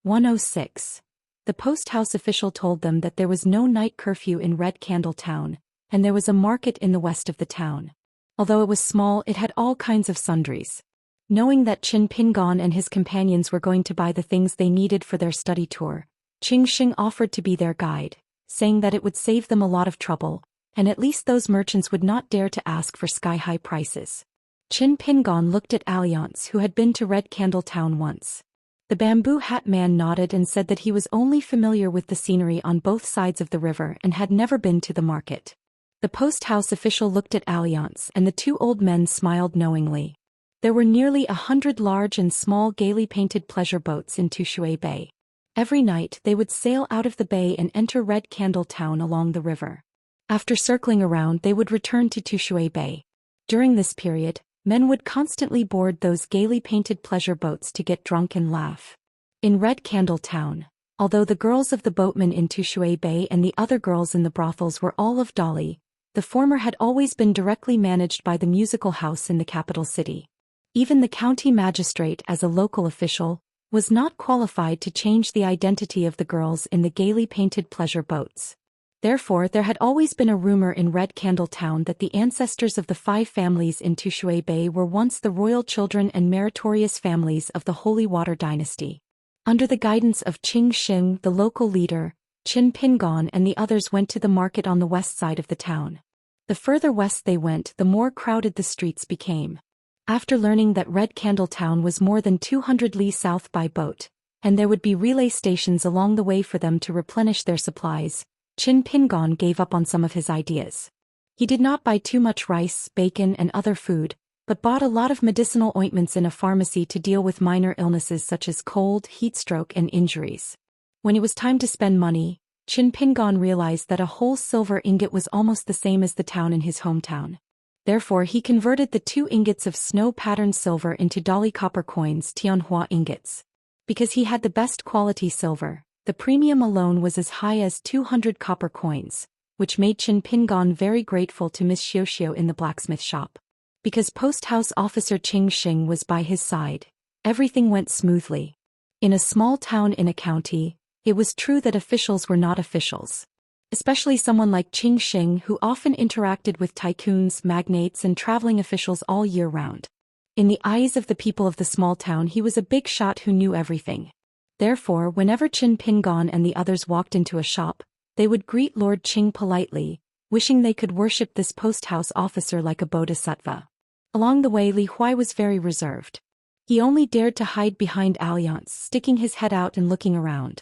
106. The post house official told them that there was no night curfew in Red Candle Town, and there was a market in the west of the town. Although it was small, it had all kinds of sundries. Knowing that Qin Pingon and his companions were going to buy the things they needed for their study tour, Xianxia offered to be their guide, saying that it would save them a lot of trouble, and at least those merchants would not dare to ask for sky-high prices. Qin Pingon looked at Alliance, who had been to Red Candle Town once. The bamboo hat man nodded and said that he was only familiar with the scenery on both sides of the river and had never been to the market. The post house official looked at Alliance, and the two old men smiled knowingly. There were nearly 100 large and small gaily painted pleasure boats in Tushui Bay. Every night they would sail out of the bay and enter Red Candle Town along the river. After circling around, they would return to Tushui Bay. During this period, men would constantly board those gaily painted pleasure boats to get drunk and laugh. In Red Candle Town, although the girls of the boatmen in Tushui Bay and the other girls in the brothels were all of Dali, the former had always been directly managed by the musical house in the capital city. Even the county magistrate, as a local official, was not qualified to change the identity of the girls in the gaily painted pleasure boats. Therefore, there had always been a rumor in Red Candle Town that the ancestors of the 5 families in Tushui Bay were once the royal children and meritorious families of the Holy Water dynasty. Under the guidance of Qing Xing, the local leader, Qin Pingon and the others went to the market on the west side of the town. The further west they went, the more crowded the streets became. After learning that Red Candle Town was more than 200 li south by boat, and there would be relay stations along the way for them to replenish their supplies, Qin Pingon gave up on some of his ideas. He did not buy too much rice, bacon and other food, but bought a lot of medicinal ointments in a pharmacy to deal with minor illnesses such as cold, heatstroke and injuries. When it was time to spend money, Qin Pingon realized that a whole silver ingot was almost the same as the town in his hometown. Therefore he converted the 2 ingots of snow-patterned silver into Dali copper coins, Tianhua ingots. Because he had the best quality silver, the premium alone was as high as 200 copper coins, which made Qin Pingon very grateful to Miss Xiaoxiao in the blacksmith shop. Because post house officer Qing Xing was by his side, everything went smoothly. In a small town in a county, it was true that officials were not officials. Especially someone like Qing Xing, who often interacted with tycoons, magnates and traveling officials all year round. In the eyes of the people of the small town, he was a big shot who knew everything. Therefore, whenever Qin Pingon and the others walked into a shop, they would greet Lord Qing politely, wishing they could worship this post-house officer like a bodhisattva. Along the way, Li Huai was very reserved. He only dared to hide behind Alliance, sticking his head out and looking around.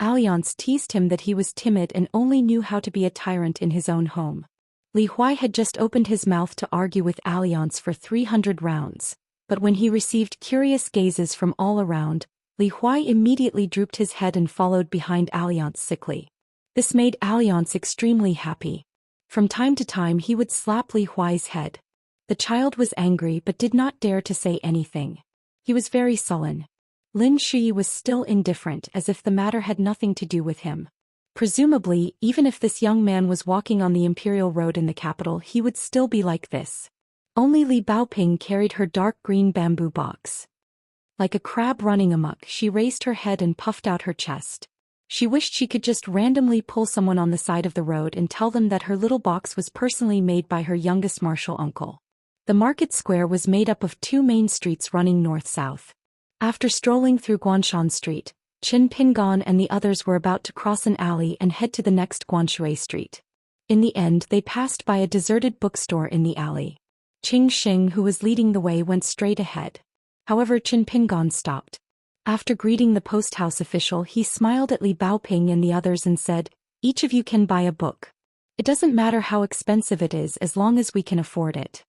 Alliance teased him that he was timid and only knew how to be a tyrant in his own home. Li Huai had just opened his mouth to argue with Alliance for 300 rounds, but when he received curious gazes from all around, Li Huai immediately drooped his head and followed behind Alliance sickly. This made Alliance extremely happy. From time to time he would slap Li Huai's head. The child was angry but did not dare to say anything. He was very sullen. Lin Shui was still indifferent, as if the matter had nothing to do with him. Presumably, even if this young man was walking on the Imperial Road in the capital, he would still be like this. Only Li Baoping carried her dark green bamboo box. Like a crab running amok, she raised her head and puffed out her chest. She wished she could just randomly pull someone on the side of the road and tell them that her little box was personally made by her youngest martial uncle. The market square was made up of 2 main streets running north-south. After strolling through Guanshan Street, Qin Pingon and the others were about to cross an alley and head to the next Guanshui Street. In the end, they passed by a deserted bookstore in the alley. Qing Xing, who was leading the way, went straight ahead. However, Qin Pingon stopped. After greeting the post house official, he smiled at Li Baoping and the others and said, "Each of you can buy a book. It doesn't matter how expensive it is as long as we can afford it."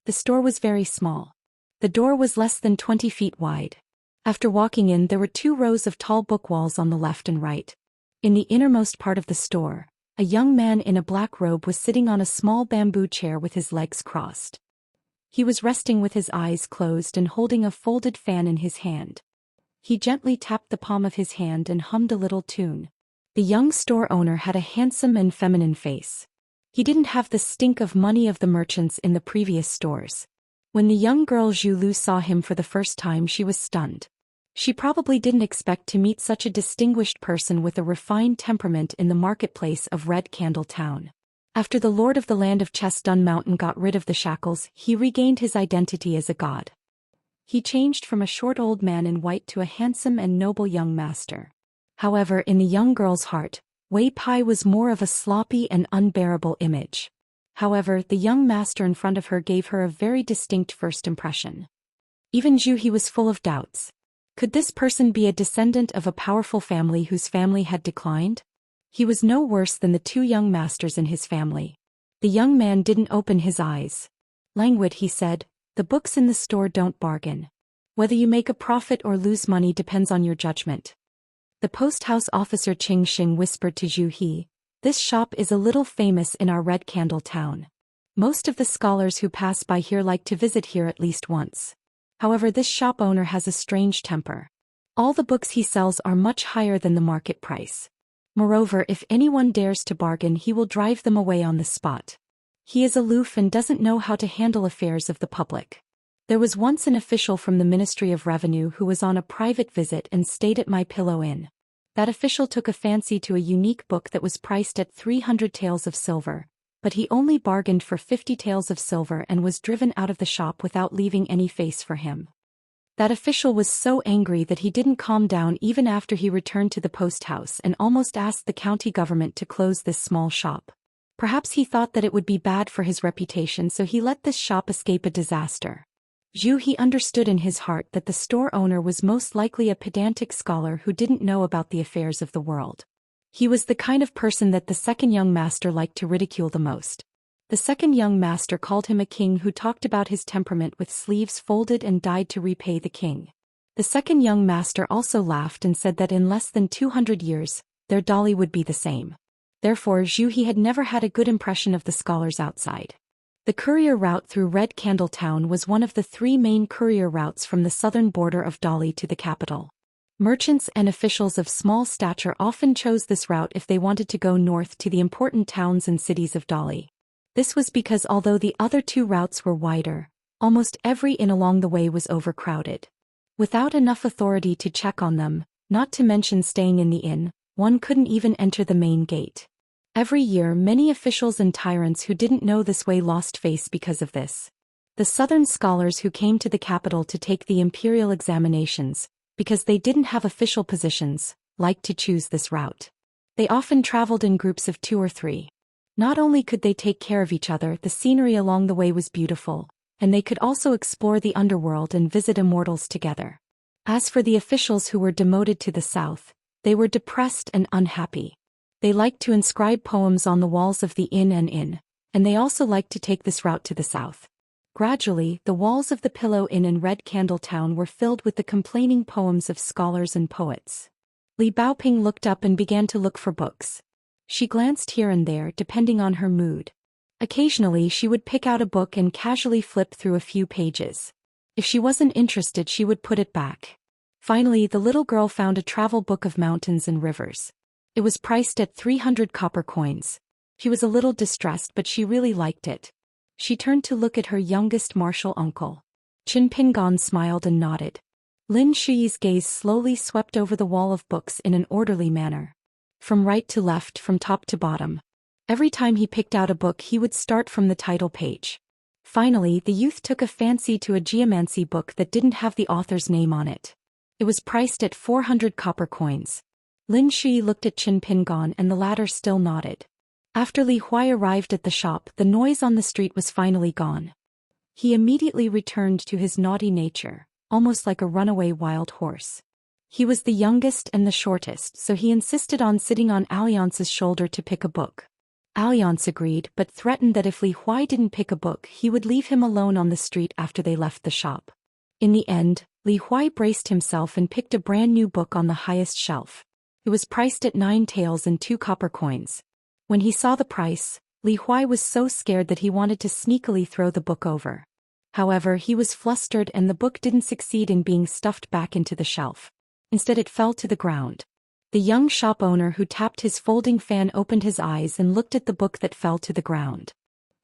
The store was very small. The door was less than 20 feet wide. After walking in, there were 2 rows of tall book walls on the left and right. In the innermost part of the store, a young man in a black robe was sitting on a small bamboo chair with his legs crossed. He was resting with his eyes closed and holding a folded fan in his hand. He gently tapped the palm of his hand and hummed a little tune. The young store owner had a handsome and feminine face. He didn't have the stink of money of the merchants in the previous stores. When the young girl Zhu Lu saw him for the first time, she was stunned. She probably didn't expect to meet such a distinguished person with a refined temperament in the marketplace of Red Candle Town. After the Lord of the Land of Chestun Mountain got rid of the shackles, he regained his identity as a god. He changed from a short old man in white to a handsome and noble young master. However, in the young girl's heart, Wei Pai was more of a sloppy and unbearable image. However, the young master in front of her gave her a very distinct first impression. Even Zhu He was full of doubts. Could this person be a descendant of a powerful family whose family had declined? He was no worse than the two young masters in his family. The young man didn't open his eyes. Languid, he said, "The books in the store don't bargain. Whether you make a profit or lose money depends on your judgment." The post-house officer Qing Xing whispered to Zhu He, "This shop is a little famous in our Red Candle Town. Most of the scholars who pass by here like to visit here at least once. However, this shop owner has a strange temper. All the books he sells are much higher than the market price. Moreover, if anyone dares to bargain, he will drive them away on the spot. He is aloof and doesn't know how to handle affairs of the public. There was once an official from the Ministry of Revenue who was on a private visit and stayed at My Pillow Inn. That official took a fancy to a unique book that was priced at 300 taels of silver, but he only bargained for 50 taels of silver and was driven out of the shop without leaving any face for him. That official was so angry that he didn't calm down even after he returned to the post house and almost asked the county government to close this small shop. Perhaps he thought that it would be bad for his reputation, so he let this shop escape a disaster. Zhu He understood in his heart that the store owner was most likely a pedantic scholar who didn't know about the affairs of the world. He was the kind of person that the second young master liked to ridicule the most. The second young master called him a king who talked about his temperament with sleeves folded and died to repay the king. The second young master also laughed and said that in less than 200 years, their dolly would be the same. Therefore, Zhu He had never had a good impression of the scholars outside. The courier route through Red Candle Town was one of the three main courier routes from the southern border of Dali to the capital. Merchants and officials of small stature often chose this route if they wanted to go north to the important towns and cities of Dali. This was because although the other two routes were wider, almost every inn along the way was overcrowded. Without enough authority to check on them, not to mention staying in the inn, one couldn't even enter the main gate. Every year, many officials and tyrants who didn't know this way lost face because of this. The southern scholars who came to the capital to take the imperial examinations, because they didn't have official positions, liked to choose this route. They often traveled in groups of 2 or 3. Not only could they take care of each other, the scenery along the way was beautiful, and they could also explore the underworld and visit immortals together. As for the officials who were demoted to the south, they were depressed and unhappy. They liked to inscribe poems on the walls of the inn, and they also liked to take this route to the south. Gradually, the walls of the Pillow Inn in Red Candle Town were filled with the complaining poems of scholars and poets. Li Baoping looked up and began to look for books. She glanced here and there depending on her mood. Occasionally she would pick out a book and casually flip through a few pages. If she wasn't interested, she would put it back. Finally, the little girl found a travel book of mountains and rivers. It was priced at 300 copper coins. She was a little distressed, but she really liked it. She turned to look at her youngest martial uncle. Qin Pingon smiled and nodded. Lin Shuyi's gaze slowly swept over the wall of books in an orderly manner. From right to left, from top to bottom. Every time he picked out a book, he would start from the title page. Finally, the youth took a fancy to a geomancy book that didn't have the author's name on it. It was priced at 400 copper coins. Lin Shui looked at Qin Pingon and the latter still nodded. After Li Huai arrived at the shop, the noise on the street was finally gone. He immediately returned to his naughty nature, almost like a runaway wild horse. He was the youngest and the shortest, so he insisted on sitting on Alliance's shoulder to pick a book. Alliance agreed, but threatened that if Li Huai didn't pick a book, he would leave him alone on the street after they left the shop. In the end, Li Huai braced himself and picked a brand new book on the highest shelf. It was priced at 9 taels and 2 copper coins. When he saw the price, Li Huai was so scared that he wanted to sneakily throw the book over. However, he was flustered and the book didn't succeed in being stuffed back into the shelf. Instead, it fell to the ground. The young shop owner who tapped his folding fan opened his eyes and looked at the book that fell to the ground.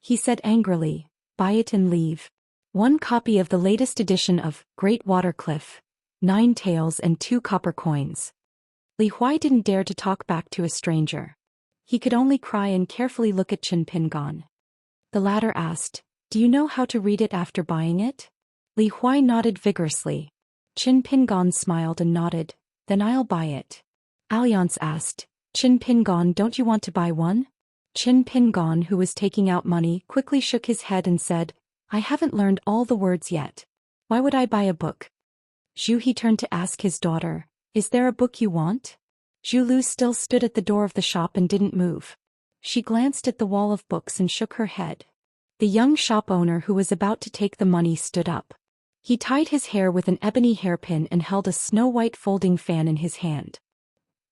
He said angrily, "Buy it and leave." One copy of the latest edition of Great Water Cliff, 9 taels and 2 copper coins. Li Huai didn't dare to talk back to a stranger. He could only cry and carefully look at Qin Pingon. The latter asked, "Do you know how to read it after buying it?" Li Huai nodded vigorously. Qin Pingon smiled and nodded, "Then I'll buy it." Alliance asked, "Qin Pingon, don't you want to buy one?" Qin Pingon, who was taking out money, quickly shook his head and said, "I haven't learned all the words yet. Why would I buy a book?" Zhu He turned to ask his daughter, "Is there a book you want?" Zhu Lu still stood at the door of the shop and didn't move. She glanced at the wall of books and shook her head. The young shop owner who was about to take the money stood up. He tied his hair with an ebony hairpin and held a snow-white folding fan in his hand.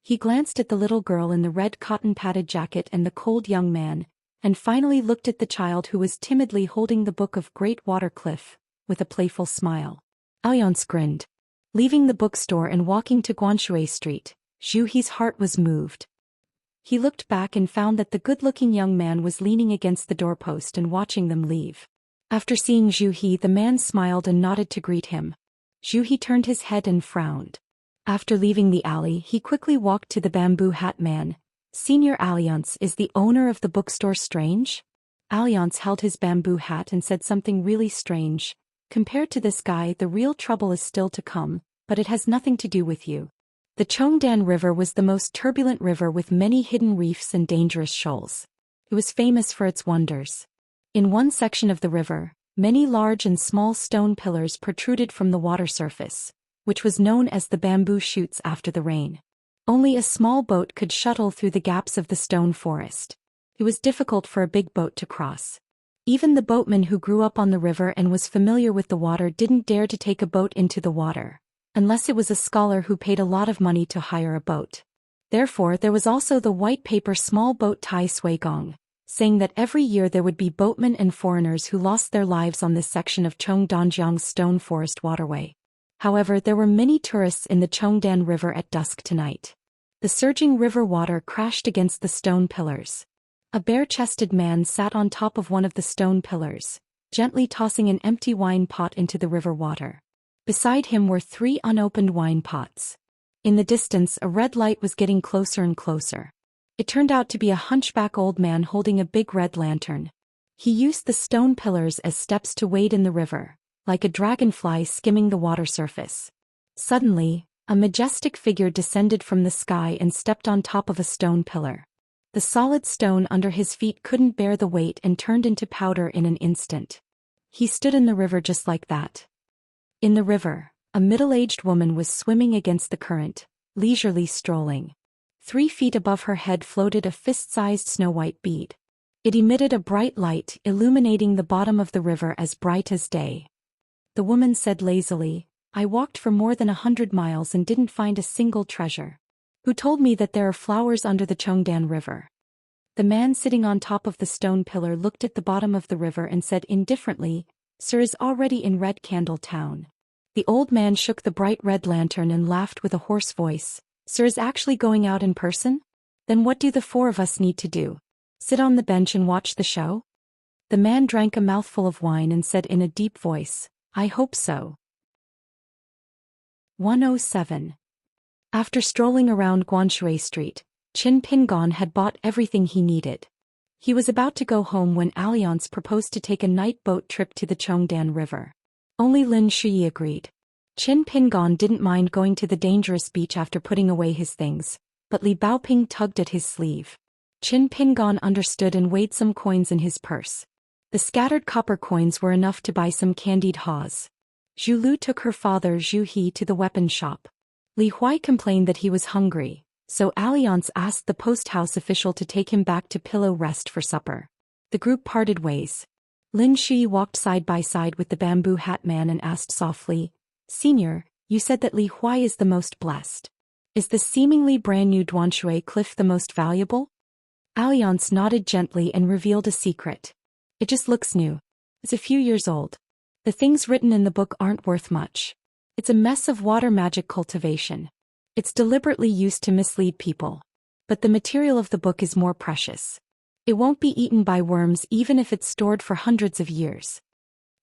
He glanced at the little girl in the red cotton-padded jacket and the cold young man, and finally looked at the child who was timidly holding the book of Great Water Cliff, with a playful smile. Alliance grinned. Leaving the bookstore and walking to Guanshui Street, Zhu He's heart was moved. He looked back and found that the good-looking young man was leaning against the doorpost and watching them leave. After seeing Zhu He, the man smiled and nodded to greet him. Zhu He turned his head and frowned. After leaving the alley, he quickly walked to the bamboo hat man. "Senior Alliance, is the owner of the bookstore strange?" Alliance held his bamboo hat and said something really strange. "Compared to this guy, the real trouble is still to come, but it has nothing to do with you." The Chongdan River was the most turbulent river with many hidden reefs and dangerous shoals. It was famous for its wonders. In one section of the river, many large and small stone pillars protruded from the water surface, which was known as the bamboo shoots after the rain. Only a small boat could shuttle through the gaps of the stone forest. It was difficult for a big boat to cross. Even the boatman who grew up on the river and was familiar with the water didn't dare to take a boat into the water, unless it was a scholar who paid a lot of money to hire a boat. Therefore, there was also the white paper small boat Tai Sui Gong, saying that every year there would be boatmen and foreigners who lost their lives on this section of Chongdanjiang's stone forest waterway. However, there were many tourists in the Chongdan River at dusk tonight. The surging river water crashed against the stone pillars. A bare-chested man sat on top of one of the stone pillars, gently tossing an empty wine pot into the river water. Beside him were 3 unopened wine pots. In the distance, a red light was getting closer and closer. It turned out to be a hunchback old man holding a big red lantern. He used the stone pillars as steps to wade in the river, like a dragonfly skimming the water surface. Suddenly, a majestic figure descended from the sky and stepped on top of a stone pillar. The solid stone under his feet couldn't bear the weight and turned into powder in an instant. He stood in the river just like that. In the river, a middle-aged woman was swimming against the current, leisurely strolling. 3 feet above her head floated a fist-sized snow-white bead. It emitted a bright light, illuminating the bottom of the river as bright as day. The woman said lazily, "I walked for more than 100 miles and didn't find a single treasure. Who told me that there are flowers under the Chongdan River?" The man sitting on top of the stone pillar looked at the bottom of the river and said indifferently, "Sir is already in Red Candle Town." The old man shook the bright red lantern and laughed with a hoarse voice. "Sir is actually going out in person? Then what do the 4 of us need to do? Sit on the bench and watch the show?" The man drank a mouthful of wine and said in a deep voice, "I hope so." 107. After strolling around Guanshui Street, Qin Pingon had bought everything he needed. He was about to go home when Alliance proposed to take a night boat trip to the Chongdan River. Only Lin Shui agreed. Qin Pingon didn't mind going to the dangerous beach after putting away his things, but Li Baoping tugged at his sleeve. Qin Pingon understood and weighed some coins in his purse. The scattered copper coins were enough to buy some candied haws. Zhu Lu took her father Zhu He to the weapon shop. Li Huai complained that he was hungry, so Alliance asked the post house official to take him back to Pillow Rest for supper. The group parted ways. Lin Shui walked side by side with the bamboo hat man and asked softly, "Senior, you said that Li Huai is the most blessed. Is the seemingly brand new Duanshui cliff the most valuable?" Alliance nodded gently and revealed a secret. "It just looks new. It's a few years old. The things written in the book aren't worth much. It's a mess of water magic cultivation. It's deliberately used to mislead people. But the material of the book is more precious. It won't be eaten by worms even if it's stored for hundreds of years."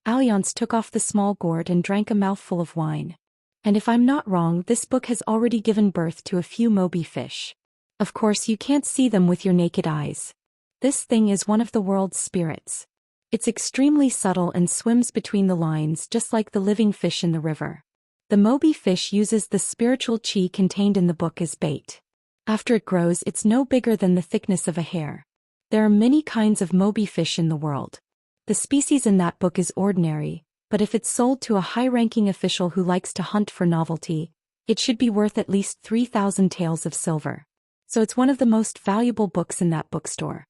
Alliance took off the small gourd and drank a mouthful of wine. And if I'm not wrong, this book has already given birth to a few Moby fish. Of course you can't see them with your naked eyes. This thing is one of the world's spirits. It's extremely subtle and swims between the lines just like the living fish in the river. The Moby fish uses the spiritual chi contained in the book as bait. After it grows, it's no bigger than the thickness of a hair. There are many kinds of Moby fish in the world. The species in that book is ordinary, but if it's sold to a high-ranking official who likes to hunt for novelty, it should be worth at least 3,000 taels of silver. So it's one of the most valuable books in that bookstore.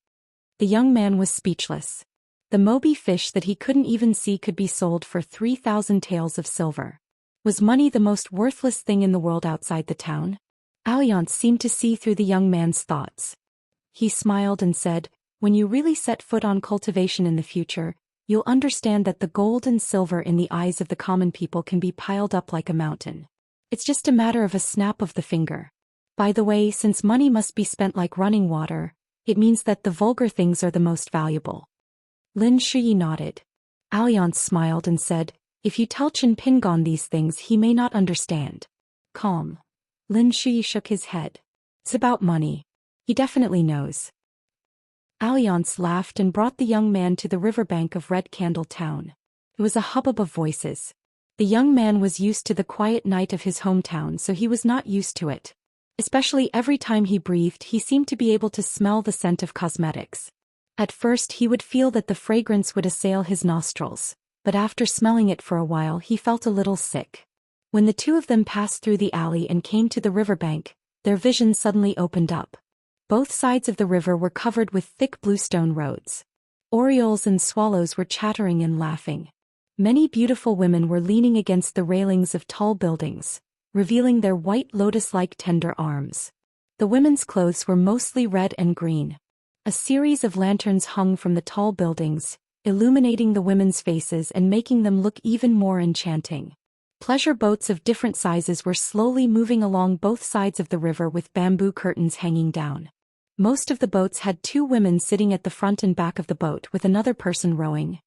The young man was speechless. The Moby fish that he couldn't even see could be sold for 3,000 taels of silver. Was money the most worthless thing in the world outside the town? Alliance seemed to see through the young man's thoughts. He smiled and said, "When you really set foot on cultivation in the future, you'll understand that the gold and silver in the eyes of the common people can be piled up like a mountain. It's just a matter of a snap of the finger. By the way, since money must be spent like running water, it means that the vulgar things are the most valuable." Lin Shuyi nodded. Alliance smiled and said, "If you tell Chen Pingon these things, he may not understand." Calm. Lin Shuyi shook his head. "It's about money. He definitely knows." Alliance laughed and brought the young man to the riverbank of Red Candle Town. It was a hubbub of voices. The young man was used to the quiet night of his hometown, so he was not used to it. Especially every time he breathed, he seemed to be able to smell the scent of cosmetics. At first he would feel that the fragrance would assail his nostrils, but after smelling it for a while he felt a little sick. When the two of them passed through the alley and came to the riverbank, their vision suddenly opened up. Both sides of the river were covered with thick bluestone roads. Orioles and swallows were chattering and laughing. Many beautiful women were leaning against the railings of tall buildings, revealing their white lotus-like tender arms. The women's clothes were mostly red and green. A series of lanterns hung from the tall buildings, illuminating the women's faces and making them look even more enchanting. Pleasure boats of different sizes were slowly moving along both sides of the river with bamboo curtains hanging down. Most of the boats had two women sitting at the front and back of the boat with another person rowing.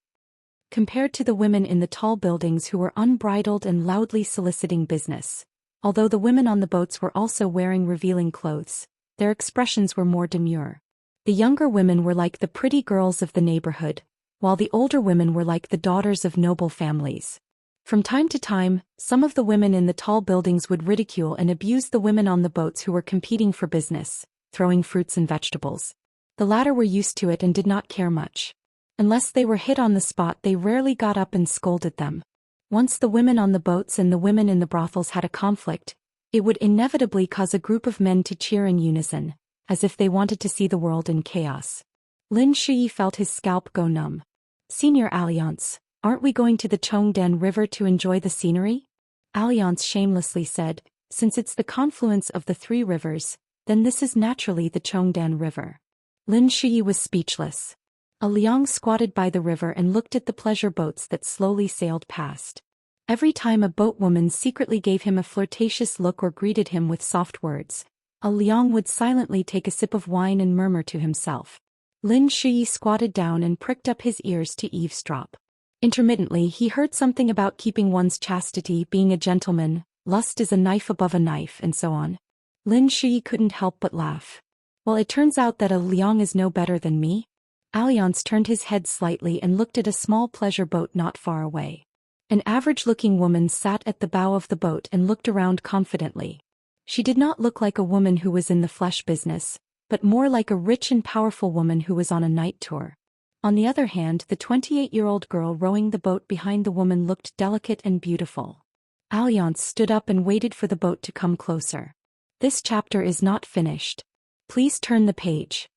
Compared to the women in the tall buildings who were unbridled and loudly soliciting business, although the women on the boats were also wearing revealing clothes, their expressions were more demure. The younger women were like the pretty girls of the neighborhood, while the older women were like the daughters of noble families. From time to time, some of the women in the tall buildings would ridicule and abuse the women on the boats who were competing for business, throwing fruits and vegetables. The latter were used to it and did not care much. Unless they were hit on the spot, they rarely got up and scolded them. Once the women on the boats and the women in the brothels had a conflict, it would inevitably cause a group of men to cheer in unison, as if they wanted to see the world in chaos. Lin Shuyi felt his scalp go numb. "Senior Alliance, aren't we going to the Chongdan River to enjoy the scenery?" Alliance shamelessly said, "Since it's the confluence of the three rivers, then this is naturally the Chongdan River." Lin Shuyi was speechless. A liang squatted by the river and looked at the pleasure boats that slowly sailed past. Every time a boatwoman secretly gave him a flirtatious look or greeted him with soft words, a liang would silently take a sip of wine and murmur to himself. Lin Shuyi squatted down and pricked up his ears to eavesdrop. Intermittently he heard something about keeping one's chastity, being a gentleman, lust is a knife above a knife, and so on. Lin Shuyi couldn't help but laugh. "Well, it turns out that a liang is no better than me." Alliance turned his head slightly and looked at a small pleasure boat not far away. An average-looking woman sat at the bow of the boat and looked around confidently. She did not look like a woman who was in the flesh business, but more like a rich and powerful woman who was on a night tour. On the other hand, the 28-year-old girl rowing the boat behind the woman looked delicate and beautiful. Alliance stood up and waited for the boat to come closer. This chapter is not finished. Please turn the page.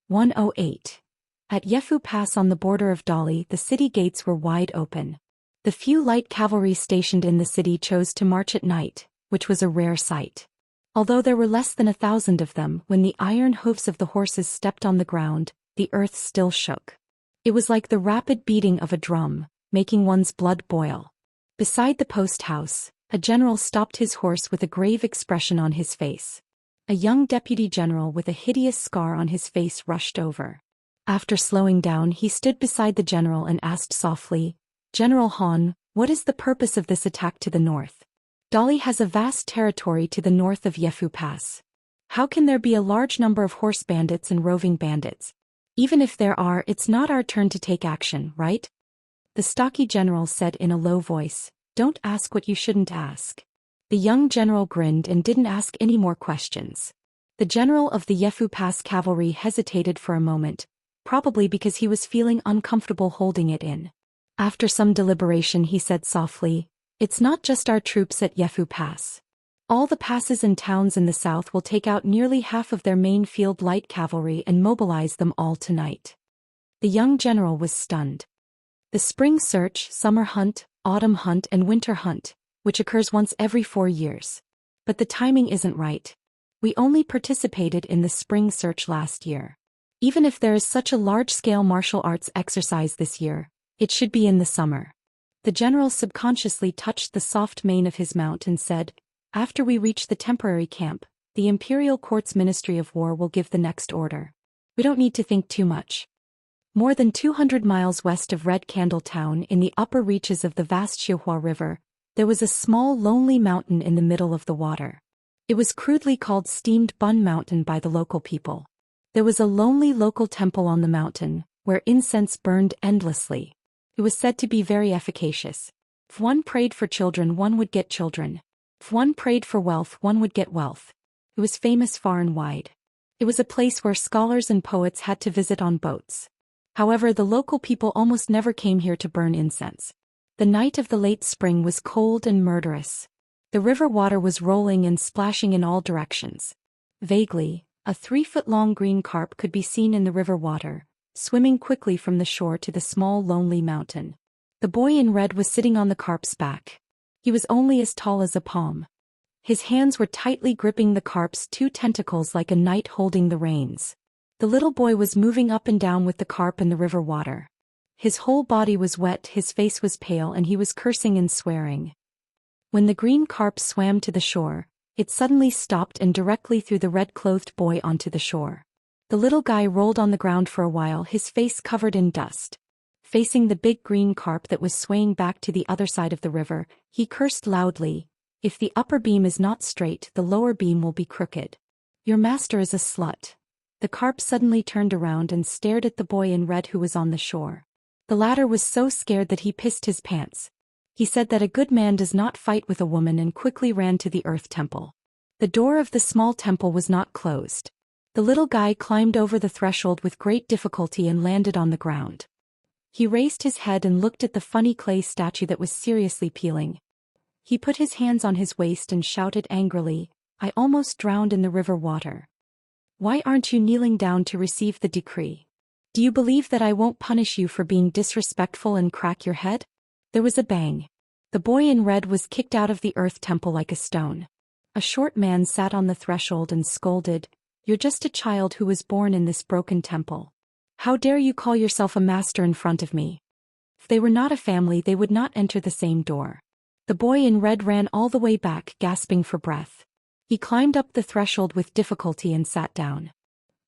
108. At Yefu Pass on the border of Dali, the city gates were wide open. The few light cavalry stationed in the city chose to march at night, which was a rare sight. Although there were less than 1,000 of them, when the iron hooves of the horses stepped on the ground, the earth still shook. It was like the rapid beating of a drum, making one's blood boil. Beside the post house, a general stopped his horse with a grave expression on his face. A young deputy general with a hideous scar on his face rushed over. After slowing down, he stood beside the general and asked softly, "General Han, What is the purpose of this attack to the north? Dali has a vast territory to the north of Yefu Pass. How can there be a large number of horse bandits and roving bandits? Even if there are, it's not our turn to take action, right? The stocky general said in a low voice, "Don't ask what you shouldn't ask." The young general grinned and didn't ask any more questions. The general of the Yefu Pass cavalry hesitated for a moment, probably because he was feeling uncomfortable holding it in. After some deliberation he said softly, "It's not just our troops at Yefu Pass. All the passes and towns in the south will take out nearly half of their main field light cavalry and mobilize them all tonight." The young general was stunned. The spring search, summer hunt, autumn hunt and winter hunt, which occurs once every 4 years. But the timing isn't right. We only participated in the spring search last year. Even if there is such a large-scale martial arts exercise this year, it should be in the summer. The general subconsciously touched the soft mane of his mount and said, "After we reach the temporary camp, the Imperial Court's Ministry of War will give the next order. We don't need to think too much." More than 200 miles west of Red Candle Town in the upper reaches of the vast Xiuhua River, there was a small lonely mountain in the middle of the water. It was crudely called Steamed Bun Mountain by the local people. There was a lonely local temple on the mountain, where incense burned endlessly. It was said to be very efficacious. If one prayed for children, one would get children. If one prayed for wealth, one would get wealth. It was famous far and wide. It was a place where scholars and poets had to visit on boats. However, the local people almost never came here to burn incense. The night of the late spring was cold and murderous. The river water was rolling and splashing in all directions. Vaguely, a 3-foot-long green carp could be seen in the river water, swimming quickly from the shore to the small lonely mountain. The boy in red was sitting on the carp's back. He was only as tall as a palm. His hands were tightly gripping the carp's 2 tentacles like a knight holding the reins. The little boy was moving up and down with the carp in the river water. His whole body was wet, his face was pale, and he was cursing and swearing. When the green carp swam to the shore, it suddenly stopped and directly threw the red-clothed boy onto the shore. The little guy rolled on the ground for a while, his face covered in dust. Facing the big green carp that was swaying back to the other side of the river, he cursed loudly, "If the upper beam is not straight, the lower beam will be crooked. Your master is a slut." The carp suddenly turned around and stared at the boy in red who was on the shore. The latter was so scared that he pissed his pants. He said that a good man does not fight with a woman and quickly ran to the earth temple. The door of the small temple was not closed. The little guy climbed over the threshold with great difficulty and landed on the ground. He raised his head and looked at the funny clay statue that was seriously peeling. He put his hands on his waist and shouted angrily, "I almost drowned in the river water. Why aren't you kneeling down to receive the decree? Do you believe that I won't punish you for being disrespectful and crack your head?" There was a bang. The boy in red was kicked out of the earth temple like a stone. A short man sat on the threshold and scolded, "You're just a child who was born in this broken temple. How dare you call yourself a master in front of me?" If they were not a family, they would not enter the same door. The boy in red ran all the way back, gasping for breath. He climbed up the threshold with difficulty and sat down.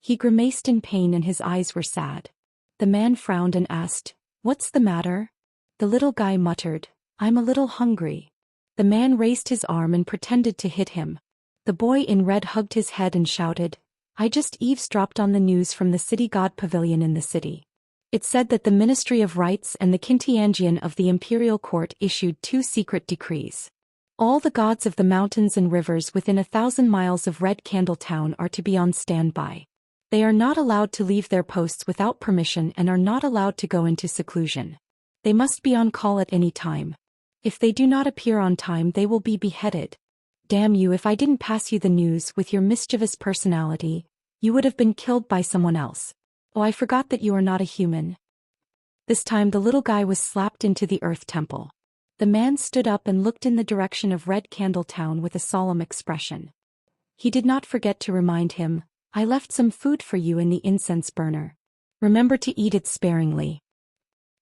He grimaced in pain and his eyes were sad. The man frowned and asked, "What's the matter?" The little guy muttered, "I'm a little hungry." The man raised his arm and pretended to hit him. The boy in red hugged his head and shouted, "I just eavesdropped on the news from the city god pavilion in the city. It said that the Ministry of Rights and the Xianxia of the Imperial Court issued 2 secret decrees. All the gods of the mountains and rivers within 1,000 miles of Red Candle Town are to be on standby. They are not allowed to leave their posts without permission and are not allowed to go into seclusion. They must be on call at any time. If they do not appear on time, they will be beheaded. Damn you, if I didn't pass you the news with your mischievous personality, you would have been killed by someone else. Oh, I forgot that you are not a human." This time the little guy was slapped into the earth temple. The man stood up and looked in the direction of Red Candle Town with a solemn expression. He did not forget to remind him, "I left some food for you in the incense burner. Remember to eat it sparingly.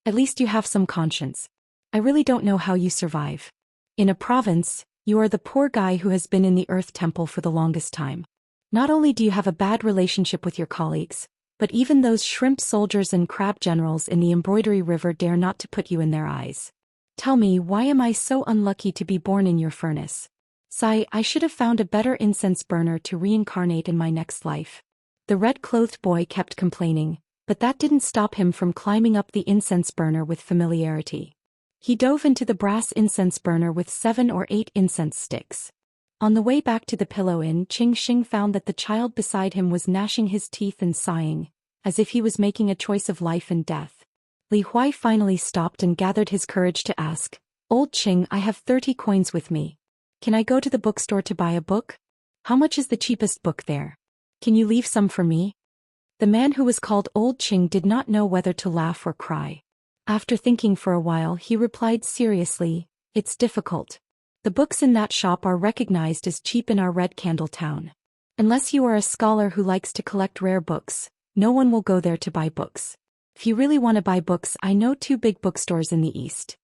At least you have some conscience. I really don't know how you survive. In a province, you are the poor guy who has been in the earth temple for the longest time. Not only do you have a bad relationship with your colleagues, but even those shrimp soldiers and crab generals in the embroidery river dare not to put you in their eyes. Tell me, why am I so unlucky to be born in your furnace? Sigh, I should have found a better incense burner to reincarnate in my next life. The red-clothed boy kept complaining, but that didn't stop him from climbing up the incense burner with familiarity. He dove into the brass incense burner with 7 or 8 incense sticks. On the way back to the pillow inn, Xianxia found that the child beside him was gnashing his teeth and sighing, as if he was making a choice of life and death. Li Huai finally stopped and gathered his courage to ask, "Old Qing, I have 30 coins with me. Can I go to the bookstore to buy a book? How much is the cheapest book there? Can you leave some for me?" The man who was called Old Qing did not know whether to laugh or cry. After thinking for a while, he replied seriously, "It's difficult. The books in that shop are recognized as cheap in our Red Candle town. Unless you are a scholar who likes to collect rare books, no one will go there to buy books. If you really want to buy books, I know 2 big bookstores in the east."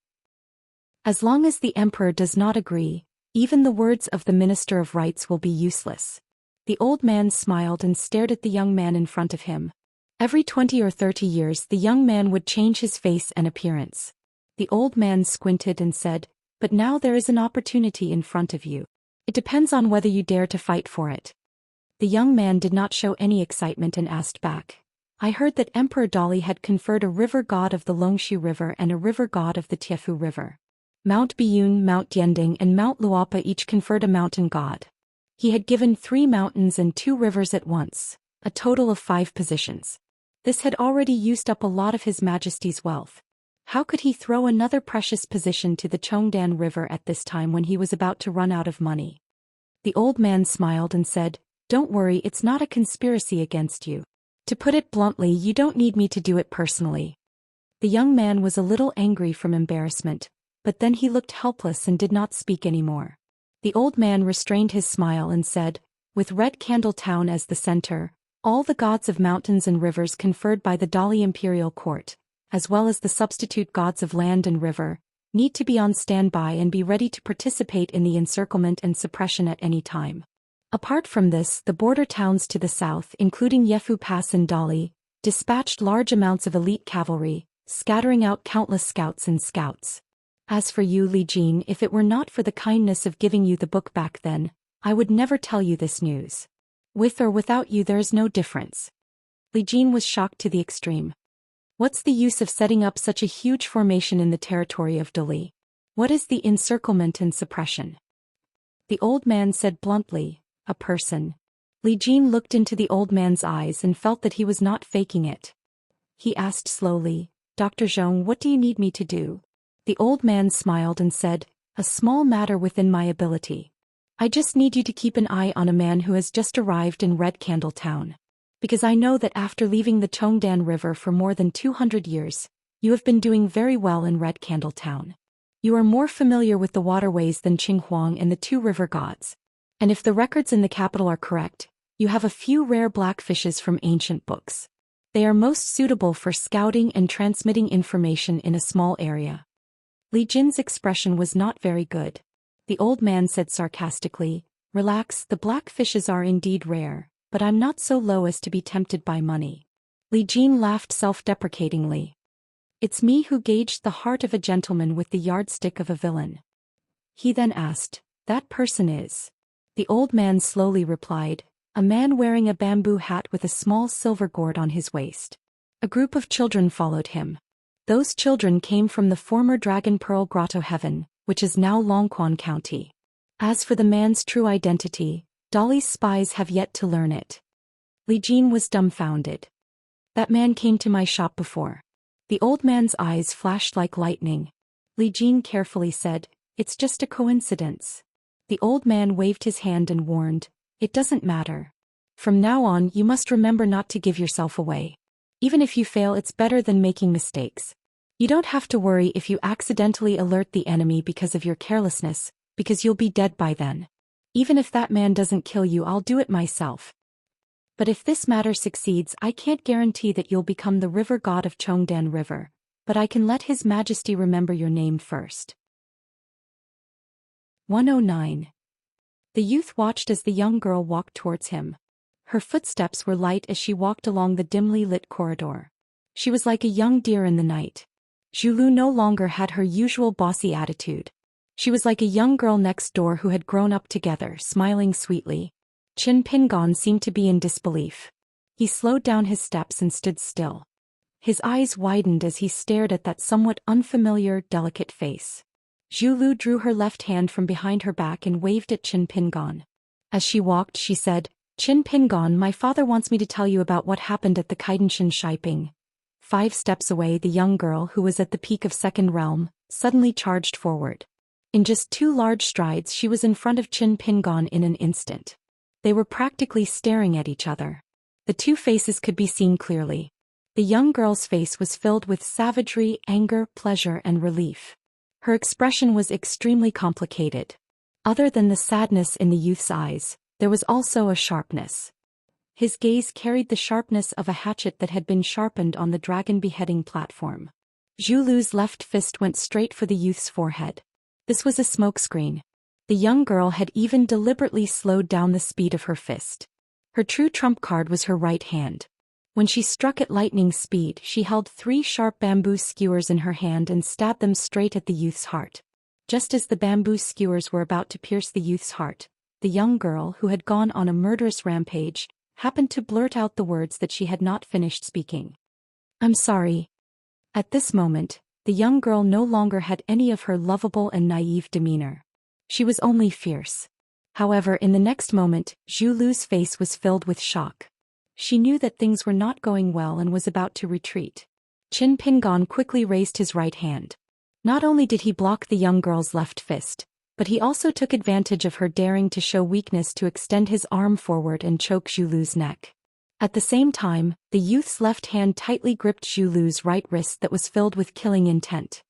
As long as the emperor does not agree, even the words of the Minister of Rights will be useless. The old man smiled and stared at the young man in front of him. Every 20 or 30 years the young man would change his face and appearance. The old man squinted and said, "But now there is an opportunity in front of you. It depends on whether you dare to fight for it." The young man did not show any excitement and asked back, "I heard that Emperor Dali had conferred a river god of the Longshu River and a river god of the Tiefu River. Mount Biyun, Mount Dianding and Mount Luapa each conferred a mountain god. He had given 3 mountains and 2 rivers at once, a total of 5 positions. This had already used up a lot of His Majesty's wealth. How could he throw another precious position to the Chongdan River at this time when he was about to run out of money?" The old man smiled and said, "Don't worry, it's not a conspiracy against you. To put it bluntly, you don't need me to do it personally." The young man was a little angry from embarrassment, but then he looked helpless and did not speak anymore. The old man restrained his smile and said, "With Red Candle Town as the center, all the gods of mountains and rivers conferred by the Dali Imperial Court, as well as the substitute gods of land and river, need to be on standby and be ready to participate in the encirclement and suppression at any time. Apart from this, the border towns to the south, including Yefu Pass and Dali, dispatched large amounts of elite cavalry, scattering out countless scouts and scouts. As for you, Li Jin, if it were not for the kindness of giving you the book back then, I would never tell you this news. With or without you there is no difference." Li Jin was shocked to the extreme. What's the use of setting up such a huge formation in the territory of Dali? What is the encirclement and suppression? The old man said bluntly, "A person." Li Jin looked into the old man's eyes and felt that he was not faking it. He asked slowly, "Dr. Zhong, what do you need me to do?" The old man smiled and said, "A small matter within my ability. I just need you to keep an eye on a man who has just arrived in Red Candle Town. Because I know that after leaving the Chongdan River for more than 200 years, you have been doing very well in Red Candle Town. You are more familiar with the waterways than Qinghuang and the 2 river gods. And if the records in the capital are correct, you have a few rare blackfishes from ancient books. They are most suitable for scouting and transmitting information in a small area." Li Jin's expression was not very good. The old man said sarcastically, "Relax, the blackfishes are indeed rare, but I'm not so low as to be tempted by money." Li Jin laughed self-deprecatingly. "It's me who gauged the heart of a gentleman with the yardstick of a villain." He then asked, "That person is?" The old man slowly replied, "A man wearing a bamboo hat with a small silver gourd on his waist." A group of children followed him. Those children came from the former Dragon Pearl Grotto Heaven, which is now Longquan County. As for the man's true identity, Dali's spies have yet to learn it. Li Jin was dumbfounded. "That man came to my shop before." The old man's eyes flashed like lightning. Li Jin carefully said, "It's just a coincidence." The old man waved his hand and warned, "It doesn't matter. From now on you must remember not to give yourself away. Even if you fail, it's better than making mistakes. You don't have to worry if you accidentally alert the enemy because of your carelessness, because you'll be dead by then. Even if that man doesn't kill you, I'll do it myself. But if this matter succeeds, I can't guarantee that you'll become the river god of Chongdan River, but I can let His Majesty remember your name first." 109. The youth watched as the young girl walked towards him. Her footsteps were light as she walked along the dimly lit corridor. She was like a young deer in the night. Zhu Lu no longer had her usual bossy attitude. She was like a young girl next door who had grown up together, smiling sweetly. Qin Pingon seemed to be in disbelief. He slowed down his steps and stood still. His eyes widened as he stared at that somewhat unfamiliar, delicate face. Zhu Lu drew her left hand from behind her back and waved at Qin Pingon. As she walked, she said, "Qin Pingon, my father wants me to tell you about what happened at the Kaidenshan Shiping." 5 steps away, the young girl who was at the peak of second realm suddenly charged forward. In just 2 large strides, she was in front of Qin Pingon in an instant. They were practically staring at each other. The 2 faces could be seen clearly. The young girl's face was filled with savagery, anger, pleasure, and relief. Her expression was extremely complicated. Other than the sadness in the youth's eyes, there was also a sharpness. His gaze carried the sharpness of a hatchet that had been sharpened on the dragon beheading platform. Zhu Lu's left fist went straight for the youth's forehead. This was a smokescreen. The young girl had even deliberately slowed down the speed of her fist. Her true trump card was her right hand. When she struck at lightning speed, she held 3 sharp bamboo skewers in her hand and stabbed them straight at the youth's heart. Just as the bamboo skewers were about to pierce the youth's heart, the young girl, who had gone on a murderous rampage, happened to blurt out the words that she had not finished speaking. "I'm sorry." At this moment, the young girl no longer had any of her lovable and naive demeanor. She was only fierce. However, in the next moment, Zhu Lu's face was filled with shock. She knew that things were not going well and was about to retreat. Qin Pingon quickly raised his right hand. Not only did he block the young girl's left fist, but he also took advantage of her daring to show weakness to extend his arm forward and choke Zhu Lu's neck. At the same time, the youth's left hand tightly gripped Zhu Lu's right wrist that was filled with killing intent.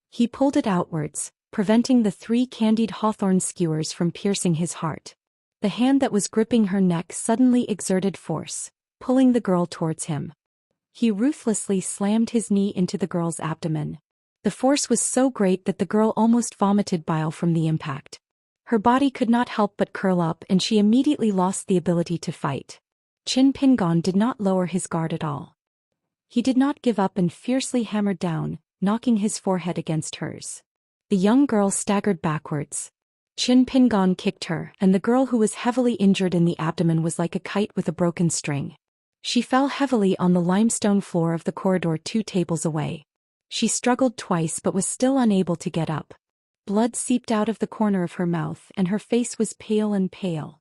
He pulled it outwards, preventing the 3 candied hawthorn skewers from piercing his heart. The hand that was gripping her neck suddenly exerted force, pulling the girl towards him. He ruthlessly slammed his knee into the girl's abdomen. The force was so great that the girl almost vomited bile from the impact. Her body could not help but curl up and she immediately lost the ability to fight. Qin Pingon did not lower his guard at all. He did not give up and fiercely hammered down, knocking his forehead against hers. The young girl staggered backwards. Qin Pingon kicked her, and the girl, who was heavily injured in the abdomen, was like a kite with a broken string. She fell heavily on the limestone floor of the corridor 2 tables away. She struggled twice but was still unable to get up. Blood seeped out of the corner of her mouth and her face was pale and pale.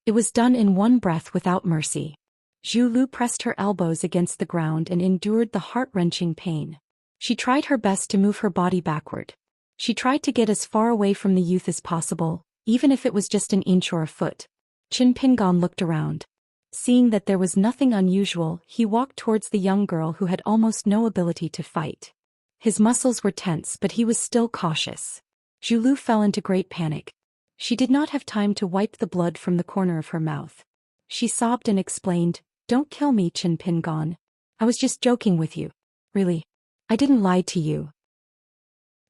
It was done in one breath without mercy. Zhu Lu pressed her elbows against the ground and endured the heart-wrenching pain. She tried her best to move her body backward. She tried to get as far away from the youth as possible, even if it was just an inch or a foot. Qin Pingon looked around. Seeing that there was nothing unusual, he walked towards the young girl who had almost no ability to fight. His muscles were tense but he was still cautious. Zhu Lu fell into great panic. She did not have time to wipe the blood from the corner of her mouth. She sobbed and explained, "Don't kill me, Qin Pingon. I was just joking with you. Really. I didn't lie to you."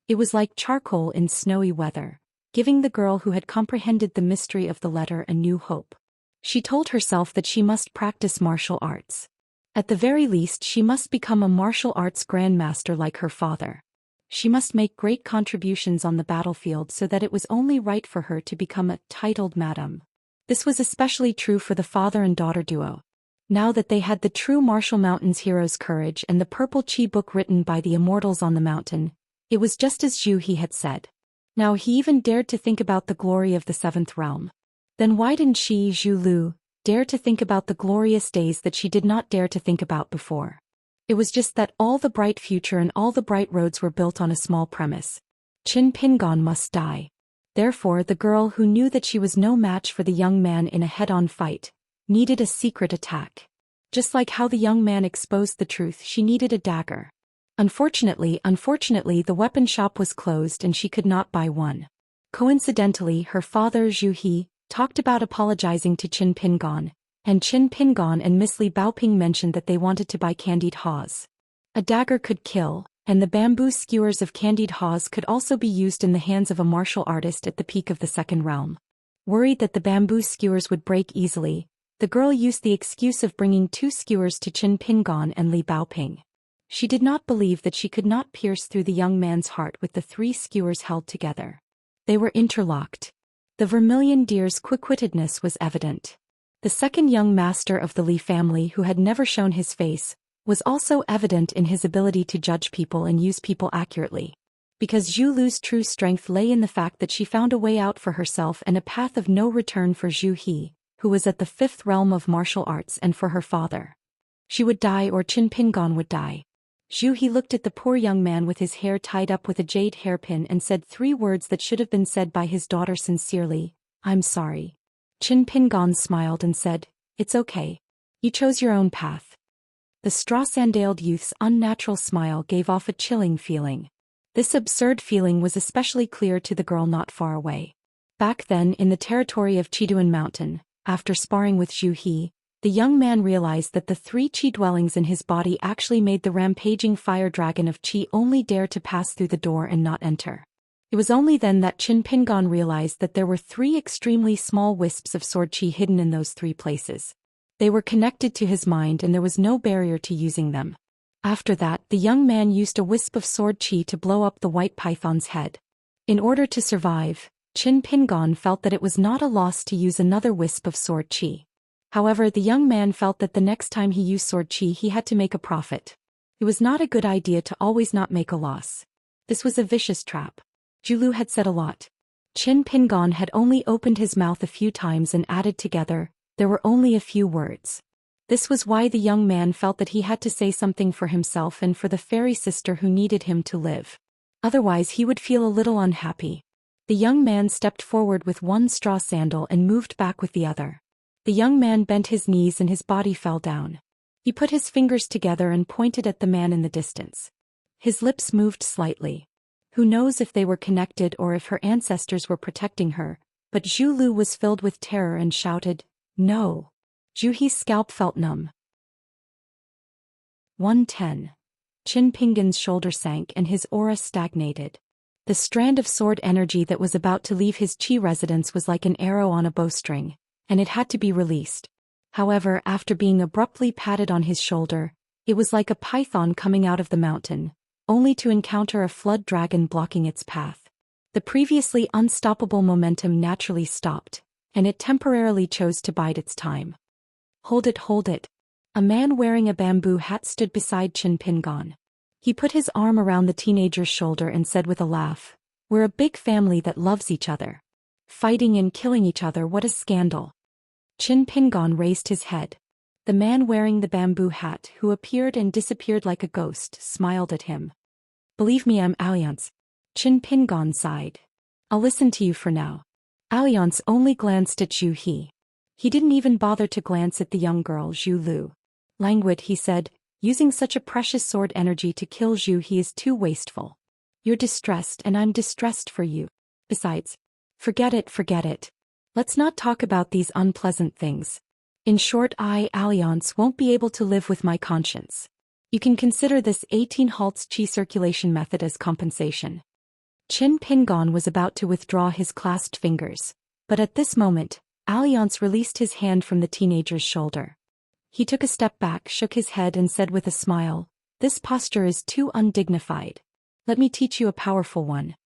It was like charcoal in snowy weather, giving the girl who had comprehended the mystery of the letter a new hope. She told herself that she must practice martial arts. At the very least, she must become a martial arts grandmaster like her father. She must make great contributions on the battlefield so that it was only right for her to become a titled madam. This was especially true for the father and daughter duo. Now that they had the true Martial Mountains hero's courage and the purple chi book written by the immortals on the mountain, it was just as Zhu He had said. Now he even dared to think about the glory of the 7th realm. Then why didn't she, Zhu Lu, dare to think about the glorious days that she did not dare to think about before? It was just that all the bright future and all the bright roads were built on a small premise. Qin Pingon must die. Therefore the girl, who knew that she was no match for the young man in a head-on fight, needed a secret attack. Just like how the young man exposed the truth, she needed a dagger. Unfortunately, the weapon shop was closed and she could not buy one. Coincidentally, her father, Zhu He, talked about apologizing to Qin Pingon, and Qin Pingon and Miss Li Baoping mentioned that they wanted to buy candied haws. A dagger could kill, and the bamboo skewers of candied haws could also be used in the hands of a martial artist at the peak of the 2nd realm. Worried that the bamboo skewers would break easily, the girl used the excuse of bringing 2 skewers to Qin Pingon and Li Baoping. She did not believe that she could not pierce through the young man's heart with the 3 skewers held together. They were interlocked. The vermilion deer's quick-wittedness was evident. The second young master of the Li family, who had never shown his face, was also evident in his ability to judge people and use people accurately. Because Zhu Lu's true strength lay in the fact that she found a way out for herself and a path of no return for Zhu He, who was at the 5th realm of martial arts, and for her father. She would die, or Qin Pingon would die. Zhu He looked at the poor young man with his hair tied up with a jade hairpin and said 3 words that should have been said by his daughter sincerely: "I'm sorry." Qin Pingon smiled and said, "It's okay. You chose your own path." The straw-sandaled youth's unnatural smile gave off a chilling feeling. This absurd feeling was especially clear to the girl not far away. Back then, in the territory of Qiduan Mountain, after sparring with Zhu He, the young man realized that the 3 qi dwellings in his body actually made the rampaging fire dragon of qi only dare to pass through the door and not enter. It was only then that Qin Pingon realized that there were 3 extremely small wisps of sword qi hidden in those 3 places. They were connected to his mind and there was no barrier to using them. After that, the young man used a wisp of sword qi to blow up the white python's head. In order to survive, Qin Pingon felt that it was not a loss to use another wisp of sword qi. However, the young man felt that the next time he used sword qi he had to make a profit. It was not a good idea to always not make a loss. This was a vicious trap. Zhu Lu had said a lot. Qin Pingon had only opened his mouth a few times and added together, there were only a few words. This was why the young man felt that he had to say something for himself and for the fairy sister who needed him to live. Otherwise he would feel a little unhappy. The young man stepped forward with one straw sandal and moved back with the other. The young man bent his knees and his body fell down. He put his fingers together and pointed at the man in the distance. His lips moved slightly. Who knows if they were connected or if her ancestors were protecting her, but Zhu Lu was filled with terror and shouted, "No!" Zhu He's scalp felt numb. 110. Qin Pingon's shoulder sank and his aura stagnated. The strand of sword energy that was about to leave his qi residence was like an arrow on a bowstring, and it had to be released. However, after being abruptly patted on his shoulder, it was like a python coming out of the mountain, only to encounter a flood dragon blocking its path. The previously unstoppable momentum naturally stopped, and it temporarily chose to bide its time. Hold it, hold it." A man wearing a bamboo hat stood beside Qin Pingon. He put his arm around the teenager's shoulder and said with a laugh, "We're a big family that loves each other. Fighting and killing each other, what a scandal." Qin Pingon raised his head. The man wearing the bamboo hat, who appeared and disappeared like a ghost, smiled at him. "Believe me, I'm Alliance." Qin Pingon sighed. "I'll listen to you for now." Alliance only glanced at Zhu He. He didn't even bother to glance at the young girl, Zhu Lu. "Languid," he said, "using such a precious sword energy to kill Zhu He is too wasteful. You're distressed and I'm distressed for you. Besides, forget it, forget it. Let's not talk about these unpleasant things. In short, I, Alliance, won't be able to live with my conscience. You can consider this 18 halts qi circulation method as compensation." Qin Pingon was about to withdraw his clasped fingers, but at this moment, Alliance released his hand from the teenager's shoulder. He took a step back, shook his head and said with a smile, "This posture is too undignified. Let me teach you a powerful one.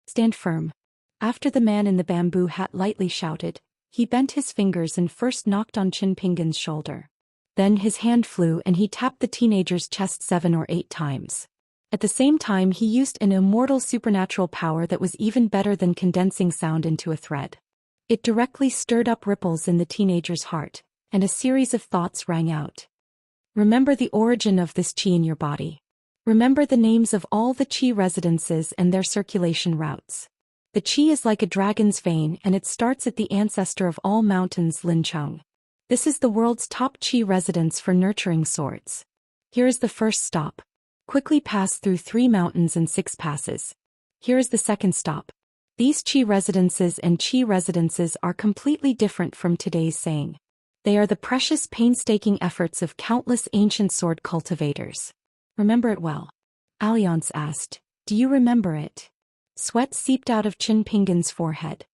Stand firm." After the man in the bamboo hat lightly shouted, he bent his fingers and first knocked on Qin Pingon's shoulder. Then his hand flew and he tapped the teenager's chest 7 or 8 times. At the same time he used an immortal supernatural power that was even better than condensing sound into a thread. It directly stirred up ripples in the teenager's heart, and a series of thoughts rang out. Remember the origin of this qi in your body. Remember the names of all the qi residences and their circulation routes. The qi is like a dragon's vein and it starts at the ancestor of all mountains, Lincheng. This is the world's top qi residence for nurturing swords. Here is the first stop. Quickly pass through 3 mountains and 6 passes. Here is the second stop. These qi residences are completely different from today's saying. They are the precious painstaking efforts of countless ancient sword cultivators. Remember it well." Alliance asked, "Do you remember it?" Sweat seeped out of Qin Pingon's forehead.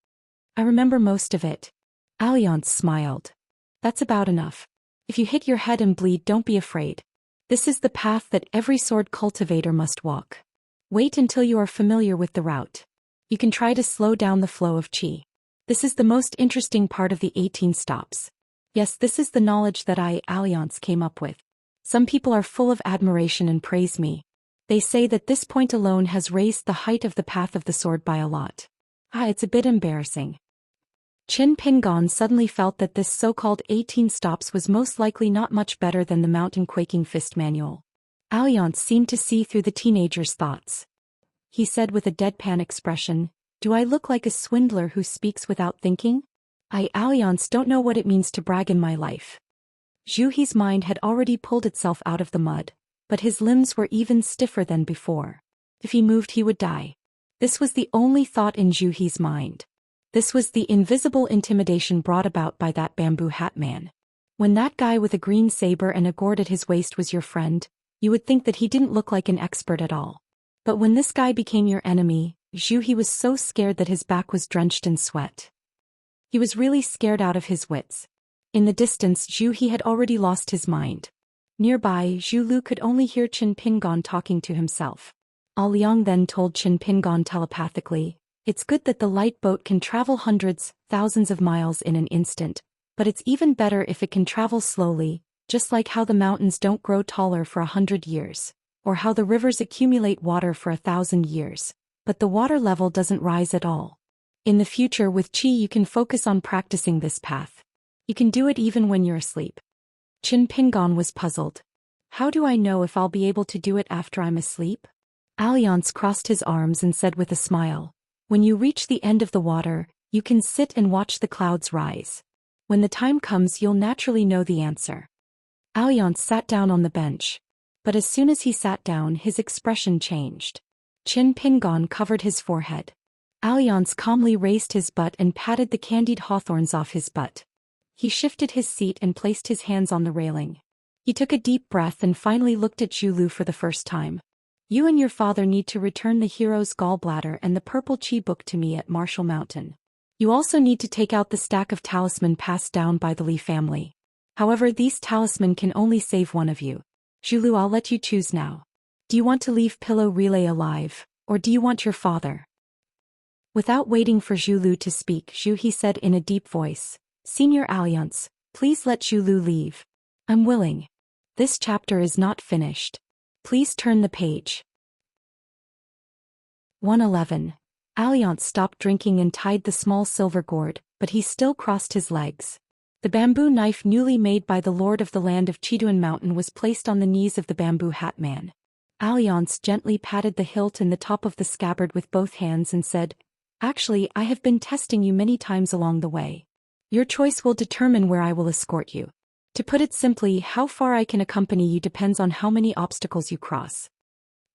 "I remember most of it." Alliance smiled. "That's about enough. If you hit your head and bleed, don't be afraid. This is the path that every sword cultivator must walk. Wait until you are familiar with the route. You can try to slow down the flow of qi. This is the most interesting part of the 18 stops. Yes, this is the knowledge that I, Alliance, came up with. Some people are full of admiration and praise me. They say that this point alone has raised the height of the path of the sword by a lot. It's a bit embarrassing. Qin Pingon suddenly felt that this so-called 18 stops was most likely not much better than the Mountain Quaking Fist manual. Alliance seemed to see through the teenager's thoughts. He said with a deadpan expression, "Do I look like a swindler who speaks without thinking? I, Alliance, don't know what it means to brag in my life." Zhu He's mind had already pulled itself out of the mud, but his limbs were even stiffer than before. If he moved he would die. This was the only thought in Zhu He's mind. This was the invisible intimidation brought about by that bamboo hat man. When that guy with a green saber and a gourd at his waist was your friend, you would think that he didn't look like an expert at all. But when this guy became your enemy, Zhu He was so scared that his back was drenched in sweat. He was really scared out of his wits. In the distance Zhu He had already lost his mind. Nearby, Zhu Lu could only hear Qin Pingon talking to himself. Liang then told Qin Pingon telepathically, "It's good that the light boat can travel hundreds, thousands of miles in an instant, but it's even better if it can travel slowly, just like how the mountains don't grow taller for 100 years, or how the rivers accumulate water for 1,000 years, but the water level doesn't rise at all. In the future with qi you can focus on practicing this path. You can do it even when you're asleep." Qin Pingon was puzzled. "How do I know if I'll be able to do it after I'm asleep?" Alliance crossed his arms and said with a smile, "When you reach the end of the water, you can sit and watch the clouds rise. When the time comes you'll naturally know the answer." Alliance sat down on the bench. But as soon as he sat down his expression changed. Qin Pingon covered his forehead. Alliance calmly raised his butt and patted the candied hawthorns off his butt. He shifted his seat and placed his hands on the railing. He took a deep breath and finally looked at Zhu Lu for the first time. "You and your father need to return the hero's gallbladder and the purple qi book to me at Marshall Mountain. You also need to take out the stack of talisman passed down by the Li family. However, these talisman can only save one of you. Zhu Lu, I'll let you choose now. Do you want to leave Pillow Relay alive, or do you want your father?" Without waiting for Zhu Lu to speak, Zhu He said in a deep voice, "Senior Alliance, please let Zhu Lu leave. I'm willing. This chapter is not finished. Please turn the page." 111. Alliance stopped drinking and tied the small silver gourd, but he still crossed his legs. The bamboo knife newly made by the lord of the land of Chiduan Mountain was placed on the knees of the bamboo hat man. Alliance gently patted the hilt and the top of the scabbard with both hands and said, "Actually, I have been testing you many times along the way. Your choice will determine where I will escort you. To put it simply, how far I can accompany you depends on how many obstacles you cross."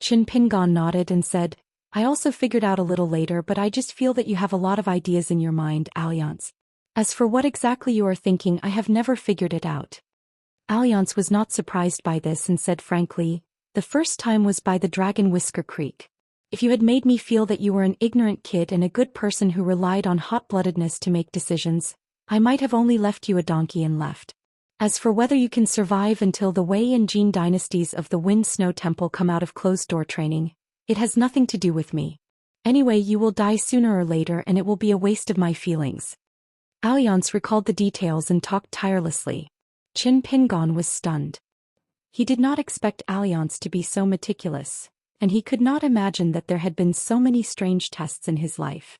Qin Pingon nodded and said, "I also figured out a little later, but I just feel that you have a lot of ideas in your mind, Alliance. As for what exactly you are thinking, I have never figured it out." Alliance was not surprised by this and said frankly, "The first time was by the Dragon Whisker Creek. If you had made me feel that you were an ignorant kid and a good person who relied on hot-bloodedness to make decisions, I might have only left you a donkey and left. As for whether you can survive until the Wei and Jin dynasties of the Wind Snow Temple come out of closed-door training, it has nothing to do with me. Anyway, you will die sooner or later and it will be a waste of my feelings." Alliance recalled the details and talked tirelessly. Qin Pingon was stunned. He did not expect Alliance to be so meticulous, and he could not imagine that there had been so many strange tests in his life.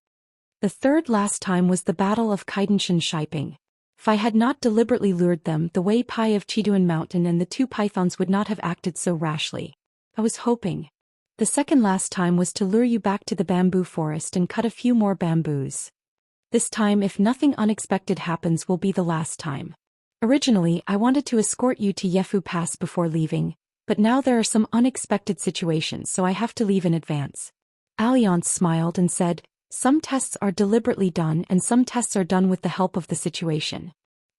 The third last time was the Battle of Kaidenshan Shiping. If I had not deliberately lured them, the Wei Pai of Chiduan Mountain and the two pythons would not have acted so rashly. I was hoping. The second last time was to lure you back to the bamboo forest and cut a few more bamboos. This time, if nothing unexpected happens, will be the last time. Originally, I wanted to escort you to Yefu Pass before leaving, but now there are some unexpected situations, so I have to leave in advance." Alliance smiled and said, "Some tests are deliberately done and some tests are done with the help of the situation.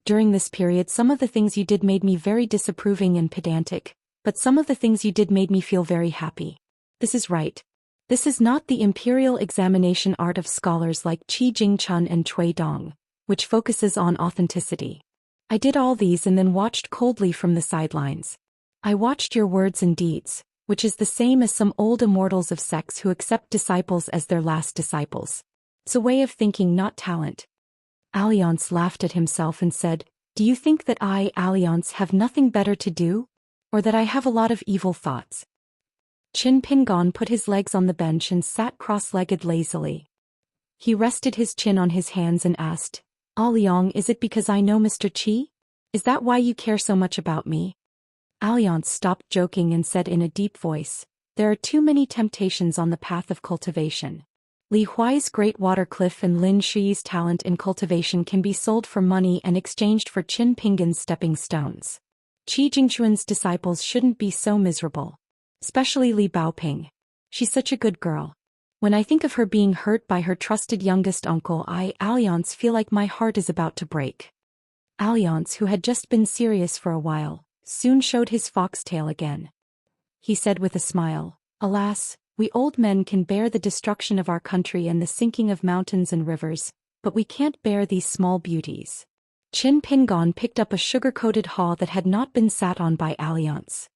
During this period, some of the things you did made me very disapproving and pedantic, but some of the things you did made me feel very happy. This is right. This is not the imperial examination art of scholars like Qi Jingchun and Cui Dong, which focuses on authenticity. I did all these and then watched coldly from the sidelines. I watched your words and deeds, which is the same as some old immortals of sects who accept disciples as their last disciples. It's a way of thinking, not talent. Alliance laughed at himself and said, do you think that I, Alliance, have nothing better to do? Or that I have a lot of evil thoughts? Qin Pingon put his legs on the bench and sat cross-legged lazily. He rested his chin on his hands and asked, Liang, is it because I know Mr. Qi? Is that why you care so much about me? Alliance stopped joking and said in a deep voice, there are too many temptations on the path of cultivation. Li Huai's Great Water Cliff and Lin Shi's talent in cultivation can be sold for money and exchanged for Qin Pingon's stepping stones. Qi Jingxuan's disciples shouldn't be so miserable. Especially Li Baoping. She's such a good girl. When I think of her being hurt by her trusted youngest uncle, I, Alliance, feel like my heart is about to break. Alliance, who had just been serious for a while, soon showed his foxtail again. He said with a smile, alas, we old men can bear the destruction of our country and the sinking of mountains and rivers, but we can't bear these small beauties. Qin Pingon picked up a sugar-coated haw that had not been sat on by Alliance.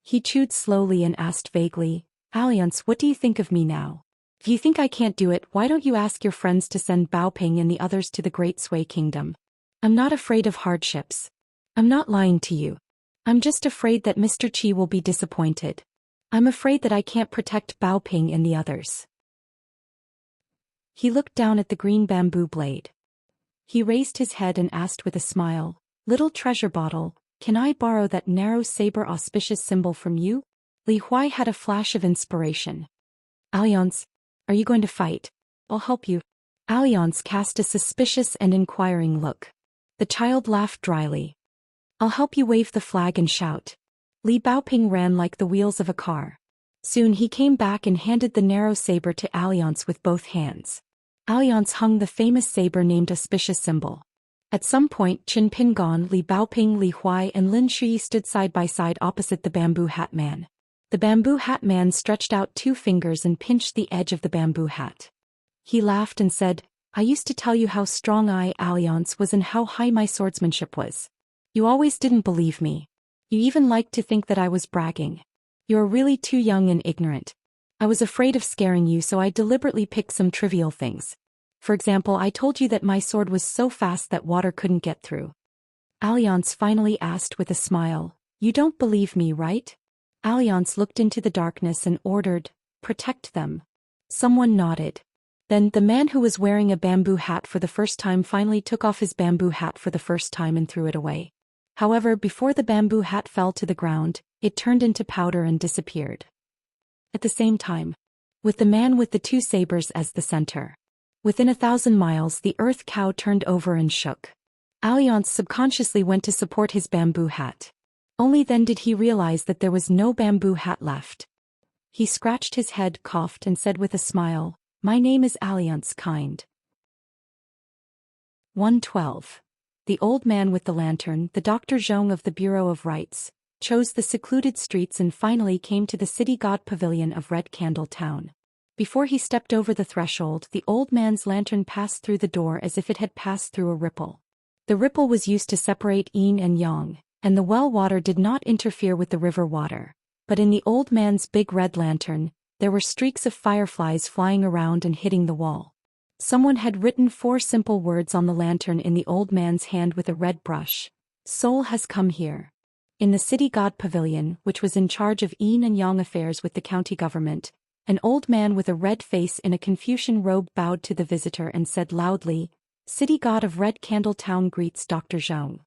He chewed slowly and asked vaguely, Alliance, what do you think of me now? If you think I can't do it, why don't you ask your friends to send Baoping and the others to the Great Sui Kingdom? I'm not afraid of hardships. I'm not lying to you. I'm just afraid that Mr. Qi will be disappointed. I'm afraid that I can't protect Baoping and the others. He looked down at the green bamboo blade. He raised his head and asked with a smile, little treasure bottle, can I borrow that narrow saber auspicious symbol from you? Li Huai had a flash of inspiration. Alliance, are you going to fight? I'll help you. Alliance cast a suspicious and inquiring look. The child laughed dryly. I'll help you wave the flag and shout. Li Baoping ran like the wheels of a car. Soon he came back and handed the narrow saber to Alliance with both hands. Alliance hung the famous saber named Auspicious Symbol. At some point Qin Pingon, Li Baoping, Li Huai and Lin Shi stood side by side opposite the bamboo hat man. The bamboo hat man stretched out 2 fingers and pinched the edge of the bamboo hat. He laughed and said, I used to tell you how strong I, Alliance, was and how high my swordsmanship was. You always didn't believe me. You even liked to think that I was bragging. You're really too young and ignorant. I was afraid of scaring you, so I deliberately picked some trivial things. For example, I told you that my sword was so fast that water couldn't get through. Alliance finally asked with a smile, you don't believe me, right? Alliance looked into the darkness and ordered, protect them. Someone nodded. Then the man who was wearing a bamboo hat for the first time finally took off his bamboo hat for the first time and threw it away. However, before the bamboo hat fell to the ground, it turned into powder and disappeared. At the same time, with the man with the 2 sabers as the center. Within 1,000 miles, the earth cow turned over and shook. Alliance subconsciously went to support his bamboo hat. Only then did he realize that there was no bamboo hat left. He scratched his head, coughed, and said with a smile, my name is Alliance Kind. 112. The old man with the lantern, the Dr. Zhong of the Bureau of Rites, chose the secluded streets and finally came to the city god pavilion of Red Candle Town. Before he stepped over the threshold, the old man's lantern passed through the door as if it had passed through a ripple. The ripple was used to separate yin and yang, and the well water did not interfere with the river water. But in the old man's big red lantern, there were streaks of fireflies flying around and hitting the wall. Someone had written 4 simple words on the lantern in the old man's hand with a red brush. Soul has come here. In the city god pavilion, which was in charge of yin and yang affairs with the county government, an old man with a red face in a Confucian robe bowed to the visitor and said loudly, City god of Red Candle Town greets Dr. Zhong.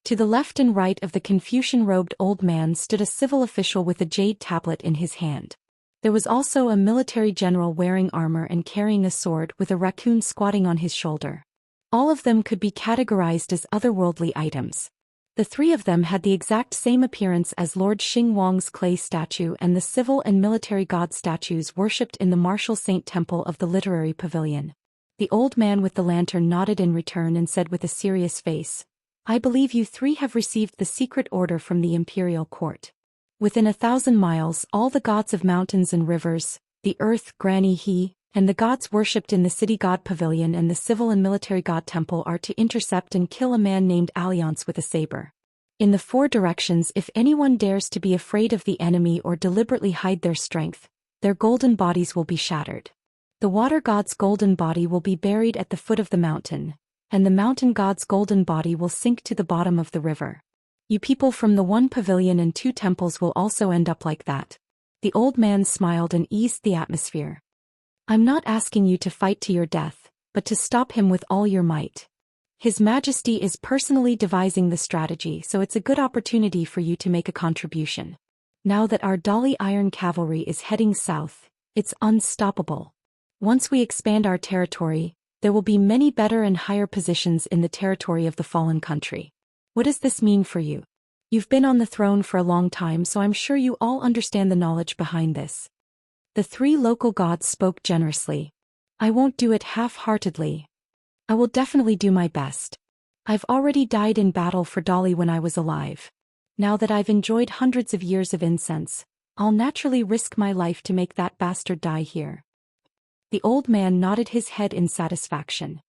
To the left and right of the Confucian-robed old man stood a civil official with a jade tablet in his hand. There was also a military general wearing armor and carrying a sword with a raccoon squatting on his shoulder. All of them could be categorized as otherworldly items. The 3 of them had the exact same appearance as Lord Xing Wang's clay statue and the civil and military god statues worshipped in the martial saint temple of the literary pavilion. The old man with the lantern nodded in return and said with a serious face, I believe you 3 have received the secret order from the imperial court. Within 1,000 miles, all the gods of mountains and rivers, the earth, Granny He, and the gods worshipped in the city god pavilion and the civil and military god temple are to intercept and kill a man named Alliance with a saber. In the four directions, if anyone dares to be afraid of the enemy or deliberately hide their strength, their golden bodies will be shattered. The water god's golden body will be buried at the foot of the mountain, and the mountain god's golden body will sink to the bottom of the river. You people from the one pavilion and two temples will also end up like that. The old man smiled and eased the atmosphere. I'm not asking you to fight to your death, but to stop him with all your might. His Majesty is personally devising the strategy, so it's a good opportunity for you to make a contribution. Now that our Dali Iron Cavalry is heading south, it's unstoppable. Once we expand our territory, there will be many better and higher positions in the territory of the fallen country. What does this mean for you? You've been on the throne for a long time, so I'm sure you all understand the knowledge behind this. The three local gods spoke generously. I won't do it half-heartedly. I will definitely do my best. I've already died in battle for Dali when I was alive. Now that I've enjoyed hundreds of years of incense, I'll naturally risk my life to make that bastard die here. The old man nodded his head in satisfaction.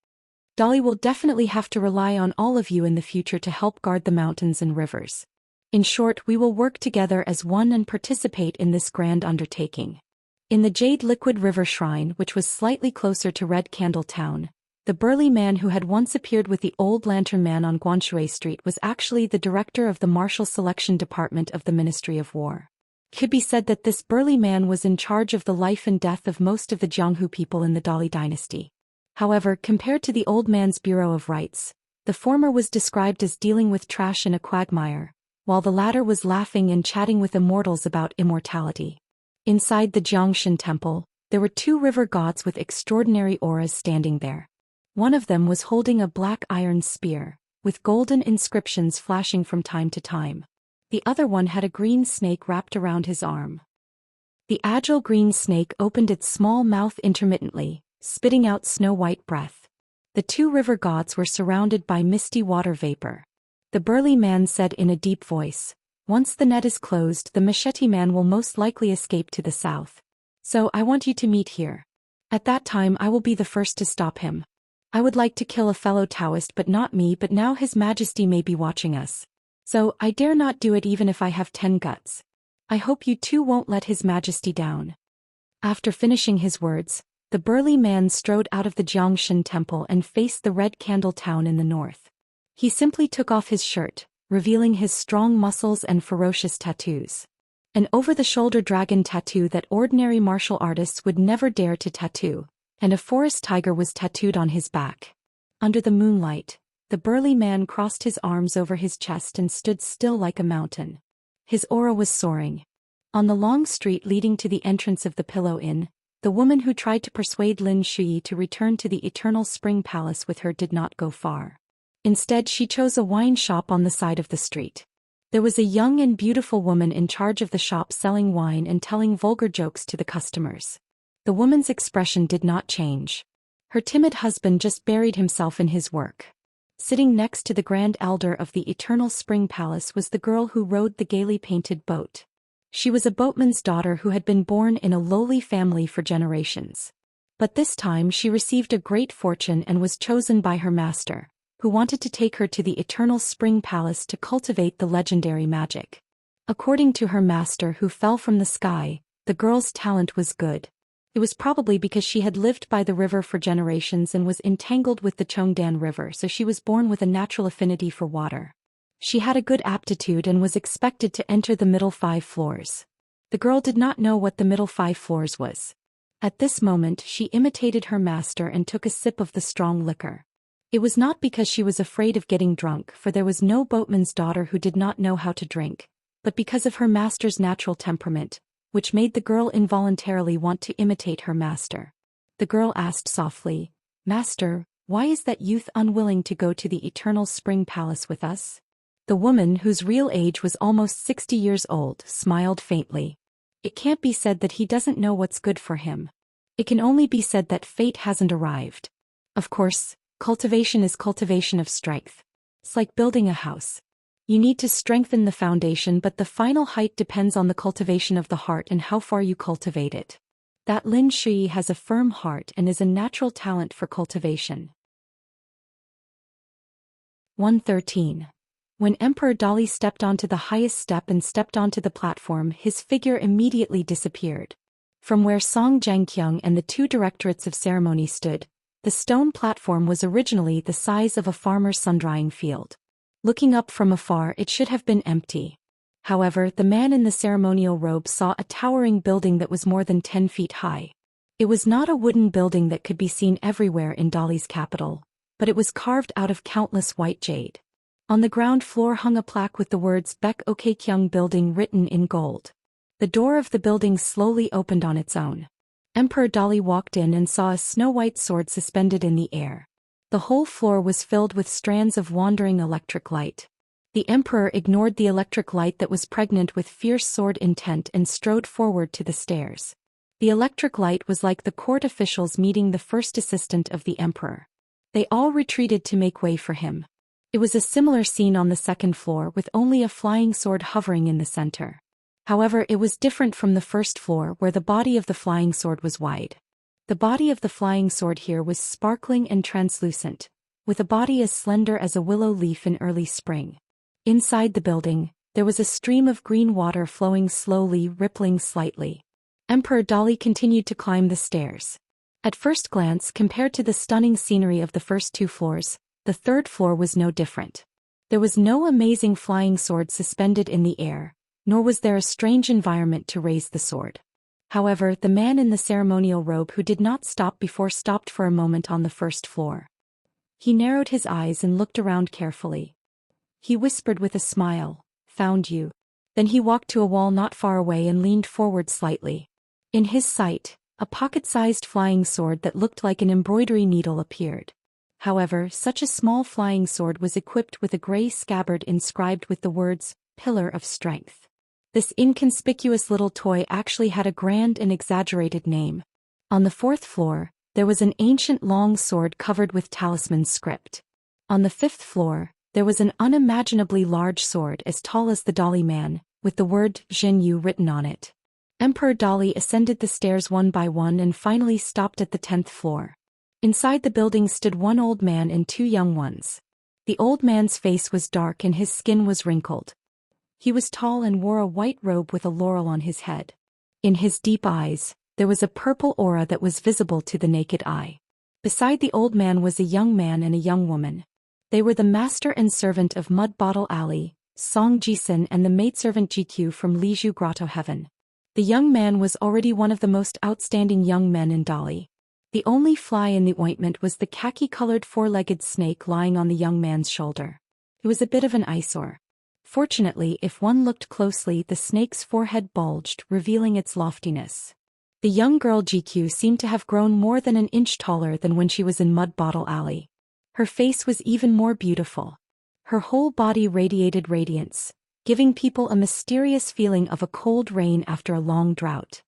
Dali will definitely have to rely on all of you in the future to help guard the mountains and rivers. In short, we will work together as one and participate in this grand undertaking. In the Jade Liquid River Shrine, which was slightly closer to Red Candle Town, the burly man who had once appeared with the old lantern man on Guanshui Street was actually the director of the Martial Selection Department of the Ministry of War. It could be said that this burly man was in charge of the life and death of most of the Jianghu people in the Dali dynasty. However, compared to the old man's Bureau of Rights, the former was described as dealing with trash in a quagmire, while the latter was laughing and chatting with immortals about immortality. Inside the Xianxia temple, there were two river gods with extraordinary auras standing there. One of them was holding a black iron spear, with golden inscriptions flashing from time to time. The other one had a green snake wrapped around his arm. The agile green snake opened its small mouth intermittently, spitting out snow-white breath. The two river gods were surrounded by misty water vapor. The burly man said in a deep voice, "Once the net is closed, the machete man will most likely escape to the south. So I want you to meet here. At that time I will be the first to stop him. I would like to kill a fellow Taoist, but not me, but now His Majesty may be watching us. So I dare not do it even if I have 10 guts. I hope you too won't let His Majesty down." After finishing his words, the burly man strode out of the Xianxia temple and faced the Red Candle Town in the north. He simply took off his shirt, revealing his strong muscles and ferocious tattoos. An over-the-shoulder dragon tattoo that ordinary martial artists would never dare to tattoo, and a forest tiger was tattooed on his back. Under the moonlight, the burly man crossed his arms over his chest and stood still like a mountain. His aura was soaring. On the long street leading to the entrance of the Pillow Inn, the woman who tried to persuade Lin Shui to return to the Eternal Spring Palace with her did not go far. Instead, she chose a wine shop on the side of the street. There was a young and beautiful woman in charge of the shop selling wine and telling vulgar jokes to the customers. The woman's expression did not change. Her timid husband just buried himself in his work. Sitting next to the Grand Elder of the Eternal Spring Palace was the girl who rowed the gaily painted boat. She was a boatman's daughter who had been born in a lowly family for generations. But this time she received a great fortune and was chosen by her master, who wanted to take her to the Eternal Spring Palace to cultivate the legendary magic. According to her master who fell from the sky, the girl's talent was good. It was probably because she had lived by the river for generations and was entangled with the Chongdan River, so she was born with a natural affinity for water. She had a good aptitude and was expected to enter the middle 5 floors. The girl did not know what the middle 5 floors was. At this moment she imitated her master and took a sip of the strong liquor. It was not because she was afraid of getting drunk, for there was no boatman's daughter who did not know how to drink, but because of her master's natural temperament, which made the girl involuntarily want to imitate her master. The girl asked softly, "Master, why is that youth unwilling to go to the Eternal Spring Palace with us?" The woman, whose real age was almost 60 years old, smiled faintly. "It can't be said that he doesn't know what's good for him. It can only be said that fate hasn't arrived. Of course, cultivation is cultivation of strength. It's like building a house. You need to strengthen the foundation, but the final height depends on the cultivation of the heart and how far you cultivate it. That Lin Shui has a firm heart and is a natural talent for cultivation." 113. When Emperor Dali stepped onto the highest step and stepped onto the platform, his figure immediately disappeared. From where Song Zhangqiang and the two directorates of ceremony stood, the stone platform was originally the size of a farmer's sun-drying field. Looking up from afar, it should have been empty. However, the man in the ceremonial robe saw a towering building that was more than 10 feet high. It was not a wooden building that could be seen everywhere in Dali's capital, but it was carved out of countless white jade. On the ground floor hung a plaque with the words Bek Ok Kyung Building written in gold. The door of the building slowly opened on its own. Emperor Dali walked in and saw a snow-white sword suspended in the air. The whole floor was filled with strands of wandering electric light. The emperor ignored the electric light that was pregnant with fierce sword intent and strode forward to the stairs. The electric light was like the court officials meeting the first assistant of the emperor. They all retreated to make way for him. It was a similar scene on the second floor with only a flying sword hovering in the center. However, it was different from the first floor where the body of the flying sword was wide. The body of the flying sword here was sparkling and translucent, with a body as slender as a willow leaf in early spring. Inside the building, there was a stream of green water flowing slowly, rippling slightly. Emperor Dali continued to climb the stairs. At first glance, compared to the stunning scenery of the first two floors, the third floor was no different. There was no amazing flying sword suspended in the air, nor was there a strange environment to raise the sword. However, the man in the ceremonial robe who did not stop before stopped for a moment on the first floor. He narrowed his eyes and looked around carefully. He whispered with a smile, "Found you." Then he walked to a wall not far away and leaned forward slightly. In his sight, a pocket-sized flying sword that looked like an embroidery needle appeared. However, such a small flying sword was equipped with a gray scabbard inscribed with the words, "Pillar of Strength." This inconspicuous little toy actually had a grand and exaggerated name. On the fourth floor, there was an ancient long sword covered with talisman script. On the fifth floor, there was an unimaginably large sword as tall as the Dali man, with the word Zhenyu written on it. Emperor Dali ascended the stairs one by one and finally stopped at the 10th floor. Inside the building stood one old man and two young ones. The old man's face was dark and his skin was wrinkled. He was tall and wore a white robe with a laurel on his head. In his deep eyes, there was a purple aura that was visible to the naked eye. Beside the old man was a young man and a young woman. They were the master and servant of Mud Bottle Alley, Song Jisun, and the maidservant GQ from Liju Grotto Heaven. The young man was already one of the most outstanding young men in Dali. The only fly in the ointment was the khaki-colored four-legged snake lying on the young man's shoulder. It was a bit of an eyesore. Fortunately, if one looked closely, the snake's forehead bulged, revealing its loftiness. The young girl GQ seemed to have grown more than an inch taller than when she was in Mud Bottle Alley. Her face was even more beautiful. Her whole body radiated radiance, giving people a mysterious feeling of a cold rain after a long drought.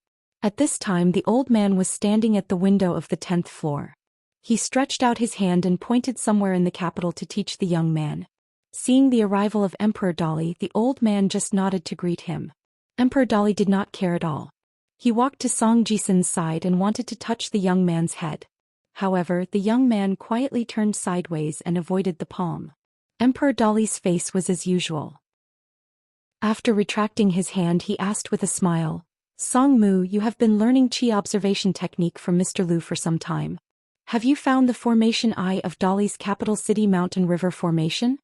At this time, the old man was standing at the window of the 10th floor. He stretched out his hand and pointed somewhere in the capital to teach the young man. Seeing the arrival of Emperor Dali, the old man just nodded to greet him. Emperor Dali did not care at all. He walked to Song Jisun's side and wanted to touch the young man's head. However, the young man quietly turned sideways and avoided the palm. Emperor Dali's face was as usual. After retracting his hand, he asked with a smile, "Song Mu, you have been learning Qi observation technique from Mr. Lu for some time. Have you found the formation eye of Dali's capital city mountain river formation?"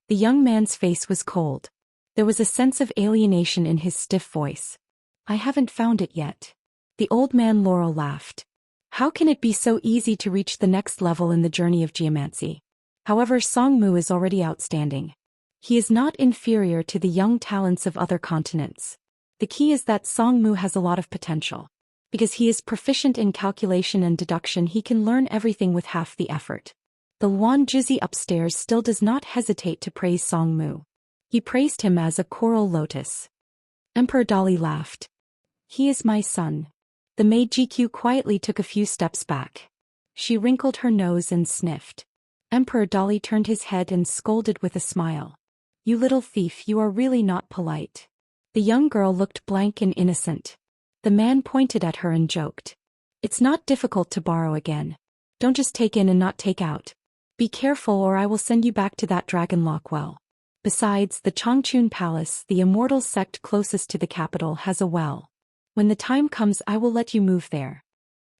The young man's face was cold. There was a sense of alienation in his stiff voice. "I haven't found it yet." The old man Laurel laughed. "How can it be so easy to reach the next level in the journey of geomancy? However, Song Mu is already outstanding. He is not inferior to the young talents of other continents. The key is that Song Mu has a lot of potential. Because he is proficient in calculation and deduction, he can learn everything with half the effort." The Luan Juzi upstairs still does not hesitate to praise Song Mu. He praised him as a coral lotus. Emperor Dali laughed. "He is my son." The maid GQ quietly took a few steps back. She wrinkled her nose and sniffed. Emperor Dali turned his head and scolded with a smile. "You little thief, you are really not polite." The young girl looked blank and innocent. The man pointed at her and joked. "It's not difficult to borrow again. Don't just take in and not take out. Be careful or I will send you back to that dragon lock well." Besides, the Changchun Palace, the immortal sect closest to the capital, has a well. When the time comes, I will let you move there.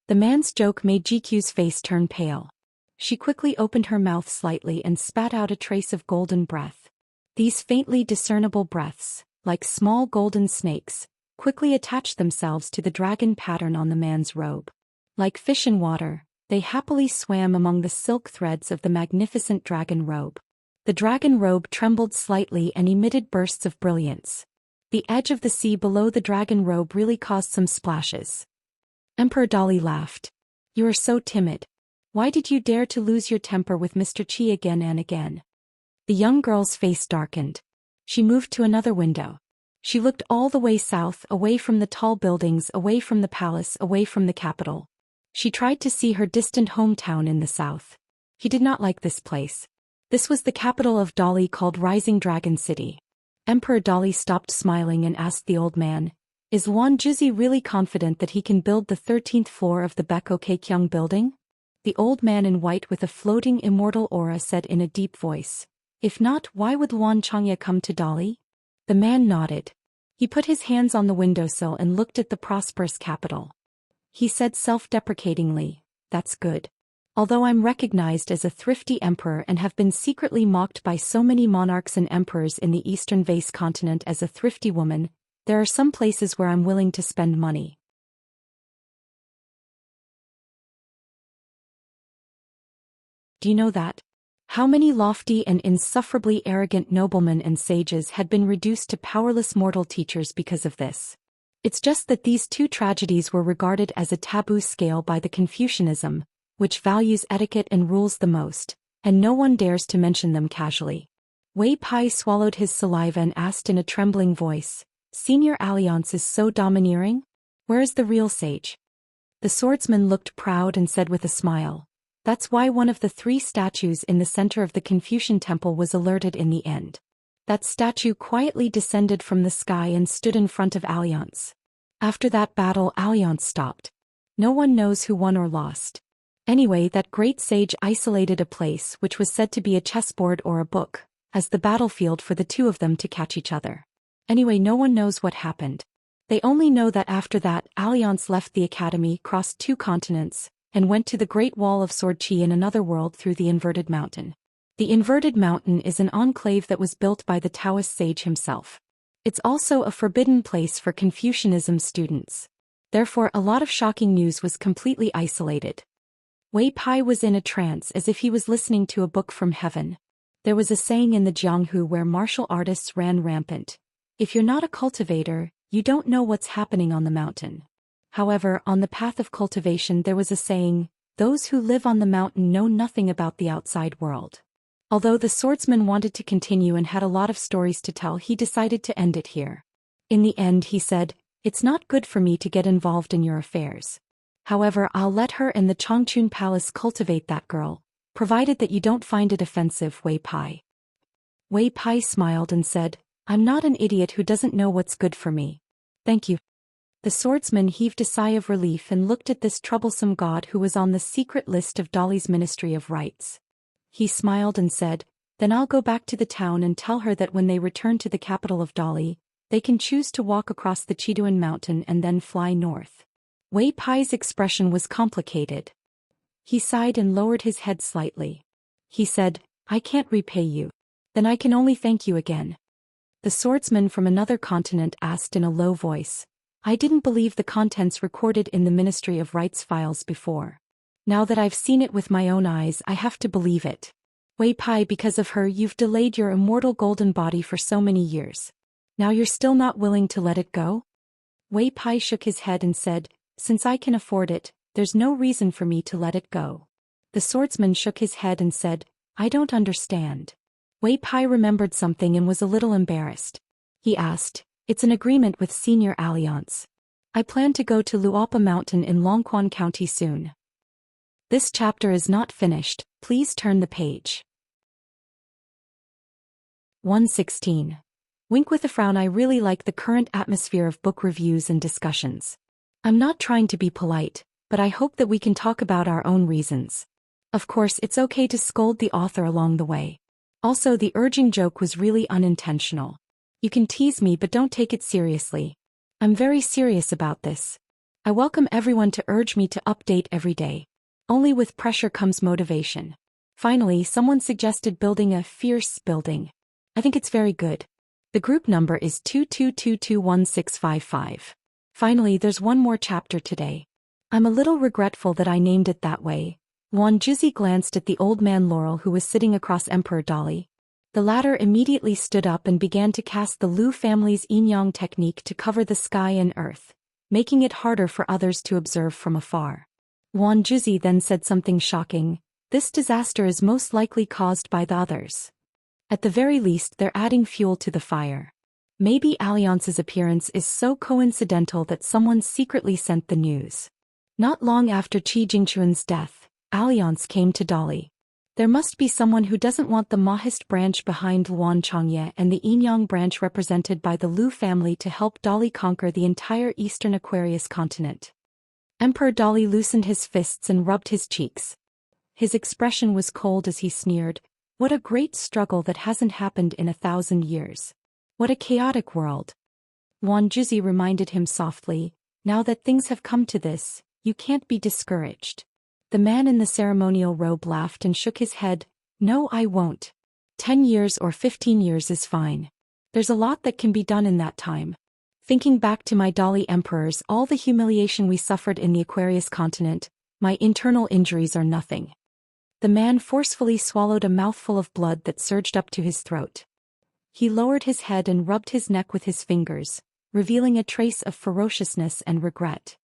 The man's joke made GQ's face turn pale. She quickly opened her mouth slightly and spat out a trace of golden breath. These faintly discernible breaths, like small golden snakes, quickly attached themselves to the dragon pattern on the man's robe. Like fish in water, they happily swam among the silk threads of the magnificent dragon robe. The dragon robe trembled slightly and emitted bursts of brilliance. The edge of the sea below the dragon robe really caused some splashes. Emperor Dali laughed. You are so timid. Why did you dare to lose your temper with Mr. Qi again and again? The young girl's face darkened. She moved to another window. She looked all the way south, away from the tall buildings, away from the palace, away from the capital. She tried to see her distant hometown in the south. He did not like this place. This was the capital of Dali, called Rising Dragon City. Emperor Dali stopped smiling and asked the old man, "Is Luan Juzi really confident that he can build the 13th floor of the Beko Keikyang building?" The old man in white with a floating immortal aura said in a deep voice, "If not, why would Luan Changya come to Dali?" The man nodded. He put his hands on the windowsill and looked at the prosperous capital. He said self-deprecatingly, "That's good. Although I'm recognized as a thrifty emperor and have been secretly mocked by so many monarchs and emperors in the eastern vase continent as a thrifty woman, there are some places where I'm willing to spend money." Do you know that? How many lofty and insufferably arrogant noblemen and sages had been reduced to powerless mortal teachers because of this? It's just that these two tragedies were regarded as a taboo scale by the Confucianism, which values etiquette and rules the most, and no one dares to mention them casually. Wei Pai swallowed his saliva and asked in a trembling voice, "Senior Alliance is so domineering? Where is the real sage?" The swordsman looked proud and said with a smile, "That's why one of the 3 statues in the center of the Confucian temple was alerted in the end. That statue quietly descended from the sky and stood in front of Alliance. After that battle, Alliance stopped. No one knows who won or lost. Anyway, that great sage isolated a place which was said to be a chessboard or a book, as the battlefield for the 2 of them to catch each other. Anyway, no one knows what happened. They only know that after that, Alliance left the academy, crossed 2 continents, and went to the Great Wall of Sword Qi in another world through the Inverted Mountain. The Inverted Mountain is an enclave that was built by the Taoist sage himself. It's also a forbidden place for Confucianism students. Therefore, a lot of shocking news was completely isolated. Wei Pai was in a trance as if he was listening to a book from heaven. There was a saying in the Jianghu where martial artists ran rampant. If you're not a cultivator, you don't know what's happening on the mountain. However, on the path of cultivation there was a saying, those who live on the mountain know nothing about the outside world. Although the swordsman wanted to continue and had a lot of stories to tell, he decided to end it here. In the end, he said, "It's not good for me to get involved in your affairs. However, I'll let her and the Changchun Palace cultivate that girl, provided that you don't find it offensive, Wei Pai." Wei Pai smiled and said, "I'm not an idiot who doesn't know what's good for me. Thank you." The swordsman heaved a sigh of relief and looked at this troublesome god who was on the secret list of Dali's Ministry of Rites. He smiled and said, "Then I'll go back to the town and tell her that when they return to the capital of Dali, they can choose to walk across the Chiduan mountain and then fly north." Wei Pai's expression was complicated. He sighed and lowered his head slightly. He said, "I can't repay you. Then I can only thank you again." The swordsman from another continent asked in a low voice, "I didn't believe the contents recorded in the Ministry of Rites files before. Now that I've seen it with my own eyes, I have to believe it. Wei Pai, because of her you've delayed your immortal golden body for so many years. Now you're still not willing to let it go?" Wei Pai shook his head and said, "Since I can afford it, there's no reason for me to let it go." The swordsman shook his head and said, "I don't understand." Wei Pai remembered something and was a little embarrassed. He asked, "It's an agreement with Senior Alliance. I plan to go to Luopa Mountain in Longquan County soon." This chapter is not finished, please turn the page. 116. Wink with a frown. I really like the current atmosphere of book reviews and discussions. I'm not trying to be polite, but I hope that we can talk about our own reasons. Of course, it's okay to scold the author along the way. Also, the urging joke was really unintentional. You can tease me, but don't take it seriously. I'm very serious about this. I welcome everyone to urge me to update every day. Only with pressure comes motivation. Finally, someone suggested building a fierce building. I think it's very good. The group number is 22221655. Finally, there's one more chapter today. I'm a little regretful that I named it that way. Wan Juzi glanced at the old man Laurel who was sitting across Emperor Dali. The latter immediately stood up and began to cast the Lu family's yin-yang technique to cover the sky and earth, making it harder for others to observe from afar. Wan Juzi then said something shocking. This disaster is most likely caused by the others. At the very least, they're adding fuel to the fire. Maybe Alliance's appearance is so coincidental that someone secretly sent the news. Not long after Qi Jingchuan's death, Alliance came to Dali. There must be someone who doesn't want the Mahist branch behind Luan Changye and the Yinyang branch represented by the Lu family to help Dali conquer the entire eastern Aquarius continent. Emperor Dali loosened his fists and rubbed his cheeks. His expression was cold as he sneered, "What a great struggle that hasn't happened in 1,000 years. What a chaotic world." Wan Juzi reminded him softly, "Now that things have come to this, you can't be discouraged." The man in the ceremonial robe laughed and shook his head. "No, I won't. 10 years or 15 years is fine. There's a lot that can be done in that time. Thinking back to my Dali emperors, all the humiliation we suffered in the Aquarius continent, my internal injuries are nothing." The man forcefully swallowed a mouthful of blood that surged up to his throat. He lowered his head and rubbed his neck with his fingers, revealing a trace of ferociousness and regret.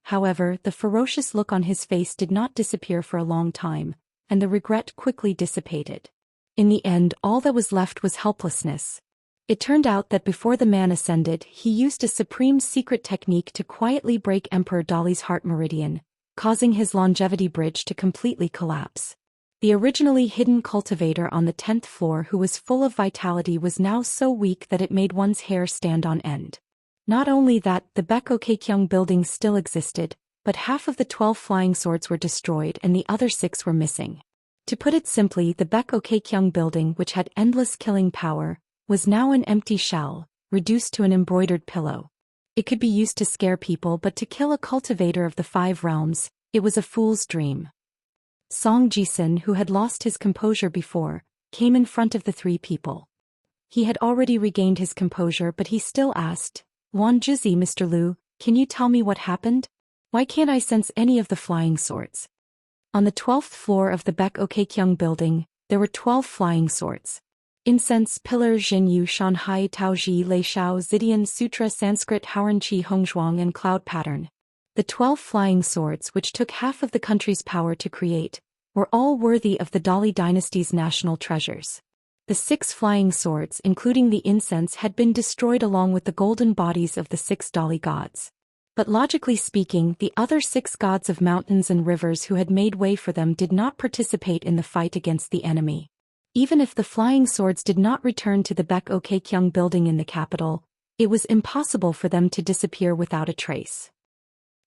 However, the ferocious look on his face did not disappear for a long time, and the regret quickly dissipated. In the end, all that was left was helplessness. It turned out that before the man ascended, he used a supreme secret technique to quietly break Emperor Dali's heart meridian, causing his longevity bridge to completely collapse. The originally hidden cultivator on the 10th floor who was full of vitality was now so weak that it made one's hair stand on end. Not only that, the Beko Keikyung building still existed, but half of the 12 flying swords were destroyed and the other 6 were missing. To put it simply, the Beko Keikyung building, which had endless killing power, was now an empty shell, reduced to an embroidered pillow. It could be used to scare people, but to kill a cultivator of the 5 realms, it was a fool's dream. Song Jisun, who had lost his composure before, came in front of the 3 people. He had already regained his composure, but he still asked, "Wan Juzi, Mr. Lu, can you tell me what happened? Why can't I sense any of the flying swords?" On the 12th floor of the Beko Keikyung building, there were 12 flying swords. Incense, Pillar, Jinyu, Shanhai, Taoji, Lei Shao, Zidian, Sutra, Sanskrit, Hauranqi, Hongzhuang, and Cloud Pattern. The 12 flying swords, which took half of the country's power to create, were all worthy of the Dali dynasty's national treasures. The 6 flying swords, including the incense, had been destroyed along with the golden bodies of the 6 Dali gods. But logically speaking, the other 6 gods of mountains and rivers who had made way for them did not participate in the fight against the enemy. Even if the flying swords did not return to the Beko Keikyung building in the capital, it was impossible for them to disappear without a trace.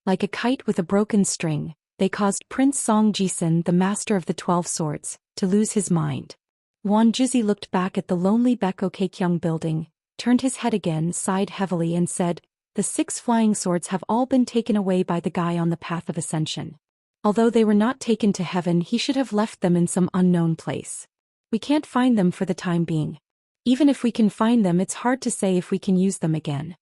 Like a kite with a broken string, they caused Prince Song Jisun, the master of the 12 swords, to lose his mind. Wan Juzi looked back at the lonely Beko Keikyung building, turned his head again, sighed heavily and said, "The 6 flying swords have all been taken away by the guy on the path of ascension. Although they were not taken to heaven, he should have left them in some unknown place. We can't find them for the time being. Even if we can find them, it's hard to say if we can use them again."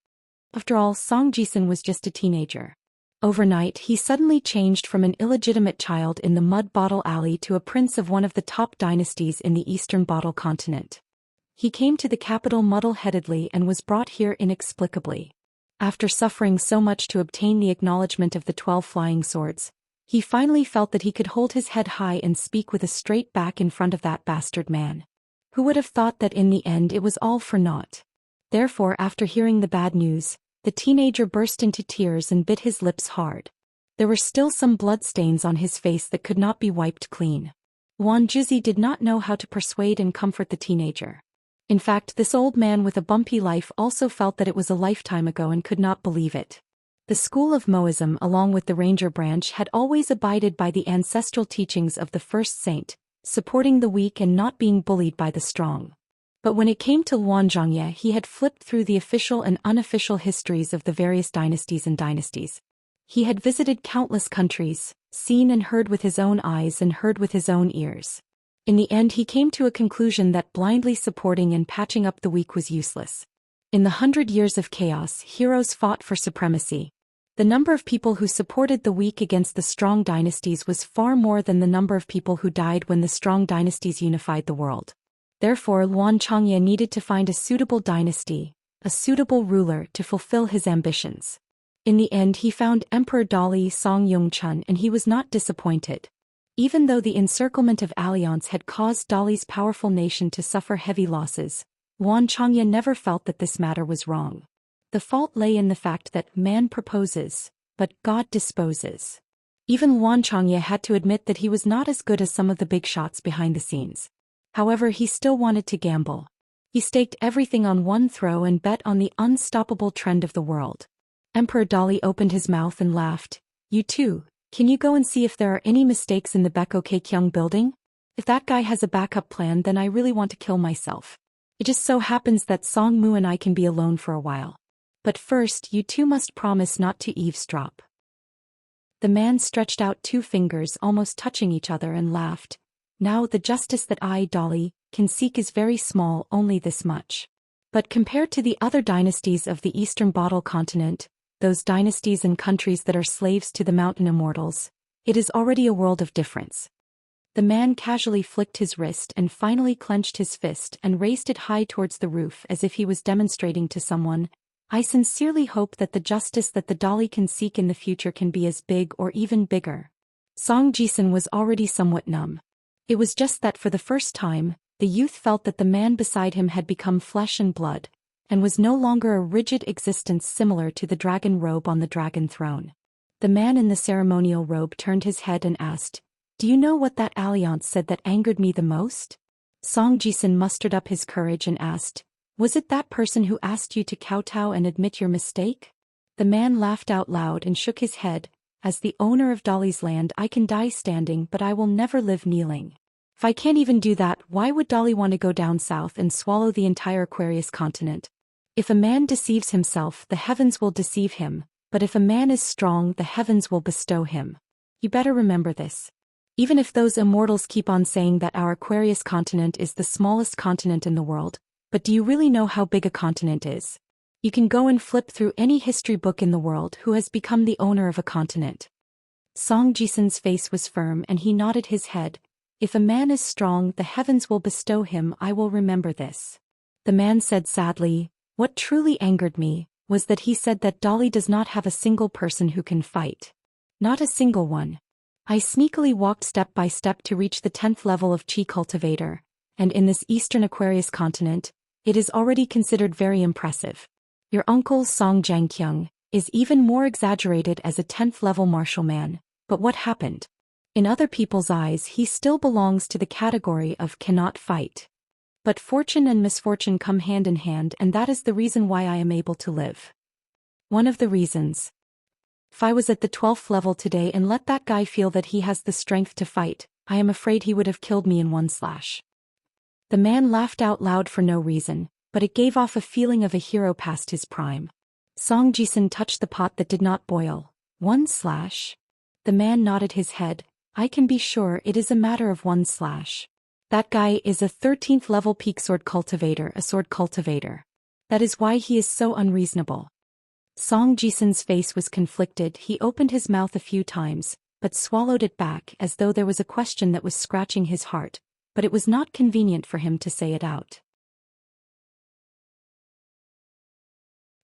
After all, Song Jisun was just a teenager. Overnight, he suddenly changed from an illegitimate child in the Mud Bottle Alley to a prince of one of the top dynasties in the Eastern Bottle continent. He came to the capital muddle-headedly and was brought here inexplicably. After suffering so much to obtain the acknowledgement of the 12 flying swords, he finally felt that he could hold his head high and speak with a straight back in front of that bastard man. Who would have thought that in the end it was all for naught? Therefore, after hearing the bad news, the teenager burst into tears and bit his lips hard. There were still some bloodstains on his face that could not be wiped clean. Wan Juzi did not know how to persuade and comfort the teenager. In fact, this old man with a bumpy life also felt that it was a lifetime ago and could not believe it. The school of Moism, along with the Ranger branch, had always abided by the ancestral teachings of the first saint, supporting the weak and not being bullied by the strong. But when it came to Xianxia, he had flipped through the official and unofficial histories of the various dynasties. He had visited countless countries, seen and heard with his own eyes and heard with his own ears. In the end, he came to a conclusion that blindly supporting and patching up the weak was useless. In the 100 years of chaos, heroes fought for supremacy. The number of people who supported the weak against the strong dynasties was far more than the number of people who died when the strong dynasties unified the world. Therefore, Xianxia needed to find a suitable dynasty, a suitable ruler to fulfill his ambitions. In the end, he found Emperor Dali Song Yongchun, and he was not disappointed. Even though the encirclement of alliance had caused Dali's powerful nation to suffer heavy losses, Xianxia never felt that this matter was wrong. The fault lay in the fact that man proposes, but God disposes. Even Xianxia had to admit that he was not as good as some of the big shots behind the scenes. However, he still wanted to gamble. He staked everything on one throw and bet on the unstoppable trend of the world. Emperor Dali opened his mouth and laughed. "You too, can you go and see if there are any mistakes in the Baekoukekyung building? If that guy has a backup plan, then I really want to kill myself. It just so happens that Song Mu and I can be alone for a while. But first, you two must promise not to eavesdrop." The man stretched out 2 fingers almost touching each other and laughed. "Now the justice that I, Dali, can seek is very small, only this much. But compared to the other dynasties of the Eastern Bottle continent, those dynasties and countries that are slaves to the mountain immortals, it is already a world of difference." The man casually flicked his wrist and finally clenched his fist and raised it high towards the roof as if he was demonstrating to someone, "I sincerely hope that the justice that the Dali can seek in the future can be as big or even bigger." Song Jisun was already somewhat numb. It was just that for the first time, the youth felt that the man beside him had become flesh and blood, and was no longer a rigid existence similar to the dragon robe on the dragon throne. The man in the ceremonial robe turned his head and asked, "Do you know what that alliance said that angered me the most?" Song Jisun mustered up his courage and asked, "Was it that person who asked you to kowtow and admit your mistake?" The man laughed out loud and shook his head. "As the owner of Dali's land, I can die standing, but I will never live kneeling. If I can't even do that, why would Dali want to go down south and swallow the entire Aquarius continent? If a man deceives himself, the heavens will deceive him, but if a man is strong, the heavens will bestow him. You better remember this. Even if those immortals keep on saying that our Aquarius continent is the smallest continent in the world, but do you really know how big a continent is? You can go and flip through any history book in the world who has become the owner of a continent." Song Jisun's face was firm and he nodded his head. "If a man is strong, the heavens will bestow him. I will remember this." The man said sadly, "What truly angered me was that he said that Dali does not have a single person who can fight. Not a single one. I sneakily walked step by step to reach the 10th level of Qi Cultivator, and in this Eastern Aquarius continent, it is already considered very impressive. Your uncle Song Jianqiang is even more exaggerated as a 10th level martial man, but what happened? In other people's eyes, he still belongs to the category of cannot fight. But fortune and misfortune come hand in hand, and that is the reason why I am able to live. One of the reasons. If I was at the 12th level today and let that guy feel that he has the strength to fight, I am afraid he would have killed me in one slash." The man laughed out loud for no reason, but it gave off a feeling of a hero past his prime. Song Jisun touched the pot that did not boil. "One slash?" The man nodded his head. "I can be sure it is a matter of one slash. That guy is a 13th level peak sword cultivator, a sword cultivator. That is why he is so unreasonable." Song Jisun's face was conflicted. He opened his mouth a few times, but swallowed it back as though there was a question that was scratching his heart, but it was not convenient for him to say it out.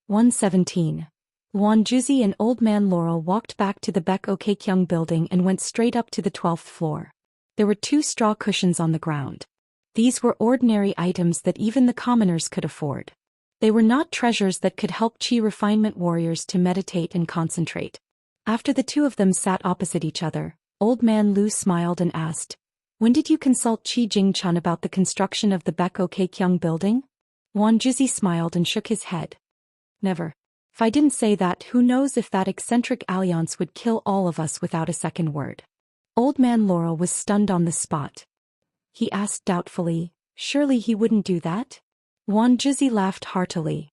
117. Juzi and Old Man Laurel walked back to the Baekoukekyung building and went straight up to the 12th floor. There were 2 straw cushions on the ground. These were ordinary items that even the commoners could afford. They were not treasures that could help Qi refinement warriors to meditate and concentrate. After the 2 of them sat opposite each other, Old Man Lu smiled and asked, "When did you consult Qi Jingchun about the construction of the Baekoukekyung building?" Juzi smiled and shook his head. "Never. If I didn't say that, who knows if that eccentric alliance would kill all of us without a second word." Old Man Laurel was stunned on the spot. he asked doubtfully. Surely he wouldn't do that? Wang Zhizi laughed heartily.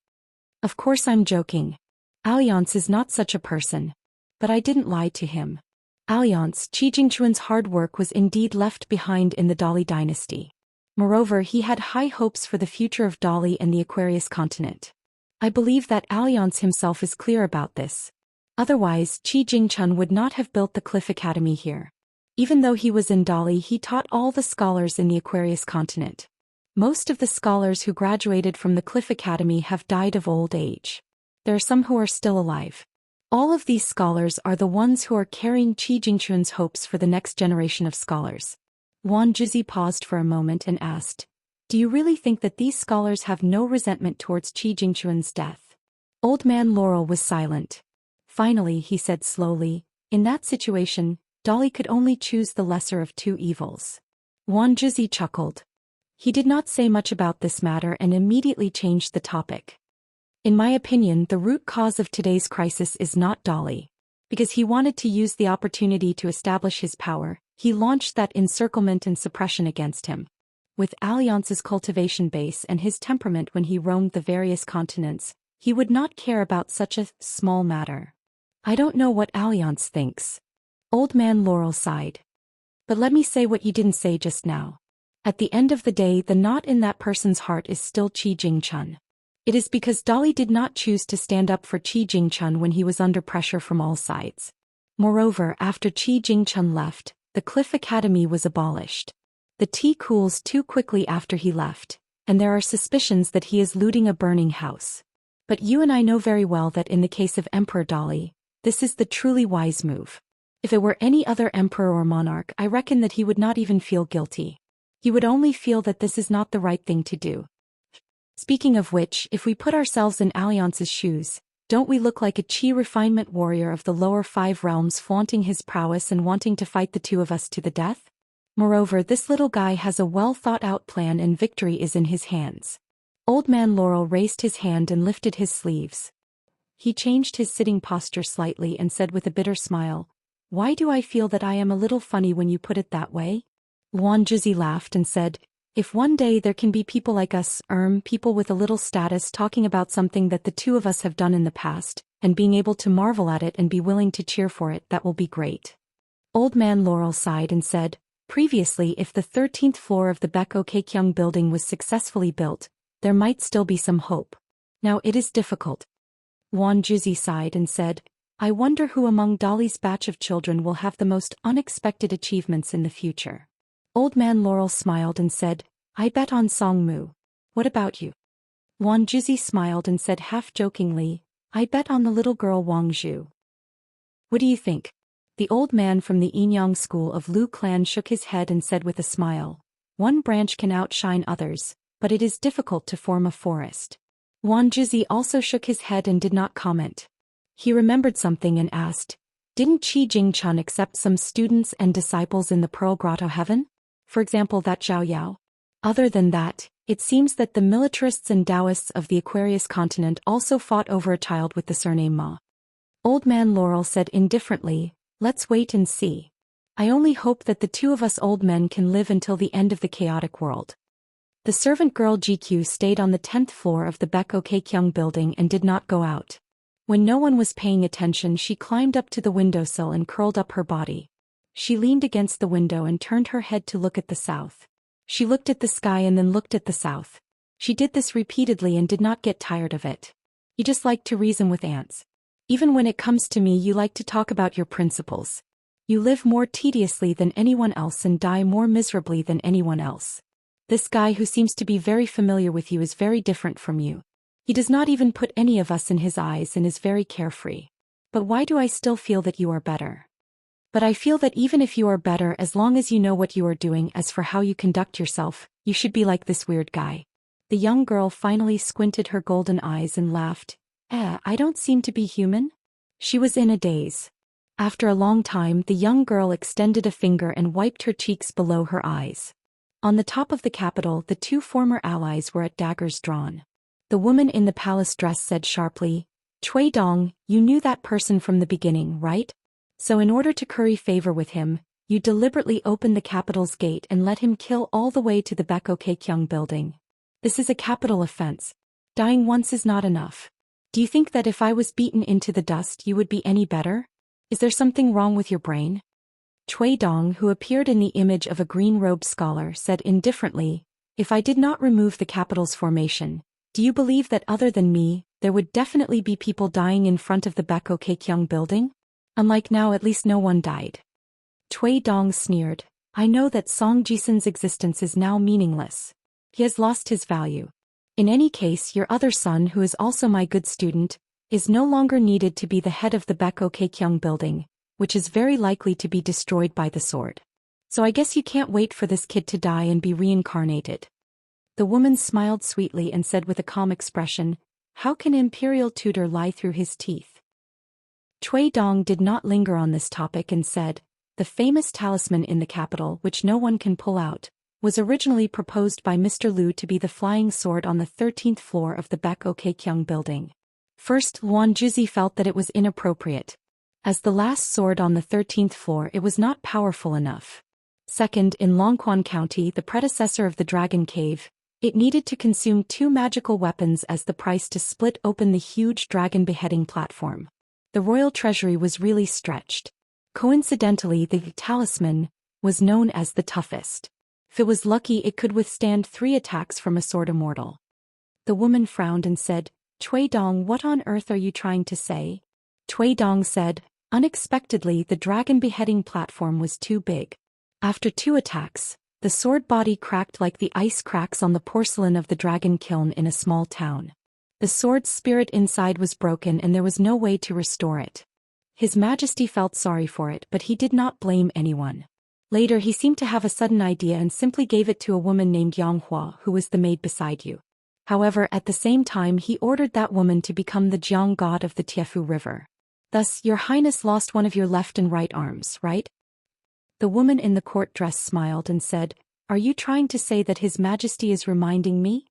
Of course I'm joking. Alliance is not such a person. But I didn't lie to him. Alliance, Qi Jingquan's hard work was indeed left behind in the Dali dynasty. Moreover, he had high hopes for the future of Dali and the Aquarius continent. I believe that Alliance himself is clear about this. Otherwise, Qi Jingquan would not have built the Cliff Academy here. Even though he was in Dali, he taught all the scholars in the Aquarius continent. Most of the scholars who graduated from the Cliff Academy have died of old age. There are some who are still alive. All of these scholars are the ones who are carrying Qi Jingquan's hopes for the next generation of scholars. Wang Zhizi paused for a moment and asked, do you really think that these scholars have no resentment towards Qi Jingquan's death? Old man Laurel was silent. Finally, he said slowly, in that situation, Dali could only choose the lesser of two evils. Wang Zhizi chuckled. He did not say much about this matter and immediately changed the topic. In my opinion, the root cause of today's crisis is not Dali. Because he wanted to use the opportunity to establish his power, he launched that encirclement and suppression against him. With Alliance's cultivation base and his temperament when he roamed the various continents, he would not care about such a small matter. I don't know what Alliance thinks. Old man Laurel sighed. But let me say what you didn't say just now. At the end of the day, the knot in that person's heart is still Qi Jingquan. It is because Dali did not choose to stand up for Qi Jingquan when he was under pressure from all sides. Moreover, after Qi Jingquan left, the Cliff Academy was abolished. The tea cools too quickly after he left, and there are suspicions that he is looting a burning house. But you and I know very well that in the case of Emperor Dali, this is the truly wise move. If it were any other emperor or monarch, I reckon that he would not even feel guilty. He would only feel that this is not the right thing to do. Speaking of which, if we put ourselves in Alliance's shoes, don't we look like a Qi refinement warrior of the lower 5 realms flaunting his prowess and wanting to fight the two of us to the death? Moreover, this little guy has a well-thought-out plan and victory is in his hands. Old man Laurel raised his hand and lifted his sleeves. He changed his sitting posture slightly and said with a bitter smile, why do I feel that I am a little funny when you put it that way? Wang Zhizi laughed and said, if one day there can be people like us, people with a little status talking about something that the two of us have done in the past, and being able to marvel at it and be willing to cheer for it, that will be great. Old man Laurel sighed and said, previously if the 13th floor of the Beko Keikyung building was successfully built, there might still be some hope. Now it is difficult. Wang Zhizi sighed and said, I wonder who among Dali's batch of children will have the most unexpected achievements in the future. Old man Laurel smiled and said, I bet on Song Mu. What about you? Wang Zhizi smiled and said half-jokingly, I bet on the little girl Wang Zhu. What do you think? The old man from the Yinyang school of Lu clan shook his head and said with a smile, one branch can outshine others, but it is difficult to form a forest. Wang Zhizi also shook his head and did not comment. He remembered something and asked, didn't Qi Jingquan accept some students and disciples in the Pearl Grotto heaven? For example that Zhao Yao? Other than that, it seems that the militarists and Taoists of the Aquarius continent also fought over a child with the surname Ma. Old man Laurel said indifferently, let's wait and see. I only hope that the two of us old men can live until the end of the chaotic world. The servant girl GQ stayed on the 10th floor of the Beko Keikyung building and did not go out. When no one was paying attention, she climbed up to the windowsill and curled up her body. She leaned against the window and turned her head to look at the south. She looked at the sky and then looked at the south. She did this repeatedly and did not get tired of it. You just like to reason with ants. Even when it comes to me, you like to talk about your principles. You live more tediously than anyone else and die more miserably than anyone else. This guy who seems to be very familiar with you is very different from you. He does not even put any of us in his eyes and is very carefree. But why do I still feel that you are better? But I feel that even if you are better, as long as you know what you are doing, as for how you conduct yourself, you should be like this weird guy. The young girl finally squinted her golden eyes and laughed. I don't seem to be human? She was in a daze. After a long time, the young girl extended a finger and wiped her cheeks below her eyes. On the top of the capital, the two former allies were at daggers drawn. The woman in the palace dress said sharply, Cui Dong, you knew that person from the beginning, right? So in order to curry favor with him, You deliberately opened the capital's gate and let him kill all the way to the Bakokekyung building. This is a capital offense. Dying once is not enough. Do you think that if I was beaten into the dust you would be any better? Is there something wrong with your brain? Cui Dong, who appeared in the image of a green-robed scholar, said indifferently, if I did not remove the capital's formation, do you believe that other than me, there would definitely be people dying in front of the Bakokekyung building? Unlike now, at least no one died. Cui Dong sneered, I know that Song Jisun's existence is now meaningless. He has lost his value. In any case, your other son, who is also my good student, is no longer needed to be the head of the Bakokekyung building, which is very likely to be destroyed by the sword. So I guess you can't wait for this kid to die and be reincarnated. The woman smiled sweetly and said with a calm expression, how can Imperial Tutor lie through his teeth? Cui Dong did not linger on this topic and said, the famous talisman in the capital, which no one can pull out, was originally proposed by Mr. Liu to be the flying sword on the 13th floor of the Bakokekyung building. First, Luan Juzi felt that it was inappropriate. As the last sword on the 13th floor, it was not powerful enough. Second, in Longquan County, the predecessor of the Dragon Cave, it needed to consume 2 magical weapons as the price to split open the huge dragon beheading platform. The royal treasury was really stretched. Coincidentally, the talisman was known as the toughest. If it was lucky, it could withstand 3 attacks from a sword immortal. The woman frowned and said, Cui Dong, what on earth are you trying to say? Cui Dong said, unexpectedly, the dragon beheading platform was too big. After 2 attacks, the sword body cracked like the ice cracks on the porcelain of the dragon kiln in a small town. The sword's spirit inside was broken and there was no way to restore it. His Majesty felt sorry for it, but he did not blame anyone. Later he seemed to have a sudden idea and simply gave it to a woman named Yang Hua, who was the maid beside you. However, at the same time he ordered that woman to become the Jiang god of the Tiefu River. Thus, your highness lost one of your left and right arms, right? The woman in the court dress smiled and said, are you trying to say that His Majesty is reminding me?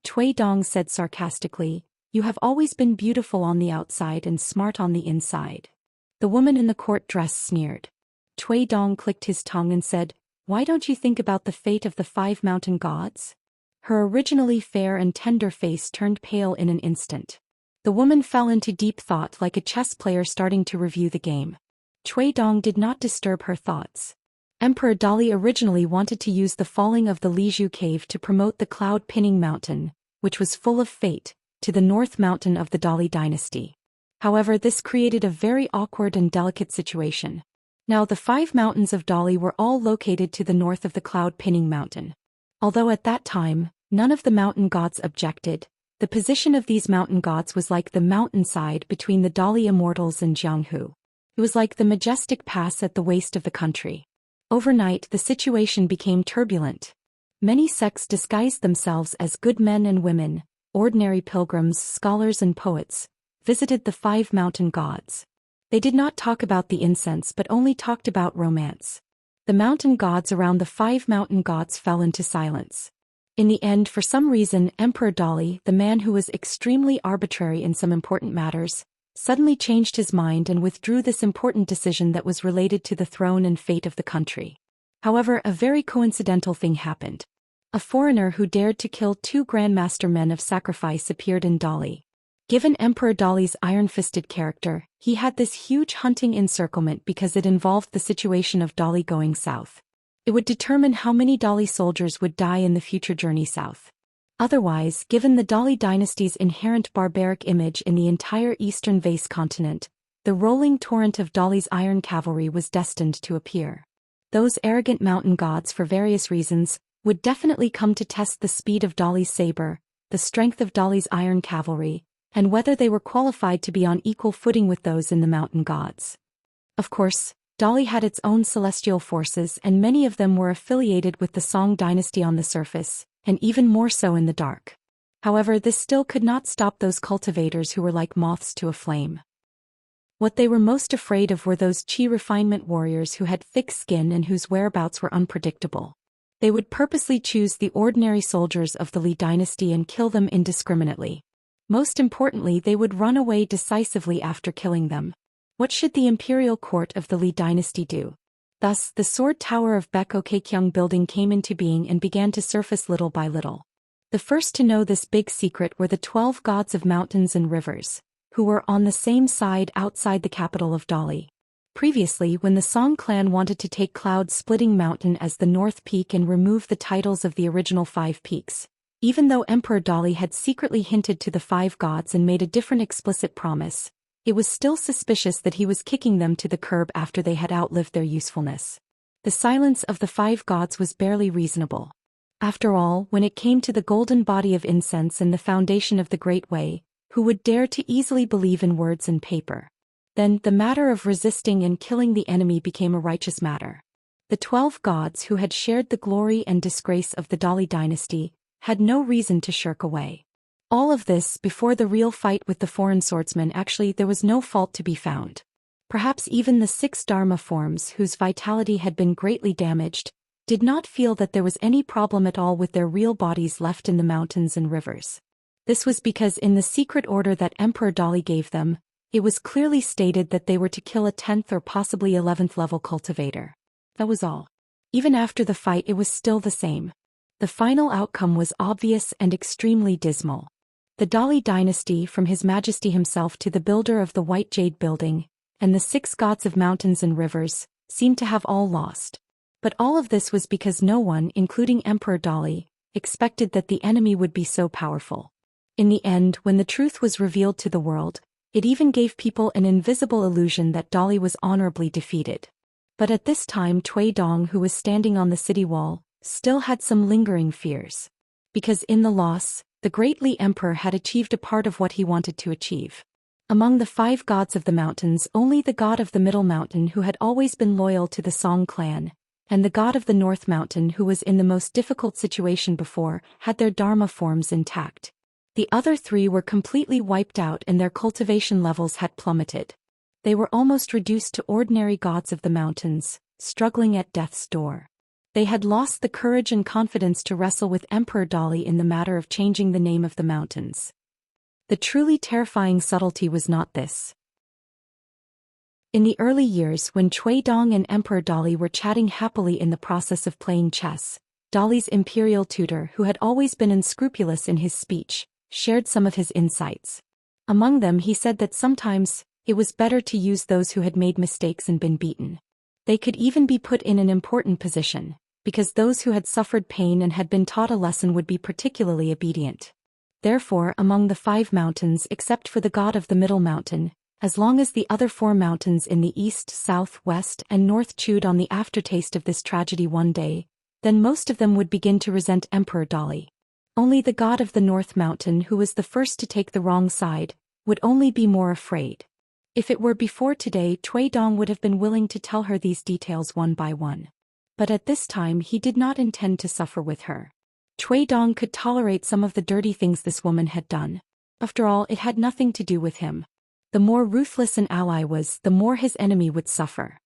Cui Dong said sarcastically, you have always been beautiful on the outside and smart on the inside. The woman in the court dress sneered. Cui Dong clicked his tongue and said, why don't you think about the fate of the 5 mountain gods? Her originally fair and tender face turned pale in an instant. The woman fell into deep thought like a chess player starting to review the game. Cui Dong did not disturb her thoughts. Emperor Dali originally wanted to use the falling of the Lizhu cave to promote the cloud-pinning mountain, which was full of fate, to the north mountain of the Dali dynasty. However, this created a very awkward and delicate situation. Now the 5 mountains of Dali were all located to the north of the cloud-pinning mountain. Although at that time, none of the mountain gods objected, the position of these mountain gods was like the mountainside between the Dali immortals and Jianghu. It was like the majestic pass at the waist of the country. Overnight, the situation became turbulent. Many sects disguised themselves as good men and women, ordinary pilgrims, scholars and poets, visited the 5 mountain gods. They did not talk about the incense but only talked about romance. The mountain gods around the 5 mountain gods fell into silence. In the end, for some reason, Emperor Dali, the man who was extremely arbitrary in some important matters, suddenly changed his mind and withdrew this important decision that was related to the throne and fate of the country. However, a very coincidental thing happened. A foreigner who dared to kill 2 grandmaster men of sacrifice appeared in Dali. Given Emperor Dali's iron-fisted character, he had this huge hunting encirclement because it involved the situation of Dali going south. It would determine how many Dali soldiers would die in the future journey south. Otherwise, given the Dali dynasty's inherent barbaric image in the entire eastern vase continent, the rolling torrent of Dali's iron cavalry was destined to appear. Those arrogant mountain gods, for various reasons, would definitely come to test the speed of Dali's saber, the strength of Dali's iron cavalry, and whether they were qualified to be on equal footing with those in the mountain gods. Of course, Dali had its own celestial forces and many of them were affiliated with the Song dynasty on the surface, and even more so in the dark. However, this still could not stop those cultivators who were like moths to a flame. What they were most afraid of were those Qi refinement warriors who had thick skin and whose whereabouts were unpredictable. They would purposely choose the ordinary soldiers of the Li dynasty and kill them indiscriminately. Most importantly, they would run away decisively after killing them. What should the imperial court of the Li dynasty do? Thus, the Sword Tower of Baekokkyung building came into being and began to surface little by little. The first to know this big secret were the 12 gods of mountains and rivers, who were on the same side outside the capital of Dali. Previously, when the Song clan wanted to take Cloud-Splitting Mountain as the North Peak and remove the titles of the original 5 peaks, even though Emperor Dali had secretly hinted to the 5 gods and made a different explicit promise, it was still suspicious that he was kicking them to the curb after they had outlived their usefulness. The silence of the 5 gods was barely reasonable. After all, when it came to the golden body of incense and the foundation of the Great Way, who would dare to easily believe in words and paper? Then, the matter of resisting and killing the enemy became a righteous matter. The 12 gods who had shared the glory and disgrace of the Dali dynasty had no reason to shirk away. All of this before the real fight with the foreign swordsman. Actually, there was no fault to be found. Perhaps even the 6 Dharma forms whose vitality had been greatly damaged did not feel that there was any problem at all with their real bodies left in the mountains and rivers. This was because in the secret order that Emperor Dali gave them, it was clearly stated that they were to kill a 10th or possibly 11th level cultivator. That was all. Even after the fight, it was still the same. The final outcome was obvious and extremely dismal. The Dali dynasty, from His Majesty himself to the builder of the White Jade Building, and the 6 gods of mountains and rivers, seemed to have all lost. But all of this was because no one, including Emperor Dali, expected that the enemy would be so powerful. In the end, when the truth was revealed to the world, it even gave people an invisible illusion that Dali was honorably defeated. But at this time, Cui Dong, who was standing on the city wall, still had some lingering fears. Because in the loss, the great Li Emperor had achieved a part of what he wanted to achieve. Among the 5 gods of the mountains, only the god of the Middle Mountain, who had always been loyal to the Song clan, and the god of the North Mountain, who was in the most difficult situation before, had their Dharma forms intact. The other 3 were completely wiped out and their cultivation levels had plummeted. They were almost reduced to ordinary gods of the mountains, struggling at death's door. They had lost the courage and confidence to wrestle with Emperor Dali in the matter of changing the name of the mountains. The truly terrifying subtlety was not this. In the early years, when Cui Dong and Emperor Dali were chatting happily in the process of playing chess, Dali's imperial tutor, who had always been unscrupulous in his speech, shared some of his insights. Among them, he said that sometimes it was better to use those who had made mistakes and been beaten. They could even be put in an important position, because those who had suffered pain and had been taught a lesson would be particularly obedient. Therefore, among the 5 mountains, except for the god of the Middle Mountain, as long as the other 4 mountains in the east, south, west, and north chewed on the aftertaste of this tragedy one day, then most of them would begin to resent Emperor Dali. Only the god of the North Mountain, who was the first to take the wrong side, would only be more afraid. If it were before today, Cui Dong would have been willing to tell her these details one by one. But at this time he did not intend to suffer with her. Cui Dong could tolerate some of the dirty things this woman had done. After all, it had nothing to do with him. The more ruthless an ally was, the more his enemy would suffer.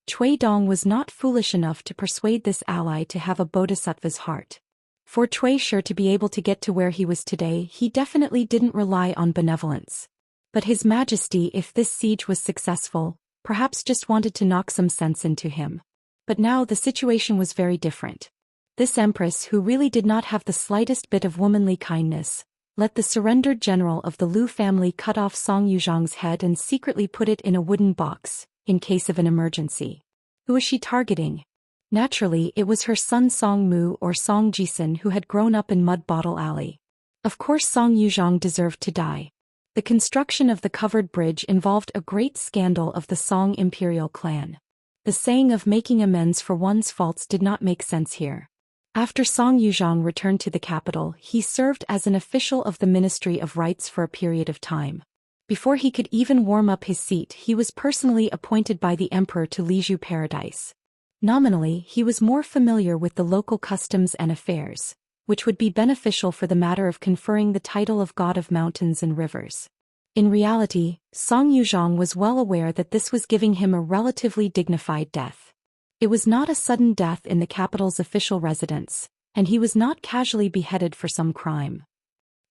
Cui Dong was not foolish enough to persuade this ally to have a bodhisattva's heart. For Cui sure to be able to get to where he was today, he definitely didn't rely on benevolence. But His Majesty, if this siege was successful, perhaps just wanted to knock some sense into him. But now the situation was very different. This empress, who really did not have the slightest bit of womanly kindness, let the surrendered general of the Lu family cut off Song Yuzhong's head and secretly put it in a wooden box, in case of an emergency. Who was she targeting? Naturally, it was her son Song Mu or Song Jisun, who had grown up in Mud Bottle Alley. Of course Song Yuzhong deserved to die. The construction of the covered bridge involved a great scandal of the Song imperial clan. The saying of making amends for one's faults did not make sense here. After Song Yuzhong returned to the capital, he served as an official of the Ministry of Rights for a period of time. Before he could even warm up his seat, he was personally appointed by the emperor to Liju Paradise. Nominally, he was more familiar with the local customs and affairs, which would be beneficial for the matter of conferring the title of God of Mountains and Rivers. In reality, Song Yuzhong was well aware that this was giving him a relatively dignified death. It was not a sudden death in the capital's official residence, and he was not casually beheaded for some crime.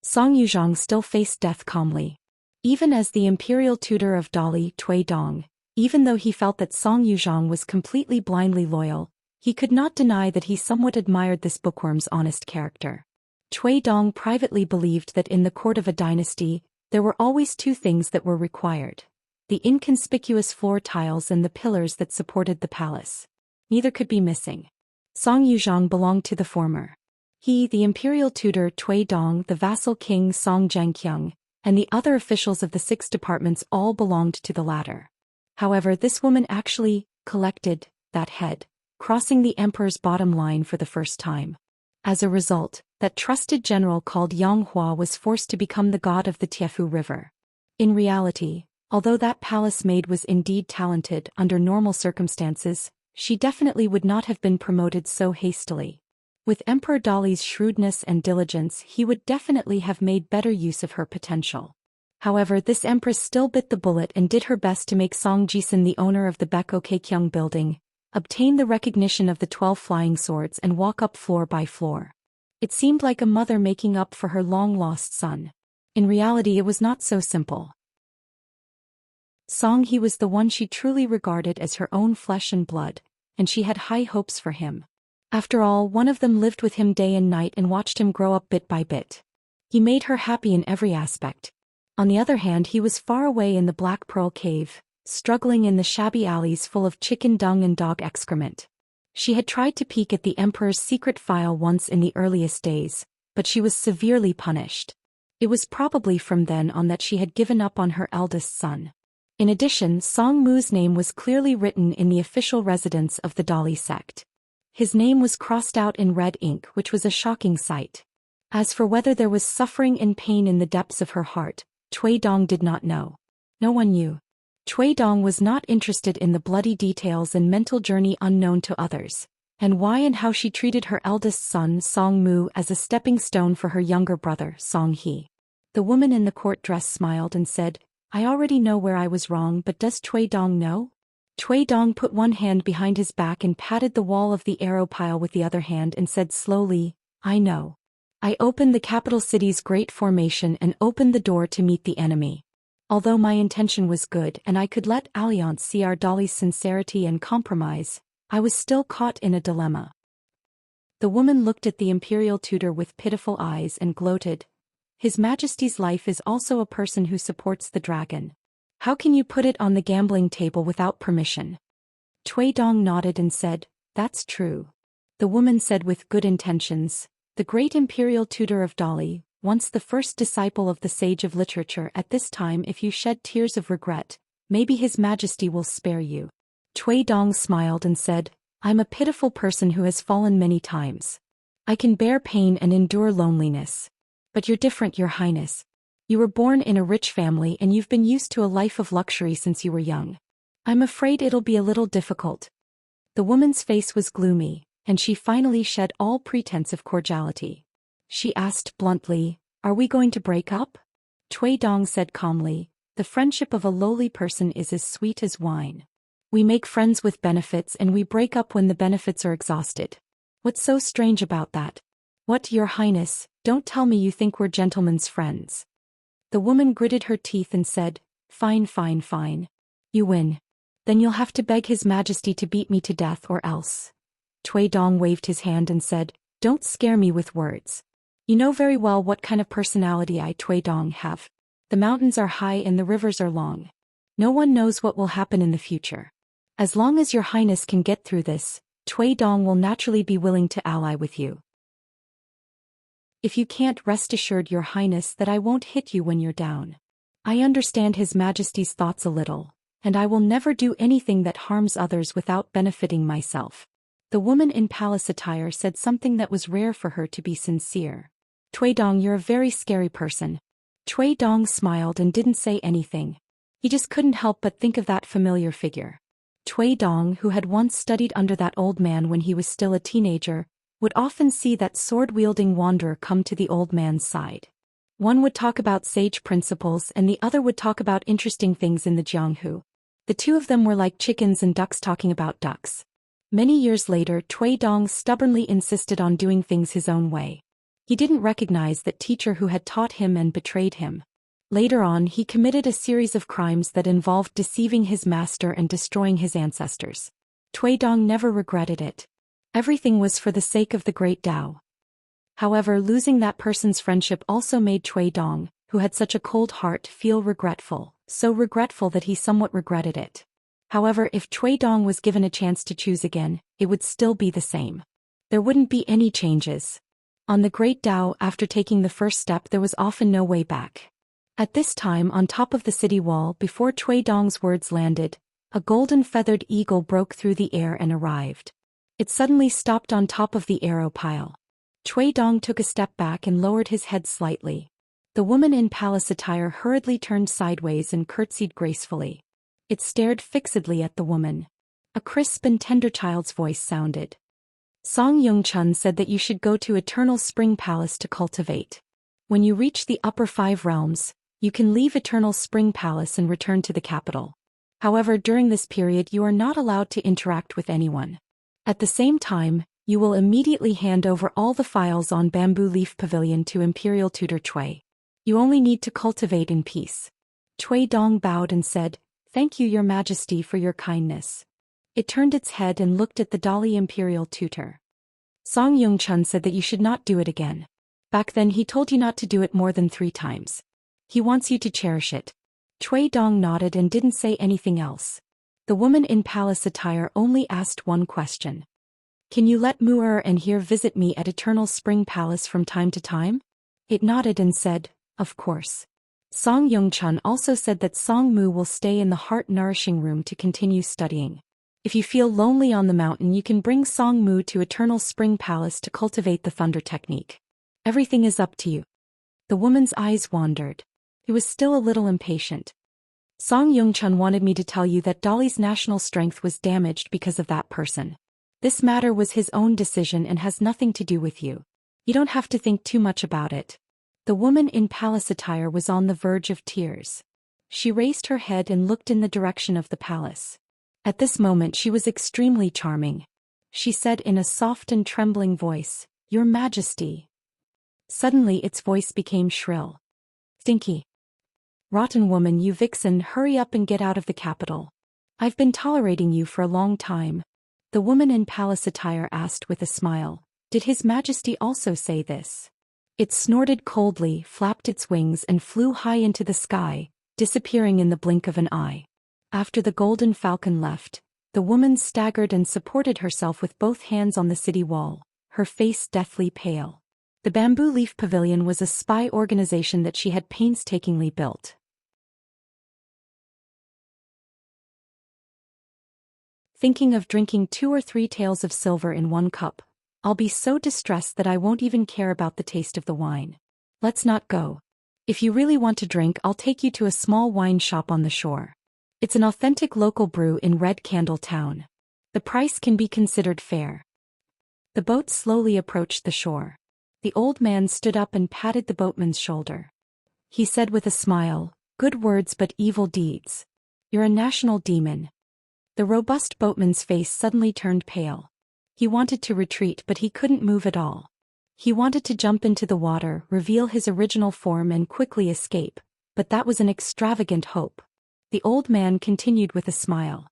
Song Yuzhong still faced death calmly. Even as the imperial tutor of Dali, Cui Dong, Even though he felt that Song Yuzhong was completely blindly loyal, he could not deny that he somewhat admired this bookworm's honest character. Cui Dong privately believed that in the court of a dynasty, there were always two things that were required: the inconspicuous floor tiles and the pillars that supported the palace. Neither could be missing. Song Yuzhong belonged to the former. He, the imperial tutor Cui Dong, the vassal king Song Zhengqiang, and the other officials of the 6 departments all belonged to the latter. However, this woman actually collected that head, crossing the emperor's bottom line for the first time. As a result, that trusted general called Yang Hua was forced to become the god of the Tiefu River. In reality, although that palace maid was indeed talented under normal circumstances, she definitely would not have been promoted so hastily. With Emperor Dali's shrewdness and diligence, he would definitely have made better use of her potential. However, this empress still bit the bullet and did her best to make Song Jisun the owner of the Beko Keikyung building, obtain the recognition of the 12 flying swords and walk up floor by floor. It seemed like a mother making up for her long-lost son. In reality, it was not so simple. Song He was the one she truly regarded as her own flesh and blood, and she had high hopes for him. After all, one of them lived with him day and night and watched him grow up bit by bit. He made her happy in every aspect. On the other hand, he was far away in the Black Pearl Cave, struggling in the shabby alleys full of chicken dung and dog excrement. She had tried to peek at the emperor's secret file once in the earliest days, but she was severely punished. It was probably from then on that she had given up on her eldest son. In addition, Song Mu's name was clearly written in the official residence of the Dali sect. His name was crossed out in red ink, which was a shocking sight. As for whether there was suffering and pain in the depths of her heart, Cui Dong did not know. No one knew. Cui Dong was not interested in the bloody details and mental journey unknown to others, and why and how she treated her eldest son Song Mu as a stepping stone for her younger brother Song He. The woman in the court dress smiled and said, "I already know where I was wrong, but does Cui Dong know?" Cui Dong put one hand behind his back and patted the wall of the arrow pile with the other hand and said slowly, "I know. I opened the capital city's great formation and opened the door to meet the enemy. Although my intention was good and I could let Alliance see our Dali's sincerity and compromise, I was still caught in a dilemma." The woman looked at the imperial tutor with pitiful eyes and gloated, "His Majesty's life is also a person who supports the dragon. How can you put it on the gambling table without permission?" Cui Dong nodded and said, "That's true." The woman said with good intentions, "The great imperial tutor of Dali, once the first disciple of the sage of literature, at this time if you shed tears of regret, maybe His Majesty will spare you." Cui Dong smiled and said, "I'm a pitiful person who has fallen many times. I can bear pain and endure loneliness. But you're different, Your Highness. You were born in a rich family and you've been used to a life of luxury since you were young. I'm afraid it'll be a little difficult." The woman's face was gloomy, and she finally shed all pretense of cordiality. She asked bluntly, "Are we going to break up?" Cui Dong said calmly, "The friendship of a lowly person is as sweet as wine. We make friends with benefits and we break up when the benefits are exhausted. What's so strange about that?" "What, Your Highness, don't tell me you think we're gentlemen's friends." The woman gritted her teeth and said, "Fine, fine, fine. You win. Then you'll have to beg His Majesty to beat me to death or else." Cui Dong waved his hand and said, "Don't scare me with words. You know very well what kind of personality I, Cui Dong, have. The mountains are high and the rivers are long. No one knows what will happen in the future. As long as Your Highness can get through this, Cui Dong will naturally be willing to ally with you. If you can't, rest assured, Your Highness, that I won't hit you when you're down. I understand His Majesty's thoughts a little, and I will never do anything that harms others without benefiting myself." The woman in palace attire said something that was rare for her to be sincere. "Cui Dong, you're a very scary person." Cui Dong smiled and didn't say anything. He just couldn't help but think of that familiar figure. Cui Dong, who had once studied under that old man when he was still a teenager, would often see that sword-wielding wanderer come to the old man's side. One would talk about sage principles and the other would talk about interesting things in the Jianghu. The two of them were like chickens and ducks talking about ducks. Many years later, Cui Dong stubbornly insisted on doing things his own way. He didn't recognize that teacher who had taught him and betrayed him. Later on, he committed a series of crimes that involved deceiving his master and destroying his ancestors. Cui Dong never regretted it. Everything was for the sake of the great Tao. However, losing that person's friendship also made Cui Dong, who had such a cold heart, feel regretful, so regretful that he somewhat regretted it. However, if Cui Dong was given a chance to choose again, it would still be the same. There wouldn't be any changes. On the great Tao, after taking the first step, there was often no way back. At this time, on top of the city wall, before Cui Dong's words landed, a golden feathered eagle broke through the air and arrived. It suddenly stopped on top of the arrow pile. Cui Dong took a step back and lowered his head slightly. The woman in palace attire hurriedly turned sideways and curtsied gracefully. It stared fixedly at the woman. A crisp and tender child's voice sounded. Song Yongchun said that you should go to Eternal Spring Palace to cultivate. When you reach the upper 5 realms, you can leave Eternal Spring Palace and return to the capital. However, during this period you are not allowed to interact with anyone. At the same time, you will immediately hand over all the files on Bamboo Leaf Pavilion to Imperial Tutor Cui. You only need to cultivate in peace. Cui Dong bowed and said, "Thank you, Your Majesty, for your kindness." It turned its head and looked at the Dali Imperial Tutor. Song Yongchun said that you should not do it again. Back then he told you not to do it more than 3 times. He wants you to cherish it. Cui Dong nodded and didn't say anything else. The woman in palace attire only asked one question. Can you let Mu'er and here visit me at Eternal Spring Palace from time to time? It nodded and said, of course. Song Yongchun also said that Song Mu will stay in the heart-nourishing room to continue studying. If you feel lonely on the mountain, you can bring Song Mu to Eternal Spring Palace to cultivate the thunder technique. Everything is up to you. The woman's eyes wandered. He was still a little impatient. Song Yongchun wanted me to tell you that Dali's national strength was damaged because of that person. This matter was his own decision and has nothing to do with you. You don't have to think too much about it. The woman in palace attire was on the verge of tears. She raised her head and looked in the direction of the palace. At this moment she was extremely charming. She said in a soft and trembling voice, "Your Majesty." Suddenly its voice became shrill. "Stinky. Rotten woman, you vixen, hurry up and get out of the capital. I've been tolerating you for a long time." The woman in palace attire asked with a smile, "Did His Majesty also say this?" It snorted coldly, flapped its wings and flew high into the sky, disappearing in the blink of an eye. After the golden falcon left, the woman staggered and supported herself with both hands on the city wall, her face deathly pale. The Bamboo Leaf Pavilion was a spy organization that she had painstakingly built. Thinking of drinking 2 or 3 taels of silver in 1 cup, I'll be so distressed that I won't even care about the taste of the wine. Let's not go. If you really want to drink, I'll take you to a small wine shop on the shore. It's an authentic local brew in Red Candle Town. The price can be considered fair. The boat slowly approached the shore. The old man stood up and patted the boatman's shoulder. He said with a smile, "Good words but evil deeds. You're a national demon." The robust boatman's face suddenly turned pale. He wanted to retreat, but he couldn't move at all. He wanted to jump into the water, reveal his original form and quickly escape, but that was an extravagant hope. The old man continued with a smile.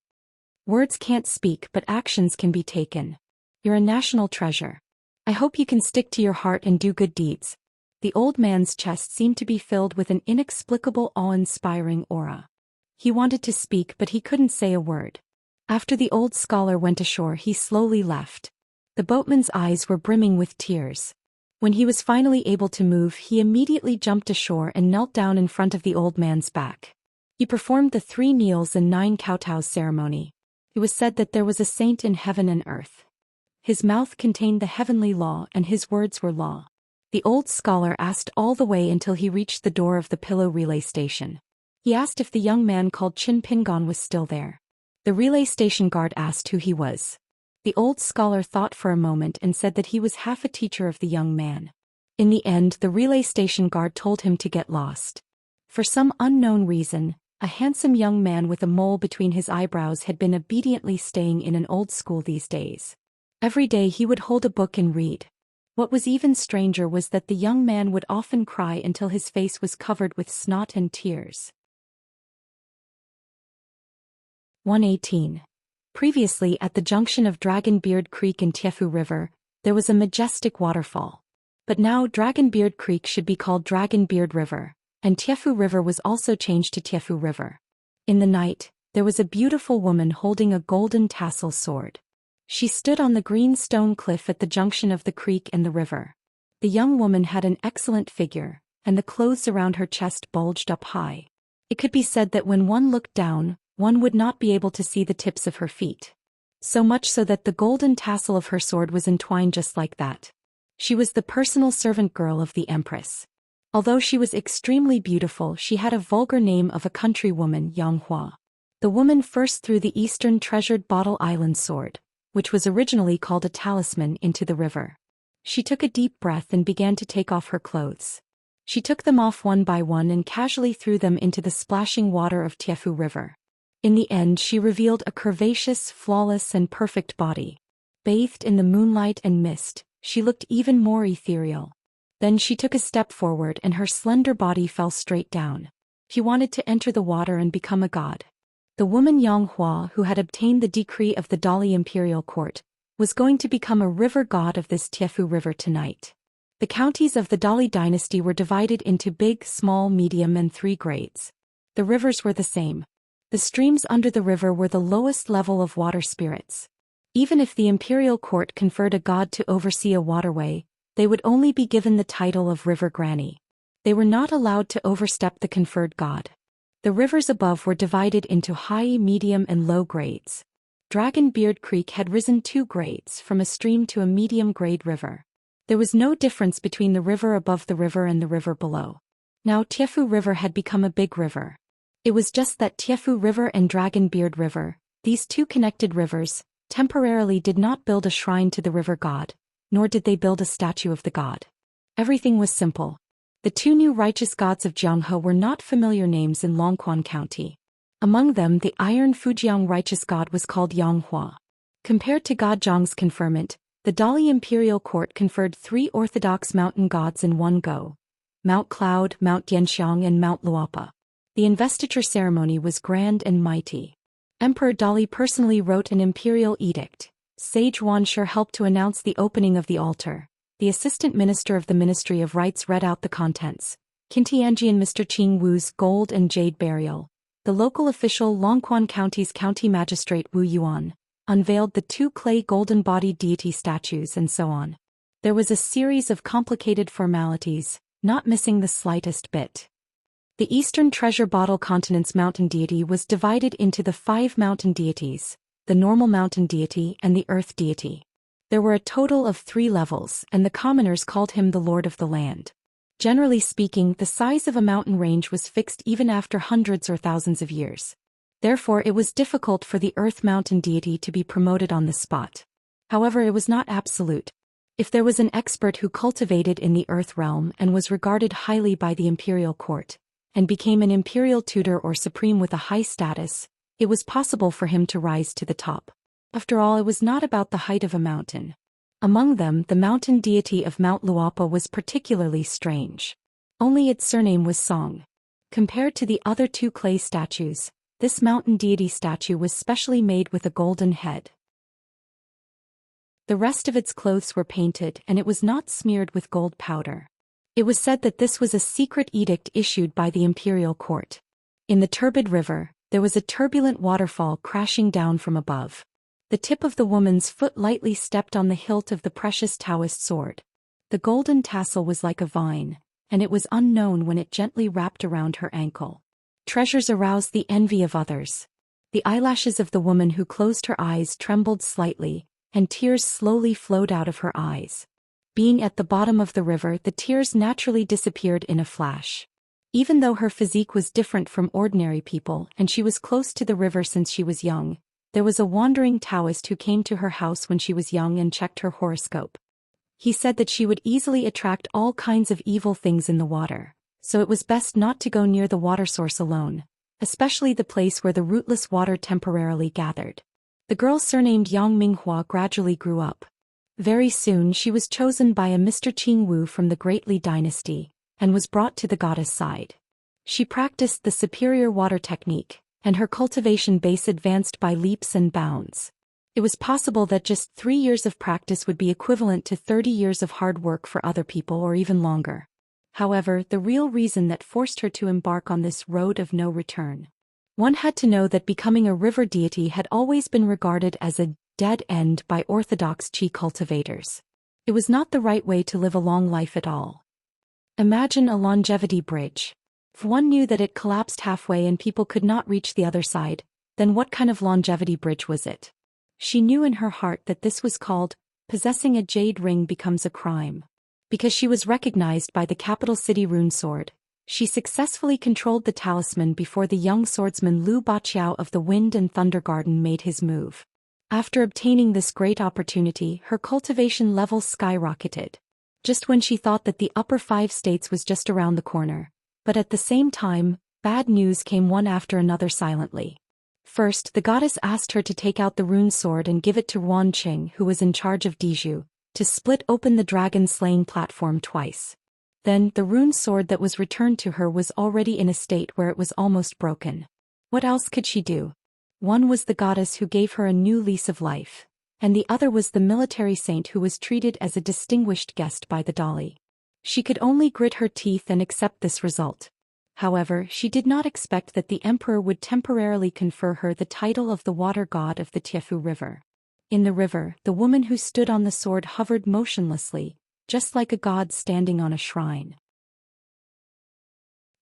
"Words can't speak, but actions can be taken. You're a national treasure. I hope you can stick to your heart and do good deeds." The old man's chest seemed to be filled with an inexplicable awe-inspiring aura. He wanted to speak, but he couldn't say a word. After the old scholar went ashore, he slowly left. The boatman's eyes were brimming with tears. When he was finally able to move, he immediately jumped ashore and knelt down in front of the old man's back. He performed the 3 kneels and 9 kowtows ceremony. It was said that there was a saint in heaven and earth. His mouth contained the heavenly law and his words were law. The old scholar asked all the way until he reached the door of the pillow relay station. He asked if the young man called Chin Pingon was still there. The relay station guard asked who he was. The old scholar thought for a moment and said that he was half a teacher of the young man. In the end, the relay station guard told him to get lost. For some unknown reason, a handsome young man with a mole between his eyebrows had been obediently staying in an old school these days. Every day he would hold a book and read. What was even stranger was that the young man would often cry until his face was covered with snot and tears. 118. Previously at the junction of Dragonbeard Creek and Tiefu River, there was a majestic waterfall. But now Dragonbeard Creek should be called Dragonbeard River, and Tiefu River was also changed to Tiefu River. In the night, there was a beautiful woman holding a golden tassel sword. She stood on the green stone cliff at the junction of the creek and the river. The young woman had an excellent figure, and the clothes around her chest bulged up high. It could be said that when one looked down, one would not be able to see the tips of her feet. So much so that the golden tassel of her sword was entwined just like that. She was the personal servant girl of the Empress. Although she was extremely beautiful, she had a vulgar name of a countrywoman, Yanghua. The woman first threw the eastern treasured Bottle Island sword, which was originally called a talisman, into the river. She took a deep breath and began to take off her clothes. She took them off one by one and casually threw them into the splashing water of Tiefu River. In the end, she revealed a curvaceous, flawless and perfect body. Bathed in the moonlight and mist, she looked even more ethereal. Then she took a step forward and her slender body fell straight down. She wanted to enter the water and become a god. The woman Yanghua, who had obtained the decree of the Dali imperial court, was going to become a river god of this Tiefu River tonight. The counties of the Dali dynasty were divided into big, small, medium and 3 grades. The rivers were the same. The streams under the river were the lowest level of water spirits. Even if the imperial court conferred a god to oversee a waterway, they would only be given the title of River Granny. They were not allowed to overstep the conferred god. The rivers above were divided into high, medium and low grades. Dragonbeard Creek had risen 2 grades from a stream to a medium-grade river. There was no difference between the river above the river and the river below. Now Tiefu River had become a big river. It was just that Tiefu River and Dragonbeard River, these 2 connected rivers, temporarily did not build a shrine to the river god, nor did they build a statue of the god. Everything was simple. The 2 new righteous gods of Jianghe were not familiar names in Longquan County. Among them, the Iron Fujiang righteous god was called Yanghua. Compared to God Zhang's conferment, the Dali imperial court conferred 3 orthodox mountain gods in one go: Mount Cloud, Mount Dianxiang and Mount Luopa. The investiture ceremony was grand and mighty. Emperor Dali personally wrote an imperial edict. Sage Wanshi helped to announce the opening of the altar. The assistant minister of the Ministry of Rites read out the contents. Qintianjian Mr. Qing Wu's gold and jade burial. The local official Longquan County's county magistrate Wu Yuan unveiled the 2 clay golden-bodied deity statues and so on. There was a series of complicated formalities, not missing the slightest bit. The Eastern Treasure Bottle Continent's mountain deity was divided into the 5 mountain deities, the normal mountain deity and the earth deity. There were a total of 3 levels, and the commoners called him the Lord of the Land. Generally speaking, the size of a mountain range was fixed even after hundreds or thousands of years. Therefore, it was difficult for the earth mountain deity to be promoted on the spot. However, it was not absolute. If there was an expert who cultivated in the earth realm and was regarded highly by the imperial court, and became an imperial tutor or supreme with a high status, it was possible for him to rise to the top. After all, it was not about the height of a mountain. Among them, the mountain deity of Mount Luopa was particularly strange. Only its surname was Song. Compared to the other 2 clay statues, this mountain deity statue was specially made with a golden head. The rest of its clothes were painted and it was not smeared with gold powder. It was said that this was a secret edict issued by the imperial court. In the turbid river, there was a turbulent waterfall crashing down from above. The tip of the woman's foot lightly stepped on the hilt of the precious Taoist sword. The golden tassel was like a vine, and it was unknown when it gently wrapped around her ankle. Treasures aroused the envy of others. The eyelashes of the woman who closed her eyes trembled slightly, and tears slowly flowed out of her eyes. Being at the bottom of the river, the tears naturally disappeared in a flash. Even though her physique was different from ordinary people and she was close to the river since she was young, there was a wandering Taoist who came to her house when she was young and checked her horoscope. He said that she would easily attract all kinds of evil things in the water, so it was best not to go near the water source alone, especially the place where the rootless water temporarily gathered. The girl surnamed Yang Minghua gradually grew up. Very soon she was chosen by a Mr. Qing Wu from the Great Li dynasty, and was brought to the goddess' side. She practiced the superior water technique, and her cultivation base advanced by leaps and bounds. It was possible that just 3 years of practice would be equivalent to 30 years of hard work for other people or even longer. However, the real reason that forced her to embark on this road of no return. One had to know that becoming a river deity had always been regarded as a dead end by orthodox qi cultivators. It was not the right way to live a long life at all. Imagine a longevity bridge. If one knew that it collapsed halfway and people could not reach the other side, then what kind of longevity bridge was it? She knew in her heart that this was called, possessing a jade ring becomes a crime. Because she was recognized by the capital city rune sword, she successfully controlled the talisman before the young swordsman Liu Baqiao of the Wind and Thunder Garden made his move. After obtaining this great opportunity, her cultivation level skyrocketed. Just when she thought that the upper 5 states was just around the corner. But at the same time, bad news came one after another silently. First, the goddess asked her to take out the rune sword and give it to Ruan Qing, who was in charge of Dizhu, to split open the dragon-slaying platform twice. Then, the rune sword that was returned to her was already in a state where it was almost broken. What else could she do? One was the goddess who gave her a new lease of life, and the other was the military saint who was treated as a distinguished guest by the Dali. She could only grit her teeth and accept this result. However, she did not expect that the emperor would temporarily confer her the title of the water god of the Tiefu River. In the river, the woman who stood on the sword hovered motionlessly, just like a god standing on a shrine.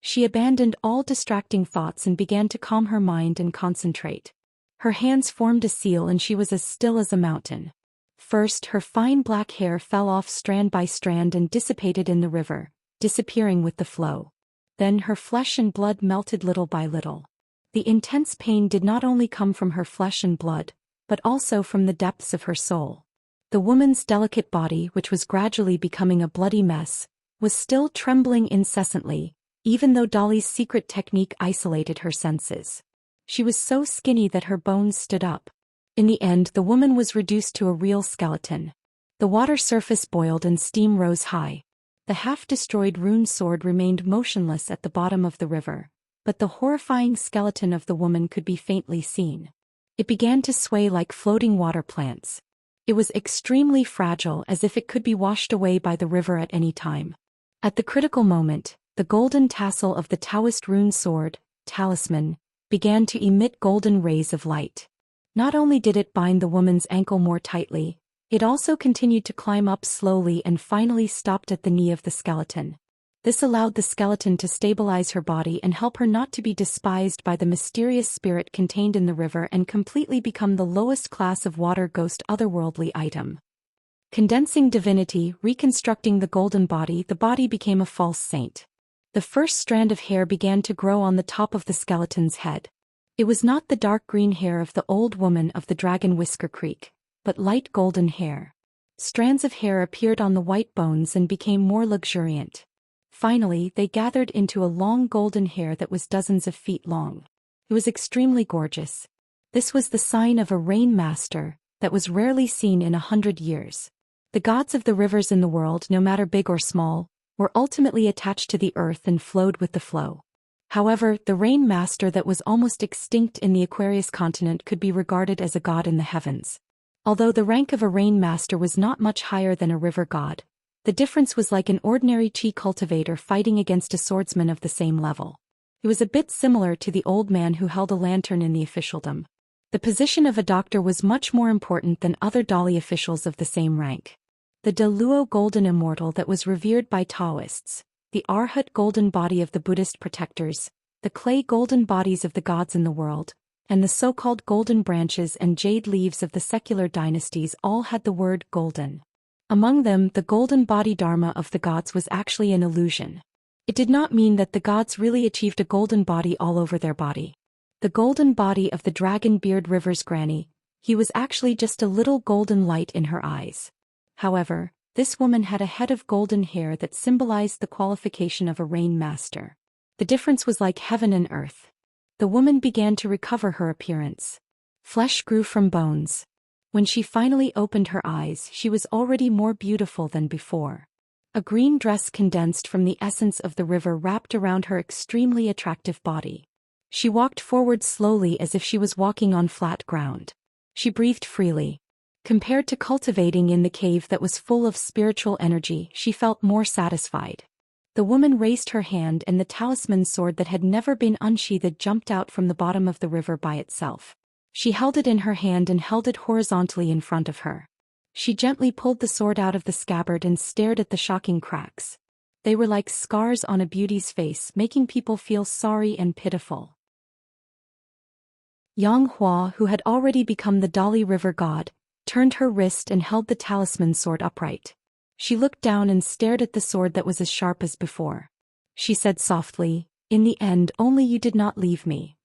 She abandoned all distracting thoughts and began to calm her mind and concentrate. Her hands formed a seal and she was as still as a mountain. First, her fine black hair fell off strand by strand and dissipated in the river, disappearing with the flow. Then her flesh and blood melted little by little. The intense pain did not only come from her flesh and blood, but also from the depths of her soul. The woman's delicate body, which was gradually becoming a bloody mess, was still trembling incessantly, even though Dali's secret technique isolated her senses. She was so skinny that her bones stood up. In the end, the woman was reduced to a real skeleton. The water surface boiled and steam rose high. The half-destroyed rune sword remained motionless at the bottom of the river, but the horrifying skeleton of the woman could be faintly seen. It began to sway like floating water plants. It was extremely fragile, as if it could be washed away by the river at any time. At the critical moment, the golden tassel of the Taoist rune sword, talisman, began to emit golden rays of light. Not only did it bind the woman's ankle more tightly, it also continued to climb up slowly and finally stopped at the knee of the skeleton. This allowed the skeleton to stabilize her body and help her not to be despised by the mysterious spirit contained in the river and completely become the lowest class of water ghost otherworldly item. Condensing divinity, reconstructing the golden body, the body became a false saint. The first strand of hair began to grow on the top of the skeleton's head. It was not the dark green hair of the old woman of the Dragon Whisker Creek, but light golden hair. Strands of hair appeared on the white bones and became more luxuriant. Finally, they gathered into a long golden hair that was dozens of feet long. It was extremely gorgeous. This was the sign of a rain master that was rarely seen in 100 years. The gods of the rivers in the world, no matter big or small, were ultimately attached to the earth and flowed with the flow. However, the rain master that was almost extinct in the Aquarius continent could be regarded as a god in the heavens. Although the rank of a rain master was not much higher than a river god, the difference was like an ordinary qi cultivator fighting against a swordsman of the same level. It was a bit similar to the old man who held a lantern in the officialdom. The position of a doctor was much more important than other Dali officials of the same rank. The De Luo golden immortal that was revered by Taoists, the Arhat golden body of the Buddhist protectors, the clay golden bodies of the gods in the world, and the so-called golden branches and jade leaves of the secular dynasties all had the word golden. Among them, the golden body dharma of the gods was actually an illusion. It did not mean that the gods really achieved a golden body all over their body. The golden body of the dragon beard river's granny, he was actually just a little golden light in her eyes. However, this woman had a head of golden hair that symbolized the qualification of a rain master. The difference was like heaven and earth. The woman began to recover her appearance. Flesh grew from bones. When she finally opened her eyes, she was already more beautiful than before. A green dress condensed from the essence of the river wrapped around her extremely attractive body. She walked forward slowly as if she was walking on flat ground. She breathed freely. Compared to cultivating in the cave that was full of spiritual energy, she felt more satisfied. The woman raised her hand and the talisman sword that had never been unsheathed jumped out from the bottom of the river by itself. She held it in her hand and held it horizontally in front of her. She gently pulled the sword out of the scabbard and stared at the shocking cracks. They were like scars on a beauty's face, making people feel sorry and pitiful. Yang Hua, who had already become the Dali River god, turned her wrist and held the talisman sword upright. She looked down and stared at the sword that was as sharp as before. She said softly, "In the end, only you did not leave me."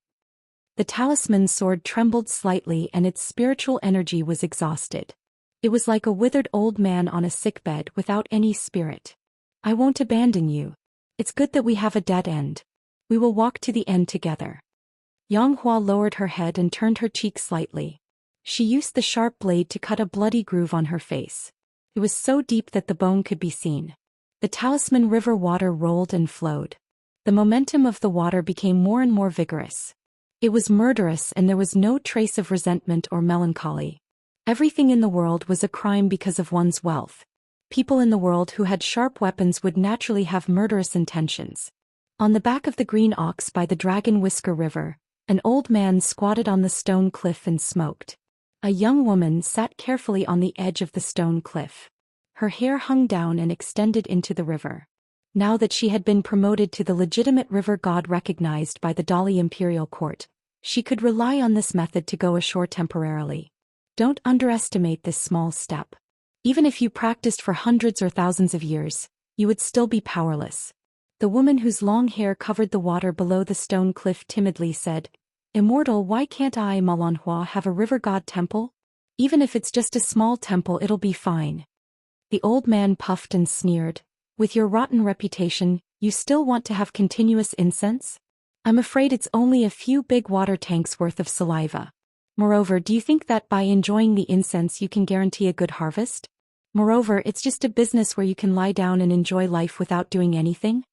The talisman sword trembled slightly and its spiritual energy was exhausted. It was like a withered old man on a sickbed without any spirit. "I won't abandon you. It's good that we have a dead end. We will walk to the end together." Yang Hua lowered her head and turned her cheek slightly. She used the sharp blade to cut a bloody groove on her face. It was so deep that the bone could be seen. The talisman river water rolled and flowed. The momentum of the water became more and more vigorous. It was murderous and there was no trace of resentment or melancholy. Everything in the world was a crime because of one's wealth. People in the world who had sharp weapons would naturally have murderous intentions. On the back of the green ox by the Dragon Whisker River, an old man squatted on the stone cliff and smoked. A young woman sat carefully on the edge of the stone cliff. Her hair hung down and extended into the river. Now that she had been promoted to the legitimate river god recognized by the Dali imperial court, she could rely on this method to go ashore temporarily. Don't underestimate this small step. Even if you practiced for hundreds or thousands of years, you would still be powerless. The woman whose long hair covered the water below the stone cliff timidly said, "Immortal, why can't I, Malanhua, have a river god temple? Even if it's just a small temple, it'll be fine." The old man puffed and sneered. "With your rotten reputation, you still want to have continuous incense? I'm afraid it's only a few big water tanks worth of saliva. Moreover, do you think that by enjoying the incense you can guarantee a good harvest? Moreover, it's just a business where you can lie down and enjoy life without doing anything?"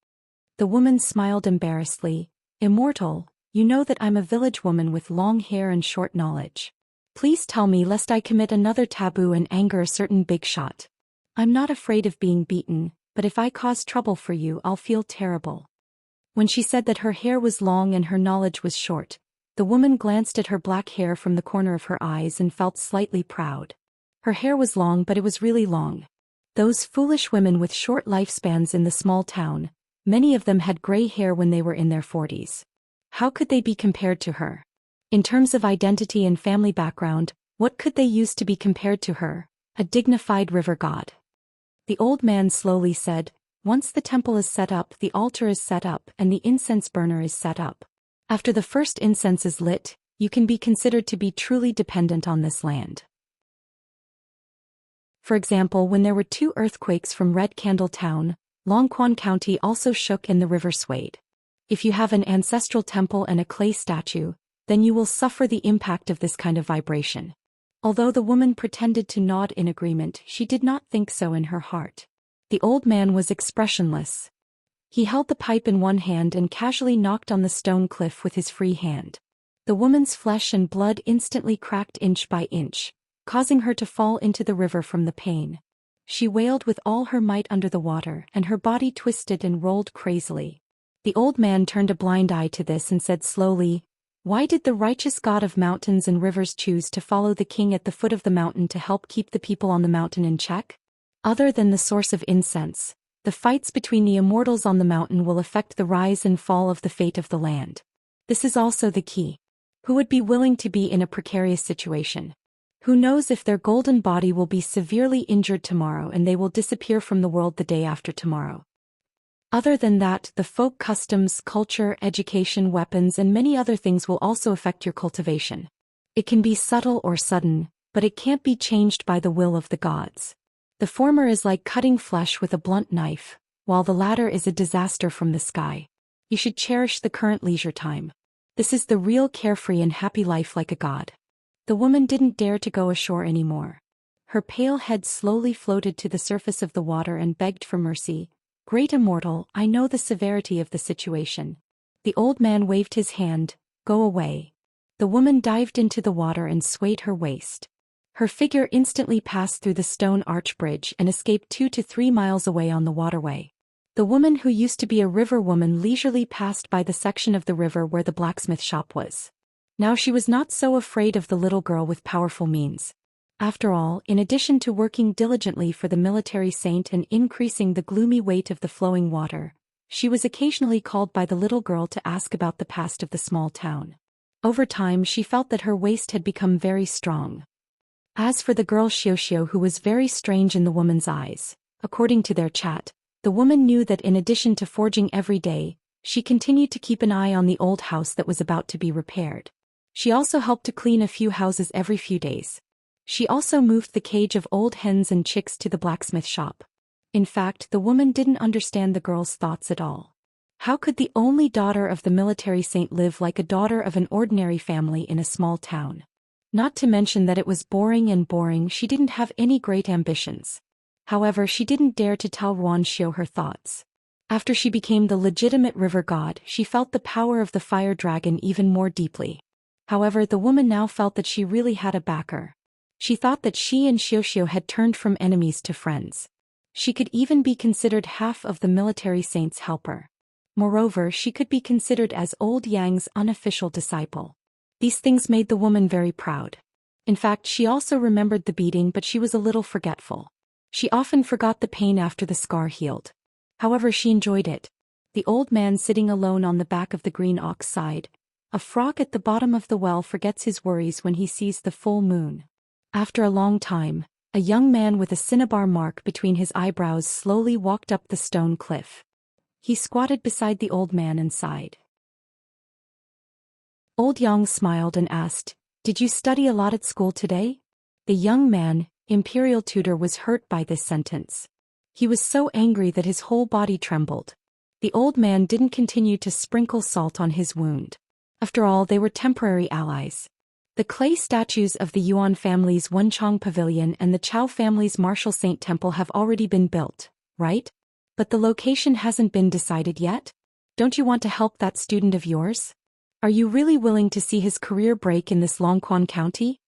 The woman smiled embarrassedly. "Immortal, you know that I'm a village woman with long hair and short knowledge. Please tell me lest I commit another taboo and anger a certain big shot. I'm not afraid of being beaten, but if I cause trouble for you, I'll feel terrible." When she said that her hair was long and her knowledge was short, the woman glanced at her black hair from the corner of her eyes and felt slightly proud. Her hair was long, but it was really long. Those foolish women with short lifespans in the small town, many of them had gray hair when they were in their 40s. How could they be compared to her? In terms of identity and family background, what could they use to be compared to her, a dignified river god? The old man slowly said, "Once the temple is set up, the altar is set up, and the incense burner is set up. After the first incense is lit, you can be considered to be truly dependent on this land." For example, when there were 2 earthquakes from Red Candle Town, Longquan County also shook and the river swayed. If you have an ancestral temple and a clay statue, then you will suffer the impact of this kind of vibration. Although the woman pretended to nod in agreement, she did not think so in her heart. The old man was expressionless. He held the pipe in one hand and casually knocked on the stone cliff with his free hand. The woman's flesh and blood instantly cracked inch by inch, causing her to fall into the river from the pain. She wailed with all her might under the water, and her body twisted and rolled crazily. The old man turned a blind eye to this and said slowly, "Why did the righteous god of mountains and rivers choose to follow the king at the foot of the mountain to help keep the people on the mountain in check? Other than the source of incense, the fights between the immortals on the mountain will affect the rise and fall of the fate of the land. This is also the key. Who would be willing to be in a precarious situation? Who knows if their golden body will be severely injured tomorrow and they will disappear from the world the day after tomorrow? Other than that, the folk customs, culture, education, weapons, and many other things will also affect your cultivation. It can be subtle or sudden, but it can't be changed by the will of the gods. The former is like cutting flesh with a blunt knife, while the latter is a disaster from the sky. You should cherish the current leisure time. This is the real carefree and happy life like a god." The woman didn't dare to go ashore anymore. Her pale head slowly floated to the surface of the water and begged for mercy. "Great immortal, I know the severity of the situation." The old man waved his hand. "Go away." The woman dived into the water and swayed her waist. Her figure instantly passed through the stone arch bridge and escaped 2 to 3 miles away on the waterway. The woman who used to be a river woman leisurely passed by the section of the river where the blacksmith shop was. Now she was not so afraid of the little girl with powerful means. After all, in addition to working diligently for the military saint and increasing the gloomy weight of the flowing water, she was occasionally called by the little girl to ask about the past of the small town. Over time she felt that her waist had become very strong. As for the girl Xianxia, who was very strange in the woman's eyes, according to their chat, the woman knew that in addition to forging every day, she continued to keep an eye on the old house that was about to be repaired. She also helped to clean a few houses every few days. She also moved the cage of old hens and chicks to the blacksmith shop. In fact, the woman didn't understand the girl's thoughts at all. How could the only daughter of the military saint live like a daughter of an ordinary family in a small town? Not to mention that it was boring, she didn't have any great ambitions. However, she didn't dare to tell Ruan Xiu her thoughts. After she became the legitimate river god, she felt the power of the fire dragon even more deeply. However, the woman now felt that she really had a backer. She thought that she and Xianxia had turned from enemies to friends. She could even be considered half of the military saint's helper. Moreover, she could be considered as old Yang's unofficial disciple. These things made the woman very proud. In fact, she also remembered the beating, but she was a little forgetful. She often forgot the pain after the scar healed. However, she enjoyed it. The old man sitting alone on the back of the green ox sighed. A frog at the bottom of the well forgets his worries when he sees the full moon. After a long time, a young man with a cinnabar mark between his eyebrows slowly walked up the stone cliff. He squatted beside the old man and sighed. Old Yang smiled and asked, "Did you study a lot at school today?" The young man, imperial tutor, was hurt by this sentence. He was so angry that his whole body trembled. The old man didn't continue to sprinkle salt on his wound. After all, they were temporary allies. The clay statues of the Yuan family's Wenchang Pavilion and the Chao family's Martial Saint Temple have already been built, right? But the location hasn't been decided yet? Don't you want to help that student of yours? Are you really willing to see his career break in this Longquan County?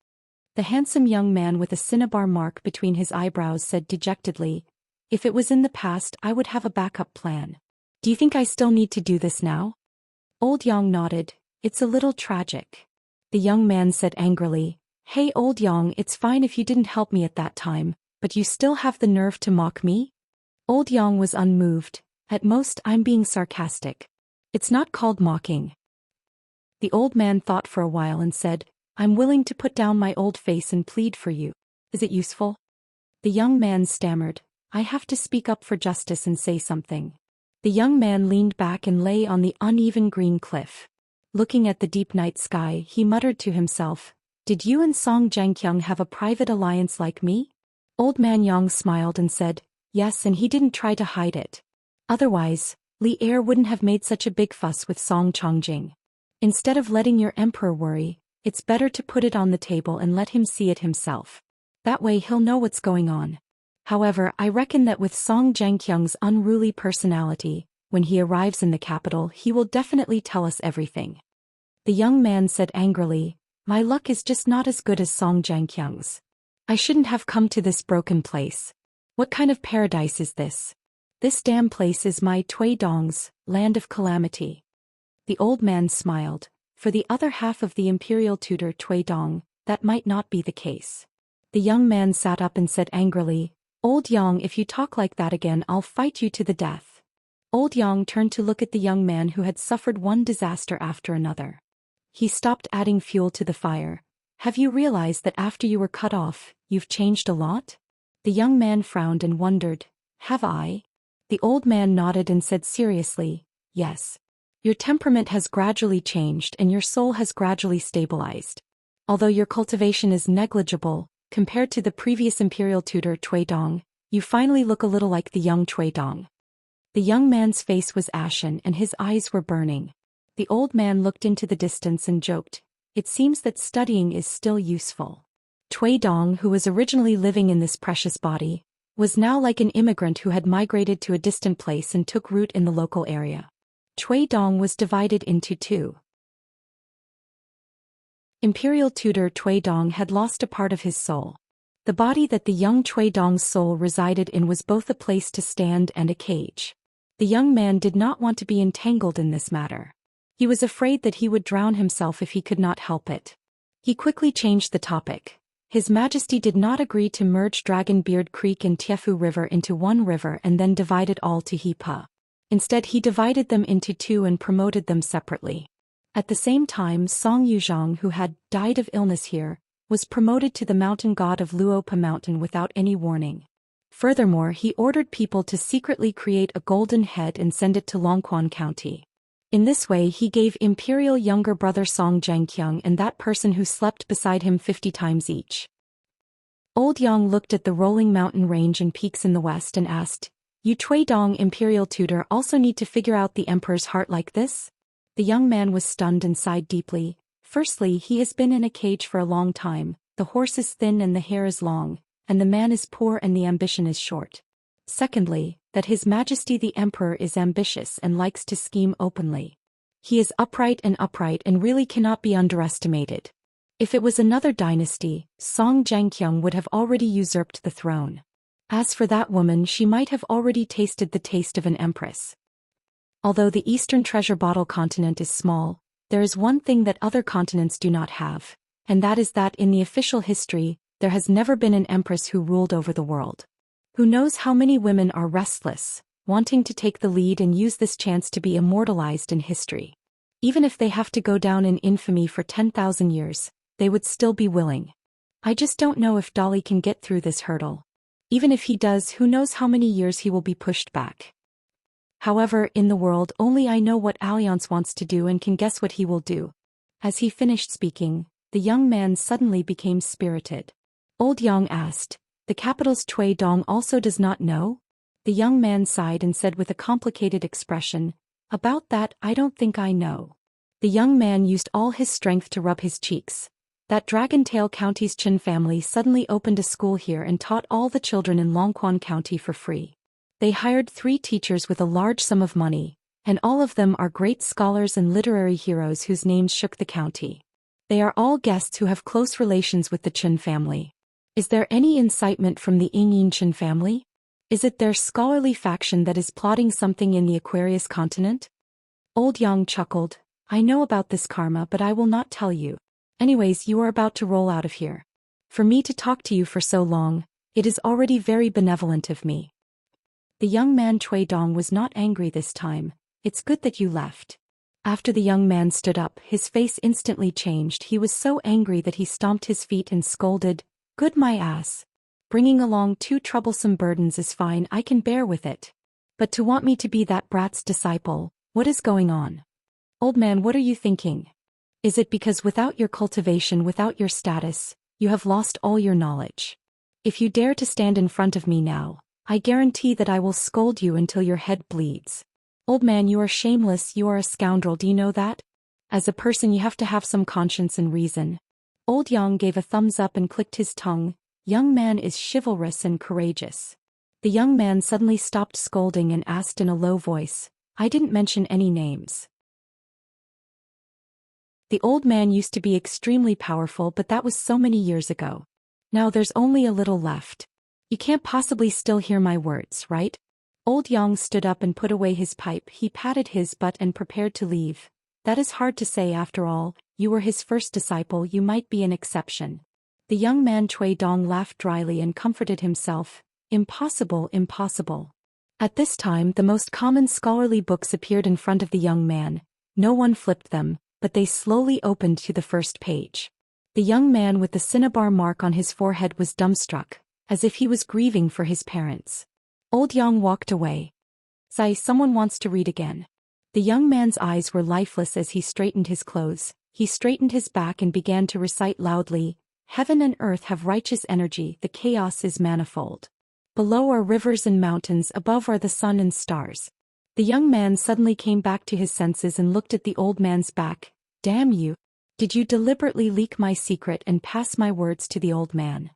The handsome young man with a cinnabar mark between his eyebrows said dejectedly, "If it was in the past, I would have a backup plan. Do you think I still need to do this now?" Old Yang nodded. "It's a little tragic." The young man said angrily, "Hey old Yang, it's fine if you didn't help me at that time, but you still have the nerve to mock me?" Old Yang was unmoved. "At most, I'm being sarcastic. It's not called mocking." The old man thought for a while and said, "I'm willing to put down my old face and plead for you. Is it useful?" The young man stammered, "I have to speak up for justice and say something." The young man leaned back and lay on the uneven green cliff. Looking at the deep night sky, he muttered to himself, "Did you and Song Zhengqiang have a private alliance like me?" Old man Yang smiled and said, "Yes, and he didn't try to hide it. Otherwise, Li Er wouldn't have made such a big fuss with Song Chongjing. Instead of letting your emperor worry, it's better to put it on the table and let him see it himself. That way he'll know what's going on. However, I reckon that with Song Zhengqiang's unruly personality, when he arrives in the capital, he will definitely tell us everything." The young man said angrily, "My luck is just not as good as Song Zhengqiang's. I shouldn't have come to this broken place. What kind of paradise is this? This damn place is my Tui Dong's land of calamity." The old man smiled. For the other half of the imperial tutor Tui Dong, that might not be the case. The young man sat up and said angrily, "Old Yang, if you talk like that again, I'll fight you to the death." Old Yang turned to look at the young man who had suffered one disaster after another. He stopped adding fuel to the fire. "Have you realized that after you were cut off, you've changed a lot?" The young man frowned and wondered, "Have I?" The old man nodded and said seriously, "Yes. Your temperament has gradually changed and your soul has gradually stabilized. Although your cultivation is negligible, compared to the previous imperial tutor Tui Dong, you finally look a little like the young Tui Dong." The young man's face was ashen and his eyes were burning. The old man looked into the distance and joked, it seems that studying is still useful. Cui Dong, who was originally living in this precious body, was now like an immigrant who had migrated to a distant place and took root in the local area. Cui Dong was divided into two. Imperial tutor Cui Dong had lost a part of his soul. The body that the young Cui Dong's soul resided in was both a place to stand and a cage. The young man did not want to be entangled in this matter. He was afraid that he would drown himself if he could not help it. He quickly changed the topic. His Majesty did not agree to merge Dragon Beard Creek and Tiefu River into one river and then divide it all to Hepa. Instead, he divided them into two and promoted them separately. At the same time, Song Yuzhong, who had died of illness here, was promoted to the mountain god of Luopa Mountain without any warning. Furthermore, he ordered people to secretly create a golden head and send it to Longquan County. In this way, he gave imperial younger brother Song Zhengqiang and that person who slept beside him 50 times each. Old Yang looked at the rolling mountain range and peaks in the west and asked, "You Cui Dong imperial tutor also need to figure out the emperor's heart like this?" The young man was stunned and sighed deeply. Firstly, he has been in a cage for a long time, the horse is thin and the hair is long, and the man is poor and the ambition is short. Secondly, that His Majesty the Emperor is ambitious and likes to scheme openly. He is upright and really cannot be underestimated. If it was another dynasty, Song Zhengqiang would have already usurped the throne. As for that woman, she might have already tasted the taste of an empress. Although the Eastern Treasure Bottle continent is small, there is one thing that other continents do not have, and that is that in the official history, there has never been an empress who ruled over the world. Who knows how many women are restless, wanting to take the lead and use this chance to be immortalized in history. Even if they have to go down in infamy for 10,000 years, they would still be willing. I just don't know if Dolly can get through this hurdle. Even if he does, who knows how many years he will be pushed back. However, in the world, only I know what Alliance wants to do and can guess what he will do. As he finished speaking, the young man suddenly became spirited. Old Yang asked, "The capital's Cui Dong also does not know?" The young man sighed and said with a complicated expression, "About that, I don't think I know." The young man used all his strength to rub his cheeks. That Dragontail County's Chen family suddenly opened a school here and taught all the children in Longquan County for free. They hired 3 teachers with a large sum of money, and all of them are great scholars and literary heroes whose names shook the county. They are all guests who have close relations with the Chen family. Is there any incitement from the Yingyin Chen family? Is it their scholarly faction that is plotting something in the Aquarius continent? Old Yang chuckled, "I know about this karma, but I will not tell you. Anyways, you are about to roll out of here. For me to talk to you for so long, it is already very benevolent of me." The young man Cui Dong was not angry this time. "It's good that you left." After the young man stood up, his face instantly changed. He was so angry that he stomped his feet and scolded, "Good my ass. Bringing along 2 troublesome burdens is fine, I can bear with it. But to want me to be that brat's disciple, what is going on? Old man, what are you thinking? Is it because without your cultivation, without your status, you have lost all your knowledge? If you dare to stand in front of me now, I guarantee that I will scold you until your head bleeds. Old man, you are shameless, you are a scoundrel, do you know that? As a person you have to have some conscience and reason." Old Yang gave a thumbs up and clicked his tongue. Young man is chivalrous and courageous. The young man suddenly stopped scolding and asked in a low voice, "I didn't mention any names." The old man used to be extremely powerful, but that was so many years ago. Now there's only a little left. You can't possibly still hear my words, right? Old Yang stood up and put away his pipe. He patted his butt and prepared to leave. That is hard to say after all, you were his first disciple, you might be an exception. The young man Cui Dong laughed dryly and comforted himself. Impossible, impossible. At this time the most common scholarly books appeared in front of the young man. No one flipped them, but they slowly opened to the first page. The young man with the cinnabar mark on his forehead was dumbstruck, as if he was grieving for his parents. Old Yang walked away. "Say, someone wants to read again." The young man's eyes were lifeless as he straightened his clothes. He straightened his back and began to recite loudly, "Heaven and earth have righteous energy, the chaos is manifold. Below are rivers and mountains, above are the sun and stars." The young man suddenly came back to his senses and looked at the old man's back. "Damn you. Did you deliberately leak my secret and pass my words to the old man?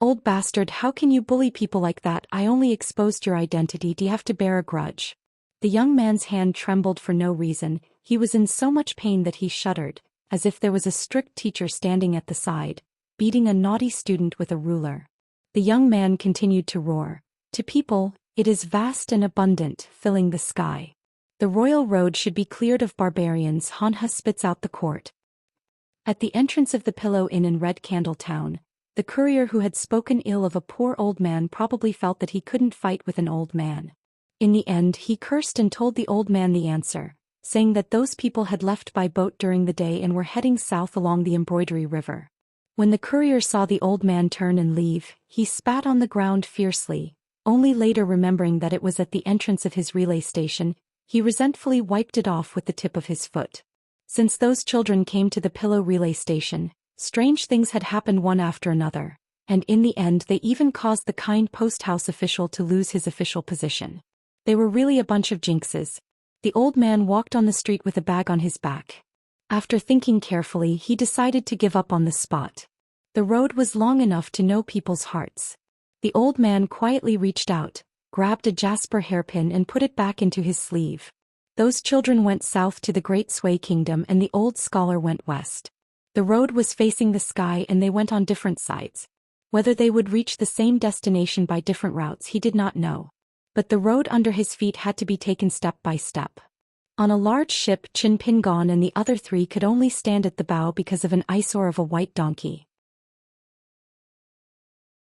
Old bastard, how can you bully people like that? I only exposed your identity. Do you have to bear a grudge? The young man's hand trembled for no reason. He was in so much pain that he shuddered, as if there was a strict teacher standing at the side, beating a naughty student with a ruler. The young man continued to roar. To people, it is vast and abundant, filling the sky. The royal road should be cleared of barbarians. Hanha spits out the court. At the entrance of the Pillow Inn in Red Candle Town, the courier who had spoken ill of a poor old man probably felt that he couldn't fight with an old man. In the end, he cursed and told the old man the answer, saying that those people had left by boat during the day and were heading south along the Embroidery River. When the courier saw the old man turn and leave, he spat on the ground fiercely, only later remembering that it was at the entrance of his relay station, he resentfully wiped it off with the tip of his foot. Since those children came to the Pillow relay station, strange things had happened one after another, and in the end they even caused the kind post house official to lose his official position. They were really a bunch of jinxes. The old man walked on the street with a bag on his back. After thinking carefully, he decided to give up on the spot. The road was long enough to know people's hearts. The old man quietly reached out, grabbed a jasper hairpin and put it back into his sleeve. Those children went south to the Great Sway Kingdom and the old scholar went west. The road was facing the sky and they went on different sides. Whether they would reach the same destination by different routes he did not know. But the road under his feet had to be taken step by step. On a large ship, Qin Pingon and the other three could only stand at the bow because of an eyesore of a white donkey.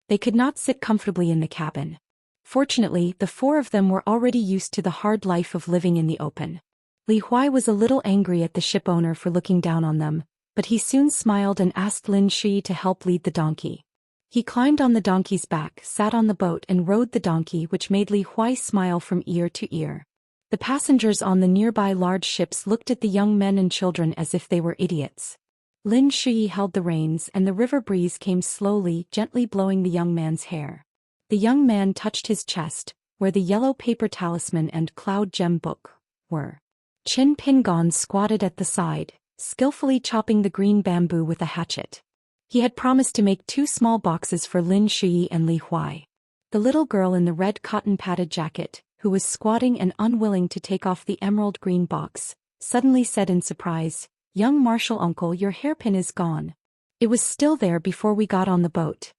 They could not sit comfortably in the cabin. Fortunately, the four of them were already used to the hard life of living in the open. Li Huai was a little angry at the ship owner for looking down on them, but he soon smiled and asked Lin Shi to help lead the donkey. He climbed on the donkey's back, sat on the boat and rode the donkey, which made Li Huai smile from ear to ear. The passengers on the nearby large ships looked at the young men and children as if they were idiots. Lin Shi held the reins and the river breeze came slowly, gently blowing the young man's hair. The young man touched his chest, where the yellow paper talisman and cloud gem book were. Qin Pingon squatted at the side, skillfully chopping the green bamboo with a hatchet. He had promised to make 2 small boxes for Lin Shi and Li Huai. The little girl in the red cotton-padded jacket, who was squatting and unwilling to take off the emerald green box, suddenly said in surprise, "Young Marshal Uncle, your hairpin is gone. It was still there before we got on the boat."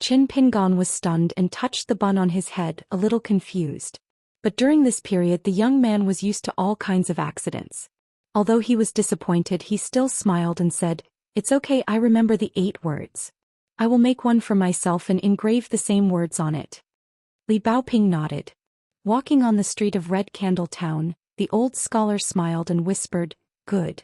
Qin Pingon was stunned and touched the bun on his head, a little confused. But during this period the young man was used to all kinds of accidents. Although he was disappointed, he still smiled and said, "It's okay, I remember the 8 words. I will make one for myself and engrave the same words on it." Li Baoping nodded. Walking on the street of Red Candle Town, the old scholar smiled and whispered, "Good."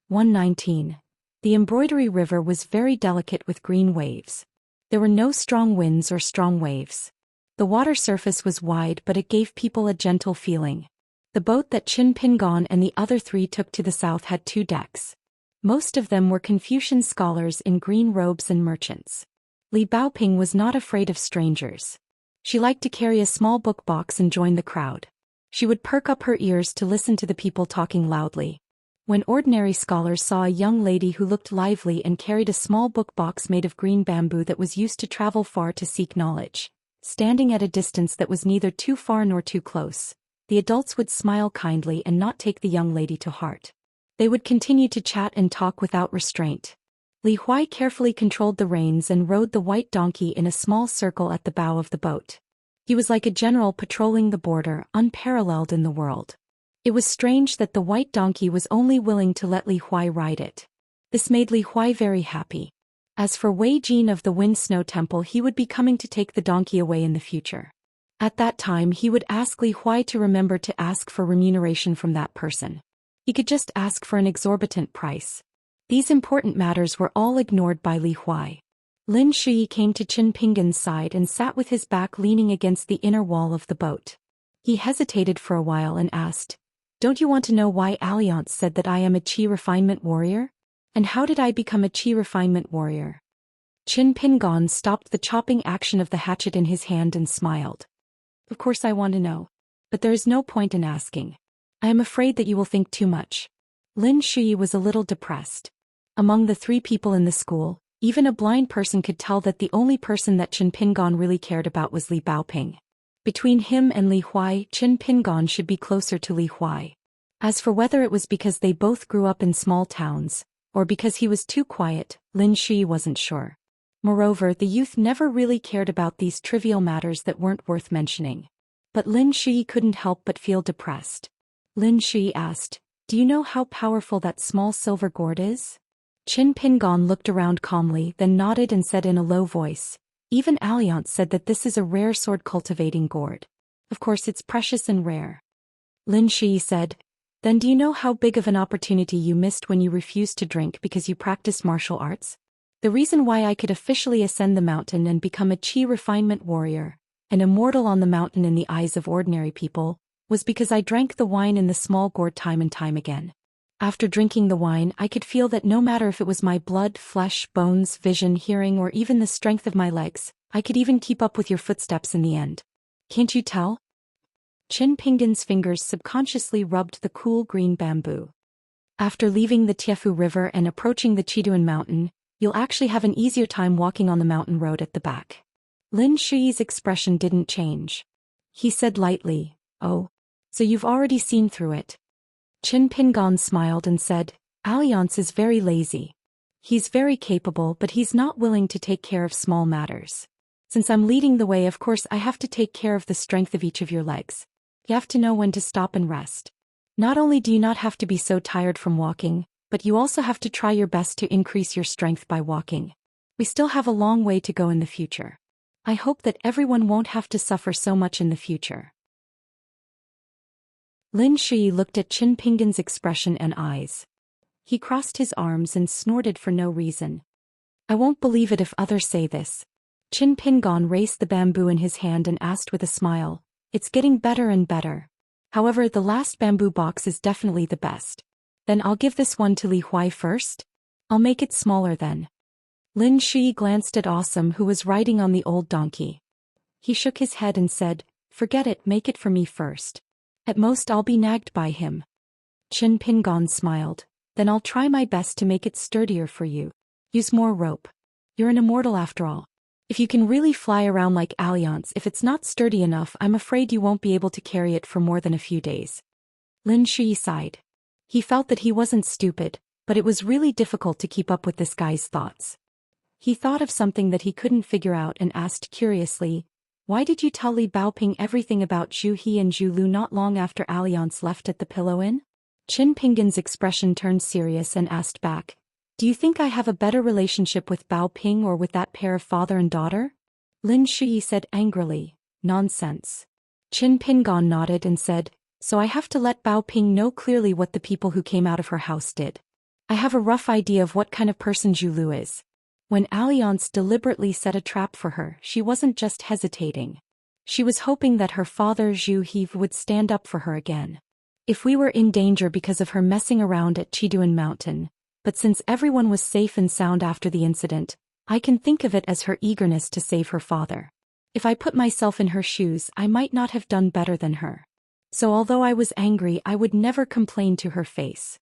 119. The Embroidery River was very delicate with green waves. There were no strong winds or strong waves. The water surface was wide, but it gave people a gentle feeling. The boat that Qin Pingon and the other 3 took to the south had 2 decks. Most of them were Confucian scholars in green robes and merchants. Li Baoping was not afraid of strangers. She liked to carry a small book box and join the crowd. She would perk up her ears to listen to the people talking loudly. When ordinary scholars saw a young lady who looked lively and carried a small book box made of green bamboo that was used to travel far to seek knowledge, standing at a distance that was neither too far nor too close, the adults would smile kindly and not take the young lady to heart. They would continue to chat and talk without restraint. Li Huai carefully controlled the reins and rode the white donkey in a small circle at the bow of the boat. He was like a general patrolling the border, unparalleled in the world. It was strange that the white donkey was only willing to let Li Huai ride it. This made Li Huai very happy. As for Wei Jin of the Wind Snow Temple, he would be coming to take the donkey away in the future. At that time he would ask Li Huai to remember to ask for remuneration from that person. He could just ask for an exorbitant price. These important matters were all ignored by Li Huai. Lin Shi came to Qin Pingon's side and sat with his back leaning against the inner wall of the boat. He hesitated for a while and asked, "Don't you want to know why Alliance said that I am a Qi refinement warrior? And how did I become a Qi refinement warrior?" Qin Pingon stopped the chopping action of the hatchet in his hand and smiled. "Of course I want to know. But there is no point in asking. I am afraid that you will think too much. Lin Shui was a little depressed. Among the 3 people in the school, even a blind person could tell that the only person that Qin Pingon really cared about was Li Baoping. Between him and Li Huai, Qin Pingon should be closer to Li Huai. As for whether it was because they both grew up in small towns, or because he was too quiet, Lin Shui wasn't sure. Moreover, the youth never really cared about these trivial matters that weren't worth mentioning. But Lin Shui couldn't help but feel depressed. Lin Shui asked, "Do you know how powerful that small silver gourd is?" Qin Pingon looked around calmly, then nodded and said in a low voice, "Even Alliance said that this is a rare sword cultivating gourd. Of course it's precious and rare." Lin Shui said, "Then do you know how big of an opportunity you missed when you refused to drink because you practiced martial arts? The reason why I could officially ascend the mountain and become a Qi refinement warrior, an immortal on the mountain in the eyes of ordinary people, was because I drank the wine in the small gourd time and time again. After drinking the wine, I could feel that no matter if it was my blood, flesh, bones, vision, hearing, or even the strength of my legs, I could even keep up with your footsteps in the end. Can't you tell?" Qin Pingon's fingers subconsciously rubbed the cool green bamboo. "After leaving the Tiefu River and approaching the Chiduan Mountain, you'll actually have an easier time walking on the mountain road at the back." Lin Shui's expression didn't change. He said lightly, "Oh, so you've already seen through it." Qin Pingon smiled and said, "Alliance is very lazy. He's very capable, but he's not willing to take care of small matters. Since I'm leading the way, of course I have to take care of the strength of each of your legs. You have to know when to stop and rest. Not only do you not have to be so tired from walking, but you also have to try your best to increase your strength by walking. We still have a long way to go in the future. I hope that everyone won't have to suffer so much in the future." Lin Shui looked at Qin Pingon's expression and eyes. He crossed his arms and snorted for no reason. "I won't believe it if others say this." Qin Pingon raised the bamboo in his hand and asked with a smile, "It's getting better and better. However, the last bamboo box is definitely the best. Then I'll give this one to Li Huai first? I'll make it smaller then." Lin Shui glanced at Awesome, who was riding on the old donkey. He shook his head and said, "Forget it, make it for me first. At most I'll be nagged by him." Qin Pingon smiled, "Then I'll try my best to make it sturdier for you. Use more rope. You're an immortal after all. If you can really fly around like Alliance, if it's not sturdy enough, I'm afraid you won't be able to carry it for more than a few days." Lin Shui sighed. He felt that he wasn't stupid, but it was really difficult to keep up with this guy's thoughts. He thought of something that he couldn't figure out and asked curiously, "Why did you tell Li Baoping everything about Zhu He and Zhu Lu not long after Alliance left at the Pillow Inn?" Qin Pingon's expression turned serious and asked back, "Do you think I have a better relationship with Baoping or with that pair of father and daughter?" Lin Shui said angrily, "Nonsense." Qin Pingon nodded and said, "So I have to let Baoping know clearly what the people who came out of her house did. I have a rough idea of what kind of person Zhu Lu is. When Alliance deliberately set a trap for her, she wasn't just hesitating. She was hoping that her father Zhu He would stand up for her again. If we were in danger because of her messing around at Chiduan Mountain, but since everyone was safe and sound after the incident, I can think of it as her eagerness to save her father. If I put myself in her shoes, I might not have done better than her. So although I was angry, I would never complain to her face.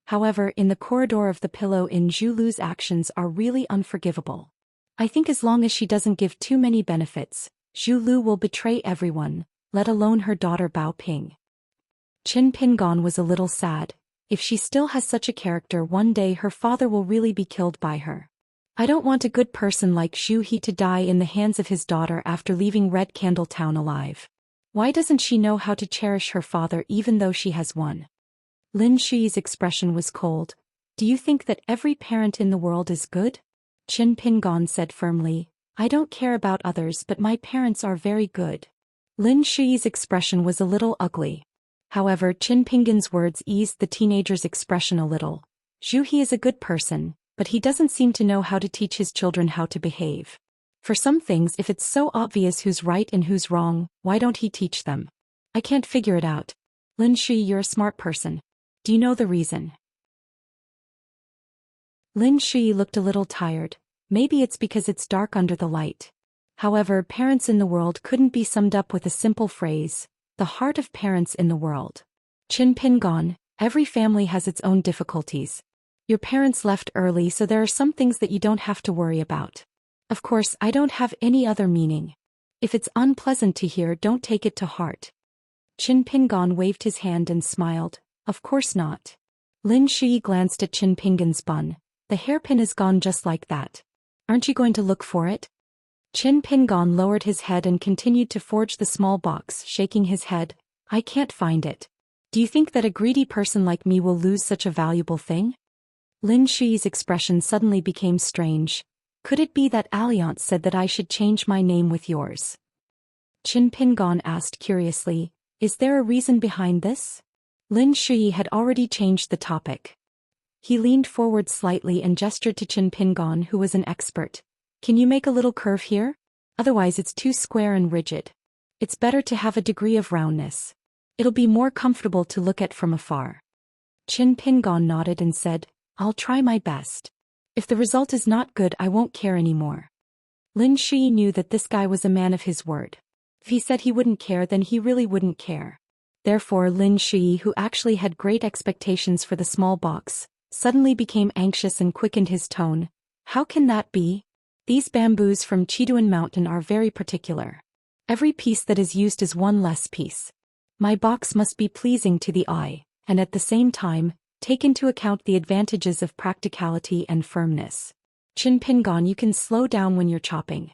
However, in the corridor of the Pillow Inn, Zhu Lu's actions are really unforgivable. I think as long as she doesn't give too many benefits, Zhu Lu will betray everyone, let alone her daughter Baoping." Qin Pingon was a little sad. If she still has such a character, one day her father will really be killed by her. I don't want a good person like Zhu He to die in the hands of his daughter after leaving Red Candle Town alive. Why doesn't she know how to cherish her father even though she has one? Lin Shui's expression was cold. "Do you think that every parent in the world is good?" Qin Pingon said firmly, "I don't care about others, but my parents are very good." Lin Shui's expression was a little ugly. However, Qin Pingon's words eased the teenager's expression a little. Zhu He is a good person, but he doesn't seem to know how to teach his children how to behave. For some things, if it's so obvious who's right and who's wrong, why don't he teach them? I can't figure it out. Lin Shui, you're a smart person. Do you know the reason? Lin Shui looked a little tired. Maybe it's because it's dark under the light. However, parents in the world couldn't be summed up with a simple phrase. the heart of parents in the world. Qin Pingon, every family has its own difficulties. Your parents left early, so there are some things that you don't have to worry about. Of course, I don't have any other meaning. If it's unpleasant to hear, don't take it to heart. Qin Pingon waved his hand and smiled. Of course not. Lin Shui glanced at Qin Pingon's bun. The hairpin is gone just like that. Aren't you going to look for it? Qin Pingon lowered his head and continued to forge the small box, shaking his head. I can't find it. Do you think that a greedy person like me will lose such a valuable thing? Lin Shui's expression suddenly became strange. Could it be that Alliance said that I should change my name with yours? Qin Pingon asked curiously, is there a reason behind this? Lin Shui had already changed the topic. He leaned forward slightly and gestured to Qin Pingon, who was an expert. Can you make a little curve here? Otherwise it's too square and rigid. It's better to have a degree of roundness. It'll be more comfortable to look at from afar. Qin Pingon nodded and said, I'll try my best. If the result is not good, I won't care anymore. Lin Shui knew that this guy was a man of his word. If he said he wouldn't care, then he really wouldn't care. Therefore Lin Shui, who actually had great expectations for the small box, suddenly became anxious and quickened his tone. How can that be? These bamboos from Chiduan Mountain are very particular. Every piece that is used is one less piece. My box must be pleasing to the eye, and at the same time, take into account the advantages of practicality and firmness. Qin Pingon, you can slow down when you're chopping.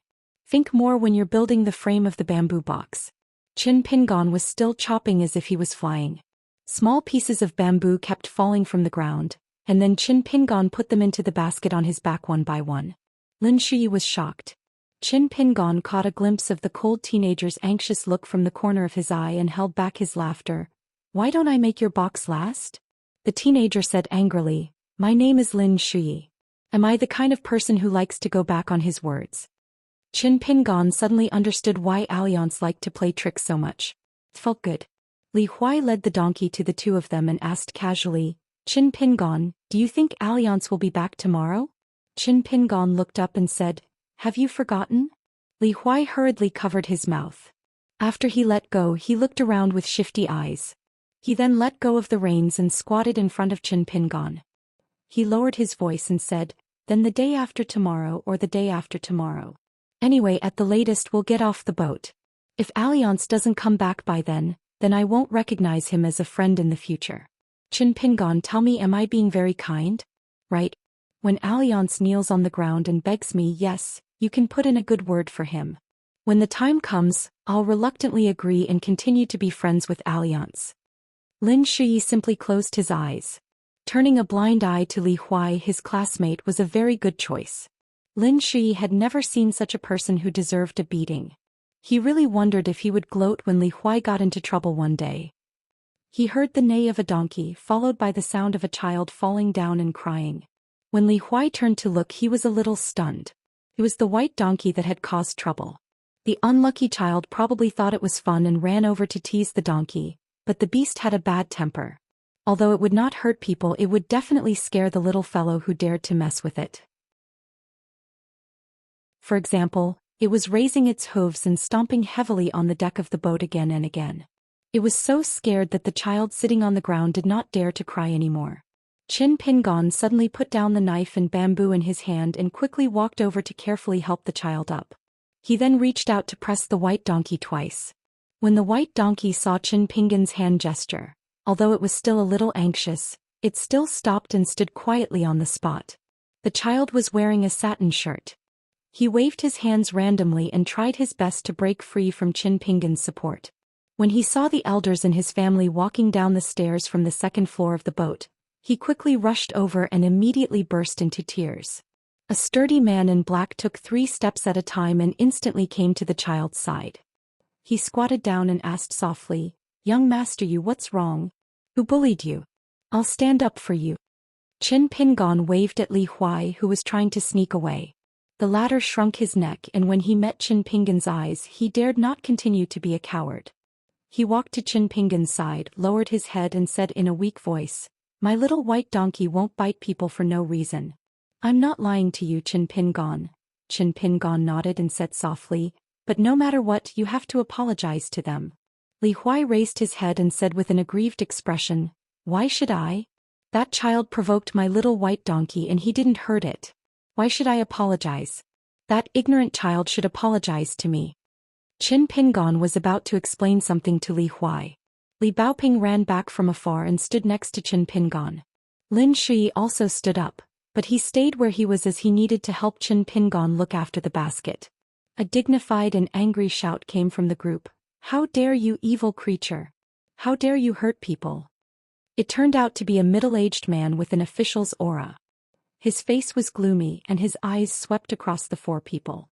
Think more when you're building the frame of the bamboo box. Qin Pingon was still chopping as if he was flying. Small pieces of bamboo kept falling from the ground, and then Qin Pingon put them into the basket on his back one by one. Lin Shui was shocked. Qin Pingon caught a glimpse of the cold teenager's anxious look from the corner of his eye and held back his laughter. Why don't I make your box last? The teenager said angrily, my name is Lin Shui. Am I the kind of person who likes to go back on his words? Qin Pingon suddenly understood why Alliance liked to play tricks so much. It felt good. Li Huai led the donkey to the two of them and asked casually, Qin Pingon, do you think Alliance will be back tomorrow? Qin Pingon looked up and said, have you forgotten? Li Huai hurriedly covered his mouth. After he let go, he looked around with shifty eyes. He then let go of the reins and squatted in front of Qin Pingon. He lowered his voice and said, then the day after tomorrow or the day after tomorrow. Anyway, at the latest we'll get off the boat. If Alliance doesn't come back by then I won't recognize him as a friend in the future. Qin Pingon, tell me, am I being very kind? Right? When Alliance kneels on the ground and begs me, yes, you can put in a good word for him. When the time comes, I'll reluctantly agree and continue to be friends with Alliance. Lin Shui simply closed his eyes. Turning a blind eye to Li Huai, his classmate, was a very good choice. Lin Shui had never seen such a person who deserved a beating. He really wondered if he would gloat when Li Huai got into trouble one day. He heard the neigh of a donkey, followed by the sound of a child falling down and crying. When Li Huai turned to look, he was a little stunned. It was the white donkey that had caused trouble. The unlucky child probably thought it was fun and ran over to tease the donkey, but the beast had a bad temper. Although it would not hurt people, it would definitely scare the little fellow who dared to mess with it. For example, it was raising its hooves and stomping heavily on the deck of the boat again and again. It was so scared that the child sitting on the ground did not dare to cry anymore. Qin Pingon suddenly put down the knife and bamboo in his hand and quickly walked over to carefully help the child up. He then reached out to press the white donkey twice. When the white donkey saw Qin Pingon's hand gesture, although it was still a little anxious, it still stopped and stood quietly on the spot. The child was wearing a satin shirt. He waved his hands randomly and tried his best to break free from Qin Pingon's support. When he saw the elders and his family walking down the stairs from the second floor of the boat, he quickly rushed over and immediately burst into tears. A sturdy man in black took 3 steps at a time and instantly came to the child's side. He squatted down and asked softly, "Young master, what's wrong? Who bullied you? I'll stand up for you." Qin Pingon waved at Li Huai, who was trying to sneak away. The latter shrunk his neck, and when he met Qin Pingon's eyes, he dared not continue to be a coward. He walked to Qin Pingon's side, lowered his head and said in a weak voice, "My little white donkey won't bite people for no reason." "I'm not lying to you, Qin Pingon." Qin Pingon nodded and said softly, "But no matter what, you have to apologize to them." Li Huai raised his head and said with an aggrieved expression, "Why should I? That child provoked my little white donkey and he didn't hurt it. Why should I apologize? That ignorant child should apologize to me." Qin Pingon was about to explain something to Li Huai. Li Baoping ran back from afar and stood next to Qin Pingon. Lin Shui also stood up, but he stayed where he was as he needed to help Qin Pingon look after the basket. A dignified and angry shout came from the group. "How dare you, evil creature! How dare you hurt people!" It turned out to be a middle-aged man with an official's aura. His face was gloomy and his eyes swept across the four people.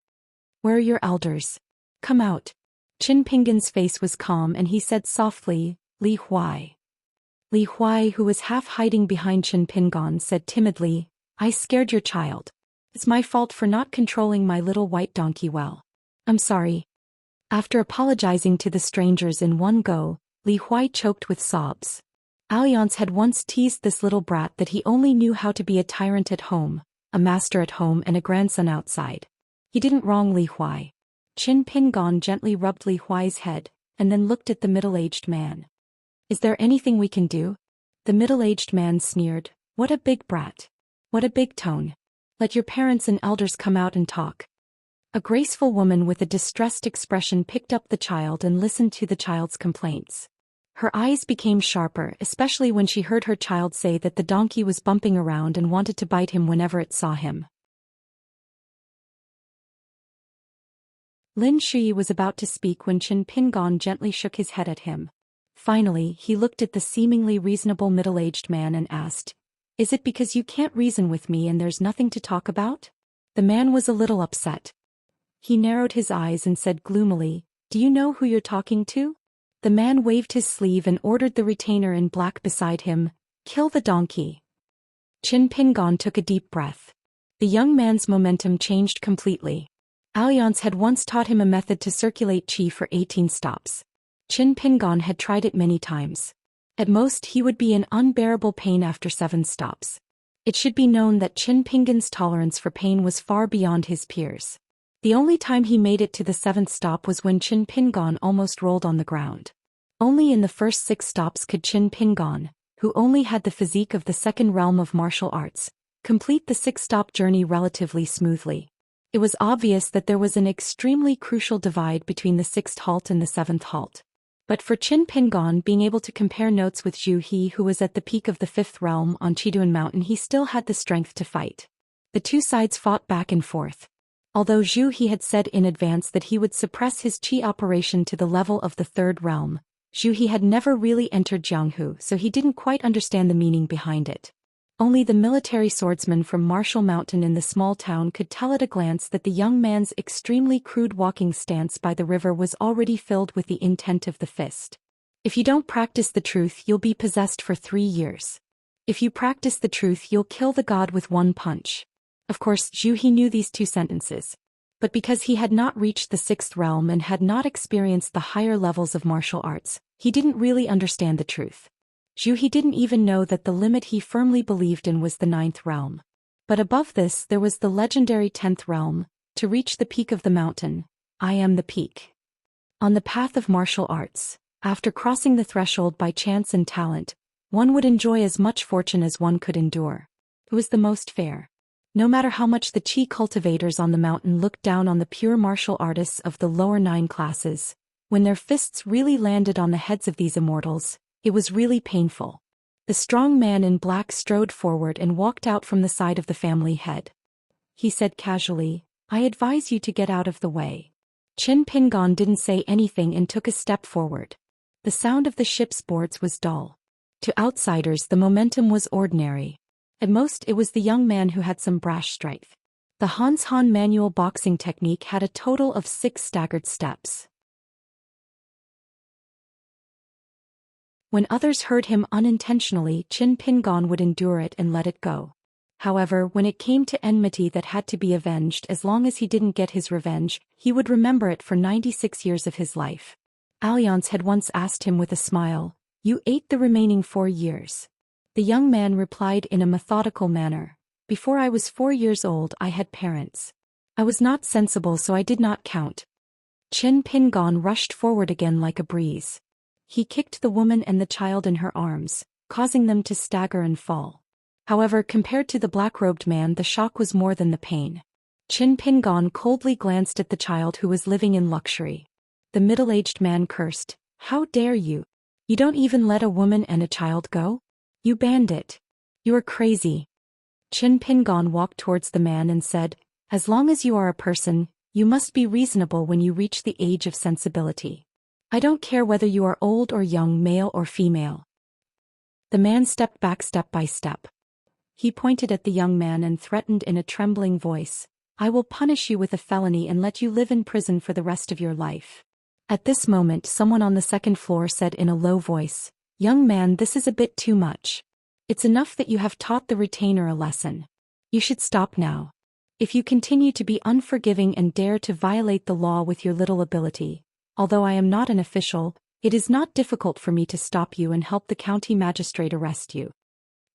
"Where are your elders? Come out." Qin Pingon's face was calm and he said softly, "Li Huai." Li Huai, who was half hiding behind Qin Pingon, said timidly, "I scared your child. It's my fault for not controlling my little white donkey well. I'm sorry." After apologizing to the strangers in one go, Li Huai choked with sobs. Alliance had once teased this little brat that he only knew how to be a tyrant at home, a master at home and a grandson outside. He didn't wrong Li Huai. Qin Pingon gently rubbed Li Huai's head, and then looked at the middle-aged man. "Is there anything we can do?" The middle-aged man sneered, "What a big brat. What a big tone. Let your parents and elders come out and talk." A graceful woman with a distressed expression picked up the child and listened to the child's complaints. Her eyes became sharper, especially when she heard her child say that the donkey was bumping around and wanted to bite him whenever it saw him. Lin Shui was about to speak when Qin Pingon gently shook his head at him. Finally, he looked at the seemingly reasonable middle-aged man and asked, "Is it because you can't reason with me and there's nothing to talk about?" The man was a little upset. He narrowed his eyes and said gloomily, "Do you know who you're talking to?" The man waved his sleeve and ordered the retainer in black beside him, "Kill the donkey." Qin Pingon took a deep breath. The young man's momentum changed completely. Alliance had once taught him a method to circulate qi for 18 stops. Qin Pingon had tried it many times. At most he would be in unbearable pain after 7 stops. It should be known that Qin Pingon's tolerance for pain was far beyond his peers. The only time he made it to the 7th stop was when Qin Pingon almost rolled on the ground. Only in the first 6 stops could Qin Pingon, who only had the physique of the second realm of martial arts, complete the 6-stop journey relatively smoothly. It was obvious that there was an extremely crucial divide between the 6th halt and the 7th halt. But for Qin Pingon being able to compare notes with Zhu He, who was at the peak of the 5th realm on Chiduan Mountain, he still had the strength to fight. The two sides fought back and forth. Although Zhu He had said in advance that he would suppress his qi operation to the level of the 3rd realm, Zhu He had never really entered Jianghu, so he didn't quite understand the meaning behind it. Only the military swordsman from Martial Mountain in the small town could tell at a glance that the young man's extremely crude walking stance by the river was already filled with the intent of the fist. If you don't practice the truth, you'll be possessed for 3 years. If you practice the truth, you'll kill the god with 1 punch. Of course, Zhu He knew these 2 sentences. But because he had not reached the 6th realm and had not experienced the higher levels of martial arts, he didn't really understand the truth. Zhu He didn't even know that the limit he firmly believed in was the 9th realm. But above this there was the legendary 10th realm. To reach the peak of the mountain, I am the peak. On the path of martial arts, after crossing the threshold by chance and talent, one would enjoy as much fortune as one could endure. It was the most fair. No matter how much the qi cultivators on the mountain looked down on the pure martial artists of the lower 9 classes, when their fists really landed on the heads of these immortals, it was really painful. The strong man in black strode forward and walked out from the side of the family head. He said casually, "I advise you to get out of the way." Qin Pingon didn't say anything and took a step forward. The sound of the ship's boards was dull. To outsiders the momentum was ordinary. At most it was the young man who had some brash strength. The Hans Han manual boxing technique had a total of 6 staggered steps. When others heard him unintentionally, Qin Pingon would endure it and let it go. However, when it came to enmity that had to be avenged, as long as he didn't get his revenge, he would remember it for 96 years of his life. Alliance had once asked him with a smile, "You ate the remaining 4 years." The young man replied in a methodical manner, "Before I was 4 years old I had parents. I was not sensible, so I did not count." Qin Pingon rushed forward again like a breeze. He kicked the woman and the child in her arms, causing them to stagger and fall. However, compared to the black-robed man, the shock was more than the pain. Qin Pingon coldly glanced at the child who was living in luxury. The middle-aged man cursed, "How dare you? You don't even let a woman and a child go? You bandit. You are crazy." Qin Pingon walked towards the man and said, "As long as you are a person, you must be reasonable when you reach the age of sensibility. I don't care whether you are old or young, male or female." The man stepped back step by step. He pointed at the young man and threatened in a trembling voice, "I will punish you with a felony and let you live in prison for the rest of your life." At this moment, someone on the second floor said in a low voice, "Young man, this is a bit too much. It's enough that you have taught the retainer a lesson. You should stop now. If you continue to be unforgiving and dare to violate the law with your little ability, although I am not an official, it is not difficult for me to stop you and help the county magistrate arrest you."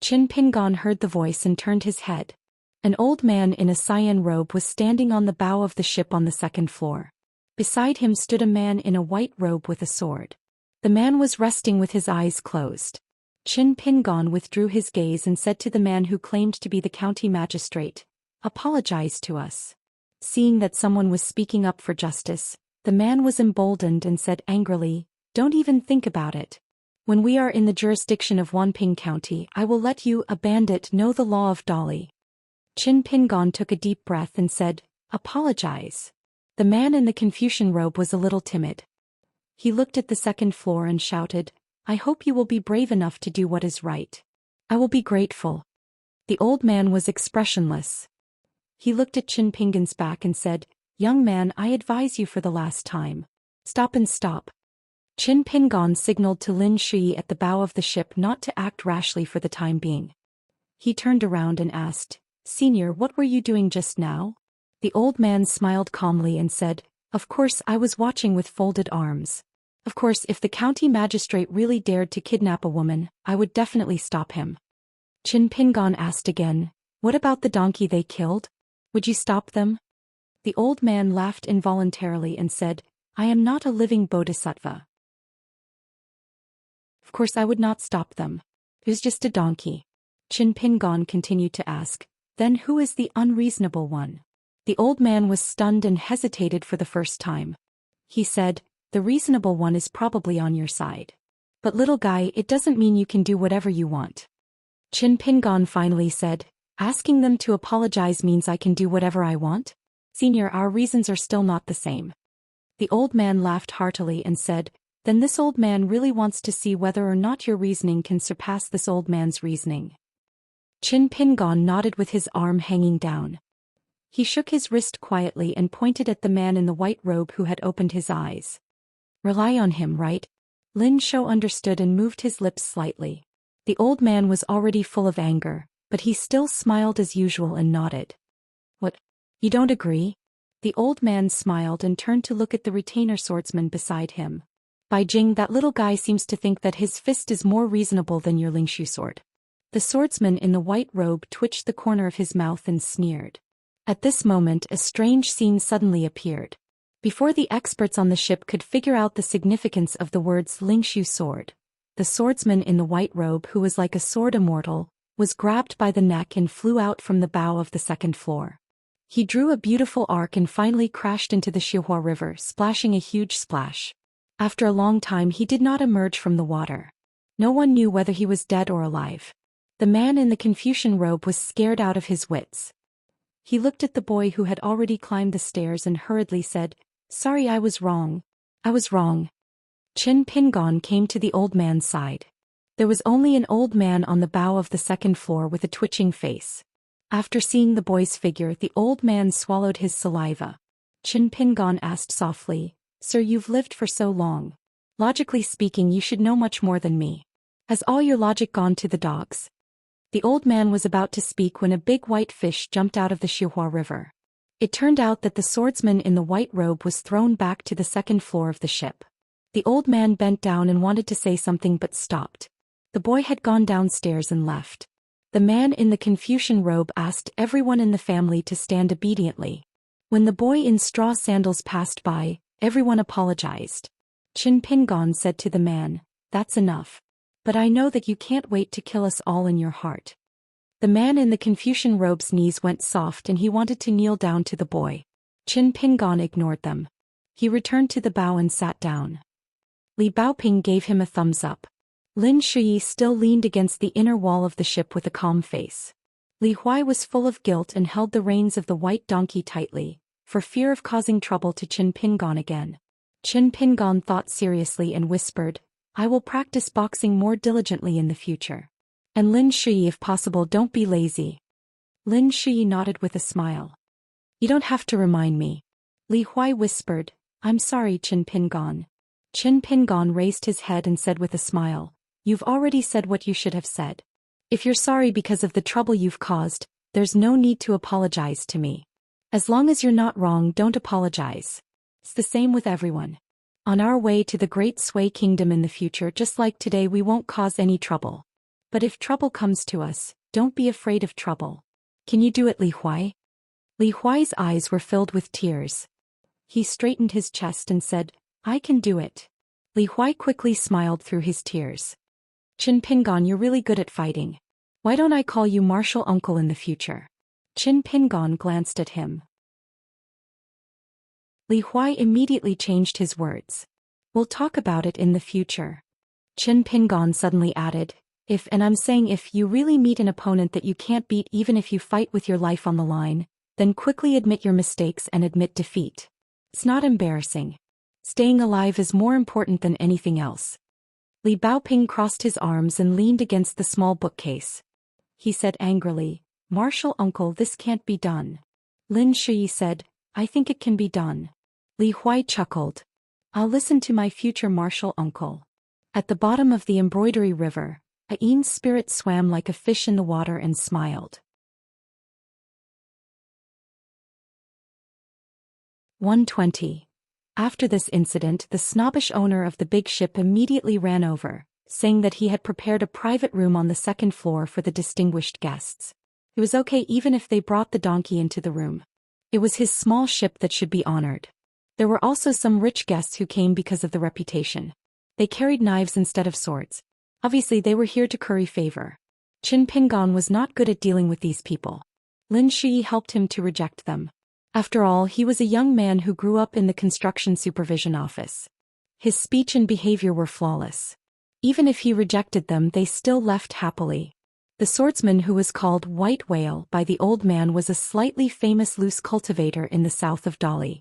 Qin Pingon heard the voice and turned his head. An old man in a cyan robe was standing on the bow of the ship on the second floor. Beside him stood a man in a white robe with a sword. The man was resting with his eyes closed. Qin Pingon withdrew his gaze and said to the man who claimed to be the county magistrate, "Apologize to us." Seeing that someone was speaking up for justice, the man was emboldened and said angrily, "Don't even think about it. When we are in the jurisdiction of Wanping County, I will let you, a bandit, know the law of Dolly." Qin Pingon took a deep breath and said, "Apologize." The man in the Confucian robe was a little timid. He looked at the second floor and shouted, "I hope you will be brave enough to do what is right. I will be grateful." The old man was expressionless. He looked at Qin Pingon's back and said, "Young man, I advise you for the last time. Stop and stop." Qin Pingon signaled to Lin Shui at the bow of the ship not to act rashly for the time being. He turned around and asked, "Senior, what were you doing just now?" The old man smiled calmly and said, "Of course, I was watching with folded arms. Of course, if the county magistrate really dared to kidnap a woman, I would definitely stop him." Qin Pingon asked again, "What about the donkey they killed? Would you stop them?" The old man laughed involuntarily and said, "I am not a living bodhisattva. Of course I would not stop them. It was just a donkey." Qin Pingon continued to ask, "Then who is the unreasonable one?" The old man was stunned and hesitated for the first time. He said, "The reasonable one is probably on your side. But little guy, it doesn't mean you can do whatever you want." Qin Pingon finally said, "Asking them to apologize means I can do whatever I want? Senior, our reasons are still not the same." The old man laughed heartily and said, "Then this old man really wants to see whether or not your reasoning can surpass this old man's reasoning." Qin Pingon nodded with his arm hanging down. He shook his wrist quietly and pointed at the man in the white robe who had opened his eyes. "Rely on him, right?" Lin Shou understood and moved his lips slightly. The old man was already full of anger, but he still smiled as usual and nodded. "What? You don't agree?" The old man smiled and turned to look at the retainer swordsman beside him. "Bai Jing, that little guy seems to think that his fist is more reasonable than your Lingshu sword." The swordsman in the white robe twitched the corner of his mouth and sneered. At this moment, a strange scene suddenly appeared. Before the experts on the ship could figure out the significance of the words Lingshu sword, the swordsman in the white robe, who was like a sword immortal, was grabbed by the neck and flew out from the bow of the second floor. He drew a beautiful arc and finally crashed into the Xihua River, splashing a huge splash. After a long time, he did not emerge from the water. No one knew whether he was dead or alive. The man in the Confucian robe was scared out of his wits. He looked at the boy who had already climbed the stairs and hurriedly said, "Sorry, I was wrong. I was wrong." Qin Pingon came to the old man's side. There was only an old man on the bow of the second floor with a twitching face. After seeing the boy's figure, the old man swallowed his saliva. Qin Pingon asked softly, "Sir, you've lived for so long. Logically speaking, you should know much more than me. Has all your logic gone to the dogs?" The old man was about to speak when a big white fish jumped out of the Xihua River. It turned out that the swordsman in the white robe was thrown back to the second floor of the ship. The old man bent down and wanted to say something but stopped. The boy had gone downstairs and left. The man in the Confucian robe asked everyone in the family to stand obediently. When the boy in straw sandals passed by, everyone apologized. Qin Pingon said to the man, "That's enough. But I know that you can't wait to kill us all in your heart." The man in the Confucian robe's knees went soft and he wanted to kneel down to the boy. Qin Pingon ignored them. He returned to the bow and sat down. Li Baoping gave him a thumbs up. Lin Shui still leaned against the inner wall of the ship with a calm face. Li Huai was full of guilt and held the reins of the white donkey tightly, for fear of causing trouble to Qin Pingon again. Qin Pingon thought seriously and whispered, "I will practice boxing more diligently in the future. And Lin Shui, if possible, don't be lazy." Lin Shui nodded with a smile. "You don't have to remind me." Li Huai whispered, "I'm sorry, Qin Pingon." Qin Pingon raised his head and said with a smile, "You've already said what you should have said. If you're sorry because of the trouble you've caused, there's no need to apologize to me. As long as you're not wrong, don't apologize. It's the same with everyone. On our way to the Great Sui Kingdom in the future, just like today, we won't cause any trouble. But if trouble comes to us, don't be afraid of trouble. Can you do it, Li Huai?" Li Huai's eyes were filled with tears. He straightened his chest and said, "I can do it." Li Huai quickly smiled through his tears. "Qin Pingon, you're really good at fighting. Why don't I call you martial uncle in the future?" Qin Pingon glanced at him. Li Huai immediately changed his words. "We'll talk about it in the future." Qin Pingon suddenly added, "If, and I'm saying if, you really meet an opponent that you can't beat, even if you fight with your life on the line, then quickly admit your mistakes and admit defeat. It's not embarrassing. Staying alive is more important than anything else." Li Baoping crossed his arms and leaned against the small bookcase. He said angrily, "Martial uncle, this can't be done." Lin Shui said, "I think it can be done." Li Huai chuckled. "I'll listen to my future martial uncle." At the bottom of the embroidery river, Ain's spirit swam like a fish in the water and smiled. 120. After this incident, the snobbish owner of the big ship immediately ran over, saying that he had prepared a private room on the second floor for the distinguished guests. It was okay even if they brought the donkey into the room. It was his small ship that should be honored. There were also some rich guests who came because of the reputation. They carried knives instead of swords. Obviously they were here to curry favor. Qin Pingon was not good at dealing with these people. Lin Shui helped him to reject them. After all, he was a young man who grew up in the construction supervision office. His speech and behavior were flawless. Even if he rejected them, they still left happily. The swordsman who was called White Whale by the old man was a slightly famous loose cultivator in the south of Dali.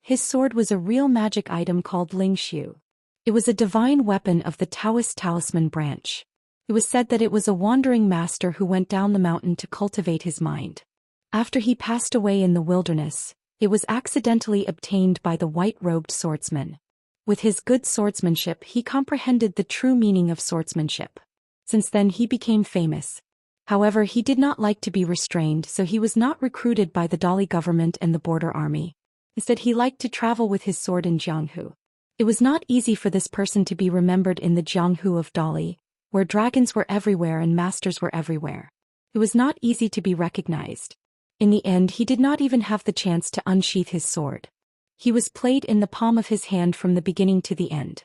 His sword was a real magic item called Ling Xiu. It was a divine weapon of the Taoist talisman branch. It was said that it was a wandering master who went down the mountain to cultivate his mind. After he passed away in the wilderness, it was accidentally obtained by the white-robed swordsman. With his good swordsmanship, he comprehended the true meaning of swordsmanship. Since then he became famous. However, he did not like to be restrained, so he was not recruited by the Dali government and the border army. Instead, he liked to travel with his sword in Jianghu. It was not easy for this person to be remembered in the Jianghu of Dali, where dragons were everywhere and masters were everywhere. It was not easy to be recognized. In the end, he did not even have the chance to unsheath his sword. He was played in the palm of his hand from the beginning to the end.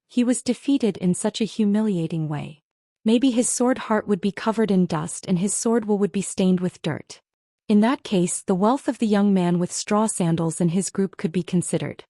He was defeated in such a humiliating way. Maybe his sword heart would be covered in dust and his sword would be stained with dirt. In that case, the wealth of the young man with straw sandals and his group could be considered.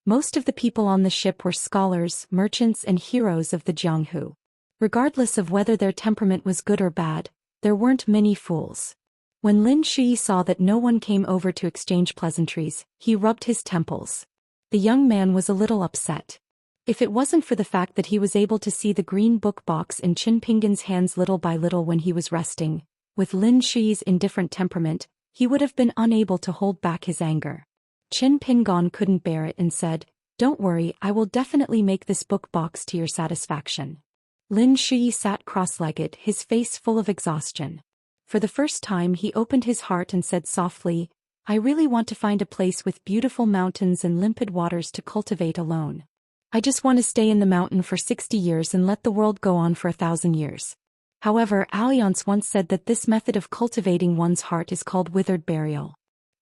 Most of the people on the ship were scholars, merchants, and heroes of the Jianghu. Regardless of whether their temperament was good or bad, there weren't many fools. When Lin Shui saw that no one came over to exchange pleasantries, he rubbed his temples. The young man was a little upset. If it wasn't for the fact that he was able to see the green book box in Qin Pingon's hands little by little when he was resting, with Lin Shui's indifferent temperament, he would have been unable to hold back his anger. Qin Pingon couldn't bear it and said, "Don't worry, I will definitely make this book box to your satisfaction." Lin Shui sat cross-legged, his face full of exhaustion. For the first time he opened his heart and said softly, "I really want to find a place with beautiful mountains and limpid waters to cultivate alone. I just want to stay in the mountain for 60 years and let the world go on for 1,000 years. However, Alliance once said that this method of cultivating one's heart is called withered burial.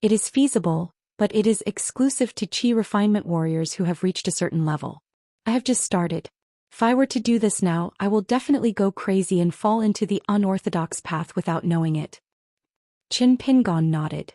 It is feasible, but it is exclusive to chi refinement warriors who have reached a certain level. I have just started. If I were to do this now, I will definitely go crazy and fall into the unorthodox path without knowing it. Qin Pingon nodded.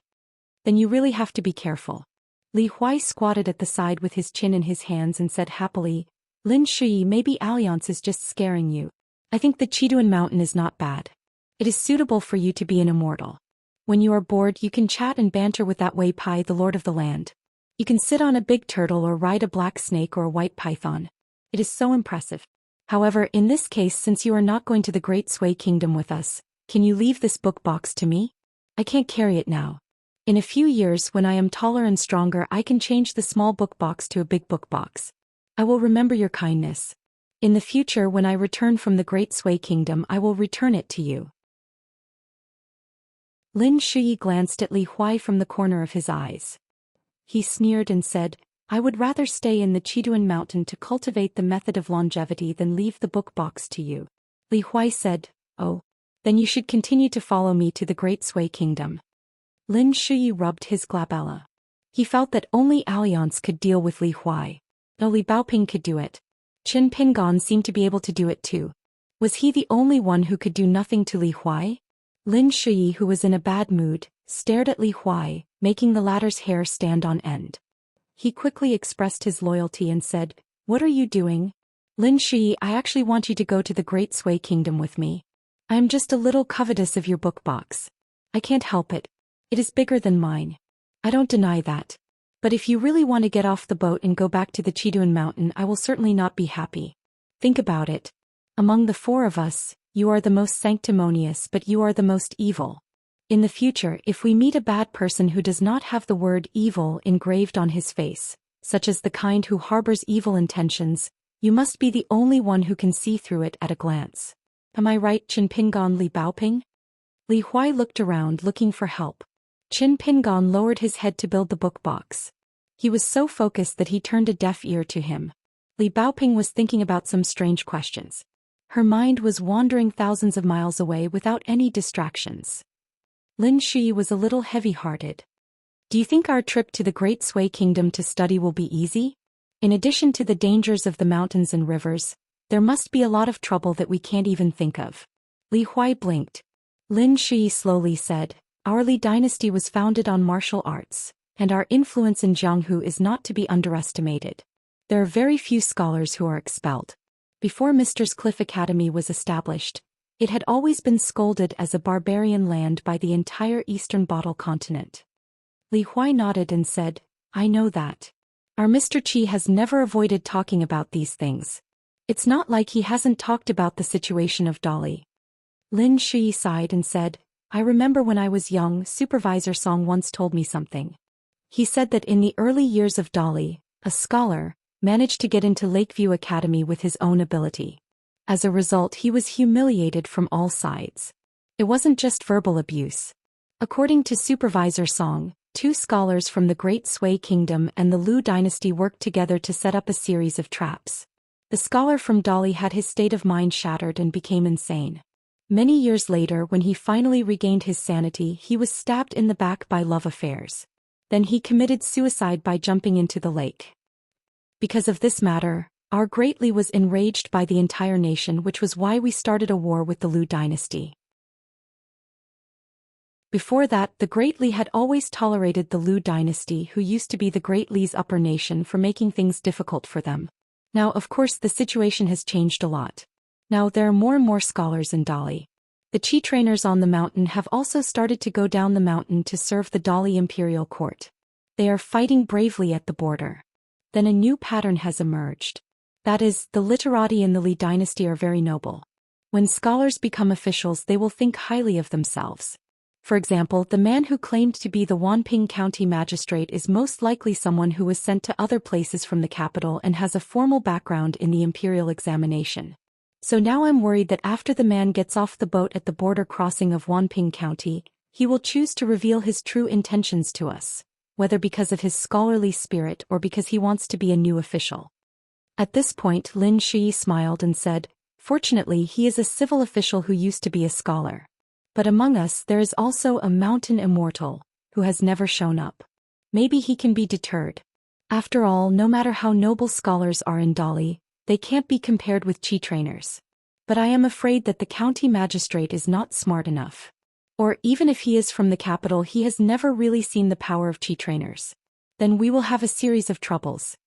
Then you really have to be careful. Li Huai squatted at the side with his chin in his hands and said happily, Lin Shui, maybe Alliance is just scaring you. I think the Chiduan Mountain is not bad. It is suitable for you to be an immortal. When you are bored, you can chat and banter with that Wei Pai, the lord of the land. You can sit on a big turtle or ride a black snake or a white python. It is so impressive. However, in this case, since you are not going to the Great Sui Kingdom with us, can you leave this book box to me? I can't carry it now. In a few years, when I am taller and stronger, I can change the small book box to a big book box. I will remember your kindness. In the future, when I return from the Great Sui Kingdom, I will return it to you. Lin Shui glanced at Li Huai from the corner of his eyes. He sneered and said, I would rather stay in the Chiduan Mountain to cultivate the method of longevity than leave the book box to you. Li Huai said, Oh. Then you should continue to follow me to the Great Sui Kingdom. Lin Shui rubbed his glabella. He felt that only Alliance could deal with Li Huai. No, Li Baoping could do it. Qin Pingon seemed to be able to do it too. Was he the only one who could do nothing to Li Huai? Lin Shui, who was in a bad mood, stared at Li Huai, making the latter's hair stand on end. He quickly expressed his loyalty and said, What are you doing? Lin Shui, I actually want you to go to the Great Sui Kingdom with me. I am just a little covetous of your book box. I can't help it. It is bigger than mine. I don't deny that. But if you really want to get off the boat and go back to the Chiduan Mountain, I will certainly not be happy. Think about it. Among the four of us, you are the most sanctimonious, but you are the most evil. In the future, if we meet a bad person who does not have the word evil engraved on his face, such as the kind who harbors evil intentions, you must be the only one who can see through it at a glance. Am I right, Qin Pingon Li Baoping? Li Huai looked around looking for help. Qin Pingon lowered his head to build the book box. He was so focused that he turned a deaf ear to him. Li Baoping was thinking about some strange questions. Her mind was wandering thousands of miles away without any distractions. Lin Shui was a little heavy-hearted. Do you think our trip to the Great Sui Kingdom to study will be easy? In addition to the dangers of the mountains and rivers, there must be a lot of trouble that we can't even think of. Li Huai blinked. Lin Shui slowly said, Our Li dynasty was founded on martial arts, and our influence in Jianghu is not to be underestimated. There are very few scholars who are expelled. Before Mr. Cliff Academy was established, it had always been scolded as a barbarian land by the entire eastern bottle continent. Li Huai nodded and said, I know that. Our Mr. Qi has never avoided talking about these things. It's not like he hasn't talked about the situation of Dolly. Lin Shui sighed and said, I remember when I was young, Supervisor Song once told me something. He said that in the early years of Dolly, a scholar, managed to get into Lakeview Academy with his own ability. As a result, he was humiliated from all sides. It wasn't just verbal abuse. According to Supervisor Song, 2 scholars from the Great Sui Kingdom and the Lu dynasty worked together to set up a series of traps. The scholar from Dolly had his state of mind shattered and became insane. Many years later, when he finally regained his sanity, he was stabbed in the back by love affairs. Then he committed suicide by jumping into the lake. Because of this matter, our Great Li was enraged by the entire nation, which was why we started a war with the Lu dynasty. Before that, the Great Li had always tolerated the Lu dynasty, who used to be the Great Li's upper nation, for making things difficult for them. Now, of course, the situation has changed a lot. Now there are more and more scholars in Dali. The Qi trainers on the mountain have also started to go down the mountain to serve the Dali imperial court. They are fighting bravely at the border. Then a new pattern has emerged. That is, the literati in the Li dynasty are very noble. When scholars become officials, they will think highly of themselves. For example, the man who claimed to be the Wanping County magistrate is most likely someone who was sent to other places from the capital and has a formal background in the imperial examination. So now I'm worried that after the man gets off the boat at the border crossing of Wanping County, he will choose to reveal his true intentions to us, whether because of his scholarly spirit or because he wants to be a new official. At this point, Lin Shui smiled and said, Fortunately, he is a civil official who used to be a scholar. But among us there is also a mountain immortal, who has never shown up. Maybe he can be deterred. After all, no matter how noble scholars are in Dali, They can't be compared with Qi trainers. But I am afraid that the county magistrate is not smart enough. Or even if he is from the capital, he has never really seen the power of Qi trainers. Then we will have a series of troubles.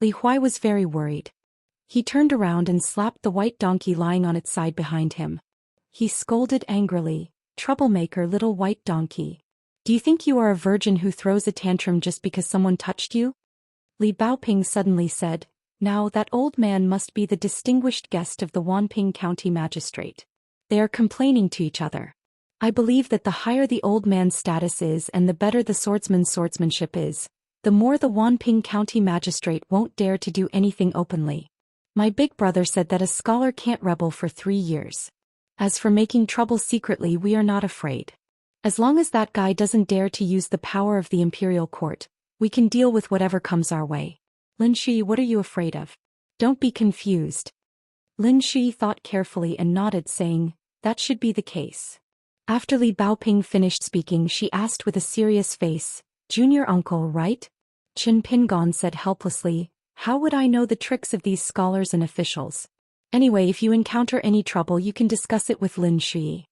Li Huai was very worried. He turned around and slapped the white donkey lying on its side behind him. He scolded angrily, "Troublemaker, little white donkey. Do you think you are a virgin who throws a tantrum just because someone touched you?" Li Baoping suddenly said, "Now that old man must be the distinguished guest of the Wanping County Magistrate. They are complaining to each other. I believe that the higher the old man's status is and the better the swordsman's swordsmanship is, the more the Wanping County Magistrate won't dare to do anything openly. My big brother said that a scholar can't rebel for 3 years. As for making trouble secretly, we are not afraid. As long as that guy doesn't dare to use the power of the imperial court, we can deal with whatever comes our way. Lin Shi, what are you afraid of? Don't be confused." Lin Shi thought carefully and nodded, saying, "That should be the case." After Li Baoping finished speaking, she asked with a serious face, "Junior uncle, right?" Qin Pingon said helplessly, "How would I know the tricks of these scholars and officials? Anyway, if you encounter any trouble, you can discuss it with Lin Shi."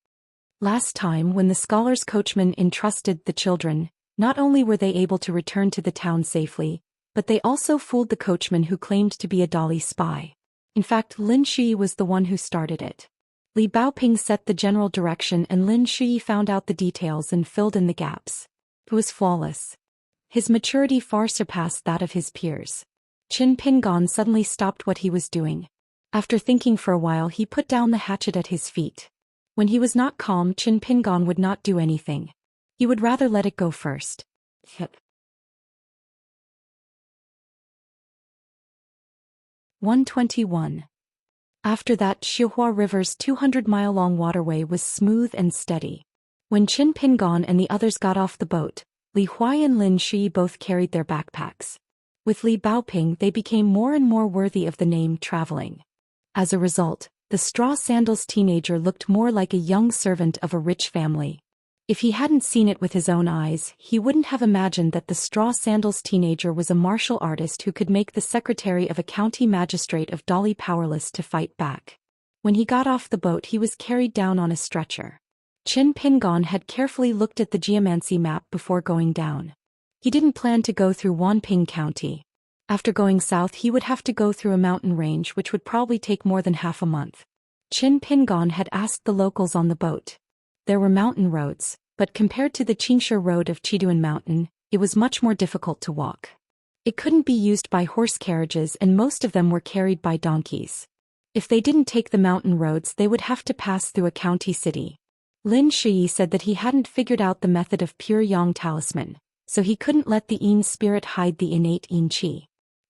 Last time, when the scholars' coachman entrusted the children, not only were they able to return to the town safely, but they also fooled the coachman who claimed to be a Dali spy. In fact, Lin Shi was the one who started it. Li Baoping set the general direction and Lin Shi found out the details and filled in the gaps. It was flawless. His maturity far surpassed that of his peers. Qin Pingon suddenly stopped what he was doing. After thinking for a while, he put down the hatchet at his feet. When he was not calm, Qin Pingon would not do anything. He would rather let it go first. 121. After that, Xihua River's 200-mile-long waterway was smooth and steady. When Qin Pingon and the others got off the boat, Li Huai and Lin Shi both carried their backpacks. With Li Baoping, they became more and more worthy of the name traveling. As a result, the straw sandals teenager looked more like a young servant of a rich family. If he hadn't seen it with his own eyes, he wouldn't have imagined that the straw sandals teenager was a martial artist who could make the secretary of a county magistrate of Dali powerless to fight back. When he got off the boat, he was carried down on a stretcher. Qin Pingon had carefully looked at the geomancy map before going down. He didn't plan to go through Wanping County. After going south, he would have to go through a mountain range which would probably take more than half a month. Qin Pingon had asked the locals on the boat. There were mountain roads, but compared to the Xianxia road of Chiduan Mountain, it was much more difficult to walk. It couldn't be used by horse carriages and most of them were carried by donkeys. If they didn't take the mountain roads, they would have to pass through a county city. Lin Shi said that he hadn't figured out the method of pure yang talisman, so he couldn't let the Yin spirit hide the innate Yin qi.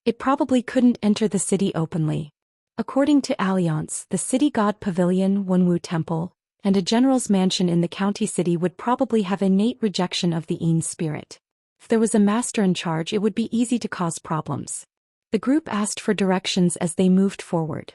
It probably couldn't enter the city openly. According to Alliance, the city god pavilion, Wenwu Temple, and a general's mansion in the county city would probably have innate rejection of the Yin spirit. If there was a master in charge, it would be easy to cause problems. The group asked for directions as they moved forward.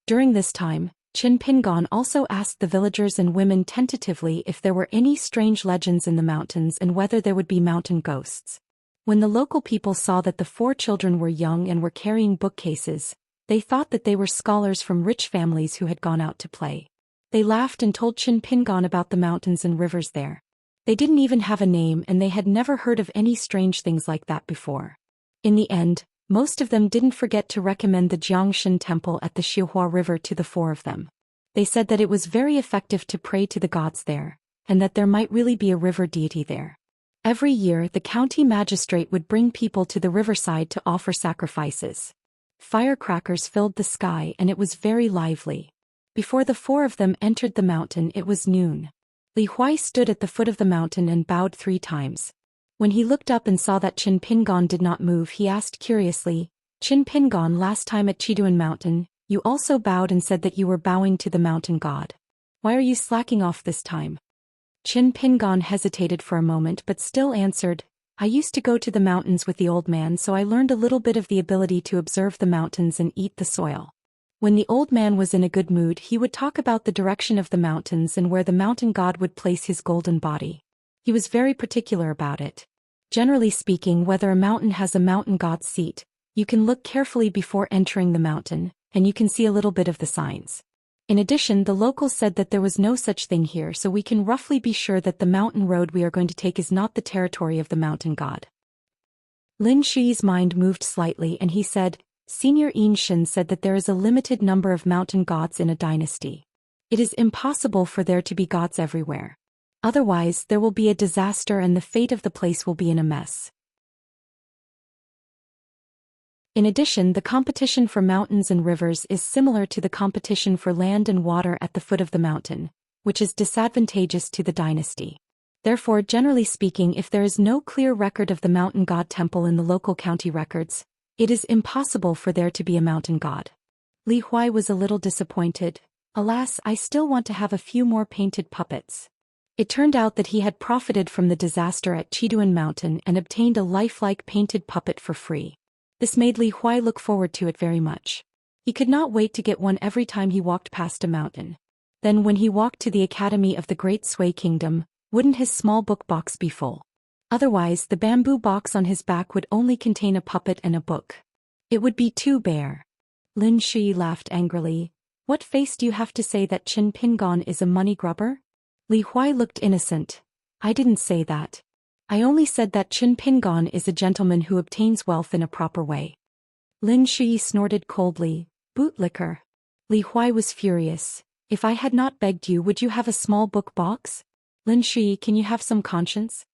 During this time, Qin Pingon also asked the villagers and women tentatively if there were any strange legends in the mountains and whether there would be mountain ghosts. When the local people saw that the 4 children were young and were carrying bookcases, they thought that they were scholars from rich families who had gone out to play. They laughed and told Qin Pingon about the mountains and rivers there. They didn't even have a name and they had never heard of any strange things like that before. In the end, most of them didn't forget to recommend the Jiangshan temple at the Xihua River to the 4 of them. They said that it was very effective to pray to the gods there, and that there might really be a river deity there. Every year, the county magistrate would bring people to the riverside to offer sacrifices. Firecrackers filled the sky and it was very lively. Before the 4 of them entered the mountain, it was noon. Li Huai stood at the foot of the mountain and bowed 3 times. When he looked up and saw that Qin Pingon did not move, he asked curiously, "Qin Pingon, last time at Chiduan Mountain, you also bowed and said that you were bowing to the mountain god. Why are you slacking off this time?" Qin Pingon hesitated for a moment but still answered, "I used to go to the mountains with the old man, so I learned a little bit of the ability to observe the mountains and eat the soil." When the old man was in a good mood, he would talk about the direction of the mountains and where the mountain god would place his golden body. He was very particular about it. Generally speaking, whether a mountain has a mountain god's seat, You can look carefully before entering the mountain, and you can see a little bit of the signs. In addition, the locals said that there was no such thing here, so we can roughly be sure that the mountain road we are going to take is not the territory of the mountain god. Lin Shi's mind moved slightly and he said, Senior Xian said that there is a limited number of mountain gods in a dynasty. It is impossible for there to be gods everywhere. Otherwise, there will be a disaster and the fate of the place will be in a mess. In addition, the competition for mountains and rivers is similar to the competition for land and water at the foot of the mountain, which is disadvantageous to the dynasty. Therefore, generally speaking, if there is no clear record of the mountain god temple in the local county records, it is impossible for there to be a mountain god. Li Huai was a little disappointed. Alas, I still want to have a few more painted puppets. It turned out that he had profited from the disaster at Chiduan Mountain and obtained a lifelike painted puppet for free. This made Li Huai look forward to it very much. He could not wait to get one every time he walked past a mountain. Then when he walked to the Academy of the Great Sui Kingdom, wouldn't his small book box be full? Otherwise, the bamboo box on his back would only contain a puppet and a book. It would be too bare. Lin Shi laughed angrily. What face do you have to say that Qin Pingon is a money grubber? Li Huai looked innocent. I didn't say that. I only said that Qin Pingon is a gentleman who obtains wealth in a proper way. Lin Shi snorted coldly. Bootlicker. Li Huai was furious. If I had not begged you, would you have a small book box? Lin Shi, can you have some conscience?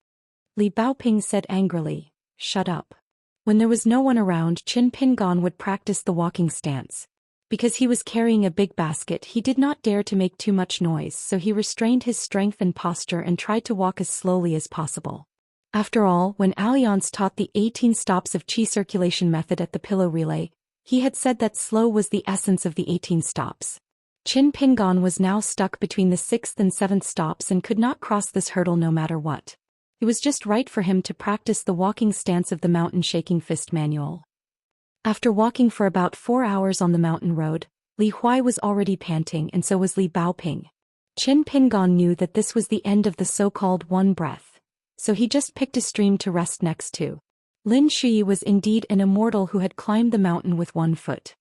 Li Baoping said angrily, shut up. When there was no one around, Qin Pingon would practice the walking stance. Because he was carrying a big basket, he did not dare to make too much noise, so he restrained his strength and posture and tried to walk as slowly as possible. After all, when Alliance taught the 18 stops of qi circulation method at the pillow relay, he had said that slow was the essence of the 18 stops. Qin Pingon was now stuck between the 6th and 7th stops and could not cross this hurdle no matter what. It was just right for him to practice the walking stance of the mountain shaking fist manual. After walking for about 4 hours on the mountain road, Li Huai was already panting and so was Li Baoping. Qin Pingon knew that this was the end of the so-called one breath, so he just picked a stream to rest next to. Lin Shi was indeed an immortal who had climbed the mountain with one foot.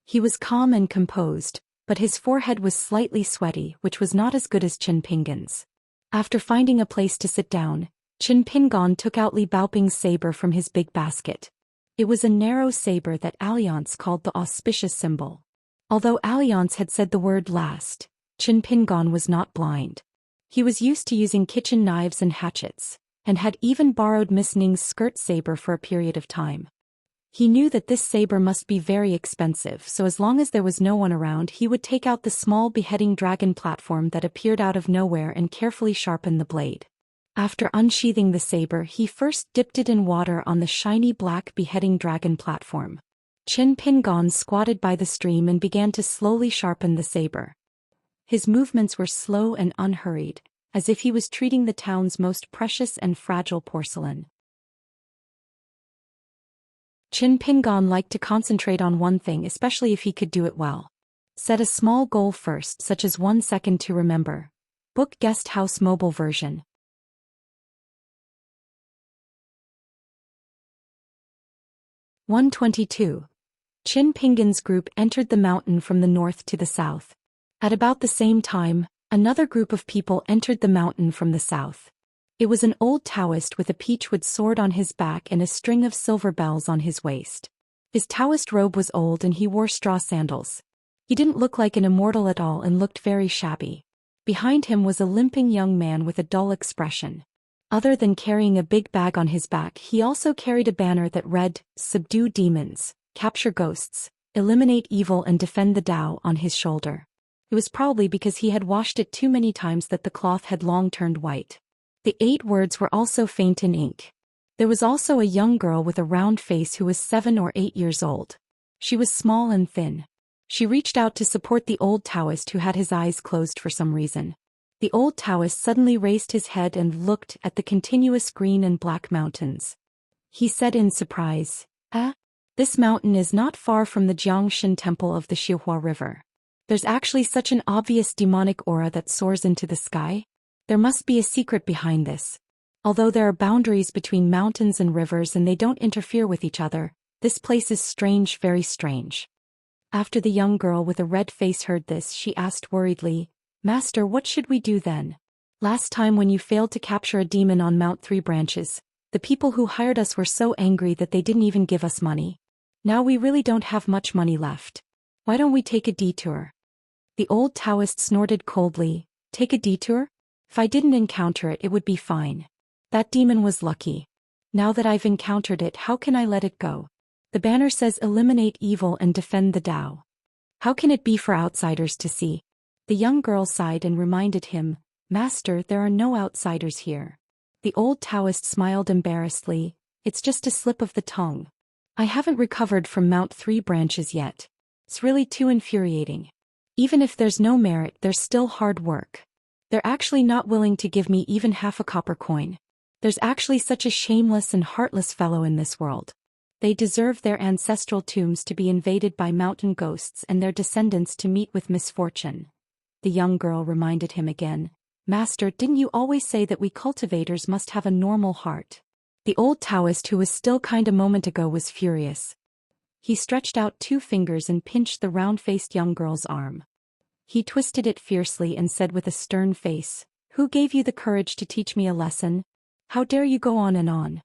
He was calm and composed, but his forehead was slightly sweaty, which was not as good as Qin Pingon's. After finding a place to sit down, Qin Pingon took out Li Baoping's saber from his big basket. It was a narrow saber that Alliance called the auspicious symbol. Although Alliance had said the word last, Qin Pingon was not blind. He was used to using kitchen knives and hatchets, and had even borrowed Miss Ning's skirt saber for a period of time. He knew that this saber must be very expensive, so as long as there was no one around, he would take out the small beheading dragon platform that appeared out of nowhere and carefully sharpen the blade. After unsheathing the saber, he first dipped it in water on the shiny black beheading dragon platform. Qin Pingon squatted by the stream and began to slowly sharpen the saber. His movements were slow and unhurried, as if he was treating the town's most precious and fragile porcelain. Qin Pingon liked to concentrate on one thing, especially if he could do it well. Set a small goal first, such as 1 second to remember. Book Guest House mobile version. 122. Qin Pingon's group entered the mountain from the north to the south. At about the same time, another group of people entered the mountain from the south. It was an old Taoist with a peachwood sword on his back and a string of silver bells on his waist. His Taoist robe was old and he wore straw sandals. He didn't look like an immortal at all and looked very shabby. Behind him was a limping young man with a dull expression. Other than carrying a big bag on his back, he also carried a banner that read, "Subdue demons, capture ghosts, eliminate evil and defend the Tao" on his shoulder. It was probably because he had washed it too many times that the cloth had long turned white. The 8 words were also faint in ink. There was also a young girl with a round face who was 7 or 8 years old. She was small and thin. She reached out to support the old Taoist who had his eyes closed for some reason. The old Taoist suddenly raised his head and looked at the continuous green and black mountains. He said in surprise, This mountain is not far from the Jiangshan temple of the Xihua River. There's actually such an obvious demonic aura that soars into the sky. There must be a secret behind this. Although there are boundaries between mountains and rivers and they don't interfere with each other, This place is strange, very strange. After the young girl with a red face heard this, she asked worriedly, Master, what should we do then? Last time when you failed to capture a demon on Mount Three Branches, the people who hired us were so angry that they didn't even give us money. Now we really don't have much money left. Why don't we take a detour? The old Taoist snorted coldly. Take a detour? If I didn't encounter it, it would be fine. That demon was lucky. Now that I've encountered it, how can I let it go? The banner says eliminate evil and defend the Tao. How can it be for outsiders to see? The young girl sighed and reminded him, Master, there are no outsiders here. The old Taoist smiled embarrassedly. It's just a slip of the tongue. I haven't recovered from Mount Three Branches yet. It's really too infuriating. Even if there's no merit, there's still hard work. They're actually not willing to give me even half a copper coin. There's actually such a shameless and heartless fellow in this world. They deserve their ancestral tombs to be invaded by mountain ghosts and their descendants to meet with misfortune. The young girl reminded him again, Master, didn't you always say that we cultivators must have a normal heart? The old Taoist, who was still kind a moment ago, was furious. He stretched out 2 fingers and pinched the round-faced young girl's arm. He twisted it fiercely and said with a stern face, Who gave you the courage to teach me a lesson? How dare you go on and on?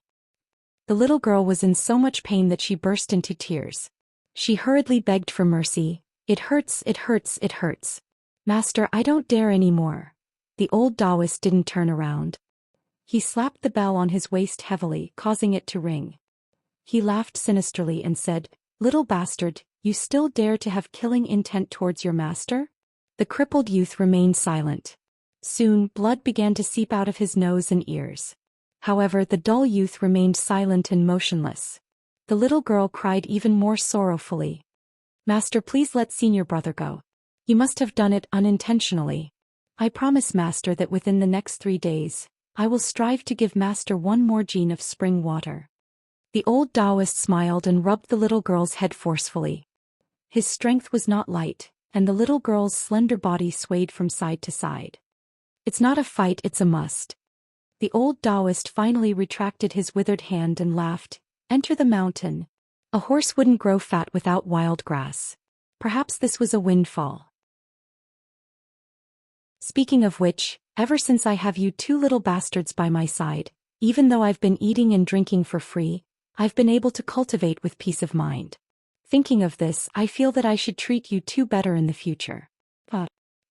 The little girl was in so much pain that she burst into tears. She hurriedly begged for mercy. It hurts, it hurts, it hurts. Master, I don't dare any more. The old Taoist didn't turn around. He slapped the bell on his waist heavily, causing it to ring. He laughed sinisterly and said, Little bastard, you still dare to have killing intent towards your master? The crippled youth remained silent. Soon, blood began to seep out of his nose and ears. However, the dull youth remained silent and motionless. The little girl cried even more sorrowfully. Master, please let senior brother go. You must have done it unintentionally. I promise, Master, that within the next 3 days, I will strive to give Master 1 more gene of spring water. The old Taoist smiled and rubbed the little girl's head forcefully. His strength was not light, and the little girl's slender body swayed from side to side. It's not a fight, it's a must. The old Taoist finally retracted his withered hand and laughed. Enter the mountain. A horse wouldn't grow fat without wild grass. Perhaps this was a windfall. Speaking of which, ever since I have you 2 little bastards by my side, even though I've been eating and drinking for free, I've been able to cultivate with peace of mind. Thinking of this, I feel that I should treat you 2 better in the future.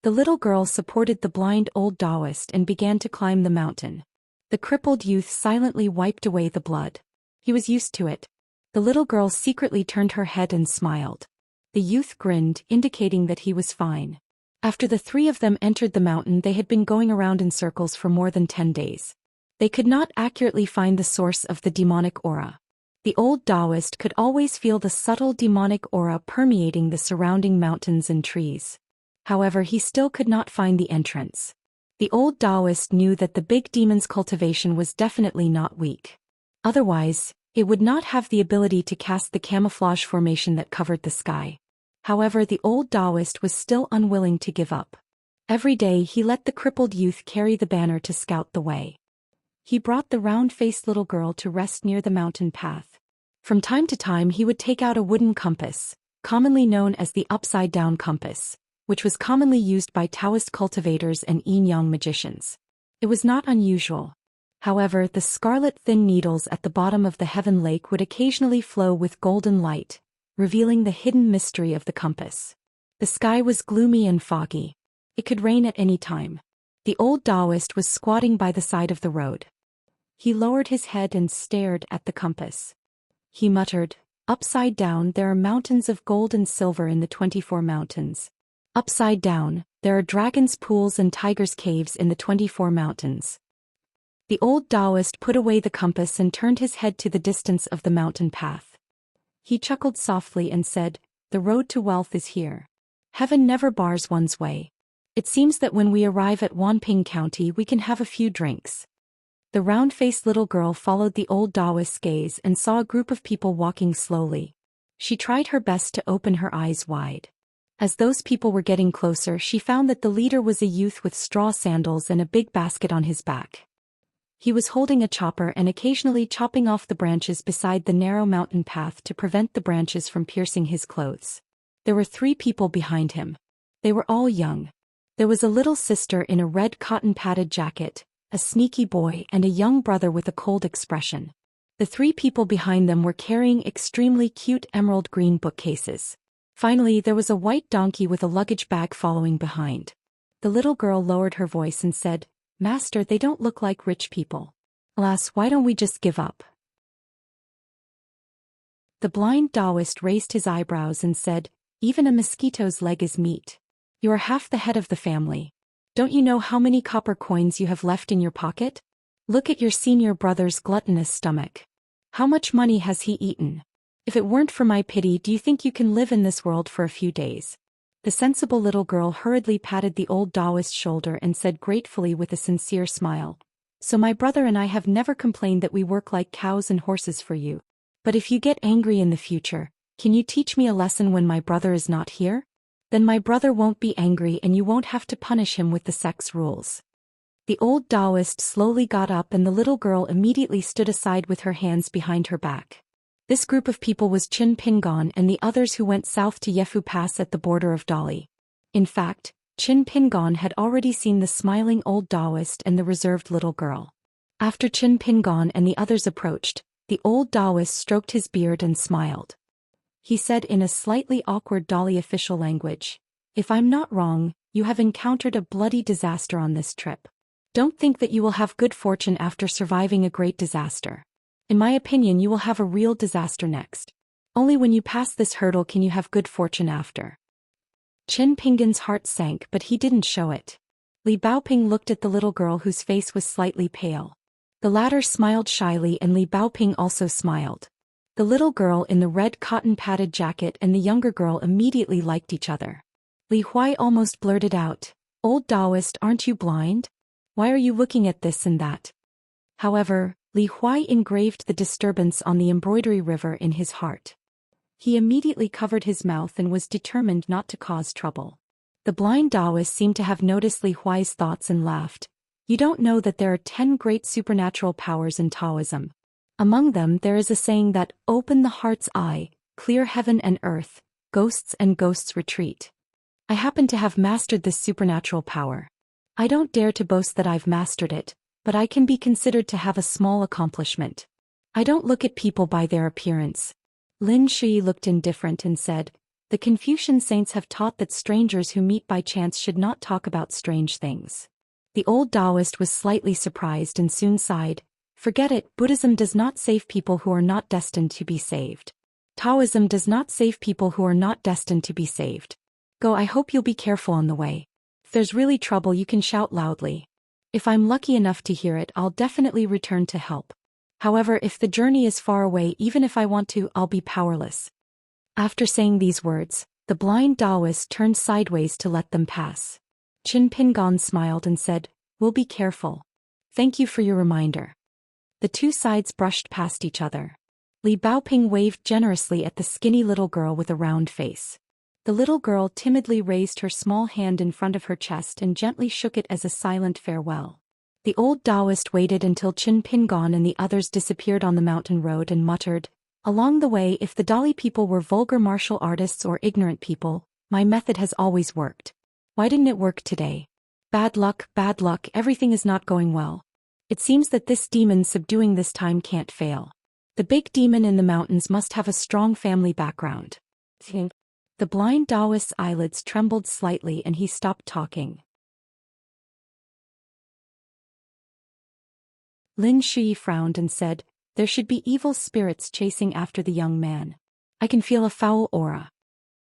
The little girl supported the blind old Taoist and began to climb the mountain. The crippled youth silently wiped away the blood. He was used to it. The little girl secretly turned her head and smiled. The youth grinned, indicating that he was fine. After the 3 of them entered the mountain, they had been going around in circles for more than 10 days. They could not accurately find the source of the demonic aura. The old Taoist could always feel the subtle demonic aura permeating the surrounding mountains and trees. However, he still could not find the entrance. The old Taoist knew that the big demon's cultivation was definitely not weak. Otherwise, it would not have the ability to cast the camouflage formation that covered the sky. However, the old Taoist was still unwilling to give up. Every day he let the crippled youth carry the banner to scout the way. He brought the round-faced little girl to rest near the mountain path. From time to time he would take out a wooden compass, commonly known as the upside-down compass, which was commonly used by Taoist cultivators and yin-yang magicians. It was not unusual. However, the scarlet thin needles at the bottom of the heaven lake would occasionally flow with golden light, revealing the hidden mystery of the compass. The sky was gloomy and foggy. It could rain at any time. The old Taoist was squatting by the side of the road. He lowered his head and stared at the compass. He muttered, Upside down there are mountains of gold and silver in the 24 mountains. Upside down, there are dragons' pools and tigers' caves in the 24 mountains. The old Taoist put away the compass and turned his head to the distance of the mountain path. He chuckled softly and said, The road to wealth is here. Heaven never bars one's way. It seems that when we arrive at Wanping County we can have a few drinks. The round-faced little girl followed the old Taoist's gaze and saw a group of people walking slowly. She tried her best to open her eyes wide. As those people were getting closer, she found that the leader was a youth with straw sandals and a big basket on his back. He was holding a chopper and occasionally chopping off the branches beside the narrow mountain path to prevent the branches from piercing his clothes. There were 3 people behind him. They were all young. There was a little sister in a red cotton-padded jacket, a sneaky boy, and a young brother with a cold expression. The 3 people behind them were carrying extremely cute emerald green bookcases. Finally, there was a white donkey with a luggage bag following behind. The little girl lowered her voice and said, "Master, they don't look like rich people. Alas, why don't we just give up?" The blind Taoist raised his eyebrows and said, "Even a mosquito's leg is meat. You are half the head of the family. Don't you know how many copper coins you have left in your pocket? Look at your senior brother's gluttonous stomach. How much money has he eaten? If it weren't for my pity, do you think you can live in this world for a few days?" The sensible little girl hurriedly patted the old Taoist's shoulder and said gratefully with a sincere smile, "So my brother and I have never complained that we work like cows and horses for you. But if you get angry in the future, can you teach me a lesson when my brother is not here? Then my brother won't be angry and you won't have to punish him with the sex rules." The old Taoist slowly got up and the little girl immediately stood aside with her hands behind her back. This group of people was Qin Pingon and the others who went south to Yefu Pass at the border of Dali. In fact, Qin Pingon had already seen the smiling old Taoist and the reserved little girl. After Qin Pingon and the others approached, the old Taoist stroked his beard and smiled. He said in a slightly awkward Dali official language, "If I'm not wrong, you have encountered a bloody disaster on this trip. Don't think that you will have good fortune after surviving a great disaster. In my opinion, you will have a real disaster next. Only when you pass this hurdle can you have good fortune after." Qin Pingon's heart sank, but he didn't show it. Li Baoping looked at the little girl whose face was slightly pale. The latter smiled shyly and Li Baoping also smiled. The little girl in the red cotton-padded jacket and the younger girl immediately liked each other. Li Huai almost blurted out, "Old Taoist, aren't you blind? Why are you looking at this and that?" However, Li Huai engraved the disturbance on the embroidery river in his heart. He immediately covered his mouth and was determined not to cause trouble. The blind Taoist seemed to have noticed Li Huai's thoughts and laughed. "You don't know that there are 10 great supernatural powers in Taoism. Among them there is a saying that, 'Open the heart's eye, clear heaven and earth, ghosts and ghosts retreat.' I happen to have mastered this supernatural power. I don't dare to boast that I've mastered it, but I can be considered to have a small accomplishment. I don't look at people by their appearance." Lin Shi looked indifferent and said, "The Confucian saints have taught that strangers who meet by chance should not talk about strange things." The old Taoist was slightly surprised and soon sighed, "Forget it, Buddhism does not save people who are not destined to be saved. Taoism does not save people who are not destined to be saved. Go, I hope you'll be careful on the way. If there's really trouble you can shout loudly. If I'm lucky enough to hear it, I'll definitely return to help. However, if the journey is far away, even if I want to, I'll be powerless." After saying these words, the blind Taoist turned sideways to let them pass. Qin Pingon smiled and said, "We'll be careful. Thank you for your reminder." The two sides brushed past each other. Li Baoping waved generously at the skinny little girl with a round face. The little girl timidly raised her small hand in front of her chest and gently shook it as a silent farewell. The old Taoist waited until Qin Pingon and the others disappeared on the mountain road and muttered, "Along the way, if the Dali people were vulgar martial artists or ignorant people, my method has always worked. Why didn't it work today? Bad luck, everything is not going well. It seems that this demon subduing this time can't fail. The big demon in the mountains must have a strong family background." The blind Taoist's eyelids trembled slightly and he stopped talking. Lin Shi frowned and said, "There should be evil spirits chasing after the young man. I can feel a foul aura."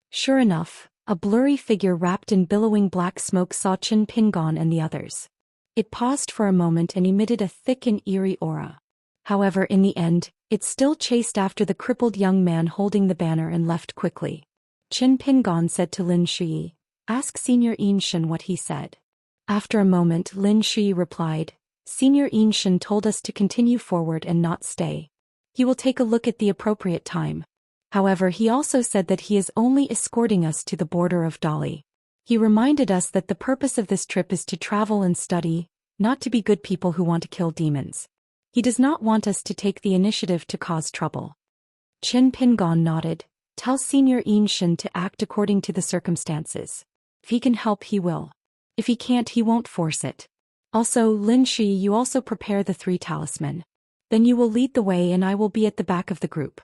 Sure enough, a blurry figure wrapped in billowing black smoke saw Qin Pingon and the others. It paused for a moment and emitted a thick and eerie aura. However, in the end, it still chased after the crippled young man holding the banner and left quickly. Qin Pingon said to Lin Shi, "Ask Senior Yinshen what he said." After a moment, Lin Shi replied, "Senior Yinshen told us to continue forward and not stay. He will take a look at the appropriate time. However, he also said that he is only escorting us to the border of Dali. He reminded us that the purpose of this trip is to travel and study, not to be good people who want to kill demons. He does not want us to take the initiative to cause trouble. Qin Pingon nodded. Tell Senior Xian to act according to the circumstances. If he can help, he will. If he can't, he won't force it. Also, Lin Shi, you also prepare the 3 talisman. Then you will lead the way and I will be at the back of the group.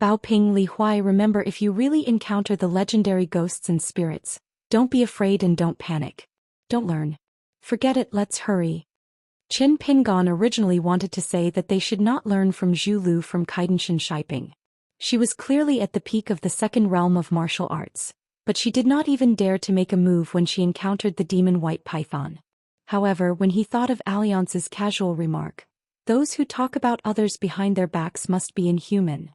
Bao Ping Li Huai, remember, if you really encounter the legendary ghosts and spirits, don't be afraid and don't panic. Don't learn. Forget it, let's hurry. Qin Pingon originally wanted to say that they should not learn from Zhu Lu from Kaidenshan Shiping. She was clearly at the peak of the second realm of martial arts, but she did not even dare to make a move when she encountered the demon white python. However, when he thought of Alliance's casual remark, those who talk about others behind their backs must be inhuman.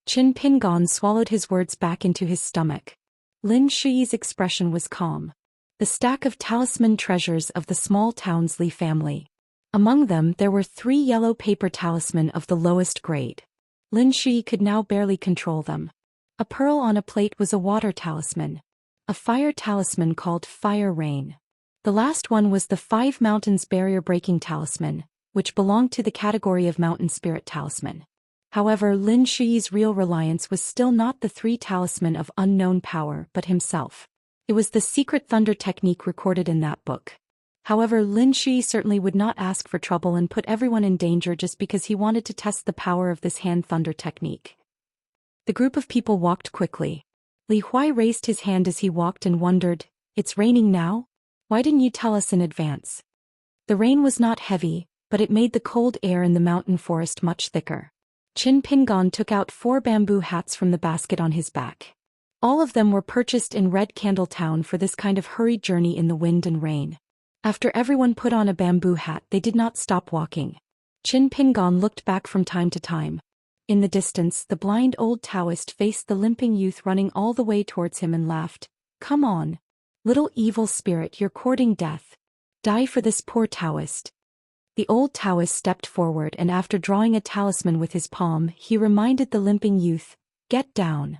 Qin Pingon swallowed his words back into his stomach. Lin Shi's expression was calm. The stack of talisman treasures of the small town's Li family. Among them there were 3 yellow paper talisman of the lowest grade. Lin Shi could now barely control them. A pearl on a plate was a water talisman. A fire talisman called Fire Rain. The last one was the 5 mountains barrier-breaking talisman, which belonged to the category of mountain spirit talisman. However, Lin Shi's real reliance was still not the 3 talisman of unknown power but himself. It was the secret thunder technique recorded in that book. However, Lin Shi certainly would not ask for trouble and put everyone in danger just because he wanted to test the power of this hand thunder technique. The group of people walked quickly. Li Huai raised his hand as he walked and wondered, "It's raining now? Why didn't you tell us in advance?" The rain was not heavy, but it made the cold air in the mountain forest much thicker. Qin Pingon took out 4 bamboo hats from the basket on his back. All of them were purchased in Red Candle Town for this kind of hurried journey in the wind and rain. After everyone put on a bamboo hat, they did not stop walking. Qin Pingon looked back from time to time. In the distance, the blind old Taoist faced the limping youth running all the way towards him and laughed. "Come on. Little evil spirit, you're courting death. Die for this poor Taoist." The old Taoist stepped forward and after drawing a talisman with his palm, he reminded the limping youth, "Get down."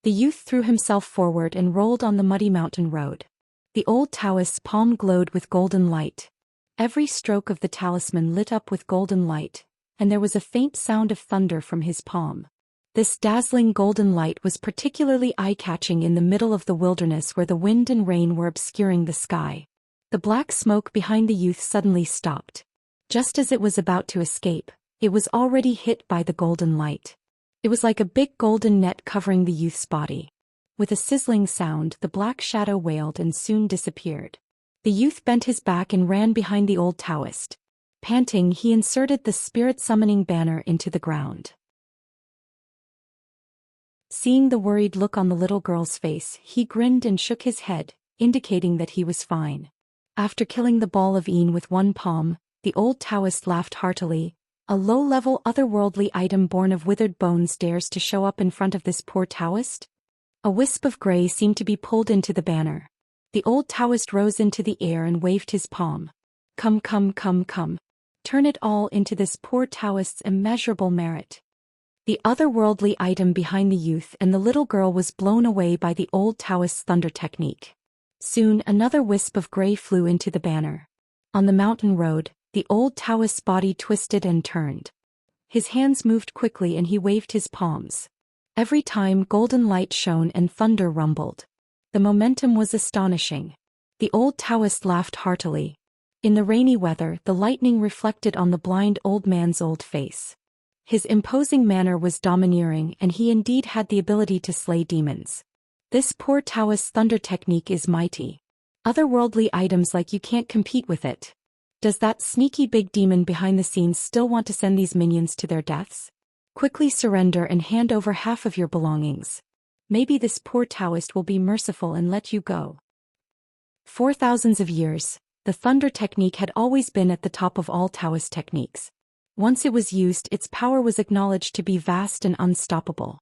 The youth threw himself forward and rolled on the muddy mountain road. The old Taoist's palm glowed with golden light. Every stroke of the talisman lit up with golden light, and there was a faint sound of thunder from his palm. This dazzling golden light was particularly eye-catching in the middle of the wilderness where the wind and rain were obscuring the sky. The black smoke behind the youth suddenly stopped. Just as it was about to escape, it was already hit by the golden light. It was like a big golden net covering the youth's body. With a sizzling sound, the black shadow wailed and soon disappeared. The youth bent his back and ran behind the old Taoist. Panting, he inserted the spirit-summoning banner into the ground. Seeing the worried look on the little girl's face, he grinned and shook his head, indicating that he was fine. After killing the ball of Yin with 1 palm, the old Taoist laughed heartily. A low-level otherworldly item born of withered bones dares to show up in front of this poor Taoist? A wisp of gray seemed to be pulled into the banner. The old Taoist rose into the air and waved his palm. "Come, come, come, come. Turn it all into this poor Taoist's immeasurable merit." The otherworldly item behind the youth and the little girl was blown away by the old Taoist's thunder technique. Soon another wisp of gray flew into the banner. On the mountain road, the old Taoist's body twisted and turned. His hands moved quickly and he waved his palms. Every time golden light shone and thunder rumbled. The momentum was astonishing. The old Taoist laughed heartily. In the rainy weather, the lightning reflected on the blind old man's old face. His imposing manner was domineering and he indeed had the ability to slay demons. This poor Taoist's thunder technique is mighty. Otherworldly items like you can't compete with it. Does that sneaky big demon behind the scenes still want to send these minions to their deaths? Quickly surrender and hand over half of your belongings. Maybe this poor Taoist will be merciful and let you go. For thousands of years, the thunder technique had always been at the top of all Taoist techniques. Once it was used, its power was acknowledged to be vast and unstoppable.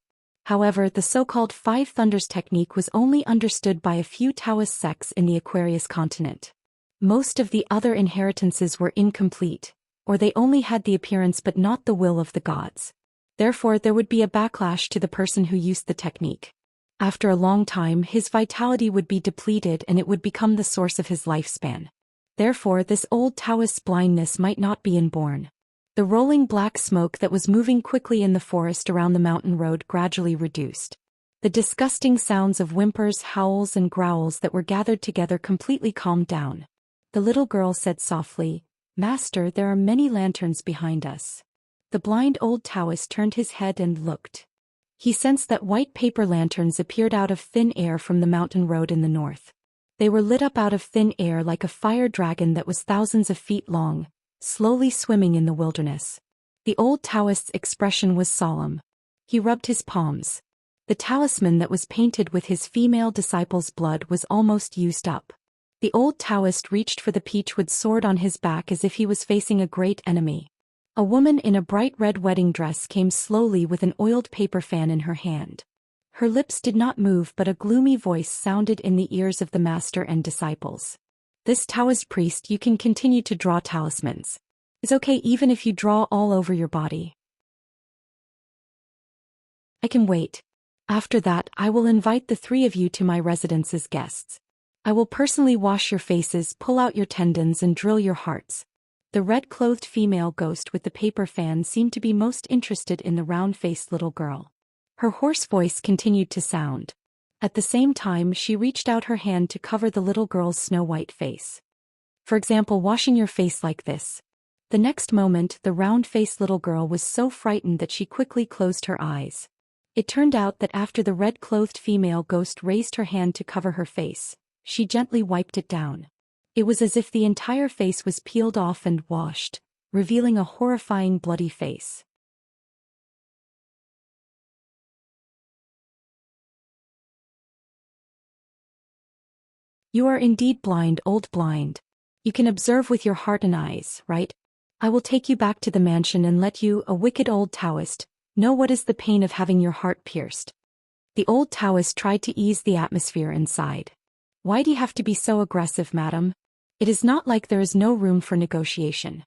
However, the so-called 5 thunders technique was only understood by a few Taoist sects in the Aquarius continent. Most of the other inheritances were incomplete, or they only had the appearance but not the will of the gods. Therefore, there would be a backlash to the person who used the technique. After a long time, his vitality would be depleted and it would become the source of his lifespan. Therefore this old Taoist's blindness might not be inborn. The rolling black smoke that was moving quickly in the forest around the mountain road gradually reduced. The disgusting sounds of whimpers, howls and growls that were gathered together completely calmed down. The little girl said softly, "Master, there are many lanterns behind us." The blind old Taoist turned his head and looked. He sensed that white paper lanterns appeared out of thin air from the mountain road in the north. They were lit up out of thin air like a fire dragon that was thousands of feet long, slowly swimming in the wilderness. The old Taoist's expression was solemn. He rubbed his palms. The talisman that was painted with his female disciple's blood was almost used up. The old Taoist reached for the peachwood sword on his back as if he was facing a great enemy. A woman in a bright red wedding dress came slowly with an oiled paper fan in her hand. Her lips did not move, but a gloomy voice sounded in the ears of the master and disciples. "This Taoist priest, you can continue to draw talismans. It's okay even if you draw all over your body. I can wait. After that, I will invite the three of you to my residence as guests. I will personally wash your faces, pull out your tendons and drill your hearts." The red-clothed female ghost with the paper fan seemed to be most interested in the round-faced little girl. Her hoarse voice continued to sound. At the same time, she reached out her hand to cover the little girl's snow-white face. For example, washing your face like this. The next moment, the round-faced little girl was so frightened that she quickly closed her eyes. It turned out that after the red-clothed female ghost raised her hand to cover her face, she gently wiped it down. It was as if the entire face was peeled off and washed, revealing a horrifying bloody face. "You are indeed blind, old blind. You can observe with your heart and eyes, right? I will take you back to the mansion and let you, a wicked old Taoist, know what is the pain of having your heart pierced." The old Taoist tried to ease the atmosphere inside. "Why do you have to be so aggressive, madam? It is not like there is no room for negotiation."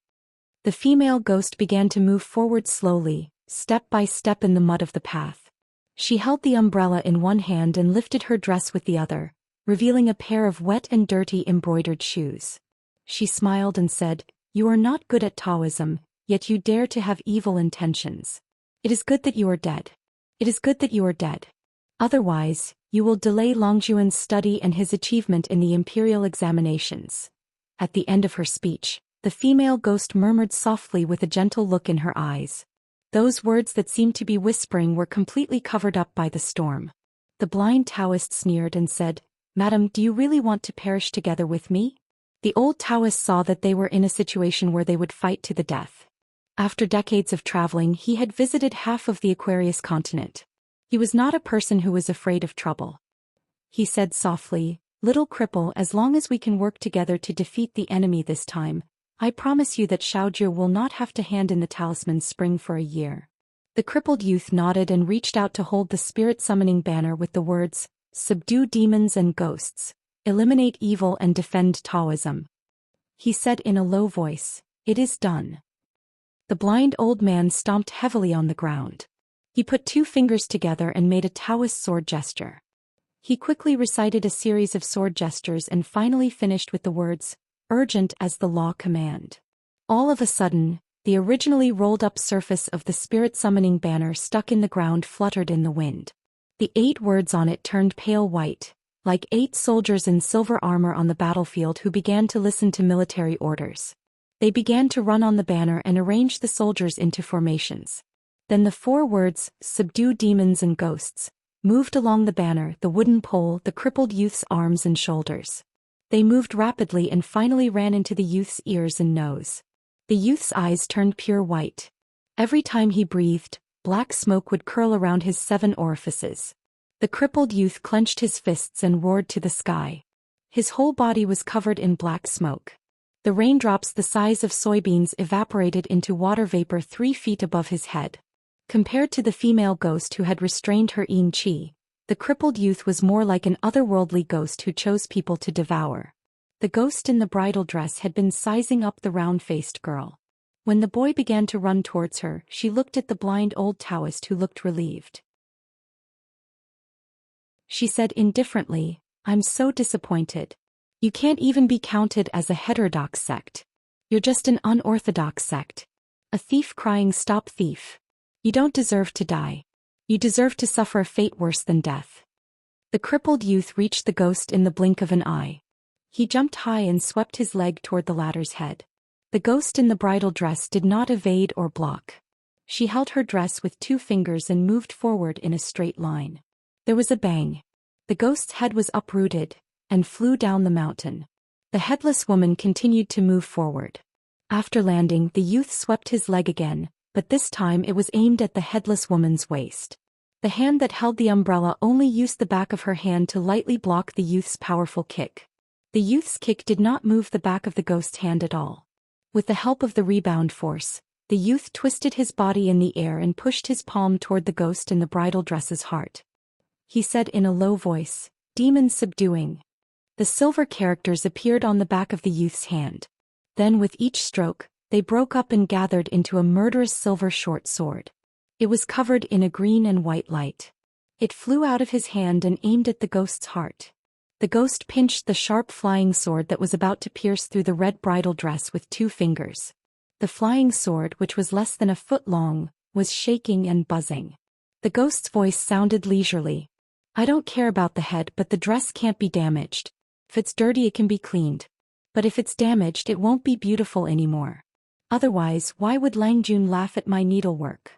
The female ghost began to move forward slowly, step by step in the mud of the path. She held the umbrella in one hand and lifted her dress with the other, revealing a pair of wet and dirty embroidered shoes. She smiled and said, "You are not good at Taoism, yet you dare to have evil intentions. It is good that you are dead. It is good that you are dead. Otherwise, you will delay Longjuan's study and his achievement in the imperial examinations." At the end of her speech, the female ghost murmured softly with a gentle look in her eyes. Those words that seemed to be whispering were completely covered up by the storm. The blind Taoist sneered and said, "Madam, do you really want to perish together with me?" The old Taoist saw that they were in a situation where they would fight to the death. After decades of traveling, he had visited half of the Aquarius continent. He was not a person who was afraid of trouble. He said softly, "Little cripple, as long as we can work together to defeat the enemy this time, I promise you that Xiaojie will not have to hand in the talisman spring for a year." The crippled youth nodded and reached out to hold the spirit summoning banner with the words, "Subdue demons and ghosts, eliminate evil and defend Taoism." He said in a low voice, "It is done." The blind old man stomped heavily on the ground. He put two fingers together and made a Taoist sword gesture. He quickly recited a series of sword gestures and finally finished with the words, "Urgent as the law command." All of a sudden, the originally rolled-up surface of the spirit-summoning banner stuck in the ground fluttered in the wind. The 8 words on it turned pale white, like 8 soldiers in silver armor on the battlefield who began to listen to military orders. They began to run on the banner and arrange the soldiers into formations. Then the 4 words, "Subdue demons and ghosts," moved along the banner, the wooden pole, the crippled youth's arms and shoulders. They moved rapidly and finally ran into the youth's ears and nose. The youth's eyes turned pure white. Every time he breathed, black smoke would curl around his 7 orifices. The crippled youth clenched his fists and roared to the sky. His whole body was covered in black smoke. The raindrops the size of soybeans evaporated into water vapor 3 feet above his head. Compared to the female ghost who had restrained her yin qi, the crippled youth was more like an otherworldly ghost who chose people to devour. The ghost in the bridal dress had been sizing up the round-faced girl. When the boy began to run towards her, she looked at the blind old Taoist who looked relieved. She said indifferently, "I'm so disappointed. You can't even be counted as a heterodox sect. You're just an unorthodox sect. A thief crying, "Stop thief." You don't deserve to die. You deserve to suffer a fate worse than death. The crippled youth reached the ghost in the blink of an eye. He jumped high and swept his leg toward the latter's head. The ghost in the bridal dress did not evade or block. She held her dress with 2 fingers and moved forward in a straight line. There was a bang. The ghost's head was uprooted and flew down the mountain. The headless woman continued to move forward. After landing, the youth swept his leg again, but this time it was aimed at the headless woman's waist. The hand that held the umbrella only used the back of her hand to lightly block the youth's powerful kick. The youth's kick did not move the back of the ghost's hand at all. With the help of the rebound force, the youth twisted his body in the air and pushed his palm toward the ghost in the bridal dress's heart. He said in a low voice, "Demon subduing." The silver characters appeared on the back of the youth's hand. Then with each stroke, they broke up and gathered into a murderous silver short sword. It was covered in a green and white light. It flew out of his hand and aimed at the ghost's heart. The ghost pinched the sharp flying sword that was about to pierce through the red bridal dress with 2 fingers. The flying sword, which was less than a foot long, was shaking and buzzing. The ghost's voice sounded leisurely. "I don't care about the head, but the dress can't be damaged. If it's dirty, it can be cleaned. But if it's damaged, it won't be beautiful anymore. Otherwise, why would Lang Jun laugh at my needlework?"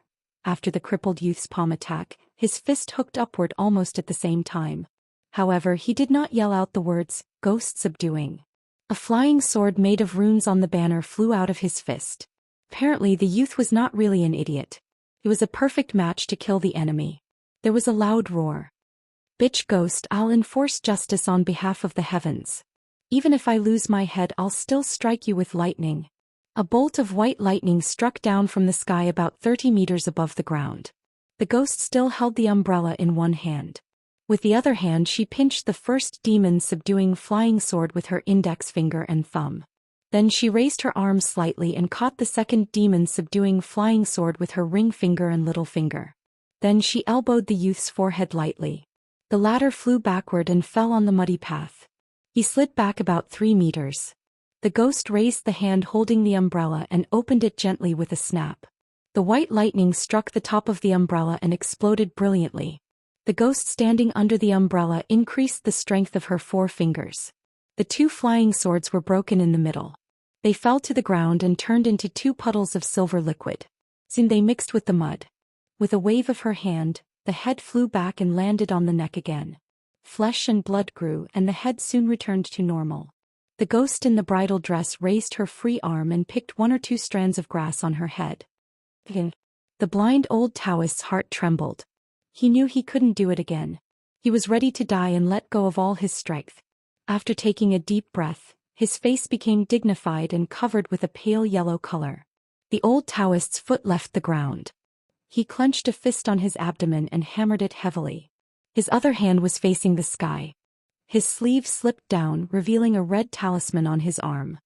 After the crippled youth's palm attack, his fist hooked upward almost at the same time. However, he did not yell out the words, "Ghost subduing." A flying sword made of runes on the banner flew out of his fist. Apparently the youth was not really an idiot. He was a perfect match to kill the enemy. There was a loud roar. "Bitch ghost, I'll enforce justice on behalf of the heavens. Even if I lose my head, I'll still strike you with lightning." A bolt of white lightning struck down from the sky about 30 meters above the ground. The ghost still held the umbrella in one hand. With the other hand she pinched the first demon-subduing flying sword with her index finger and thumb. Then she raised her arm slightly and caught the second demon-subduing flying sword with her ring finger and little finger. Then she elbowed the youth's forehead lightly. The latter flew backward and fell on the muddy path. He slid back about 3 meters. The ghost raised the hand holding the umbrella and opened it gently with a snap. The white lightning struck the top of the umbrella and exploded brilliantly. The ghost standing under the umbrella increased the strength of her 4 fingers. The 2 flying swords were broken in the middle. They fell to the ground and turned into 2 puddles of silver liquid. Soon they mixed with the mud. With a wave of her hand, the head flew back and landed on the neck again. Flesh and blood grew and the head soon returned to normal. The ghost in the bridal dress raised her free arm and picked 1 or 2 strands of grass on her head. The blind old Taoist's heart trembled. He knew he couldn't do it again. He was ready to die and let go of all his strength. After taking a deep breath, his face became dignified and covered with a pale yellow color. The old Taoist's foot left the ground. He clenched a fist on his abdomen and hammered it heavily. His other hand was facing the sky. His sleeve slipped down, revealing a red talisman on his arm.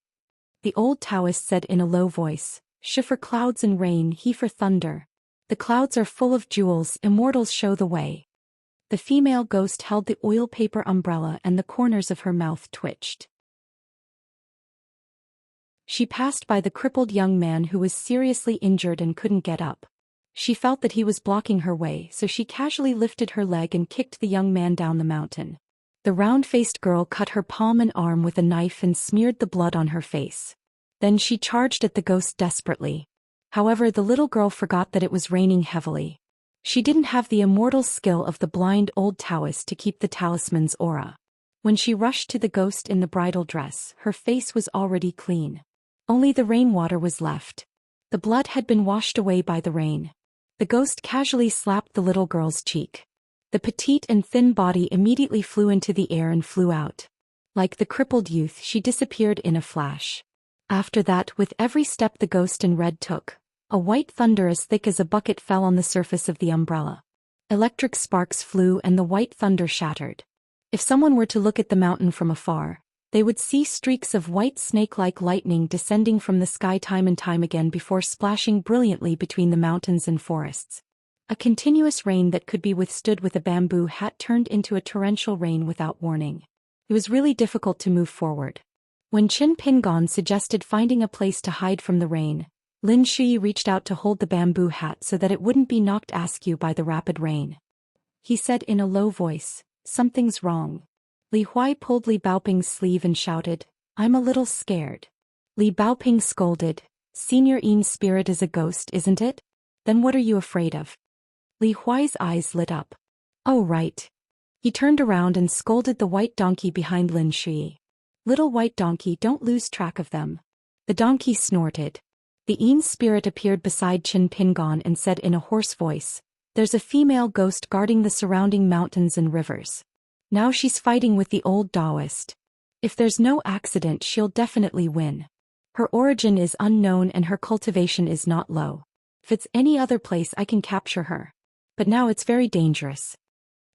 The old Taoist said in a low voice, "She for clouds and rain, he for thunder. The clouds are full of jewels, immortals show the way." The female ghost held the oil paper umbrella and the corners of her mouth twitched. She passed by the crippled young man who was seriously injured and couldn't get up. She felt that he was blocking her way, so she casually lifted her leg and kicked the young man down the mountain. The round-faced girl cut her palm and arm with a knife and smeared the blood on her face. Then she charged at the ghost desperately. However, the little girl forgot that it was raining heavily. She didn't have the immortal skill of the blind old Taoist to keep the talisman's aura. When she rushed to the ghost in the bridal dress, her face was already clean. Only the rainwater was left. The blood had been washed away by the rain. The ghost casually slapped the little girl's cheek. The petite and thin body immediately flew into the air and flew out. Like the crippled youth, she disappeared in a flash. After that, with every step the ghost in red took, a white thunder as thick as a bucket fell on the surface of the umbrella. Electric sparks flew and the white thunder shattered. If someone were to look at the mountain from afar, they would see streaks of white snake-like lightning descending from the sky time and time again before splashing brilliantly between the mountains and forests. A continuous rain that could be withstood with a bamboo hat turned into a torrential rain without warning. It was really difficult to move forward. When Qin Pingon suggested finding a place to hide from the rain, Lin Shui reached out to hold the bamboo hat so that it wouldn't be knocked askew by the rapid rain. He said in a low voice, "Something's wrong." Li Huai pulled Li Baoping's sleeve and shouted, "I'm a little scared." Li Baoping scolded, "Senior Yin's spirit is a ghost, isn't it? Then what are you afraid of?" Li Huai's eyes lit up. "Oh right." He turned around and scolded the white donkey behind Lin Shui. "Little white donkey, don't lose track of them." The donkey snorted. The Yin's spirit appeared beside Qin Pingon and said in a hoarse voice, "There's a female ghost guarding the surrounding mountains and rivers. Now she's fighting with the old Taoist. If there's no accident, she'll definitely win. Her origin is unknown and her cultivation is not low. If it's any other place I can capture her. But now it's very dangerous."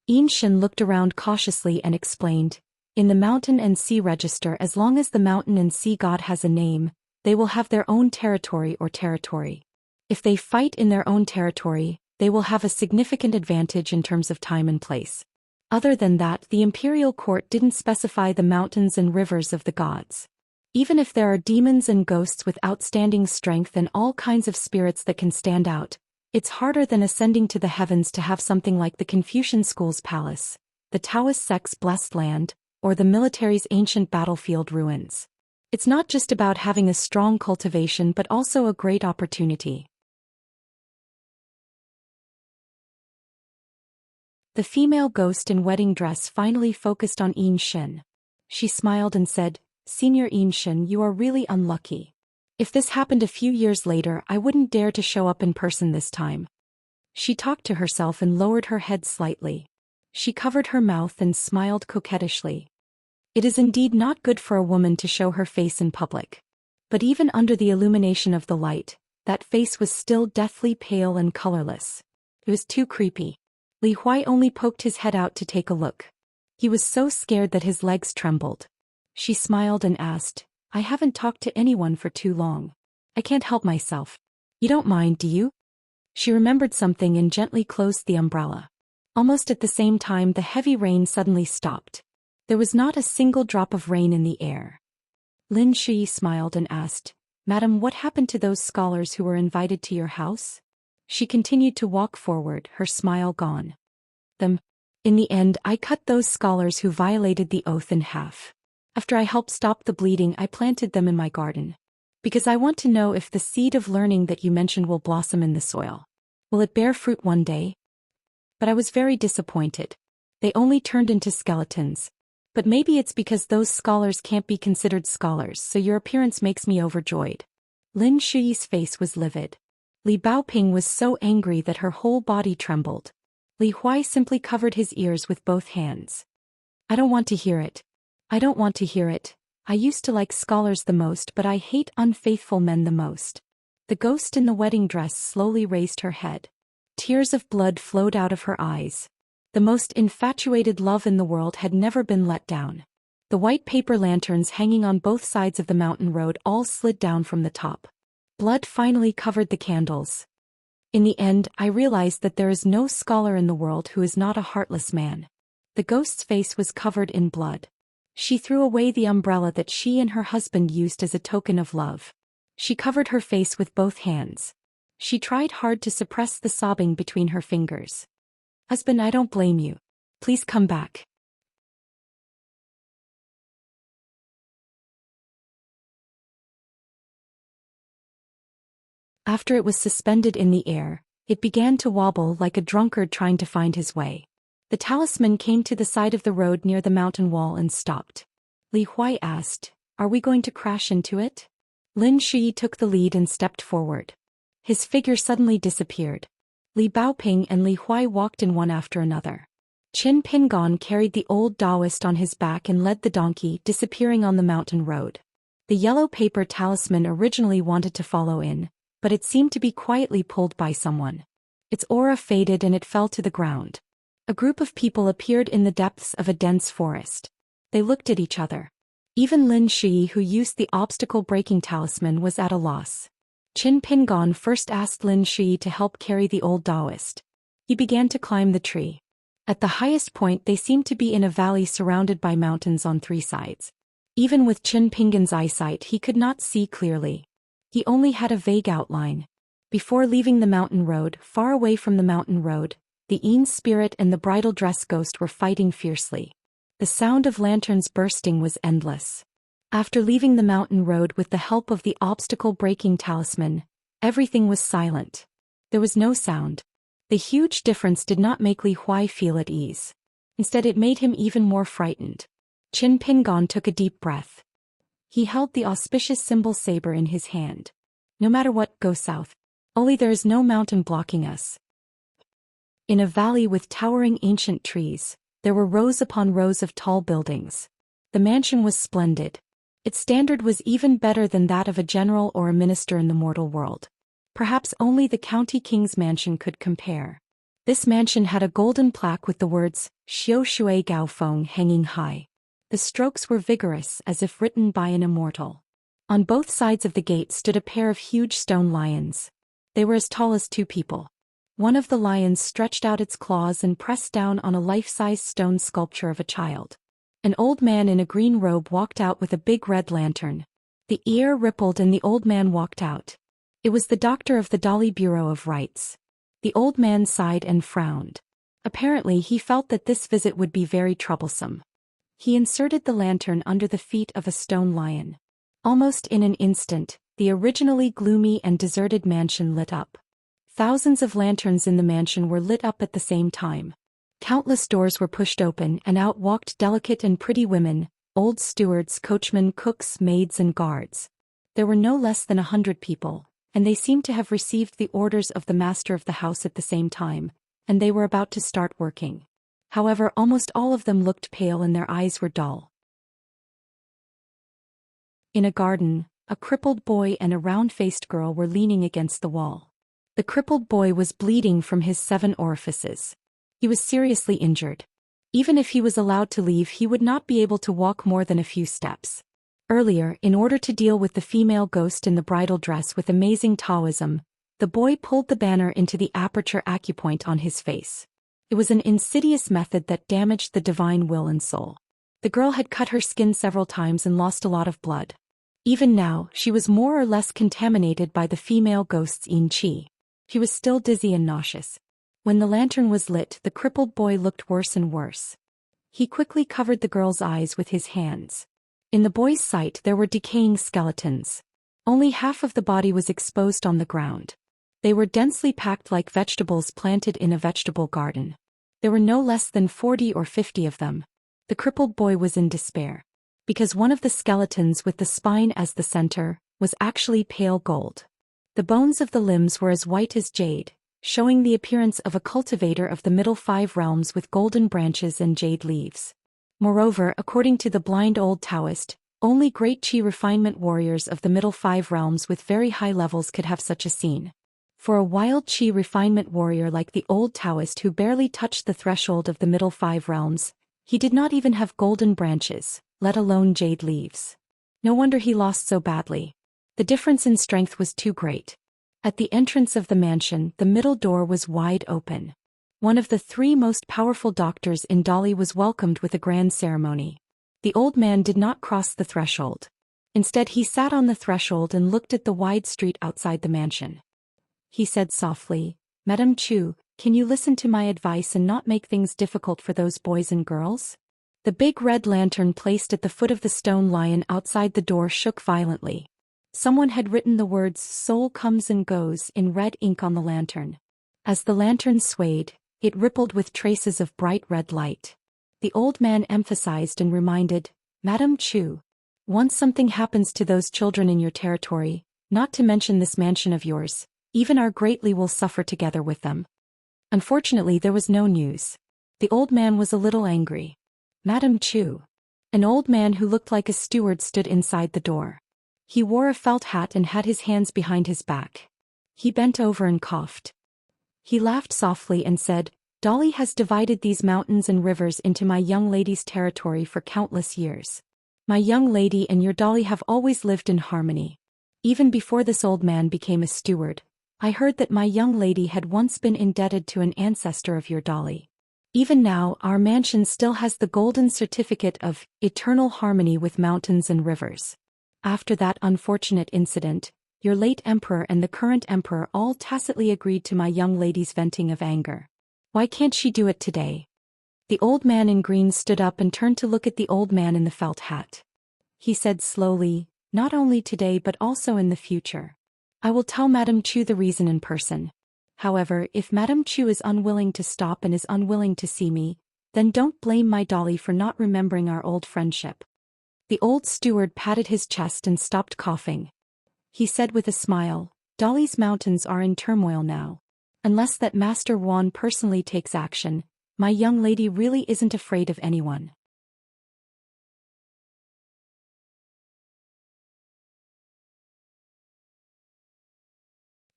Yin Shen looked around cautiously and explained, "In the mountain and sea register, as long as the mountain and sea god has a name, they will have their own territory or territory. If they fight in their own territory, they will have a significant advantage in terms of time and place. Other than that, the imperial court didn't specify the mountains and rivers of the gods. Even if there are demons and ghosts with outstanding strength and all kinds of spirits that can stand out, it's harder than ascending to the heavens to have something like the Confucian school's palace, the Taoist sect's blessed land, or the military's ancient battlefield ruins. It's not just about having a strong cultivation but also a great opportunity." The female ghost in wedding dress finally focused on Yin Shen. She smiled and said, "Senior Yin Shen, you are really unlucky. If this happened a few years later, I wouldn't dare to show up in person this time." She talked to herself and lowered her head slightly. She covered her mouth and smiled coquettishly. It is indeed not good for a woman to show her face in public. But even under the illumination of the light, that face was still deathly pale and colorless. It was too creepy. Li Huai only poked his head out to take a look. He was so scared that his legs trembled. She smiled and asked, "I haven't talked to anyone for too long. I can't help myself. You don't mind, do you?" She remembered something and gently closed the umbrella. Almost at the same time, the heavy rain suddenly stopped. There was not a single drop of rain in the air. Lin Shui smiled and asked, "Madam, what happened to those scholars who were invited to your house?" She continued to walk forward, her smile gone. In the end, I cut those scholars who violated the oath in half. After I helped stop the bleeding, I planted them in my garden. Because I want to know if the seed of learning that you mentioned will blossom in the soil. Will it bear fruit one day?" But I was very disappointed. They only turned into skeletons. But maybe it's because those scholars can't be considered scholars, so your appearance makes me overjoyed. Lin Shui's face was livid. Li Baoping was so angry that her whole body trembled. Li Huai simply covered his ears with both hands. "I don't want to hear it. I don't want to hear it. I used to like scholars the most, but I hate unfaithful men the most." The ghost in the wedding dress slowly raised her head. Tears of blood flowed out of her eyes. The most infatuated love in the world had never been let down. The white paper lanterns hanging on both sides of the mountain road all slid down from the top. Blood finally covered the candles. In the end, I realized that there is no scholar in the world who is not a heartless man. The ghost's face was covered in blood. She threw away the umbrella that she and her husband used as a token of love. She covered her face with both hands. She tried hard to suppress the sobbing between her fingers. "Husband, I don't blame you. Please come back." After it was suspended in the air, it began to wobble like a drunkard trying to find his way. The talisman came to the side of the road near the mountain wall and stopped. Li Huai asked, "Are we going to crash into it?" Lin Shui took the lead and stepped forward. His figure suddenly disappeared. Li Baoping and Li Huai walked in one after another. Qin Pingon carried the old Taoist on his back and led the donkey, disappearing on the mountain road. The yellow paper talisman originally wanted to follow in, but it seemed to be quietly pulled by someone. Its aura faded and it fell to the ground. A group of people appeared in the depths of a dense forest. They looked at each other. Even Lin Shui, who used the obstacle-breaking talisman, was at a loss. Qin Pingon first asked Lin Shui to help carry the old Taoist. He began to climb the tree. At the highest point they seemed to be in a valley surrounded by mountains on three sides. Even with Qin Pingan's eyesight he could not see clearly. He only had a vague outline. Before leaving the mountain road, far away from the mountain road, the Yin spirit and the bridal dress ghost were fighting fiercely. The sound of lanterns bursting was endless. After leaving the mountain road with the help of the obstacle-breaking talisman, everything was silent. There was no sound. The huge difference did not make Li Huai feel at ease. Instead it made him even more frightened. Qin Pingan took a deep breath. He held the auspicious symbol saber in his hand. No matter what, go south. Only there is no mountain blocking us. In a valley with towering ancient trees, there were rows upon rows of tall buildings. The mansion was splendid. Its standard was even better than that of a general or a minister in the mortal world. Perhaps only the county king's mansion could compare. This mansion had a golden plaque with the words, Xiu Shui Gao Feng hanging high. The strokes were vigorous as if written by an immortal. On both sides of the gate stood a pair of huge stone lions. They were as tall as two people. One of the lions stretched out its claws and pressed down on a life-size stone sculpture of a child. An old man in a green robe walked out with a big red lantern. The air rippled and the old man walked out. It was the doctor of the Dali Bureau of Rites. The old man sighed and frowned. Apparently he felt that this visit would be very troublesome. He inserted the lantern under the feet of a stone lion. Almost in an instant, the originally gloomy and deserted mansion lit up. Thousands of lanterns in the mansion were lit up at the same time. Countless doors were pushed open and out walked delicate and pretty women, old stewards, coachmen, cooks, maids and guards. There were no less than 100 people, and they seemed to have received the orders of the master of the house at the same time, and they were about to start working. However, almost all of them looked pale and their eyes were dull. In a garden, a crippled boy and a round-faced girl were leaning against the wall. The crippled boy was bleeding from his 7 orifices. He was seriously injured. Even if he was allowed to leave, he would not be able to walk more than a few steps. Earlier, in order to deal with the female ghost in the bridal dress with amazing Taoism, the boy pulled the banner into the aperture acupoint on his face. It was an insidious method that damaged the divine will and soul. The girl had cut her skin several times and lost a lot of blood. Even now, she was more or less contaminated by the female ghost's yin qi. She was still dizzy and nauseous. When the lantern was lit, the crippled boy looked worse and worse. He quickly covered the girl's eyes with his hands. In the boy's sight there were decaying skeletons. Only half of the body was exposed on the ground. They were densely packed like vegetables planted in a vegetable garden. There were no less than 40 or 50 of them. The crippled boy was in despair. Because one of the skeletons with the spine as the center was actually pale gold. The bones of the limbs were as white as jade, showing the appearance of a cultivator of the middle 5 realms with golden branches and jade leaves. Moreover, according to the blind old Taoist, only great Qi refinement warriors of the middle 5 realms with very high levels could have such a scene. For a wild Qi refinement warrior like the old Taoist who barely touched the threshold of the middle 5 realms, he did not even have golden branches, let alone jade leaves. No wonder he lost so badly. The difference in strength was too great. At the entrance of the mansion, the middle door was wide open. One of the 3 most powerful doctors in Dali was welcomed with a grand ceremony. The old man did not cross the threshold. Instead, he sat on the threshold and looked at the wide street outside the mansion. He said softly, "Madame Chu, can you listen to my advice and not make things difficult for those boys and girls?" The big red lantern placed at the foot of the stone lion outside the door shook violently. Someone had written the words "Soul comes and goes" in red ink on the lantern. As the lantern swayed, it rippled with traces of bright red light. The old man emphasized and reminded, "Madame Chu, once something happens to those children in your territory, not to mention this mansion of yours, even our greatly will suffer together with them." Unfortunately, there was no news. The old man was a little angry. Madame Chu. An old man who looked like a steward stood inside the door. He wore a felt hat and had his hands behind his back. He bent over and coughed. He laughed softly and said, "Dali has divided these mountains and rivers into my young lady's territory for countless years. My young lady and your Dali have always lived in harmony. Even before this old man became a steward, I heard that my young lady had once been indebted to an ancestor of your Dali. Even now, our mansion still has the golden certificate of eternal harmony with mountains and rivers. After that unfortunate incident, your late emperor and the current emperor all tacitly agreed to my young lady's venting of anger. Why can't she do it today? The old man in green stood up and turned to look at the old man in the felt hat. He said slowly, not only today but also in the future. I will tell Madame Chu the reason in person. However, if Madame Chu is unwilling to stop and is unwilling to see me, then don't blame my dolly for not remembering our old friendship. The old steward patted his chest and stopped coughing. He said with a smile, Dolly's mountains are in turmoil now. Unless that Master Wan personally takes action, my young lady really isn't afraid of anyone.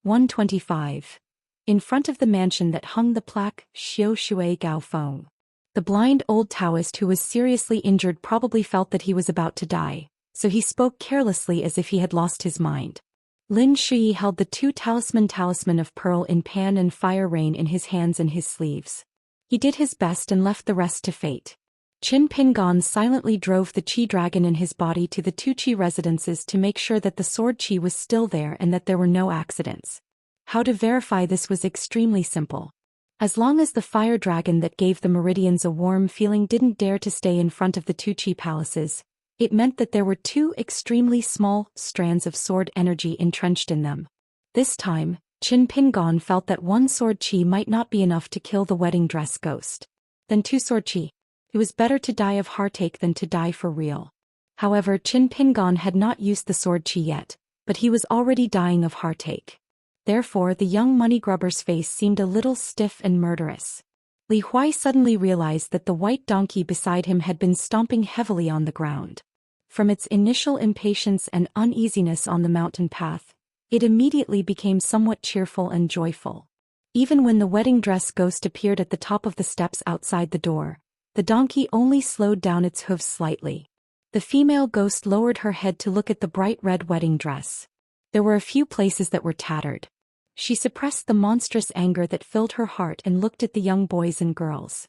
"125. In front of the mansion that hung the plaque, Xiao Shui Gao Feng. The blind old Taoist who was seriously injured probably felt that he was about to die, so he spoke carelessly as if he had lost his mind. Lin Shui held the two talisman of pearl in pan and fire rain in his hands and his sleeves. He did his best and left the rest to fate. Qin Pingon silently drove the Qi dragon in his body to the two Qi residences to make sure that the sword Qi was still there and that there were no accidents. How to verify this was extremely simple. As long as the fire dragon that gave the meridians a warm feeling didn't dare to stay in front of the two Qi palaces, it meant that there were two extremely small strands of sword energy entrenched in them. This time, Qin Pingon felt that one sword Qi might not be enough to kill the wedding dress ghost. Then two sword Qi. It was better to die of heartache than to die for real. However, Qin Pingon had not used the sword Qi yet, but he was already dying of heartache. Therefore, the young moneygrubber's face seemed a little stiff and murderous. Li Huai suddenly realized that the white donkey beside him had been stomping heavily on the ground. From its initial impatience and uneasiness on the mountain path, it immediately became somewhat cheerful and joyful. Even when the wedding dress ghost appeared at the top of the steps outside the door, the donkey only slowed down its hooves slightly. The female ghost lowered her head to look at the bright red wedding dress. There were a few places that were tattered. She suppressed the monstrous anger that filled her heart and looked at the young boys and girls.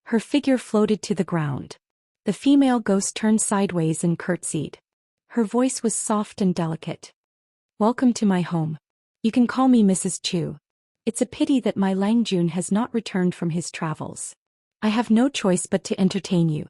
Her figure floated to the ground. The female ghost turned sideways and curtsied. Her voice was soft and delicate. Welcome to my home. You can call me Mrs. Chu. It's a pity that my Lang Jun has not returned from his travels. I have no choice but to entertain you.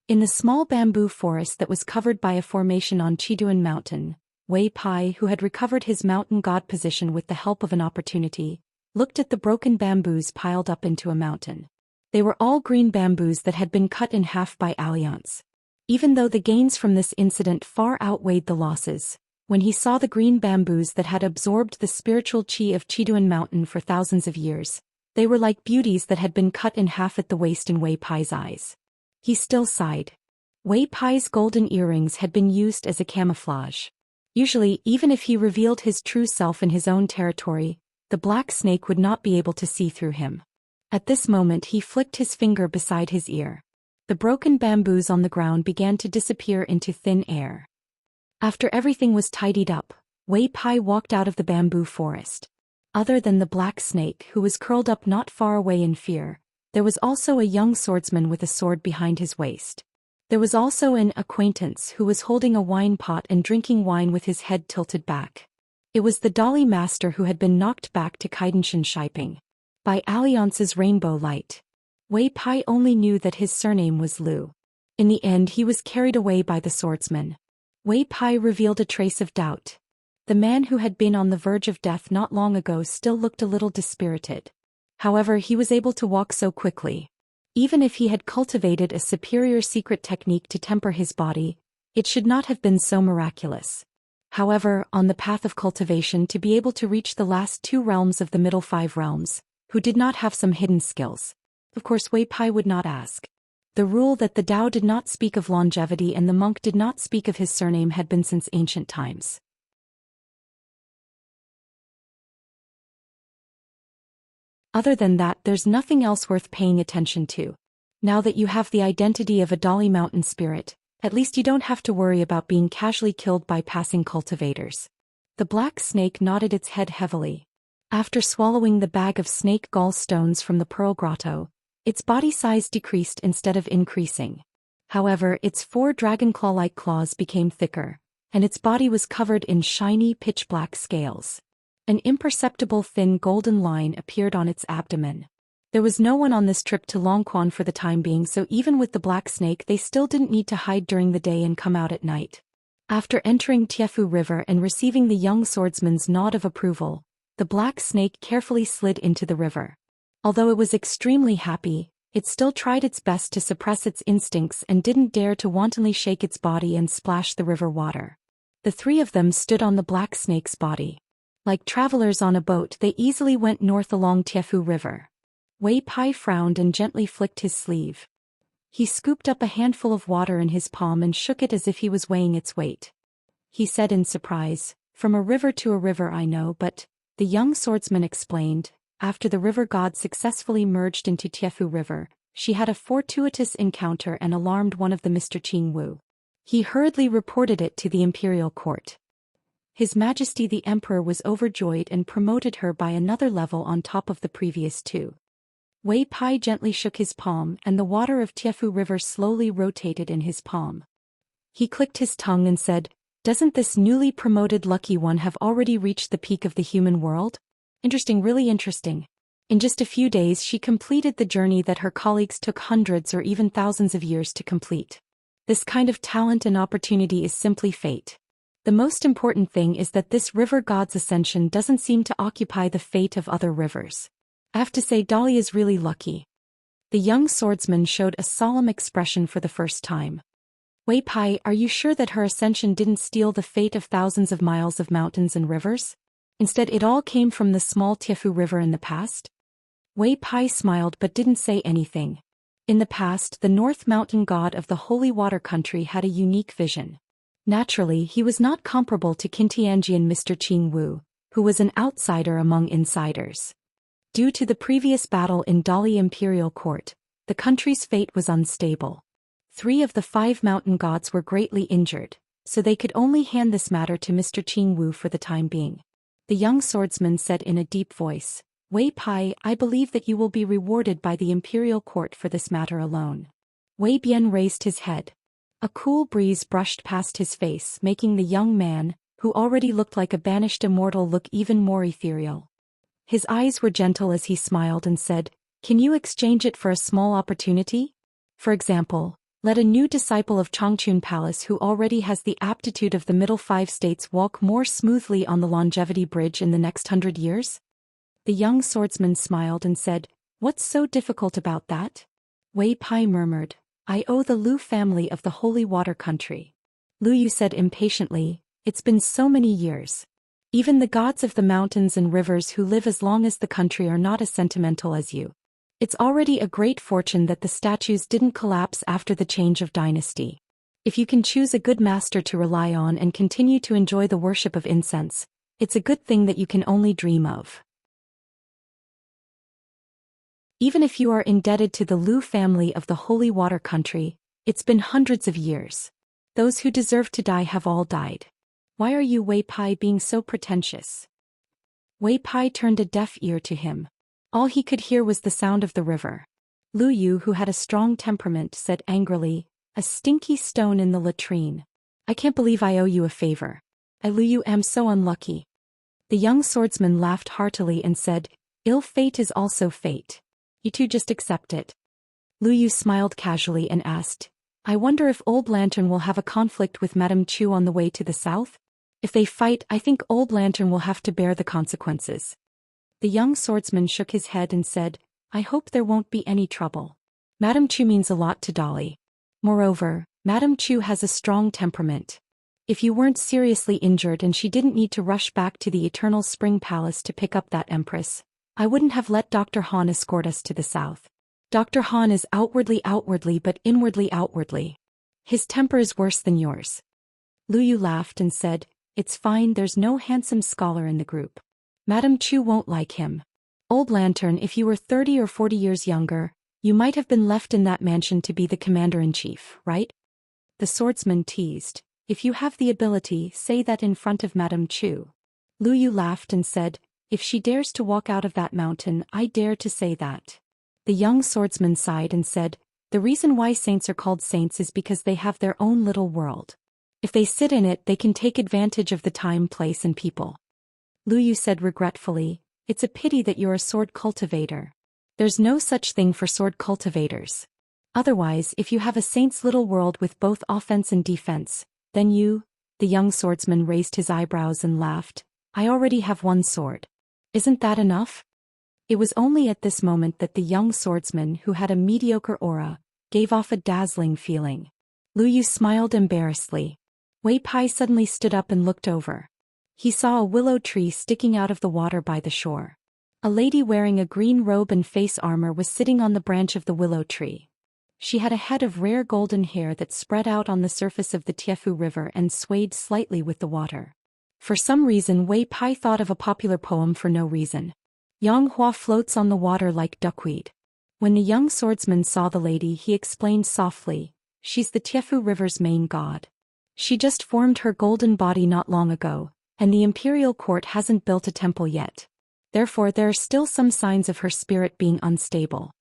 In the small bamboo forest that was covered by a formation on Chiduan Mountain, Wei Pai, who had recovered his mountain god position with the help of an opportunity, looked at the broken bamboos piled up into a mountain. They were all green bamboos that had been cut in half by Alliance. Even though the gains from this incident far outweighed the losses, when he saw the green bamboos that had absorbed the spiritual qi of Chiduan Mountain for thousands of years, they were like beauties that had been cut in half at the waist in Wei Pai's eyes. He still sighed. Wei Pai's golden earrings had been used as a camouflage. Usually, even if he revealed his true self in his own territory, the black snake would not be able to see through him. At this moment he flicked his finger beside his ear. The broken bamboos on the ground began to disappear into thin air. After everything was tidied up, Wei Pai walked out of the bamboo forest. Other than the black snake who was curled up not far away in fear, there was also a young swordsman with a sword behind his waist. There was also an acquaintance who was holding a wine pot and drinking wine with his head tilted back. It was the dolly master who had been knocked back to Kaidenshin Shiping by Alliance's rainbow light. Wei Pai only knew that his surname was Liu. In the end he was carried away by the swordsman. Wei Pai revealed a trace of doubt. The man who had been on the verge of death not long ago still looked a little dispirited. However, he was able to walk so quickly. Even if he had cultivated a superior secret technique to temper his body, it should not have been so miraculous. However, on the path of cultivation to be able to reach the last two realms of the middle five realms, who did not have some hidden skills? Of course Wei Pai would not ask. The rule that the Tao did not speak of longevity and the monk did not speak of his surname had been since ancient times. Other than that, there's nothing else worth paying attention to. Now that you have the identity of a Dolly Mountain spirit, at least you don't have to worry about being casually killed by passing cultivators. The black snake nodded its head heavily. After swallowing the bag of snake gall stones from the Pearl Grotto, Its body size decreased instead of increasing. However, its 4 dragon claw-like claws became thicker, and its body was covered in shiny pitch-black scales. An imperceptible thin golden line appeared on its abdomen. There was no one on this trip to Longquan for the time being, so even with the black snake they still didn't need to hide during the day and come out at night. After entering Tiefu River and receiving the young swordsman's nod of approval, the black snake carefully slid into the river. Although it was extremely happy, it still tried its best to suppress its instincts and didn't dare to wantonly shake its body and splash the river water. The 3 of them stood on the black snake's body. Like travelers on a boat, they easily went north along Tiefu River. Wei Pai frowned and gently flicked his sleeve. He scooped up a handful of water in his palm and shook it as if he was weighing its weight. He said in surprise, "From a river to a river I know, but," the young swordsman explained, after the river god successfully merged into Tiefu River, she had a fortuitous encounter and alarmed one of the Mr. Qing Wu. He hurriedly reported it to the imperial court. His Majesty the Emperor was overjoyed and promoted her by another level on top of the previous 2. Wei Pai gently shook his palm and the water of Tiefu River slowly rotated in his palm. He clicked his tongue and said, "Doesn't this newly promoted lucky one have already reached the peak of the human world? Interesting, really interesting." In just a few days she completed the journey that her colleagues took hundreds or even thousands of years to complete. This kind of talent and opportunity is simply fate. The most important thing is that this river god's ascension doesn't seem to occupy the fate of other rivers. I have to say Dolly is really lucky. The young swordsman showed a solemn expression for the first time. Wei Pai, are you sure that her ascension didn't steal the fate of thousands of miles of mountains and rivers? Instead it all came from the small Tiefu River in the past? Wei Pai smiled but didn't say anything. In the past, the North Mountain god of the Holy Water Country had a unique vision. Naturally, he was not comparable to Qintianjian Mr. Qing Wu, who was an outsider among insiders. Due to the previous battle in Dali Imperial Court, the country's fate was unstable. 3 of the 5 mountain gods were greatly injured, so they could only hand this matter to Mr. Qing Wu for the time being. The young swordsman said in a deep voice, "Wei Pai, I believe that you will be rewarded by the Imperial Court for this matter alone." Wei Bian raised his head. A cool breeze brushed past his face, making the young man, who already looked like a banished immortal, look even more ethereal. His eyes were gentle as he smiled and said, "Can you exchange it for a small opportunity? For example, let a new disciple of Changchun Palace who already has the aptitude of the middle 5 states walk more smoothly on the longevity bridge in the next 100 years? The young swordsman smiled and said, "What's so difficult about that?" Wei Pai murmured, "I owe the Lu family of the Holy Water Country." Lu Yu said impatiently, "It's been so many years. Even the gods of the mountains and rivers who live as long as the country are not as sentimental as you. It's already a great fortune that the statues didn't collapse after the change of dynasty. If you can choose a good master to rely on and continue to enjoy the worship of incense, it's a good thing that you can only dream of. Even if you are indebted to the Lu family of the Holy Water Country, it's been hundreds of years. Those who deserve to die have all died. Why are you, Wei Pai, being so pretentious?" Wei Pai turned a deaf ear to him. All he could hear was the sound of the river. Lu Yu, who had a strong temperament, said angrily, "A stinky stone in the latrine. I can't believe I owe you a favor. I, Lu Yu, am so unlucky." The young swordsman laughed heartily and said, "Ill fate is also fate. You two just accept it." Lu Yu smiled casually and asked, "I wonder if Old Lantern will have a conflict with Madame Chu on the way to the south? If they fight, I think Old Lantern will have to bear the consequences." The young swordsman shook his head and said, "I hope there won't be any trouble. Madame Chu means a lot to Dolly. Moreover, Madame Chu has a strong temperament. If you weren't seriously injured and she didn't need to rush back to the Eternal Spring Palace to pick up that Empress, I wouldn't have let Dr. Han escort us to the south. Dr. Han is outwardly but inwardly. His temper is worse than yours." Lu Yu laughed and said, "It's fine, there's no handsome scholar in the group. Madame Chu won't like him. Old Lantern, if you were 30 or 40 years younger, you might have been left in that mansion to be the commander-in-chief, right?" The swordsman teased, "If you have the ability, say that in front of Madame Chu." Lu Yu laughed and said, "If she dares to walk out of that mountain, I dare to say that." The young swordsman sighed and said, "The reason why saints are called saints is because they have their own little world. If they sit in it, they can take advantage of the time, place and people." Lu Yu said regretfully, "It's a pity that you're a sword cultivator. There's no such thing for sword cultivators. Otherwise, if you have a saint's little world with both offense and defense, then you..." The young swordsman raised his eyebrows and laughed, "I already have one sword. Isn't that enough?" It was only at this moment that the young swordsman, who had a mediocre aura, gave off a dazzling feeling. Lu Yu smiled embarrassedly. Wei Pai suddenly stood up and looked over. He saw a willow tree sticking out of the water by the shore. A lady wearing a green robe and face armor was sitting on the branch of the willow tree. She had a head of rare golden hair that spread out on the surface of the Tiefu River and swayed slightly with the water. For some reason, Wei Pai thought of a popular poem for no reason. Yang Hua floats on the water like duckweed. When the young swordsman saw the lady, he explained softly, "She's the Tiefu River's main god. She just formed her golden body not long ago, and the imperial court hasn't built a temple yet. Therefore there are still some signs of her spirit being unstable."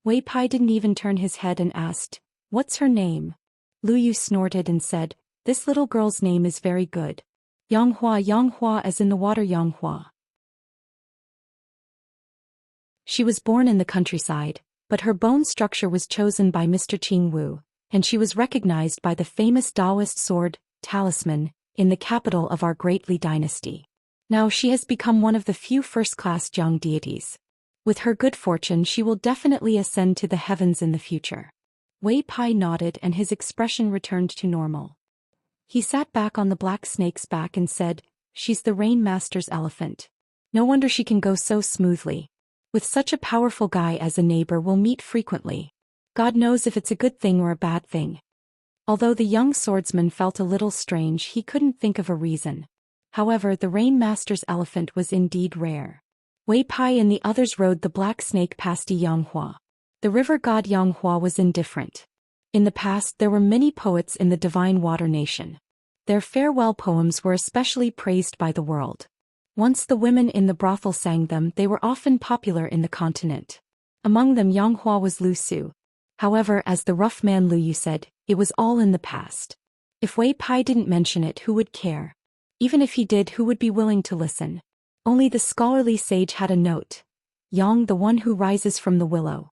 Wei Pai didn't even turn his head and asked, "What's her name?" Lu Yu snorted and said, "This little girl's name is very good. Yang Hua as in the water Yang Hua. She was born in the countryside, but her bone structure was chosen by Mr. Qing Wu, and she was recognized by the famous Taoist sword, talisman, in the capital of our great Li dynasty. Now she has become one of the few first-class Jiang deities. With her good fortune she will definitely ascend to the heavens in the future." Wei Pai nodded and his expression returned to normal. He sat back on the black snake's back and said, "She's the Rain Master's elephant. No wonder she can go so smoothly. With such a powerful guy as a neighbor, we'll meet frequently. God knows if it's a good thing or a bad thing." Although the young swordsman felt a little strange, he couldn't think of a reason. However, the Rain Master's elephant was indeed rare. Wei Pai and the others rode the black snake past Yang Hua. The river god Yang Hua was indifferent. In the past there were many poets in the divine water nation. Their farewell poems were especially praised by the world. Once the women in the brothel sang them, they were often popular in the continent. Among them Yang Hua was Lu Su. However, as the rough man Lu Yu said, it was all in the past. If Wei Pai didn't mention it, who would care? Even if he did, who would be willing to listen? Only the scholarly sage had a note. Yang, the one who rises from the willow.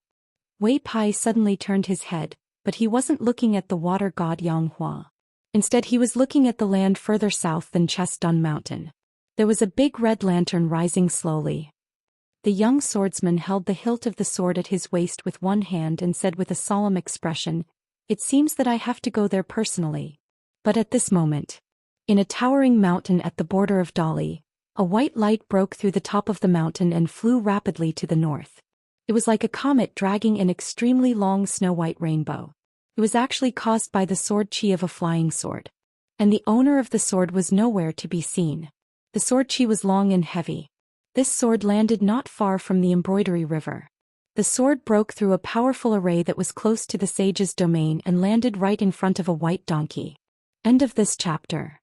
Wei Pai suddenly turned his head, but he wasn't looking at the water god Yang Hua. Instead he was looking at the land further south than Chestun Mountain. There was a big red lantern rising slowly. The young swordsman held the hilt of the sword at his waist with one hand and said with a solemn expression, "It seems that I have to go there personally." But at this moment, in a towering mountain at the border of Dali, a white light broke through the top of the mountain and flew rapidly to the north. It was like a comet dragging an extremely long snow-white rainbow. It was actually caused by the sword chi of a flying sword. And the owner of the sword was nowhere to be seen. The sword chi was long and heavy. This sword landed not far from the embroidery river. The sword broke through a powerful array that was close to the sage's domain and landed right in front of a white donkey. End of this chapter.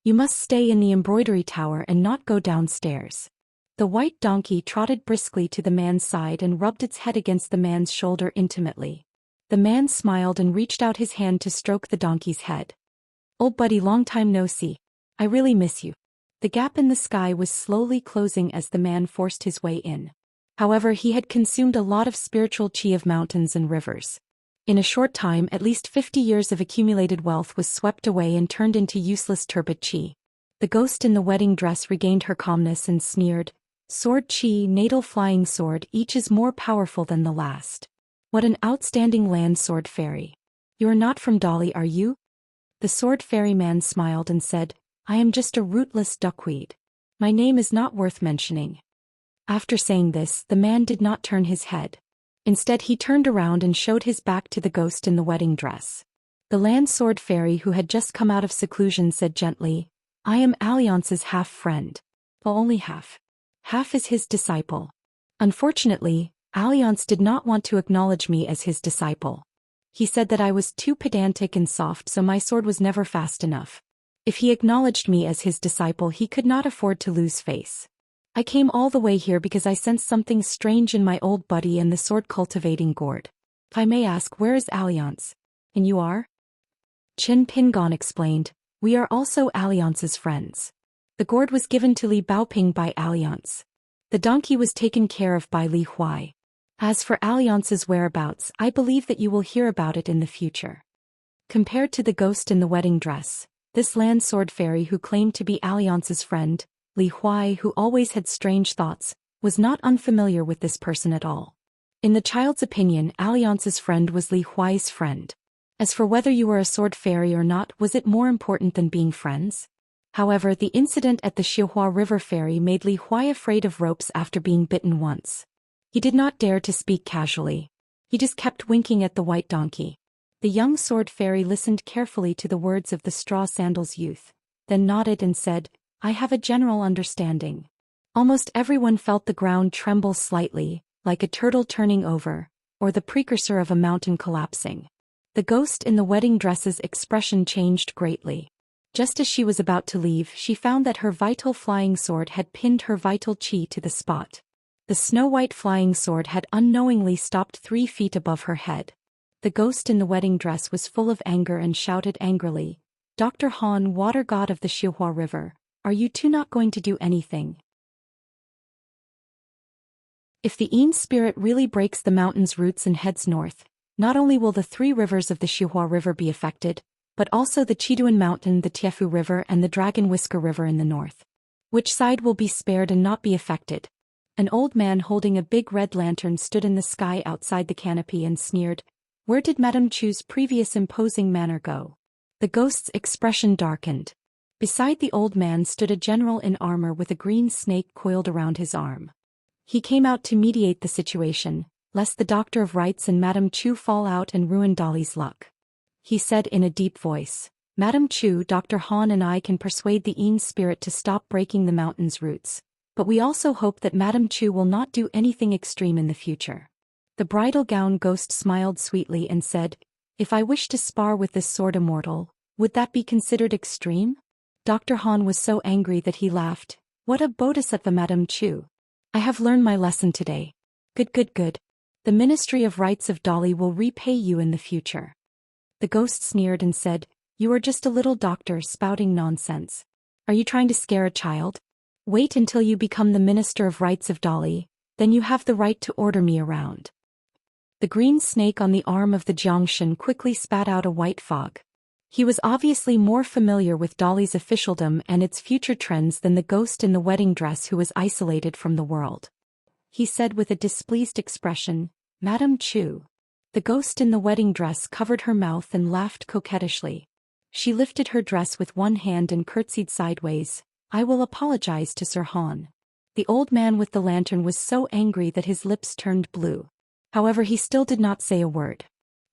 You must stay in the embroidery tower and not go downstairs. The white donkey trotted briskly to the man's side and rubbed its head against the man's shoulder intimately. The man smiled and reached out his hand to stroke the donkey's head. "Old buddy, long time no see. I really miss you." The gap in the sky was slowly closing as the man forced his way in. However, he had consumed a lot of spiritual chi of mountains and rivers. In a short time, at least 50 years of accumulated wealth was swept away and turned into useless turbid chi. The ghost in the wedding dress regained her calmness and sneered, "Sword chi, natal flying sword, each is more powerful than the last. What an outstanding land sword fairy. You are not from Dali, are you?" The sword fairy man smiled and said, "I am just a rootless duckweed. My name is not worth mentioning." After saying this, the man did not turn his head. Instead he turned around and showed his back to the ghost in the wedding dress. The land sword fairy, who had just come out of seclusion, said gently, "I am Alliance's half-friend. Well, only half. Half is his disciple. Unfortunately, Alliance did not want to acknowledge me as his disciple. He said that I was too pedantic and soft, so my sword was never fast enough. If he acknowledged me as his disciple, he could not afford to lose face. I came all the way here because I sensed something strange in my old buddy and the sword cultivating gourd. If I may ask, where is Alliance? And you are? Qin Pingon explained, we are also Alliance's friends. The gourd was given to Li Baoping by Alliance. The donkey was taken care of by Li Huai. As for Alliance's whereabouts, I believe that you will hear about it in the future. Compared to the ghost in the wedding dress, this land sword fairy who claimed to be Alliance's friend, Li Huai, who always had strange thoughts, was not unfamiliar with this person at all. In the child's opinion, Alliance's friend was Li Huai's friend. As for whether you were a sword fairy or not, was it more important than being friends? However, the incident at the Xihua River ferry made Li Huai afraid of ropes after being bitten once. He did not dare to speak casually. He just kept winking at the white donkey. The young sword fairy listened carefully to the words of the straw sandals youth, then nodded and said, I have a general understanding. Almost everyone felt the ground tremble slightly, like a turtle turning over, or the precursor of a mountain collapsing. The ghost in the wedding dress's expression changed greatly. Just as she was about to leave, she found that her vital flying sword had pinned her vital chi to the spot. The snow-white flying sword had unknowingly stopped 3 feet above her head. The ghost in the wedding dress was full of anger and shouted angrily, Dr. Han, water god of the Xihua River, are you two not going to do anything? If the Yin spirit really breaks the mountain's roots and heads north, not only will the 3 rivers of the Xihua River be affected, but also the Chiduan Mountain, the Tiefu River and the Dragon Whisker River in the north. Which side will be spared and not be affected? An old man holding a big red lantern stood in the sky outside the canopy and sneered, where did Madame Chu's previous imposing manner go? The ghost's expression darkened. Beside the old man stood a general in armor with a green snake coiled around his arm. He came out to mediate the situation, lest the Doctor of Rites and Madame Chu fall out and ruin Dolly's luck. He said in a deep voice, Madame Chu, Dr. Han and I can persuade the Yin spirit to stop breaking the mountain's roots, but we also hope that Madame Chu will not do anything extreme in the future. The bridal gown ghost smiled sweetly and said, if I wish to spar with this sword immortal, would that be considered extreme? Dr. Han was so angry that he laughed, what a bodhisattva Madame Chu. I have learned my lesson today. Good. The Ministry of Rites of Dolly will repay you in the future. The ghost sneered and said, you are just a little doctor spouting nonsense. Are you trying to scare a child? Wait until you become the Minister of Rites of Dolly, then you have the right to order me around. The green snake on the arm of the Zhou Xian quickly spat out a white fog. He was obviously more familiar with Dolly's officialdom and its future trends than the ghost in the wedding dress who was isolated from the world. He said with a displeased expression, Madame Chu. The ghost in the wedding dress covered her mouth and laughed coquettishly. She lifted her dress with one hand and curtsied sideways, I will apologize to Sir Han. The old man with the lantern was so angry that his lips turned blue. However, he still did not say a word.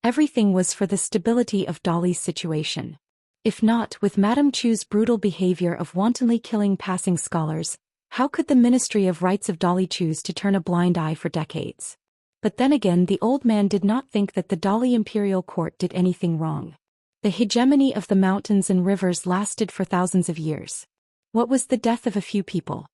Everything was for the stability of Dolly's situation. If not, with Madame Chu's brutal behavior of wantonly killing passing scholars, how could the Ministry of Rites of Dolly choose to turn a blind eye for decades? But then again, the old man did not think that the Dolly Imperial Court did anything wrong. The hegemony of the mountains and rivers lasted for thousands of years. What was the death of a few people?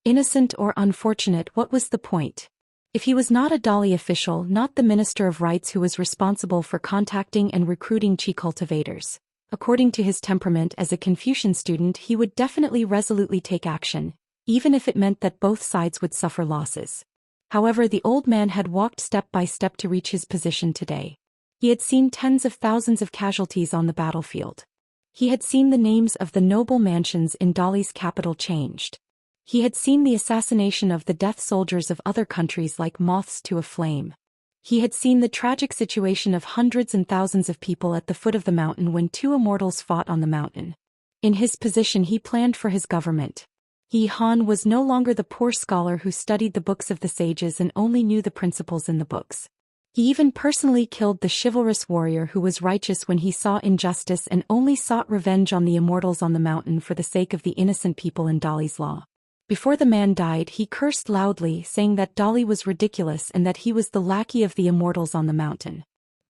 Innocent or unfortunate, what was the point? If he was not a Dolly official, not the Minister of Rites who was responsible for contacting and recruiting Qi cultivators, according to his temperament as a Confucian student, he would definitely resolutely take action, even if it meant that both sides would suffer losses. However, the old man had walked step by step to reach his position today. He had seen tens of thousands of casualties on the battlefield. He had seen the names of the noble mansions in Dolly's capital changed. He had seen the assassination of the death soldiers of other countries like moths to a flame. He had seen the tragic situation of hundreds and thousands of people at the foot of the mountain when 2 immortals fought on the mountain. In his position, he planned for his government. Han was no longer the poor scholar who studied the books of the sages and only knew the principles in the books. He even personally killed the chivalrous warrior who was righteous when he saw injustice and only sought revenge on the immortals on the mountain for the sake of the innocent people in Dolly's law. Before the man died, he cursed loudly, saying that Dolly was ridiculous and that he was the lackey of the immortals on the mountain.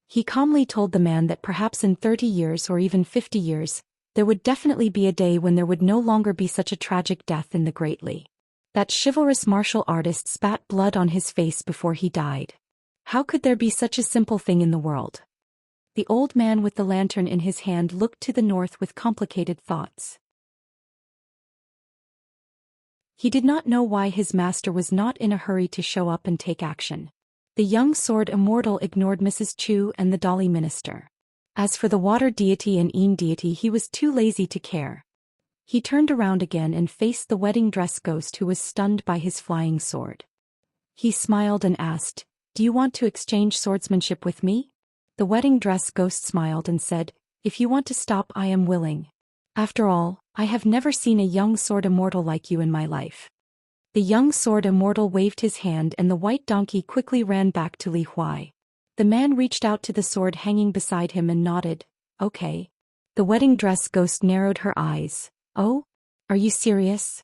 He calmly told the man that perhaps in 30 years or even 50 years, There would definitely be a day when there would no longer be such a tragic death in the Great Li. That chivalrous martial artist spat blood on his face before he died. How could there be such a simple thing in the world? The old man with the lantern in his hand looked to the north with complicated thoughts. He did not know why his master was not in a hurry to show up and take action. The young sword immortal ignored Mrs. Chu and the dolly minister. As for the water deity and Yin deity, he was too lazy to care. He turned around again and faced the wedding dress ghost, who was stunned by his flying sword. He smiled and asked, "Do you want to exchange swordsmanship with me?" The wedding dress ghost smiled and said, "If you want to stop, I am willing. After all, I have never seen a young sword immortal like you in my life." The young sword immortal waved his hand and the white donkey quickly ran back to Li Huai. The man reached out to the sword hanging beside him and nodded, "Okay." The wedding dress ghost narrowed her eyes. "Oh? Are you serious?"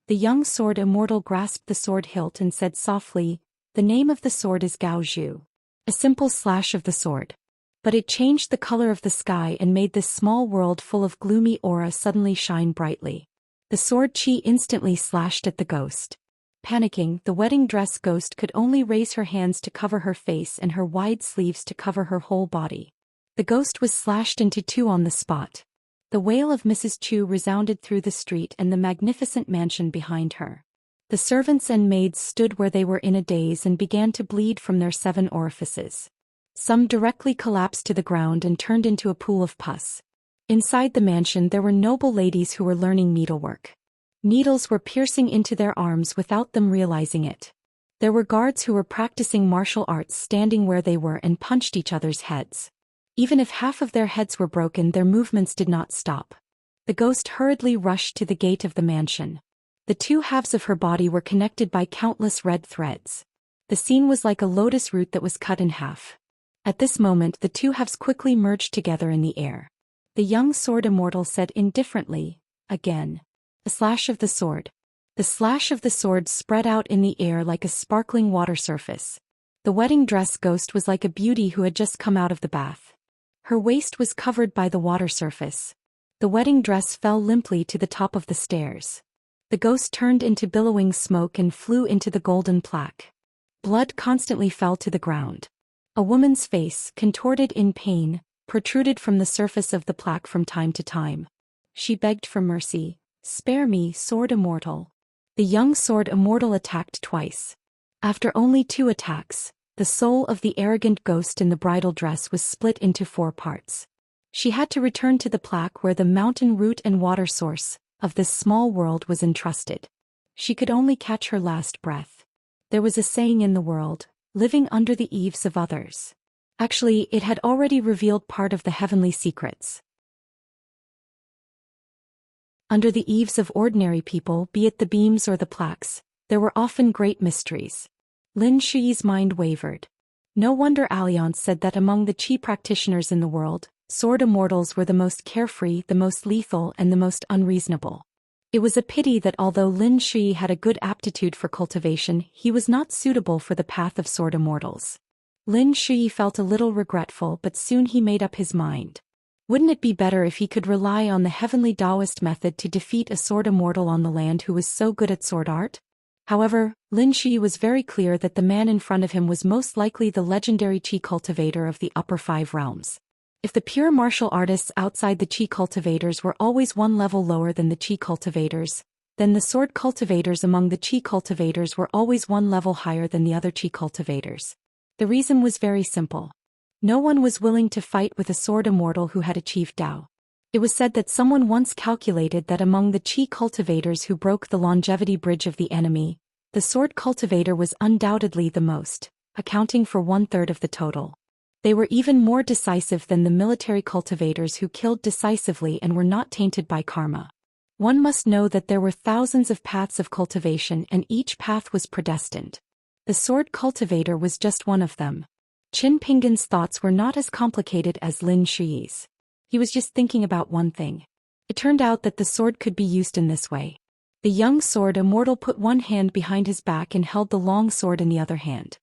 The young sword immortal grasped the sword hilt and said softly, "The name of the sword is Gao Zhu." A simple slash of the sword. But it changed the color of the sky and made this small world full of gloomy aura suddenly shine brightly. The sword chi instantly slashed at the ghost. Panicking, the wedding dress ghost could only raise her hands to cover her face and her wide sleeves to cover her whole body. The ghost was slashed into two on the spot. The wail of Mrs. Chu resounded through the street and the magnificent mansion behind her. The servants and maids stood where they were in a daze and began to bleed from their 7 orifices. Some directly collapsed to the ground and turned into a pool of pus. Inside the mansion there were noble ladies who were learning needlework. Needles were piercing into their arms without them realizing it. There were guards who were practicing martial arts standing where they were and punched each other's heads. Even if half of their heads were broken, their movements did not stop. The ghost hurriedly rushed to the gate of the mansion. The two halves of her body were connected by countless red threads. The scene was like a lotus root that was cut in half. At this moment the two halves quickly merged together in the air. The young sword immortal said indifferently, "Again." A slash of the sword. The slash of the sword spread out in the air like a sparkling water surface. The wedding dress ghost was like a beauty who had just come out of the bath. Her waist was covered by the water surface. The wedding dress fell limply to the top of the stairs. The ghost turned into billowing smoke and flew into the golden plaque. Blood constantly fell to the ground. A woman's face, contorted in pain, protruded from the surface of the plaque from time to time. She begged for mercy. "Spare me, sword immortal." The young sword immortal attacked twice. After only 2 attacks, the soul of the arrogant ghost in the bridal dress was split into 4 parts. She had to return to the plaque where the mountain root and water source of this small world was entrusted. She could only catch her last breath. There was a saying in the world, living under the eaves of others. Actually, it had already revealed part of the heavenly secrets. Under the eaves of ordinary people, be it the beams or the plaques, there were often great mysteries. Lin Shuyi's mind wavered. No wonder Alliance said that among the Qi practitioners in the world, sword immortals were the most carefree, the most lethal, and the most unreasonable. It was a pity that although Lin Shuyi had a good aptitude for cultivation, he was not suitable for the path of sword immortals. Lin Shuyi felt a little regretful, but soon he made up his mind. Wouldn't it be better if he could rely on the heavenly Taoist method to defeat a sword immortal on the land who was so good at sword art? However, Lin Shuyi was very clear that the man in front of him was most likely the legendary Qi cultivator of the upper 5 realms. If the pure martial artists outside the Qi cultivators were always one level lower than the Qi cultivators, then the sword cultivators among the Qi cultivators were always one level higher than the other Qi cultivators. The reason was very simple. No one was willing to fight with a sword immortal who had achieved Tao. It was said that someone once calculated that among the Qi cultivators who broke the longevity bridge of the enemy, the sword cultivator was undoubtedly the most, accounting for 1/3 of the total. They were even more decisive than the military cultivators who killed decisively and were not tainted by karma. One must know that there were thousands of paths of cultivation and each path was predestined. The sword cultivator was just one of them. Qin Pinggan's thoughts were not as complicated as Lin Shuyi's. He was just thinking about one thing. It turned out that the sword could be used in this way. The young sword immortal put one hand behind his back and held the long sword in the other hand.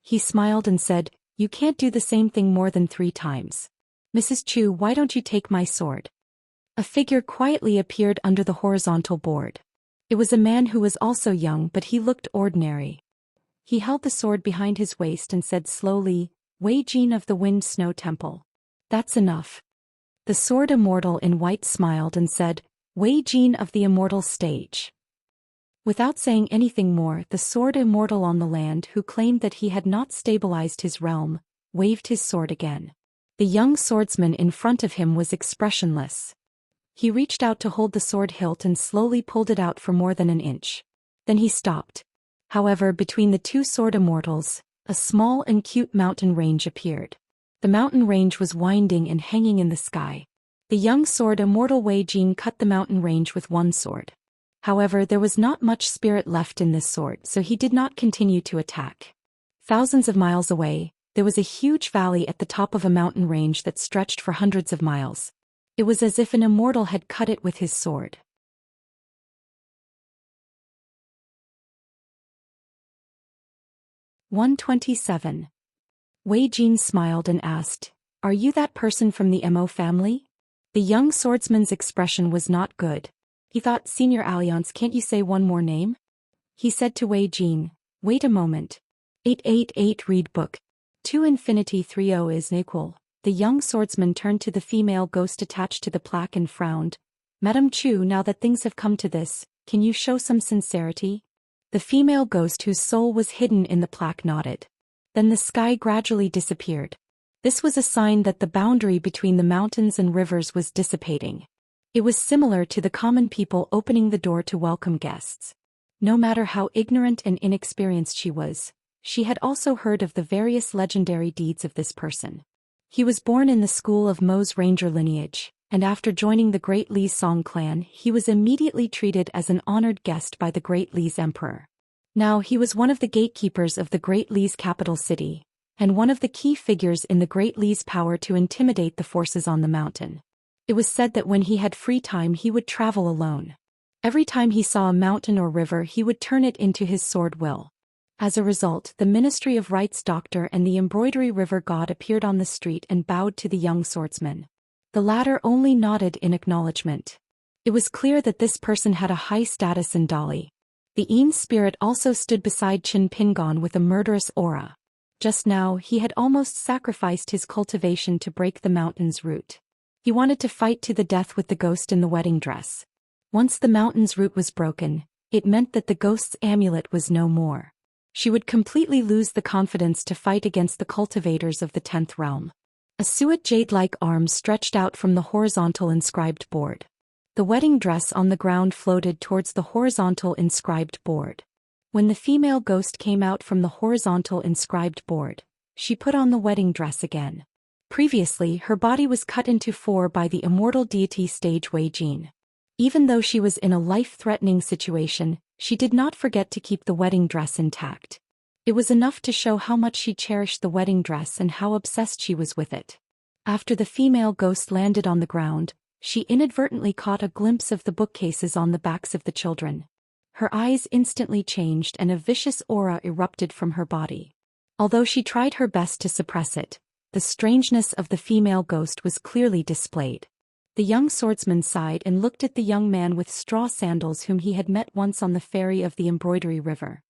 He smiled and said, "You can't do the same thing more than 3 times. Mrs. Chu, why don't you take my sword?" A figure quietly appeared under the horizontal board. It was a man who was also young, but he looked ordinary. He held the sword behind his waist and said slowly, "Wei Jin of the Wind Snow Temple." "That's enough." The sword immortal in white smiled and said, "Wei Jin of the Immortal Stage." Without saying anything more, the sword immortal on the land, who claimed that he had not stabilized his realm, waved his sword again. The young swordsman in front of him was expressionless. He reached out to hold the sword hilt and slowly pulled it out for more than an inch. Then he stopped. However, between the two sword immortals, a small and cute mountain range appeared. The mountain range was winding and hanging in the sky. The young sword immortal Wei Jin cut the mountain range with one sword. However, there was not much spirit left in this sword, so he did not continue to attack. Thousands of miles away, there was a huge valley at the top of a mountain range that stretched for hundreds of miles. It was as if an immortal had cut it with his sword. 127. Wei Jin smiled and asked, "Are you that person from the Mo family?" The young swordsman's expression was not good. He thought, "Senior Alliance, can't you say one more name?" He said to Wei Jin, "Wait a moment. 888 read book. 2 infinity 30 is equal." The young swordsman turned to the female ghost attached to the plaque and frowned. "Madame Chu, now that things have come to this, can you show some sincerity?" The female ghost, whose soul was hidden in the plaque, nodded. Then the sky gradually disappeared. This was a sign that the boundary between the mountains and rivers was dissipating. It was similar to the common people opening the door to welcome guests. No matter how ignorant and inexperienced she had also heard of the various legendary deeds of this person. He was born in the school of Mo's ranger lineage, and after joining the Great Li Song clan, he was immediately treated as an honored guest by the Great Li's emperor. Now he was one of the gatekeepers of the Great Li's capital city, and one of the key figures in the Great Li's power to intimidate the forces on the mountain. It was said that when he had free time he would travel alone. Every time he saw a mountain or river he would turn it into his sword will. As a result, the Ministry of Rights doctor and the embroidery river god appeared on the street and bowed to the young swordsman. The latter only nodded in acknowledgement. It was clear that this person had a high status in Dali. The Yin spirit also stood beside Qin Pingon with a murderous aura. Just now he had almost sacrificed his cultivation to break the mountain's root. He wanted to fight to the death with the ghost in the wedding dress. Once the mountain's root was broken, it meant that the ghost's amulet was no more. She would completely lose the confidence to fight against the cultivators of the 10th realm. A suet jade-like arm stretched out from the horizontal inscribed board. The wedding dress on the ground floated towards the horizontal inscribed board. When the female ghost came out from the horizontal inscribed board, she put on the wedding dress again. Previously, her body was cut into 4 by the immortal deity stage Wei Jin. Even though she was in a life-threatening situation, she did not forget to keep the wedding dress intact. It was enough to show how much she cherished the wedding dress and how obsessed she was with it. After the female ghost landed on the ground, she inadvertently caught a glimpse of the bookcases on the backs of the children. Her eyes instantly changed and a vicious aura erupted from her body. Although she tried her best to suppress it, the strangeness of the female ghost was clearly displayed. The young swordsman sighed and looked at the young man with straw sandals whom he had met once on the ferry of the embroidery river.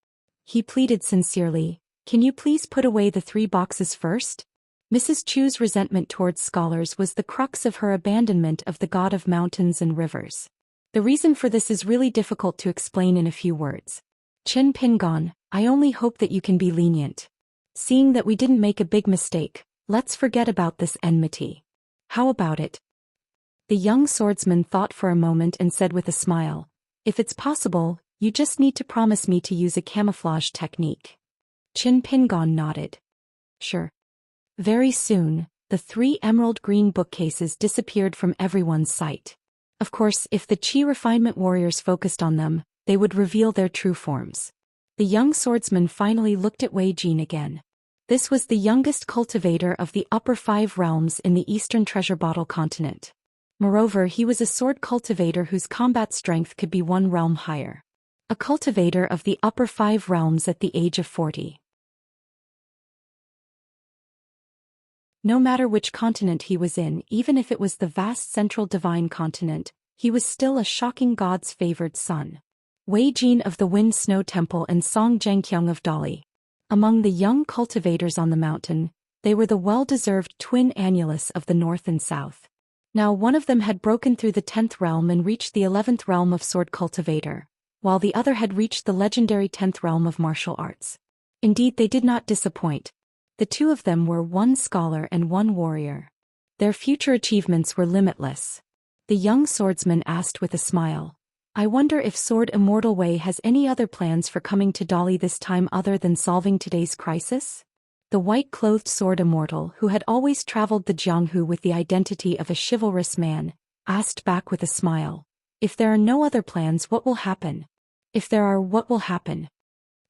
He pleaded sincerely, "Can you please put away the 3 boxes first?" Mrs. Chu's resentment towards scholars was the crux of her abandonment of the god of mountains and rivers. The reason for this is really difficult to explain in a few words. Qin Pingon, I only hope that you can be lenient. Seeing that we didn't make a big mistake, let's forget about this enmity. How about it? The young swordsman thought for a moment and said with a smile, "If it's possible, you just need to promise me to use a camouflage technique." Qin Pingon nodded. "Sure." Very soon, the 3 emerald green bookcases disappeared from everyone's sight. Of course, if the Qi refinement warriors focused on them, they would reveal their true forms. The young swordsman finally looked at Wei Jin again. This was the youngest cultivator of the upper 5 realms in the eastern treasure bottle continent. Moreover, he was a sword cultivator whose combat strength could be 1 realm higher. A cultivator of the upper 5 realms at the age of 40. No matter which continent he was in, even if it was the vast central divine continent, he was still a shocking god's favored son. Wei Jin of the Wind Snow Temple and Song Zhengqiang of Dali. Among the young cultivators on the mountain, they were the well-deserved twin annulus of the north and south. Now one of them had broken through the 10th realm and reached the 11th realm of sword cultivator, while the other had reached the legendary 10th realm of martial arts. Indeed, they did not disappoint. The two of them were one scholar and one warrior. Their future achievements were limitless. The young swordsman asked with a smile, "I wonder if Sword Immortal Wei has any other plans for coming to Dali this time other than solving today's crisis?" The white-clothed sword immortal, who had always traveled the Jianghu with the identity of a chivalrous man, asked back with a smile, "If there are no other plans, what will happen? If there are, what will happen?"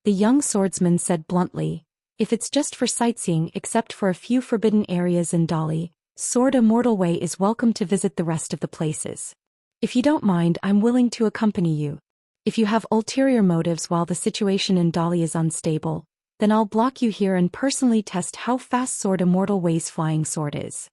The young swordsman said bluntly, "If it's just for sightseeing except for a few forbidden areas in Dali, Sword Immortal Wei is welcome to visit the rest of the places. If you don't mind, I'm willing to accompany you. If you have ulterior motives while the situation in Dali is unstable, then I'll block you here and personally test how fast Sword Immortal Wei's flying sword is."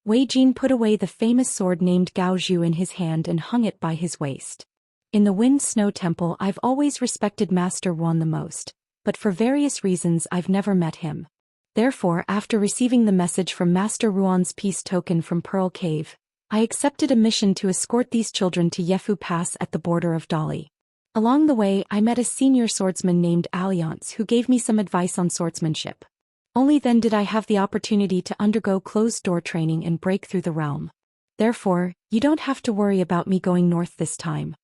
Wei Jin put away the famous sword named Gao Zhu in his hand and hung it by his waist. "In the Wind Snow Temple I've always respected Master Ruan the most, but for various reasons I've never met him. Therefore, after receiving the message from Master Ruan's peace token from Pearl Cave, I accepted a mission to escort these children to Yefu Pass at the border of Dali. Along the way I met a senior swordsman named Alliance who gave me some advice on swordsmanship. Only then did I have the opportunity to undergo closed-door training and break through the realm. Therefore, you don't have to worry about me going north this time."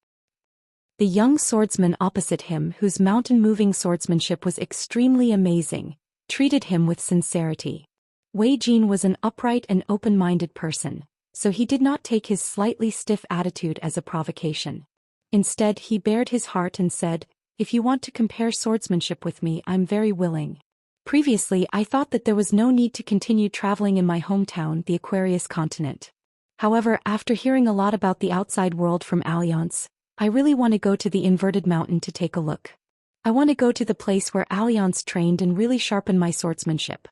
The young swordsman opposite him, whose mountain-moving swordsmanship was extremely amazing, treated him with sincerity. Wei Jin was an upright and open-minded person, so he did not take his slightly stiff attitude as a provocation. Instead, he bared his heart and said, "If you want to compare swordsmanship with me, I'm very willing. Previously, I thought that there was no need to continue traveling in my hometown, the Aquarius continent. However, after hearing a lot about the outside world from Alliance, I really want to go to the inverted mountain to take a look. I want to go to the place where Alliance trained and really sharpen my swordsmanship."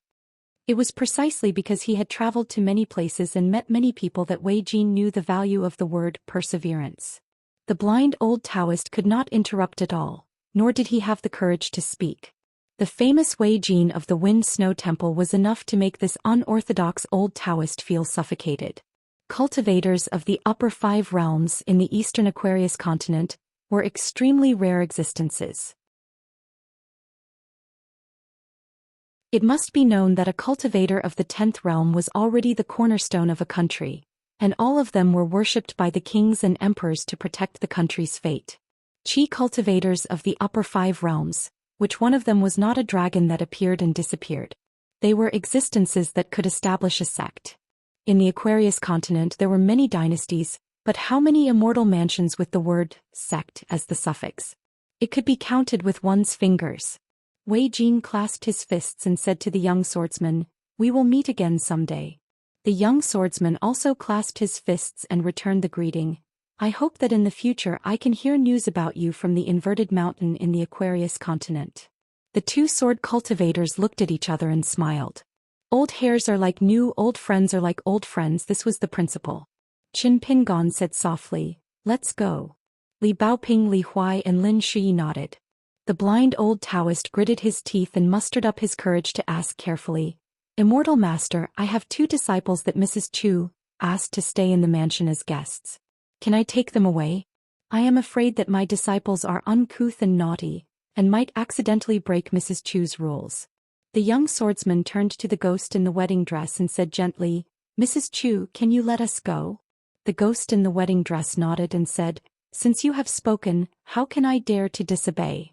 It was precisely because he had traveled to many places and met many people that Wei Jin knew the value of the word perseverance. The blind old Taoist could not interrupt at all, nor did he have the courage to speak. The famous Wei Jin of the Wind Snow Temple was enough to make this unorthodox old Taoist feel suffocated. Cultivators of the upper 5 realms in the eastern Aquarius continent were extremely rare existences. It must be known that a cultivator of the 10th realm was already the cornerstone of a country, and all of them were worshipped by the kings and emperors to protect the country's fate. Qi cultivators of the upper 5 realms, which one of them was not a dragon that appeared and disappeared. They were existences that could establish a sect. In the Aquarius continent there were many dynasties, but how many immortal mansions with the word sect as the suffix? It could be counted with one's fingers. Wei Jin clasped his fists and said to the young swordsman, "We will meet again someday." The young swordsman also clasped his fists and returned the greeting, "I hope that in the future I can hear news about you from the inverted mountain in the Aquarius continent." The two sword cultivators looked at each other and smiled. Old hairs are like new, old friends are like old friends, this was the principle. Qin Pingon said softly, "Let's go." Li Baoping, Li Huai and Lin Shui nodded. The blind old Taoist gritted his teeth and mustered up his courage to ask carefully, "Immortal Master, I have 2 disciples that Mrs. Chu asked to stay in the mansion as guests. Can I take them away? I am afraid that my disciples are uncouth and naughty, and might accidentally break Mrs. Chu's rules." The young swordsman turned to the ghost in the wedding dress and said gently, "Mrs. Chu, can you let us go?" The ghost in the wedding dress nodded and said, "Since you have spoken, how can I dare to disobey?"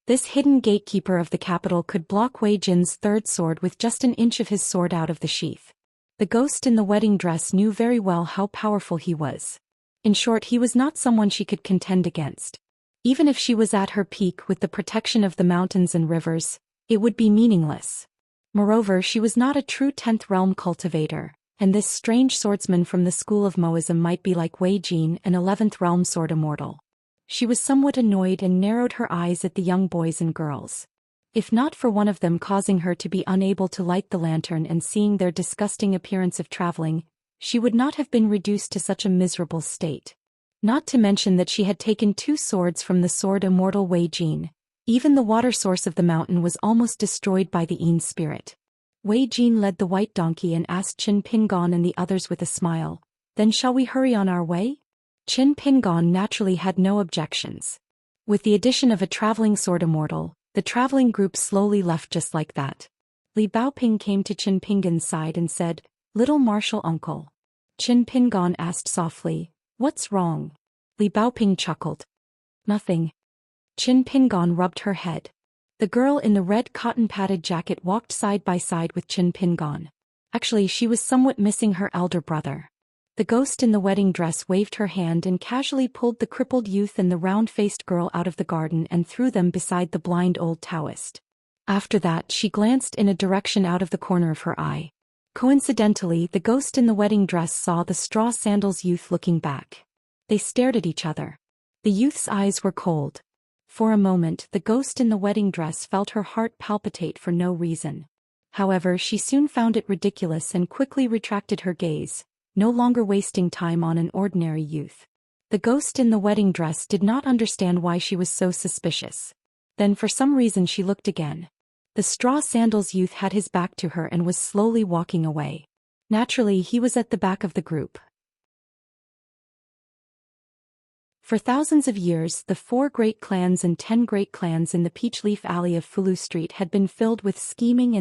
This hidden gatekeeper of the capital could block Wei Jin's 3rd sword with just an inch of his sword out of the sheath. The ghost in the wedding dress knew very well how powerful he was. In short, he was not someone she could contend against. Even if she was at her peak with the protection of the mountains and rivers, it would be meaningless. Moreover, she was not a true 10th realm cultivator, and this strange swordsman from the school of Moism might be like Wei Jin, an 11th realm sword immortal. She was somewhat annoyed and narrowed her eyes at the young boys and girls. If not for one of them causing her to be unable to light the lantern and seeing their disgusting appearance of traveling, she would not have been reduced to such a miserable state. Not to mention that she had taken 2 swords from the sword immortal Wei Jin. Even the water source of the mountain was almost destroyed by the Yin spirit. Wei Jin led the white donkey and asked Qin Pingon and the others with a smile, "Then shall we hurry on our way?" Qin Pingon naturally had no objections. With the addition of a traveling sword immortal, the traveling group slowly left just like that. Li Baoping came to Qin Pingon's side and said, "Little martial uncle." Qin Pingon asked softly, "What's wrong?" Li Baoping chuckled. "Nothing." Qin Pingon rubbed her head. The girl in the red cotton-padded jacket walked side by side with Qin Pingon. Actually, she was somewhat missing her elder brother. The ghost in the wedding dress waved her hand and casually pulled the crippled youth and the round-faced girl out of the garden and threw them beside the blind old Taoist. After that, she glanced in a direction out of the corner of her eye. Coincidentally, the ghost in the wedding dress saw the straw sandals youth looking back. They stared at each other. The youth's eyes were cold. For a moment, the ghost in the wedding dress felt her heart palpitate for no reason. However, she soon found it ridiculous and quickly retracted her gaze, no longer wasting time on an ordinary youth. The ghost in the wedding dress did not understand why she was so suspicious. Then for some reason she looked again. The straw sandals youth had his back to her and was slowly walking away. Naturally, he was at the back of the group. For thousands of years, the 4 great clans and 10 great clans in the Peachleaf Alley of Fulu Street had been filled with scheming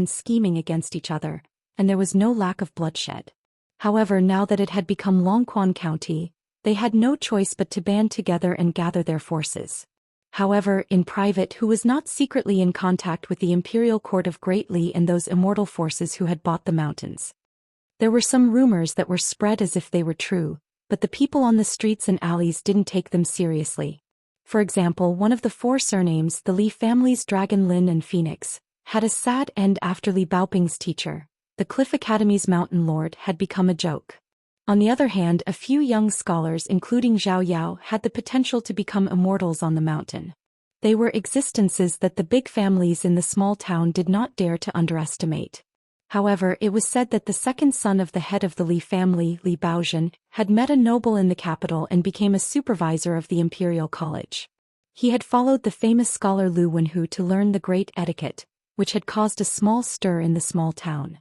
against each other, and there was no lack of bloodshed. However, now that it had become Longquan County, they had no choice but to band together and gather their forces. However, in private, who was not secretly in contact with the Imperial Court of Great Li and those immortal forces who had bought the mountains? There were some rumors that were spread as if they were true, but the people on the streets and alleys didn't take them seriously. For example, one of the 4 surnames, the Li family's Dragon Lin and Phoenix, had a sad end after Li Baoping's teacher, the Cliff Academy's Mountain Lord, had become a joke. On the other hand, a few young scholars including Zhao Yao had the potential to become immortals on the mountain. They were existences that the big families in the small town did not dare to underestimate. However, it was said that the second son of the head of the Li family, Li Baozhen, had met a noble in the capital and became a supervisor of the Imperial College. He had followed the famous scholar Lu Wenhu to learn the great etiquette, which had caused a small stir in the small town.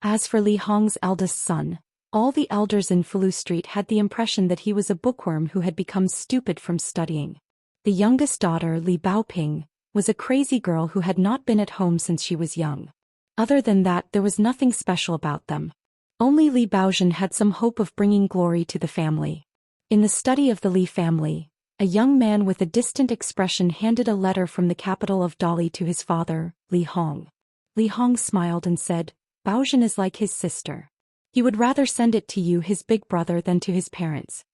As for Li Hong's eldest son, all the elders in Fulu Street had the impression that he was a bookworm who had become stupid from studying. The youngest daughter, Li Baoping, was a crazy girl who had not been at home since she was young. Other than that, there was nothing special about them. Only Li Baozhen had some hope of bringing glory to the family. In the study of the Li family, a young man with a distant expression handed a letter from the capital of Dali to his father, Li Hong. Li Hong smiled and said, "Baozhen is like his sister. He would rather send it to you, his big brother, than to his parents."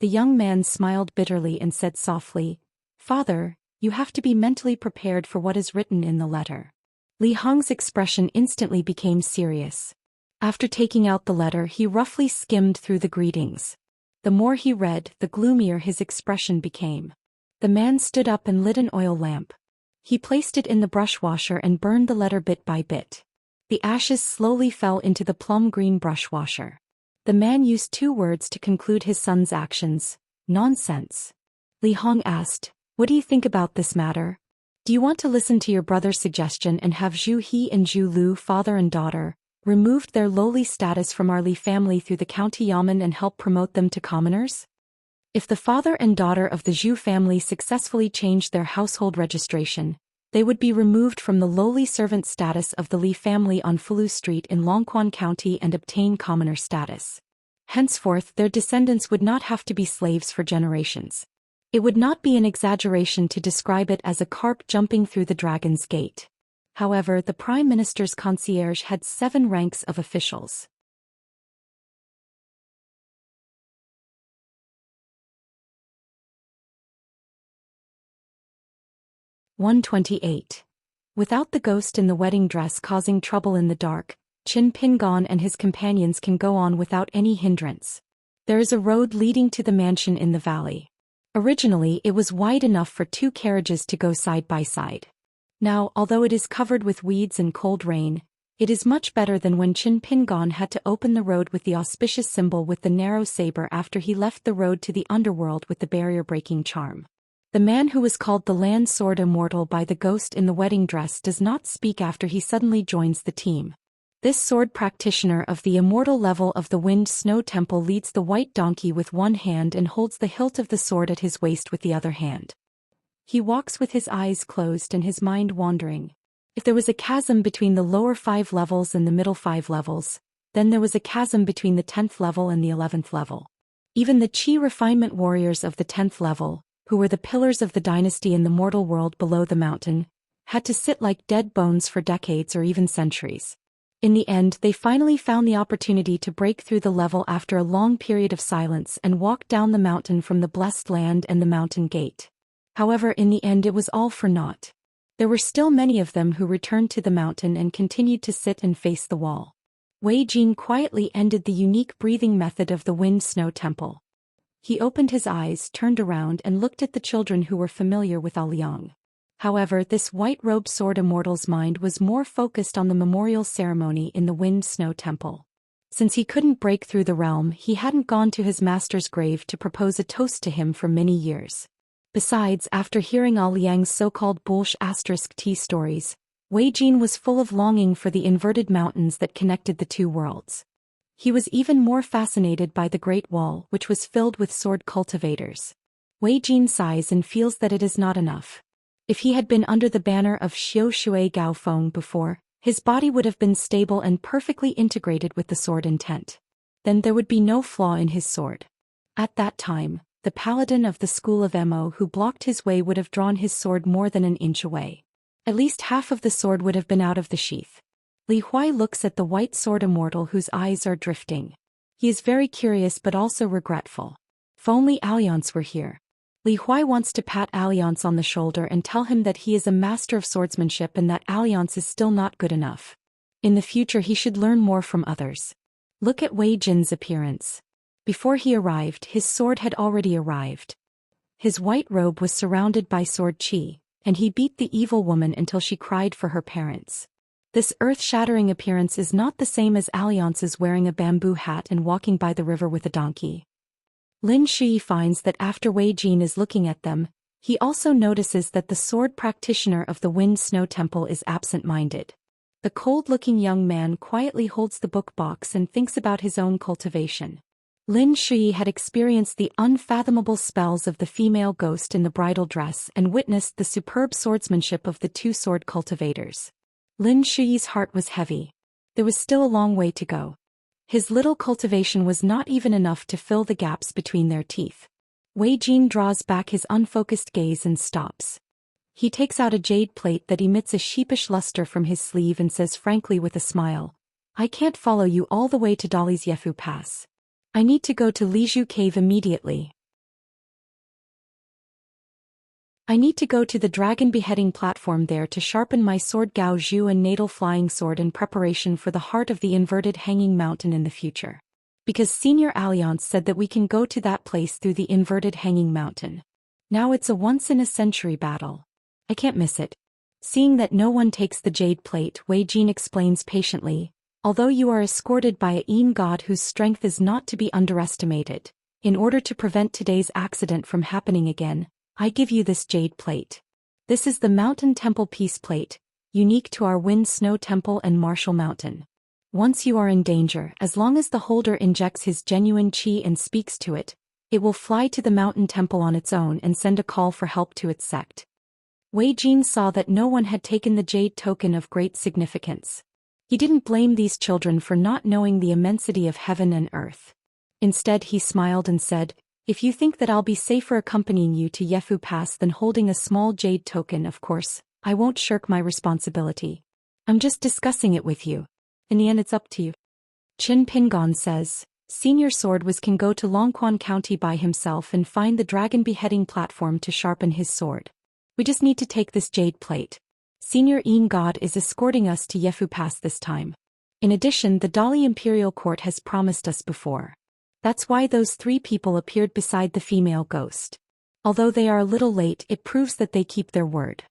The young man smiled bitterly and said softly, "Father, you have to be mentally prepared for what is written in the letter." Li Hong's expression instantly became serious. After taking out the letter, he roughly skimmed through the greetings. The more he read, the gloomier his expression became. The man stood up and lit an oil lamp. He placed it in the brush washer and burned the letter bit by bit. The ashes slowly fell into the plum-green brush washer. The man used 2 words to conclude his son's actions: nonsense. Li Hong asked, "What do you think about this matter? Do you want to listen to your brother's suggestion and have Zhu He and Zhu Lu, father and daughter, removed their lowly status from our Li family through the county yamen and help promote them to commoners? If the father and daughter of the Zhu family successfully changed their household registration, they would be removed from the lowly servant status of the Li family on Fulu Street in Longquan County and obtain commoner status. Henceforth, their descendants would not have to be slaves for generations. It would not be an exaggeration to describe it as a carp jumping through the dragon's gate." However, the Prime Minister's concierge had 7 ranks of officials. 128. Without the ghost in the wedding dress causing trouble in the dark, Qin Pingon and his companions can go on without any hindrance. There is a road leading to the mansion in the valley. Originally, it was wide enough for 2 carriages to go side by side. Now, although it is covered with weeds and cold rain, it is much better than when Qin Pingon had to open the road with the auspicious symbol with the narrow saber after he left the road to the underworld with the barrier-breaking charm. The man who was called the Land Sword Immortal by the ghost in the wedding dress does not speak after he suddenly joins the team. This sword practitioner of the immortal level of the Wind Snow Temple leads the white donkey with one hand and holds the hilt of the sword at his waist with the other hand. He walks with his eyes closed and his mind wandering. If there was a chasm between the lower 5 levels and the middle 5 levels, then there was a chasm between the 10th level and the 11th level. Even the Qi refinement warriors of the 10th level, who were the pillars of the dynasty in the mortal world below the mountain, had to sit like dead bones for decades or even centuries. In the end, they finally found the opportunity to break through the level after a long period of silence and walk down the mountain from the blessed land and the mountain gate. However, in the end it was all for naught. There were still many of them who returned to the mountain and continued to sit and face the wall. Wei Jin quietly ended the unique breathing method of the Wind Snow Temple. He opened his eyes, turned around and looked at the children who were familiar with Liang. However, this white-robed sword immortal's mind was more focused on the memorial ceremony in the Wind Snow Temple. Since he couldn't break through the realm, he hadn't gone to his master's grave to propose a toast to him for many years. Besides, after hearing Liang's so-called *T stories, Wei Jin was full of longing for the inverted mountains that connected the two worlds. He was even more fascinated by the Great Wall, which was filled with sword cultivators. Wei Jin sighs and feels that it is not enough. If he had been under the banner of Xiao Shui Gao Feng before, his body would have been stable and perfectly integrated with the sword intent. Then there would be no flaw in his sword. At that time, the paladin of the school of Mo who blocked his way would have drawn his sword more than an inch away. At least half of the sword would have been out of the sheath. Li Huai looks at the white sword immortal whose eyes are drifting. He is very curious but also regretful. If only Alliance were here. Li Huai wants to pat Alliance on the shoulder and tell him that he is a master of swordsmanship and that Alliance is still not good enough. In the future he should learn more from others. Look at Wei Jin's appearance. Before he arrived, his sword had already arrived. His white robe was surrounded by sword qi, and he beat the evil woman until she cried for her parents. This earth-shattering appearance is not the same as Alliance's wearing a bamboo hat and walking by the river with a donkey. Lin Shui finds that after Wei Jin is looking at them, he also notices that the sword practitioner of the Wind Snow Temple is absent-minded. The cold-looking young man quietly holds the book box and thinks about his own cultivation. Lin Shui had experienced the unfathomable spells of the female ghost in the bridal dress and witnessed the superb swordsmanship of the two sword cultivators. Lin Shui's heart was heavy. There was still a long way to go. His little cultivation was not even enough to fill the gaps between their teeth. Wei Jin draws back his unfocused gaze and stops. He takes out a jade plate that emits a sheepish luster from his sleeve and says frankly with a smile, "I can't follow you all the way to Dali's Yefu Pass. I need to go to Liju Cave immediately. I need to go to the dragon beheading platform there to sharpen my sword Gao Zhu and natal flying sword in preparation for the heart of the inverted hanging mountain in the future. Because Senior Alliance said that we can go to that place through the inverted hanging mountain. Now it's a once-in-a-century battle. I can't miss it." Seeing that no one takes the jade plate, Wei Jin explains patiently, "Although you are escorted by a Yin god whose strength is not to be underestimated, in order to prevent today's accident from happening again, I give you this jade plate. This is the Mountain Temple Peace Plate, unique to our Wind Snow Temple and Martial Mountain. Once you are in danger, as long as the holder injects his genuine qi and speaks to it, it will fly to the Mountain Temple on its own and send a call for help to its sect." Wei Jin saw that no one had taken the jade token of great significance. He didn't blame these children for not knowing the immensity of heaven and earth. Instead, he smiled and said, "If you think that I'll be safer accompanying you to Yefu Pass than holding a small jade token, of course, I won't shirk my responsibility. I'm just discussing it with you. In the end, it's up to you." Qin Pingon says, "Senior Sword can go to Longquan County by himself and find the dragon beheading platform to sharpen his sword. We just need to take this jade plate. Senior Yin God is escorting us to Yefu Pass this time. In addition, the Dali Imperial Court has promised us before. That's why those 3 people appeared beside the female ghost. Although they are a little late, it proves that they keep their word."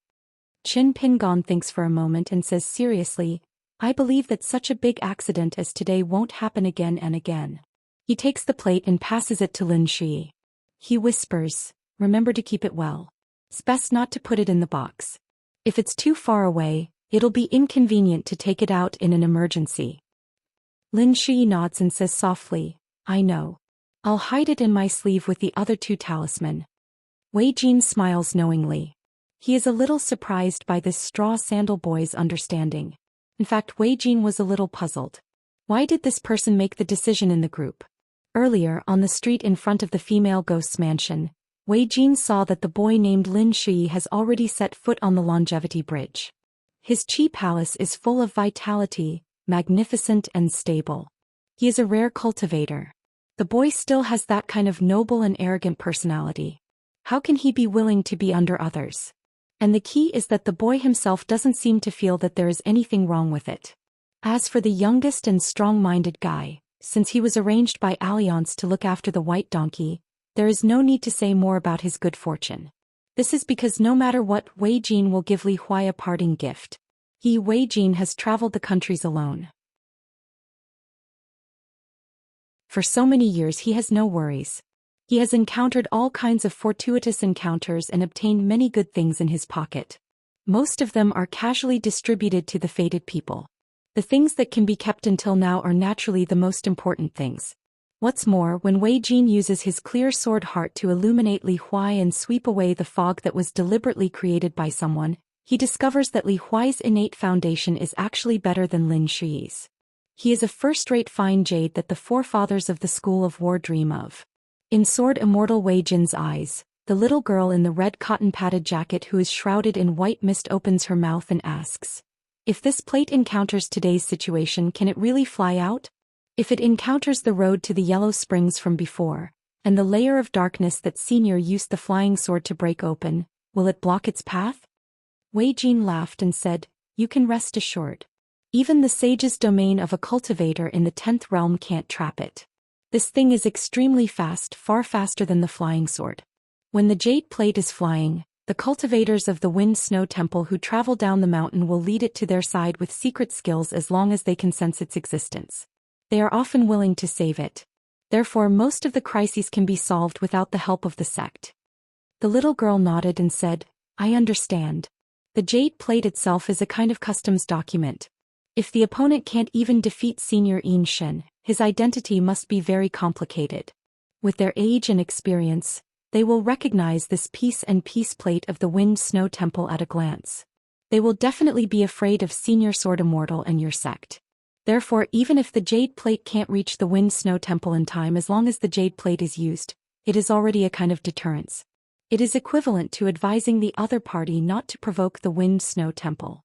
Qin Pingon thinks for a moment and says seriously, I believe that such a big accident as today won't happen again and again. He takes the plate and passes it to Lin Shi. He whispers, remember to keep it well. It's best not to put it in the box. If it's too far away, it'll be inconvenient to take it out in an emergency. Lin Shi nods and says softly, I know. I'll hide it in my sleeve with the other 2 talisman. Wei Jin smiles knowingly. He is a little surprised by this straw sandal boy's understanding. In fact, Wei Jin was a little puzzled. Why did this person make the decision in the group? Earlier, on the street in front of the female ghost's mansion, Wei Jin saw that the boy named Lin Shi has already set foot on the longevity bridge. His Qi palace is full of vitality, magnificent and stable. He is a rare cultivator. The boy still has that kind of noble and arrogant personality. How can he be willing to be under others? And the key is that the boy himself doesn't seem to feel that there is anything wrong with it. As for the youngest and strong-minded guy, since he was arranged by Alliance to look after the white donkey, there is no need to say more about his good fortune. This is because no matter what, Wei Jin will give Li Huai a parting gift. He, Wei Jin, has traveled the countries alone. For so many years he has no worries. He has encountered all kinds of fortuitous encounters and obtained many good things in his pocket. Most of them are casually distributed to the fated people. The things that can be kept until now are naturally the most important things. What's more, when Wei Jin uses his clear sword heart to illuminate Li Huai and sweep away the fog that was deliberately created by someone, he discovers that Li Huai's innate foundation is actually better than Lin Shi's. He is a first-rate fine jade that the forefathers of the School of War dream of. In Sword Immortal Wei Jin's eyes, the little girl in the red cotton-padded jacket who is shrouded in white mist opens her mouth and asks, if this plate encounters today's situation, can it really fly out? If it encounters the road to the Yellow Springs from before, and the layer of darkness that Senior used the flying sword to break open, will it block its path? Wei Jin laughed and said, you can rest assured. Even the sage's domain of a cultivator in the 10th realm can't trap it. This thing is extremely fast, far faster than the flying sword. When the jade plate is flying, the cultivators of the Wind Snow Temple who travel down the mountain will lead it to their side with secret skills as long as they can sense its existence. They are often willing to save it. Therefore, most of the crises can be solved without the help of the sect. The little girl nodded and said, I understand. The jade plate itself is a kind of customs document. If the opponent can't even defeat Senior Yin Shen, his identity must be very complicated. With their age and experience, they will recognize this piece and piece plate of the Wind Snow Temple at a glance. They will definitely be afraid of Senior Sword Immortal and your sect. Therefore, even if the jade plate can't reach the Wind Snow Temple in time, as long as the jade plate is used, it is already a kind of deterrence. It is equivalent to advising the other party not to provoke the Wind Snow Temple.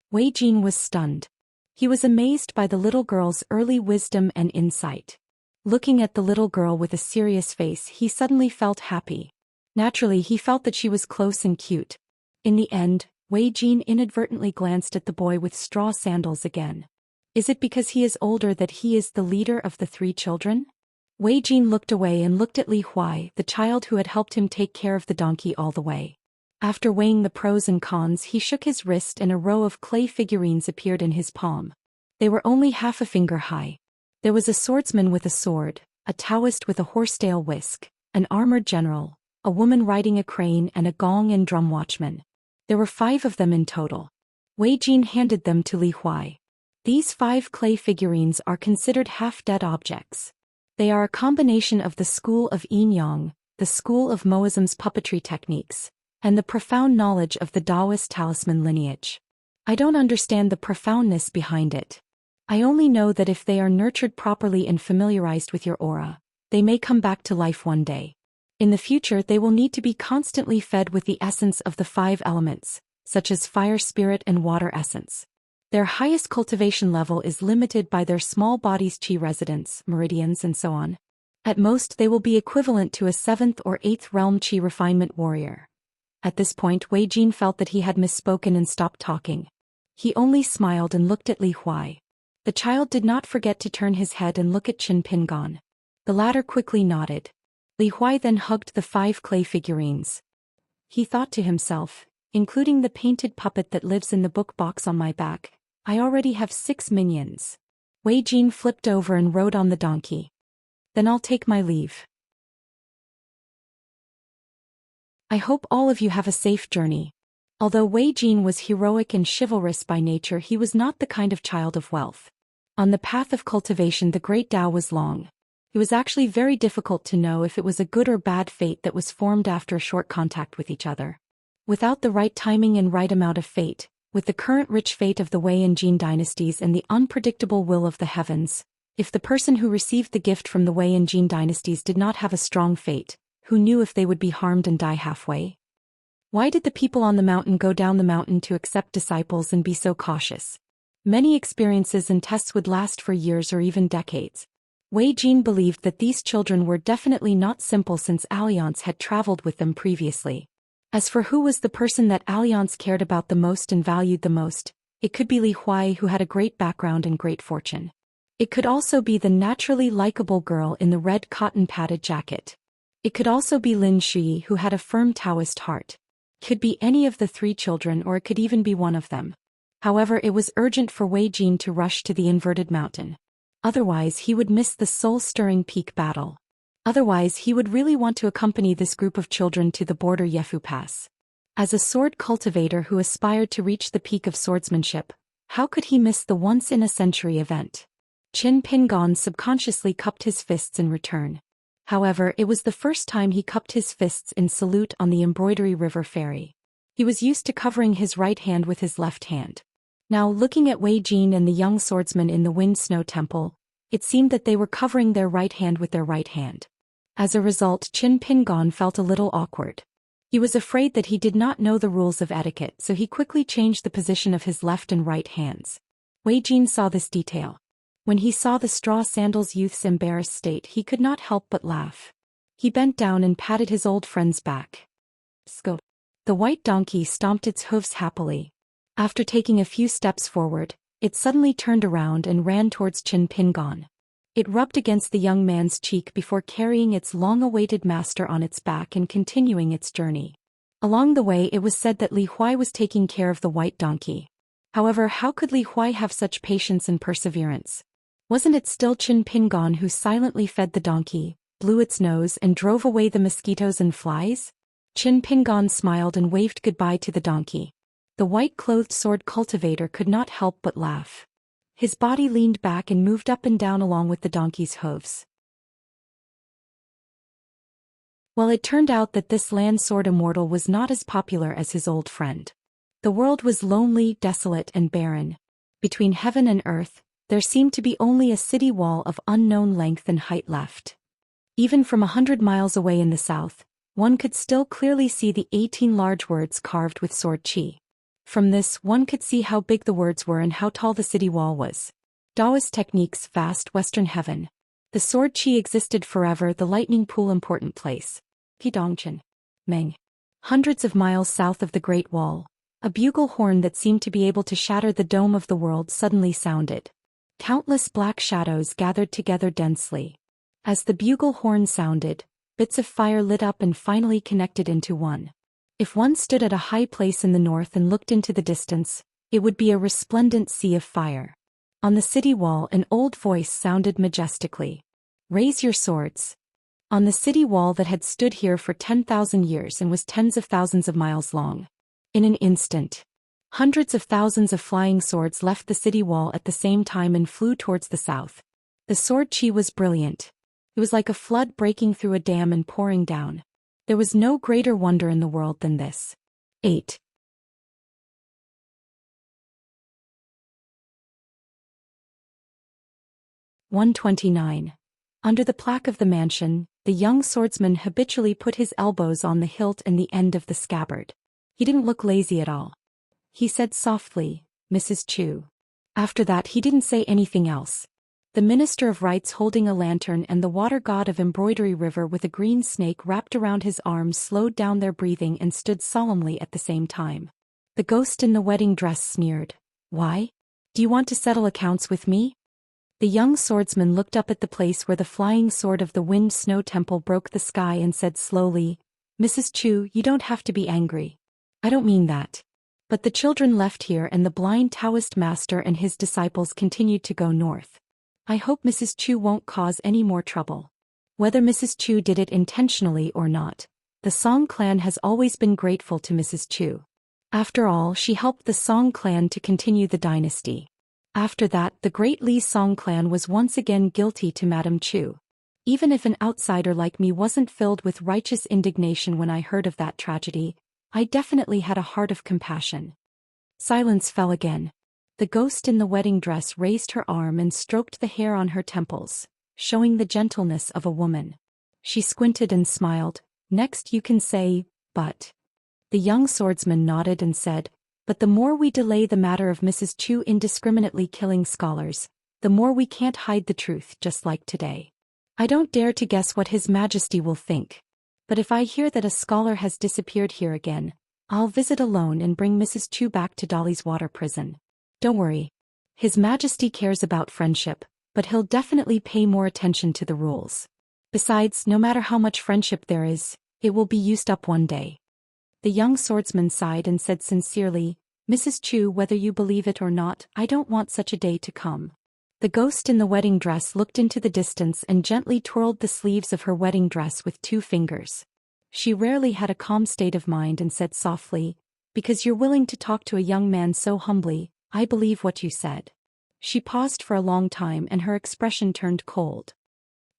Wei Jin was stunned. He was amazed by the little girl's early wisdom and insight. Looking at the little girl with a serious face, he suddenly felt happy. Naturally, he felt that she was close and cute. In the end, Wei Jin inadvertently glanced at the boy with straw sandals again. Is it because he is older that he is the leader of the 3 children? Wei Jin looked away and looked at Li Huai, the child who had helped him take care of the donkey all the way. After weighing the pros and cons, he shook his wrist and a row of clay figurines appeared in his palm. They were only half a finger high. There was a swordsman with a sword, a Taoist with a horsetail whisk, an armored general, a woman riding a crane and a gong and drum watchman. There were 5 of them in total. Wei Jin handed them to Li Huai. These 5 clay figurines are considered half-dead objects. They are a combination of the school of Yin Yang, the school of Moism's puppetry techniques, and the profound knowledge of the Taoist talisman lineage. I don't understand the profoundness behind it. I only know that if they are nurtured properly and familiarized with your aura, they may come back to life one day. In the future, they will need to be constantly fed with the essence of the 5 elements, such as fire spirit and water essence. Their highest cultivation level is limited by their small body's qi residence, meridians and so on. At most, they will be equivalent to a 7th or 8th realm qi refinement warrior. At this point, Wei Jin felt that he had misspoken and stopped talking. He only smiled and looked at Li Huai. The child did not forget to turn his head and look at Qin Pingon. The latter quickly nodded. Li Huai then hugged the 5 clay figurines. He thought to himself, including the painted puppet that lives in the book box on my back. I already have 6 minions. Wei Jin flipped over and rode on the donkey. Then I'll take my leave. I hope all of you have a safe journey. Although Wei Jin was heroic and chivalrous by nature, he was not the kind of child of wealth. On the path of cultivation, the great Tao was long. It was actually very difficult to know if it was a good or bad fate that was formed after a short contact with each other. Without the right timing and right amount of fate, with the current rich fate of the Wei and Jin dynasties and the unpredictable will of the heavens, if the person who received the gift from the Wei and Jin dynasties did not have a strong fate, who knew if they would be harmed and die halfway? Why did the people on the mountain go down the mountain to accept disciples and be so cautious? Many experiences and tests would last for years or even decades. Wei Jin believed that these children were definitely not simple since Alliance had traveled with them previously. As for who was the person that Alliance cared about the most and valued the most, it could be Li Huai, who had a great background and great fortune. It could also be the naturally likable girl in the red cotton padded jacket. It could also be Lin Shui, who had a firm Taoist heart. Could be any of the 3 children, or it could even be one of them. However, it was urgent for Wei Jin to rush to the inverted mountain. Otherwise he would miss the soul-stirring peak battle. Otherwise he would really want to accompany this group of children to the border Yefu Pass. As a sword cultivator who aspired to reach the peak of swordsmanship, how could he miss the once-in-a-century event? Qin Pingon subconsciously cupped his fists in return. However, it was the first time he cupped his fists in salute on the Embroidery River ferry. He was used to covering his right hand with his left hand. Now, looking at Wei Jin and the young swordsman in the Wind Snow Temple, it seemed that they were covering their right hand with their right hand. As a result, Qin Pingon felt a little awkward. He was afraid that he did not know the rules of etiquette, so he quickly changed the position of his left and right hands. Wei Jin saw this detail. When he saw the straw sandals youth's embarrassed state, he could not help but laugh. He bent down and patted his old friend's back. Sco. The white donkey stomped its hooves happily. After taking a few steps forward, it suddenly turned around and ran towards Qin Pingon. It rubbed against the young man's cheek before carrying its long-awaited master on its back and continuing its journey. Along the way, it was said that Li Huai was taking care of the white donkey. However, how could Li Huai have such patience and perseverance? Wasn't it still Qin Pingon who silently fed the donkey, blew its nose and drove away the mosquitoes and flies? Qin Pingon smiled and waved goodbye to the donkey. The white-clothed sword cultivator could not help but laugh. His body leaned back and moved up and down along with the donkey's hooves. Well, it turned out that this land sword immortal was not as popular as his old friend. The world was lonely, desolate, and barren. Between heaven and earth, there seemed to be only a city wall of unknown length and height left. Even from 100 miles away in the south, one could still clearly see the 18 large words carved with sword qi. From this, one could see how big the words were and how tall the city wall was. Taoist techniques, vast western heaven. The sword qi existed forever, the lightning pool important place. Qidongchen. Meng. Hundreds of miles south of the Great Wall, a bugle horn that seemed to be able to shatter the dome of the world suddenly sounded. Countless black shadows gathered together densely. As the bugle horn sounded, bits of fire lit up and finally connected into one. If one stood at a high place in the north and looked into the distance, it would be a resplendent sea of fire. On the city wall, an old voice sounded majestically. Raise your swords. On the city wall that had stood here for 10,000 years and was tens of thousands of miles long. In an instant, hundreds of thousands of flying swords left the city wall at the same time and flew towards the south. The sword qi was brilliant. It was like a flood breaking through a dam and pouring down. There was no greater wonder in the world than this. 8. 129. Under the plaque of the mansion, the young swordsman habitually put his elbows on the hilt and the end of the scabbard. He didn't look lazy at all. He said softly, "Mrs. Chu." After that he didn't say anything else. The Minister of Rites holding a lantern and the water god of Embroidery River with a green snake wrapped around his arms slowed down their breathing and stood solemnly at the same time. The ghost in the wedding dress sneered. "Why? Do you want to settle accounts with me?" The young swordsman looked up at the place where the flying sword of the Wind Snow Temple broke the sky and said slowly, "Mrs. Chu, you don't have to be angry. I don't mean that. But the children left here and the blind Taoist master and his disciples continued to go north. I hope Mrs. Chu won't cause any more trouble. Whether Mrs. Chu did it intentionally or not, the Song clan has always been grateful to Mrs. Chu. After all, she helped the Song clan to continue the dynasty. After that, the great Li Song clan was once again guilty to Madame Chu. Even if an outsider like me wasn't filled with righteous indignation when I heard of that tragedy, I definitely had a heart of compassion. Silence fell again. The ghost in the wedding dress raised her arm and stroked the hair on her temples, showing the gentleness of a woman. She squinted and smiled. Next you can say, but. The young swordsman nodded and said, but the more we delay the matter of Mrs. Chu indiscriminately killing scholars, the more we can't hide the truth, just like today. I don't dare to guess what His Majesty will think. But if I hear that a scholar has disappeared here again, I'll visit alone and bring Mrs. Chu back to Dolly's water prison. Don't worry. His Majesty cares about friendship, but he'll definitely pay more attention to the rules. Besides, no matter how much friendship there is, it will be used up one day. The young swordsman sighed and said sincerely, Mrs. Chu, whether you believe it or not, I don't want such a day to come. The ghost in the wedding dress looked into the distance and gently twirled the sleeves of her wedding dress with 2 fingers. She rarely had a calm state of mind and said softly, because you're willing to talk to a young man so humbly, I believe what you said. She paused for a long time and her expression turned cold.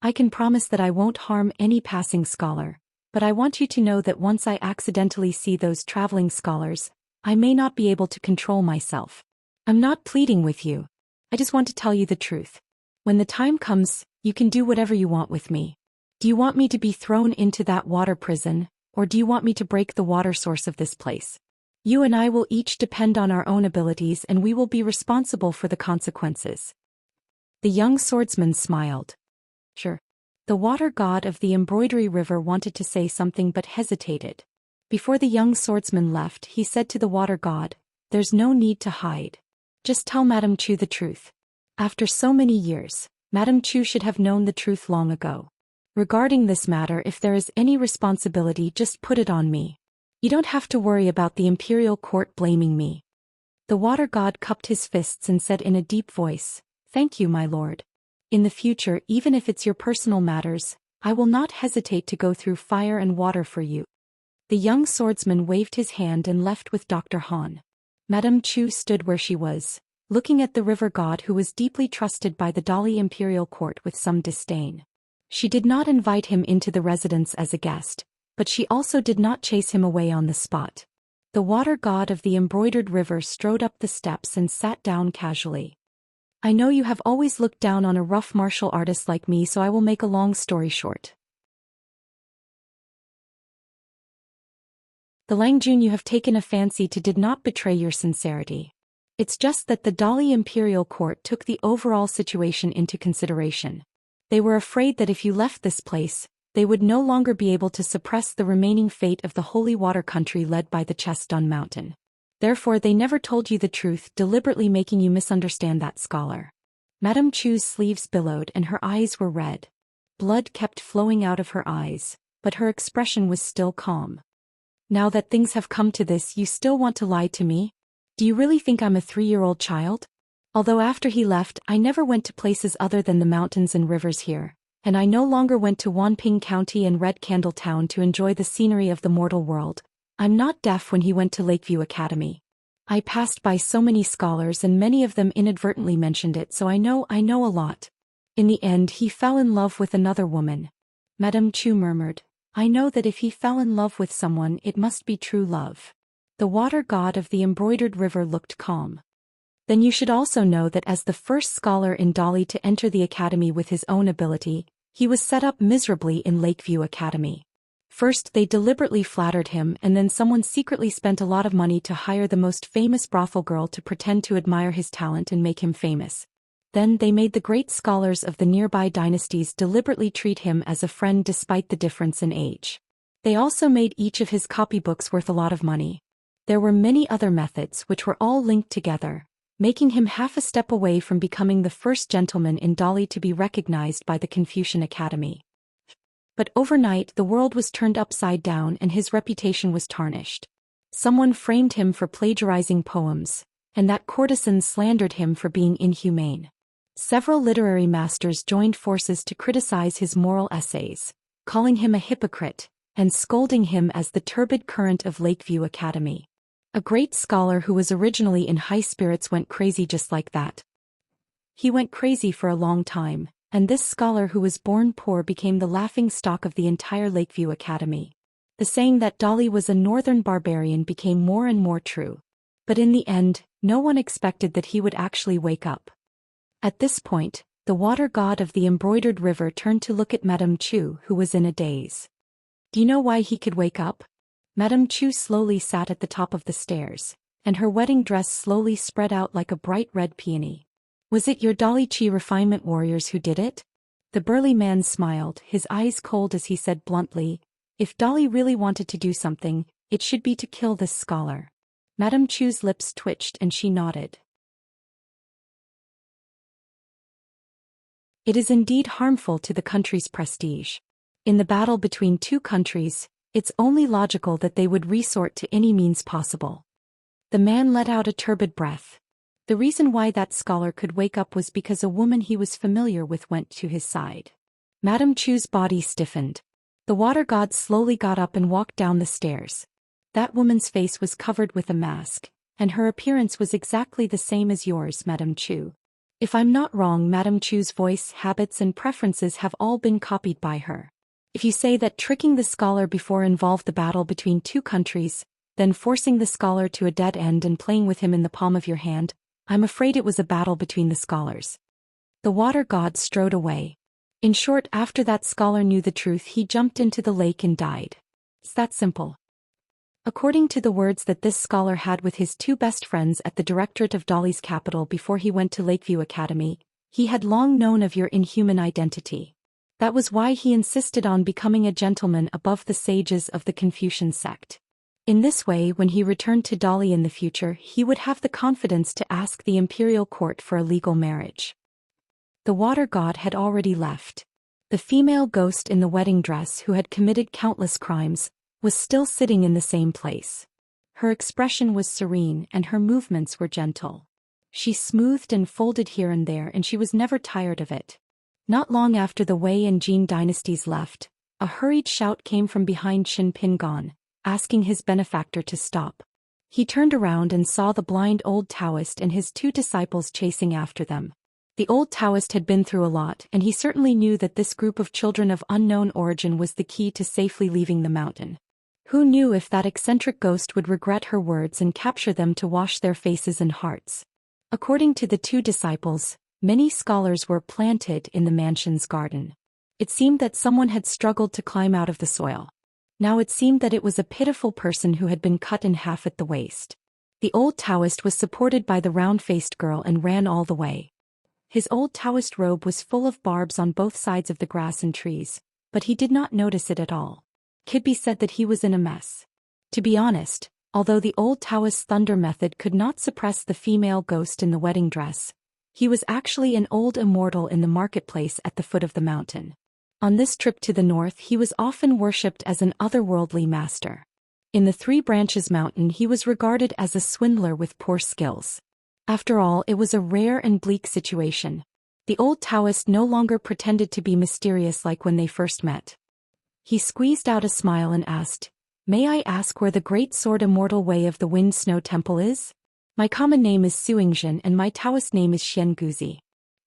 I can promise that I won't harm any passing scholar, but I want you to know that once I accidentally see those traveling scholars, I may not be able to control myself. I'm not pleading with you. I just want to tell you the truth. When the time comes, you can do whatever you want with me. Do you want me to be thrown into that water prison, or do you want me to break the water source of this place? You and I will each depend on our own abilities and we will be responsible for the consequences. The young swordsman smiled. Sure. The water god of the embroidery river wanted to say something but hesitated. Before the young swordsman left, he said to the water god, there's no need to hide. Just tell Madame Chu the truth. After so many years, Madame Chu should have known the truth long ago. Regarding this matter, if there is any responsibility, just put it on me. You don't have to worry about the imperial court blaming me. The water god cupped his fists and said in a deep voice, thank you, my lord. In the future, even if it's your personal matters, I will not hesitate to go through fire and water for you. The young swordsman waved his hand and left with Dr. Han. Madame Chu stood where she was, looking at the river god who was deeply trusted by the Dali imperial court with some disdain. She did not invite him into the residence as a guest, but she also did not chase him away on the spot. The water god of the embroidered river strode up the steps and sat down casually. I know you have always looked down on a rough martial artist like me, so I will make a long story short. The Langjun you have taken a fancy to did not betray your sincerity. It's just that the Dali imperial court took the overall situation into consideration. They were afraid that if you left this place, they would no longer be able to suppress the remaining fate of the holy water country led by the Chestun Mountain. Therefore they never told you the truth, deliberately making you misunderstand that scholar. Madame Chu's sleeves billowed and her eyes were red. Blood kept flowing out of her eyes, but her expression was still calm. Now that things have come to this, you still want to lie to me? Do you really think I'm a 3-year-old child? Although after he left, I never went to places other than the mountains and rivers here, and I no longer went to Wanping County and Red Candle Town to enjoy the scenery of the mortal world. I'm not deaf when he went to Lakeview Academy. I passed by so many scholars and many of them inadvertently mentioned it, so I know a lot. In the end, he fell in love with another woman. Madame Chu murmured, I know that if he fell in love with someone, it must be true love. The water god of the embroidered river looked calm. Then you should also know that as the first scholar in Dali to enter the academy with his own ability, he was set up miserably in Lakeview Academy. First they deliberately flattered him, and then someone secretly spent a lot of money to hire the most famous brothel girl to pretend to admire his talent and make him famous. Then they made the great scholars of the nearby dynasties deliberately treat him as a friend despite the difference in age. They also made each of his copybooks worth a lot of money. There were many other methods which were all linked together, making him half a step away from becoming the first gentleman in Dali to be recognized by the Confucian Academy. But overnight the world was turned upside down and his reputation was tarnished. Someone framed him for plagiarizing poems, and that courtesans slandered him for being inhumane. Several literary masters joined forces to criticize his moral essays, calling him a hypocrite, and scolding him as the turbid current of Lakeview Academy. A great scholar who was originally in high spirits went crazy just like that. He went crazy for a long time, and this scholar who was born poor became the laughing stock of the entire Lakeview Academy. The saying that Dolly was a northern barbarian became more and more true. But in the end, no one expected that he would actually wake up. At this point, the water god of the embroidered river turned to look at Madame Chu, who was in a daze. Do you know why he could wake up? Madame Chu slowly sat at the top of the stairs, and her wedding dress slowly spread out like a bright red peony. Was it your Dolly Chi refinement warriors who did it? The burly man smiled, his eyes cold as he said bluntly, if Dolly really wanted to do something, it should be to kill this scholar. Madame Chu's lips twitched and she nodded. It is indeed harmful to the country's prestige. In the battle between two countries, it's only logical that they would resort to any means possible. The man let out a turbid breath. The reason why that scholar could wake up was because a woman he was familiar with went to his side. Madame Chu's body stiffened. The water god slowly got up and walked down the stairs. That woman's face was covered with a mask, and her appearance was exactly the same as yours, Madame Chu. If I'm not wrong, Madame Chu's voice, habits and preferences have all been copied by her. If you say that tricking the scholar before involved the battle between two countries, then forcing the scholar to a dead end and playing with him in the palm of your hand, I'm afraid it was a battle between the scholars. The water god strode away. In short, after that scholar knew the truth, he jumped into the lake and died. It's that simple. According to the words that this scholar had with his two best friends at the directorate of Dolly's capital before he went to Lakeview Academy, he had long known of your inhuman identity. That was why he insisted on becoming a gentleman above the sages of the Confucian sect. In this way, when he returned to Dolly in the future, he would have the confidence to ask the imperial court for a legal marriage. The water god had already left. The female ghost in the wedding dress who had committed countless crimes was still sitting in the same place. Her expression was serene and her movements were gentle. She smoothed and folded here and there, and she was never tired of it. Not long after the Wei and Jin dynasties left, a hurried shout came from behind Shin Pingon, asking his benefactor to stop. He turned around and saw the blind old Taoist and his two disciples chasing after them. The old Taoist had been through a lot, and he certainly knew that this group of children of unknown origin was the key to safely leaving the mountain. Who knew if that eccentric ghost would regret her words and capture them to wash their faces and hearts? According to the two disciples, many scholars were planted in the mansion's garden. It seemed that someone had struggled to climb out of the soil. Now it seemed that it was a pitiful person who had been cut in half at the waist. The old Taoist was supported by the round-faced girl and ran all the way. His old Taoist robe was full of barbs on both sides of the grass and trees, but he did not notice it at all. Could be said that he was in a mess. To be honest, although the old Taoist thunder method could not suppress the female ghost in the wedding dress, he was actually an old immortal in the marketplace at the foot of the mountain. On this trip to the north, he was often worshipped as an otherworldly master. In the Three Branches Mountain, he was regarded as a swindler with poor skills. After all, it was a rare and bleak situation. The old Taoist no longer pretended to be mysterious like when they first met. He squeezed out a smile and asked, "May I ask where the great sword immortal way of the Wind Snow Temple is? My common name is Suingzhen and my Taoist name is Xianguzi.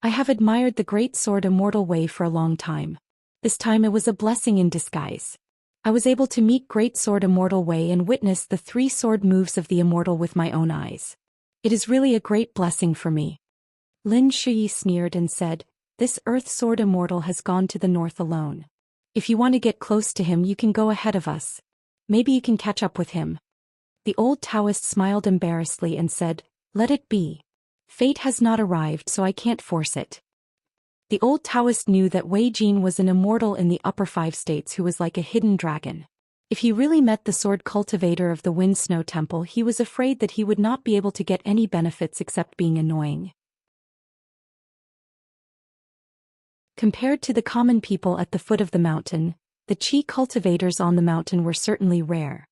I have admired the great sword immortal way for a long time. This time it was a blessing in disguise. I was able to meet great sword immortal way and witness the three sword moves of the immortal with my own eyes. It is really a great blessing for me." Lin Shuyi sneered and said, "This earth sword immortal has gone to the north alone. If you want to get close to him, you can go ahead of us. Maybe you can catch up with him." The old Taoist smiled embarrassedly and said, "Let it be. Fate has not arrived, so I can't force it." The old Taoist knew that Wei Jin was an immortal in the upper 5 states who was like a hidden dragon. If he really met the sword cultivator of the Wind Snow Temple, he was afraid that he would not be able to get any benefits except being annoying. Compared to the common people at the foot of the mountain, the chi cultivators on the mountain were certainly rare.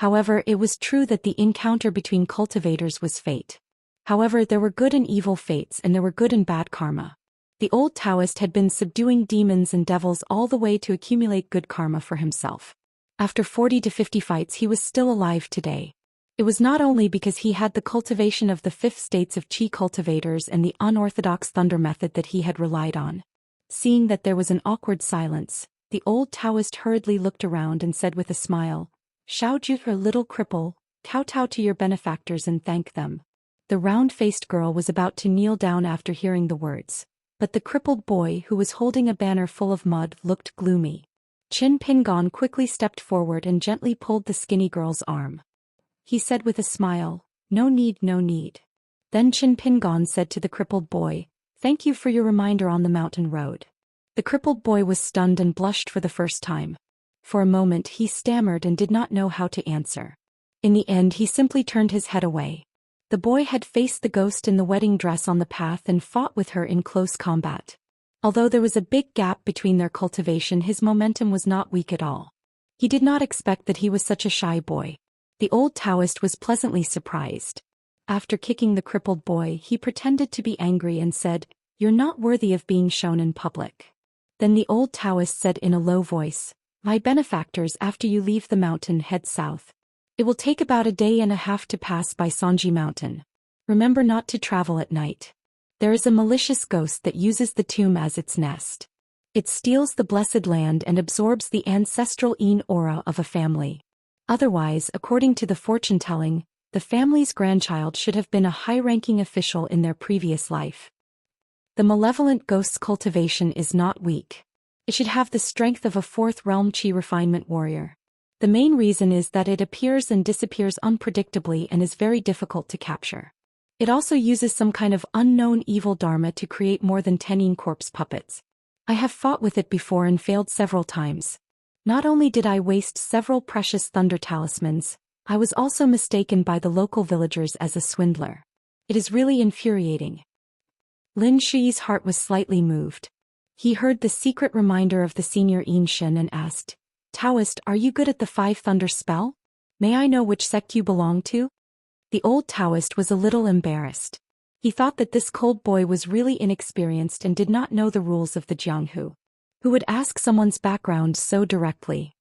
However, it was true that the encounter between cultivators was fate. However, there were good and evil fates and there were good and bad karma. The old Taoist had been subduing demons and devils all the way to accumulate good karma for himself. After 40 to 50 fights he was still alive today. It was not only because he had the cultivation of the 5 states of Qi cultivators and the unorthodox thunder method that he had relied on. Seeing that there was an awkward silence, the old Taoist hurriedly looked around and said with a smile, "Xiaoju, a little cripple, kowtow to your benefactors and thank them." The round-faced girl was about to kneel down after hearing the words, but the crippled boy who was holding a banner full of mud looked gloomy. Qin Pingon quickly stepped forward and gently pulled the skinny girl's arm. He said with a smile, "No need, no need." Then Qin Pingon said to the crippled boy, "Thank you for your reminder on the mountain road." The crippled boy was stunned and blushed for the first time. For a moment he stammered and did not know how to answer. In the end he simply turned his head away. The boy had faced the ghost in the wedding dress on the path and fought with her in close combat. Although there was a big gap between their cultivation, his momentum was not weak at all. He did not expect that he was such a shy boy. The old Taoist was pleasantly surprised. After kicking the crippled boy, he pretended to be angry and said, "You're not worthy of being shown in public." Then the old Taoist said in a low voice, "My benefactors, after you leave the mountain, head south. It will take about a day and a half to pass by Sanji Mountain. Remember not to travel at night. There is a malicious ghost that uses the tomb as its nest. It steals the blessed land and absorbs the ancestral Yin aura of a family. Otherwise, according to the fortune-telling, the family's grandchild should have been a high-ranking official in their previous life. The malevolent ghost's cultivation is not weak. It should have the strength of a 4th realm Qi refinement warrior. The main reason is that it appears and disappears unpredictably and is very difficult to capture. It also uses some kind of unknown evil dharma to create more than 10 Yin corpse puppets. I have fought with it before and failed several times. Not only did I waste several precious thunder talismans, I was also mistaken by the local villagers as a swindler. It is really infuriating. Lin Shi's heart was slightly moved. He heard the secret reminder of the senior Xian and asked, "Taoist, are you good at the 5 thunder spell? May I know which sect you belong to?" The old Taoist was a little embarrassed. He thought that this cold boy was really inexperienced and did not know the rules of the Jianghu. Who would ask someone's background so directly?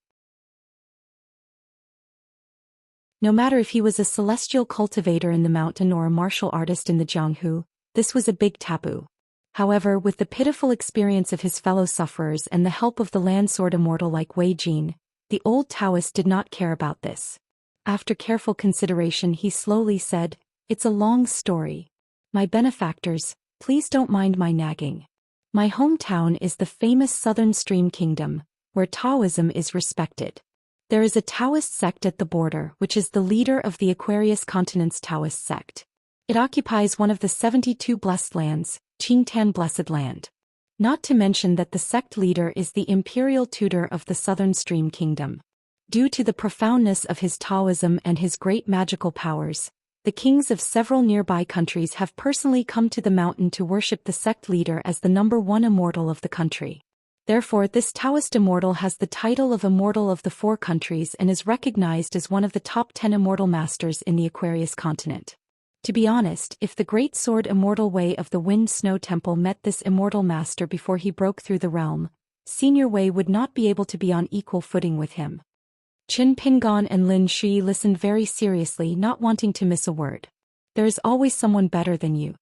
No matter if he was a celestial cultivator in the mountain or a martial artist in the Jianghu, this was a big taboo. However, with the pitiful experience of his fellow sufferers and the help of the land sword immortal like Wei Jin, the old Taoist did not care about this. After careful consideration he slowly said, "It's a long story. My benefactors, please don't mind my nagging. My hometown is the famous Southern Stream Kingdom, where Taoism is respected. There is a Taoist sect at the border which is the leader of the Aquarius Continent's Taoist sect. It occupies one of the 72 blessed lands, Qingtan Blessed Land. Not to mention that the sect leader is the imperial tutor of the Southern Stream Kingdom. Due to the profoundness of his Taoism and his great magical powers, the kings of several nearby countries have personally come to the mountain to worship the sect leader as the #1 immortal of the country. Therefore, this Taoist immortal has the title of Immortal of the 4 countries and is recognized as one of the top 10 immortal masters in the Aquarius continent. To be honest, if the great sword immortal Wei of the Wind Snow Temple met this immortal master before he broke through the realm, Senior Wei would not be able to be on equal footing with him. Qin Pingon and Lin Shi listened very seriously, not wanting to miss a word. There is always someone better than you.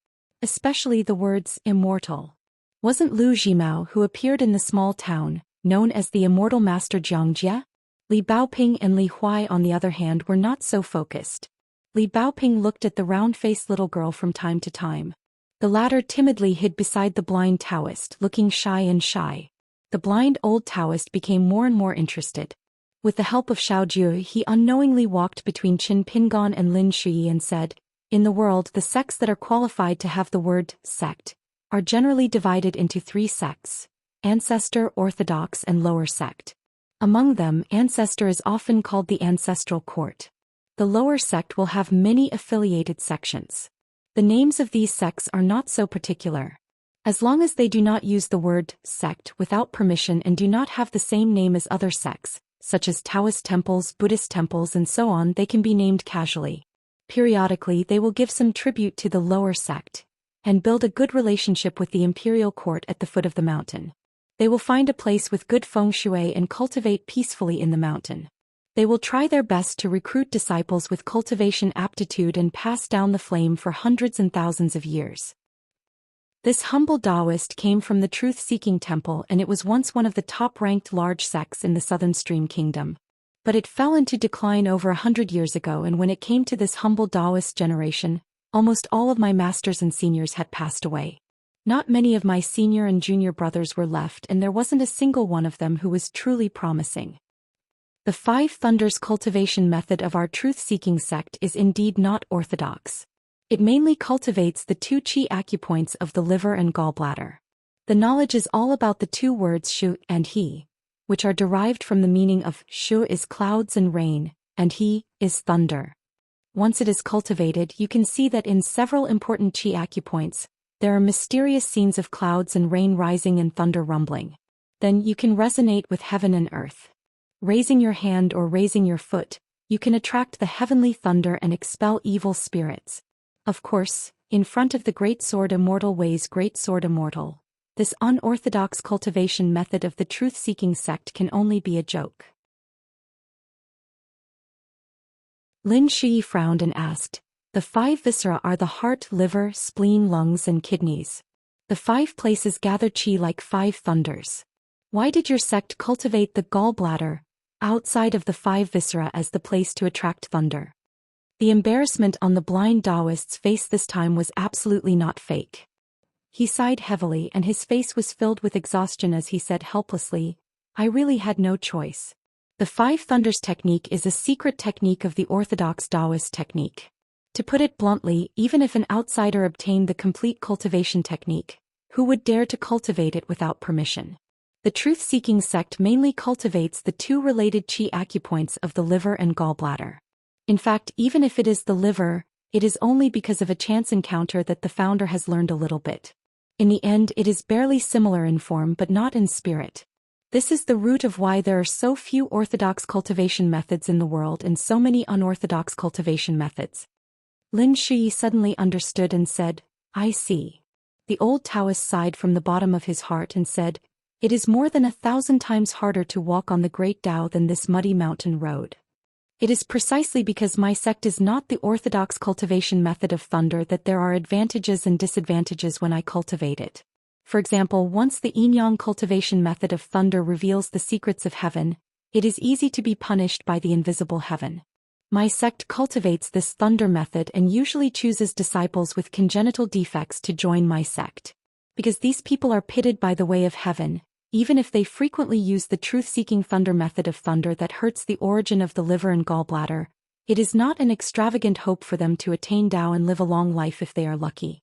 Especially the words immortal. Wasn't Lu Jimao who appeared in the small town, known as the immortal master Xianxia? Li Baoping and Li Huai on the other hand were not so focused. Li Baoping looked at the round-faced little girl from time to time. The latter timidly hid beside the blind Taoist, looking shy and shy. The blind old Taoist became more and more interested. With the help of Xiaoju, he unknowingly walked between Qin Pingon and Lin Shi and said, "In the world, the sects that are qualified to have the word sect are generally divided into 3 sects: ancestor, orthodox, and lower sect. Among them, ancestor is often called the ancestral court. The lower sect will have many affiliated sections. The names of these sects are not so particular. As long as they do not use the word sect without permission and do not have the same name as other sects, such as Taoist temples, Buddhist temples, and so on. They can be named casually. Periodically, they will give some tribute to the lower sect and build a good relationship with the imperial court at the foot of the mountain. They will find a place with good feng shui and cultivate peacefully in the mountain. They will try their best to recruit disciples with cultivation aptitude and pass down the flame for hundreds and thousands of years. This humble Taoist came from the truth-seeking temple, and it was once one of the top-ranked large sects in the Southern Stream Kingdom. But it fell into decline over 100 years ago, and when it came to this humble Taoist generation, almost all of my masters and seniors had passed away. Not many of my senior and junior brothers were left, and there wasn't a single one of them who was truly promising. The Five Thunders cultivation method of our truth-seeking sect is indeed not orthodox. It mainly cultivates the two qi acupoints of the liver and gallbladder. The knowledge is all about the two words shu and he, which are derived from the meaning of shu is clouds and rain, and he is thunder. Once it is cultivated, you can see that in several important qi acupoints, there are mysterious scenes of clouds and rain rising and thunder rumbling. Then you can resonate with heaven and earth. Raising your hand or raising your foot, you can attract the heavenly thunder and expel evil spirits. Of course, in front of the great sword immortal weighs great sword immortal. This unorthodox cultivation method of the truth-seeking sect can only be a joke. Lin Shui frowned and asked, "The five viscera are the heart, liver, spleen, lungs, and kidneys. The five places gather qi like five thunders. Why did your sect cultivate the gallbladder outside of the five viscera as the place to attract thunder?" The embarrassment on the blind Taoist's face this time was absolutely not fake. He sighed heavily, and his face was filled with exhaustion as he said helplessly, "I really had no choice. The Five Thunders technique is a secret technique of the orthodox Taoist technique. To put it bluntly, even if an outsider obtained the complete cultivation technique, who would dare to cultivate it without permission? The truth-seeking sect mainly cultivates the two related qi acupoints of the liver and gallbladder. In fact, even if it is the liver, it is only because of a chance encounter that the founder has learned a little bit. In the end, it is barely similar in form but not in spirit. This is the root of why there are so few orthodox cultivation methods in the world and so many unorthodox cultivation methods. Lin Shui suddenly understood and said, "I see." The old Taoist sighed from the bottom of his heart and said, "It is more than 1,000 times harder to walk on the Great Tao than this muddy mountain road. It is precisely because my sect is not the orthodox cultivation method of thunder that there are advantages and disadvantages when I cultivate it. For example, once the yin-yang cultivation method of thunder reveals the secrets of heaven, it is easy to be punished by the invisible heaven. My sect cultivates this thunder method and usually chooses disciples with congenital defects to join my sect. Because these people are pitted by the way of heaven, even if they frequently use the truth-seeking thunder method of thunder that hurts the origin of the liver and gallbladder, it is not an extravagant hope for them to attain Tao and live a long life if they are lucky.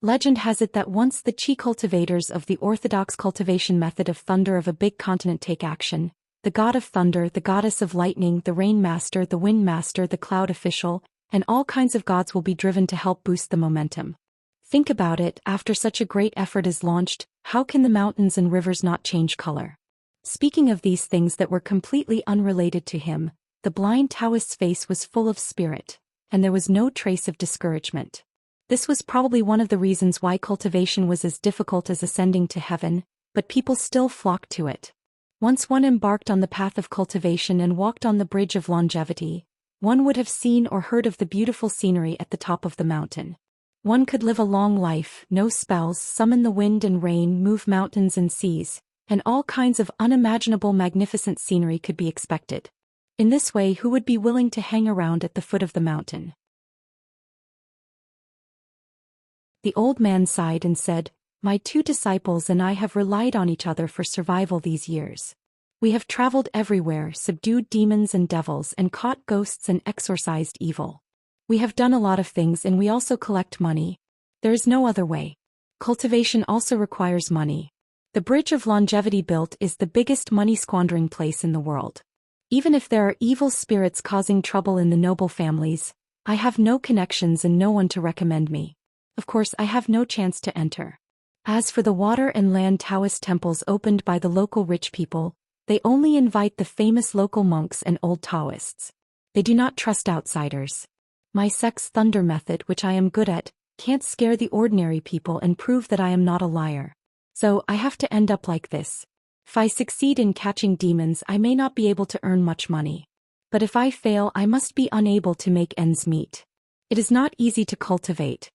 Legend has it that once the qi cultivators of the orthodox cultivation method of thunder of a big continent take action, the god of thunder, the goddess of lightning, the rain master, the wind master, the cloud official, and all kinds of gods will be driven to help boost the momentum. Think about it, after such a great effort is launched, how can the mountains and rivers not change color? Speaking of these things that were completely unrelated to him, the blind Taoist's face was full of spirit, and there was no trace of discouragement. This was probably one of the reasons why cultivation was as difficult as ascending to heaven, but people still flocked to it. Once one embarked on the path of cultivation and walked on the bridge of longevity, one would have seen or heard of the beautiful scenery at the top of the mountain. One could live a long life, no spells, summon the wind and rain, move mountains and seas, and all kinds of unimaginable magnificent scenery could be expected. In this way, who would be willing to hang around at the foot of the mountain? The old man sighed and said, "My two disciples and I have relied on each other for survival these years. We have traveled everywhere, subdued demons and devils, and caught ghosts and exorcised evil. We have done a lot of things, and we also collect money. There is no other way. Cultivation also requires money. The Bridge of Longevity built is the biggest money-squandering place in the world. Even if there are evil spirits causing trouble in the noble families, I have no connections and no one to recommend me. Of course, I have no chance to enter. As for the water and land Taoist temples opened by the local rich people, They only invite the famous local monks and old Taoists. They do not trust outsiders. My sect's thunder method, which I am good at, can't scare the ordinary people and prove that I am not a liar. So I have to end up like this. If I succeed in catching demons, I may not be able to earn much money. But if I fail, I must be unable to make ends meet. It is not easy to cultivate.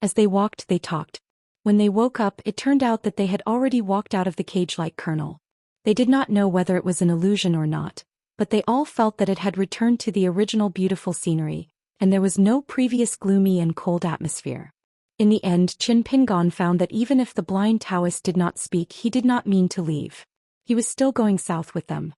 As they walked, they talked. When they woke up, it turned out that they had already walked out of the cage like Colonel. They did not know whether it was an illusion or not, but they all felt that it had returned to the original beautiful scenery, and there was no previous gloomy and cold atmosphere. In the end, Qin Pingon found that even if the blind Taoist did not speak, he did not mean to leave. He was still going south with them.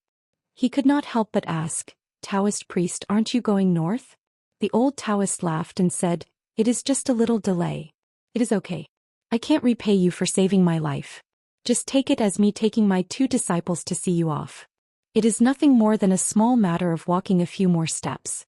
He could not help but ask, "Taoist priest, aren't you going north?" The old Taoist laughed and said, "It is just a little delay. It is okay. I can't repay you for saving my life. Just take it as me taking my 2 disciples to see you off. It is nothing more than a small matter of walking a few more steps."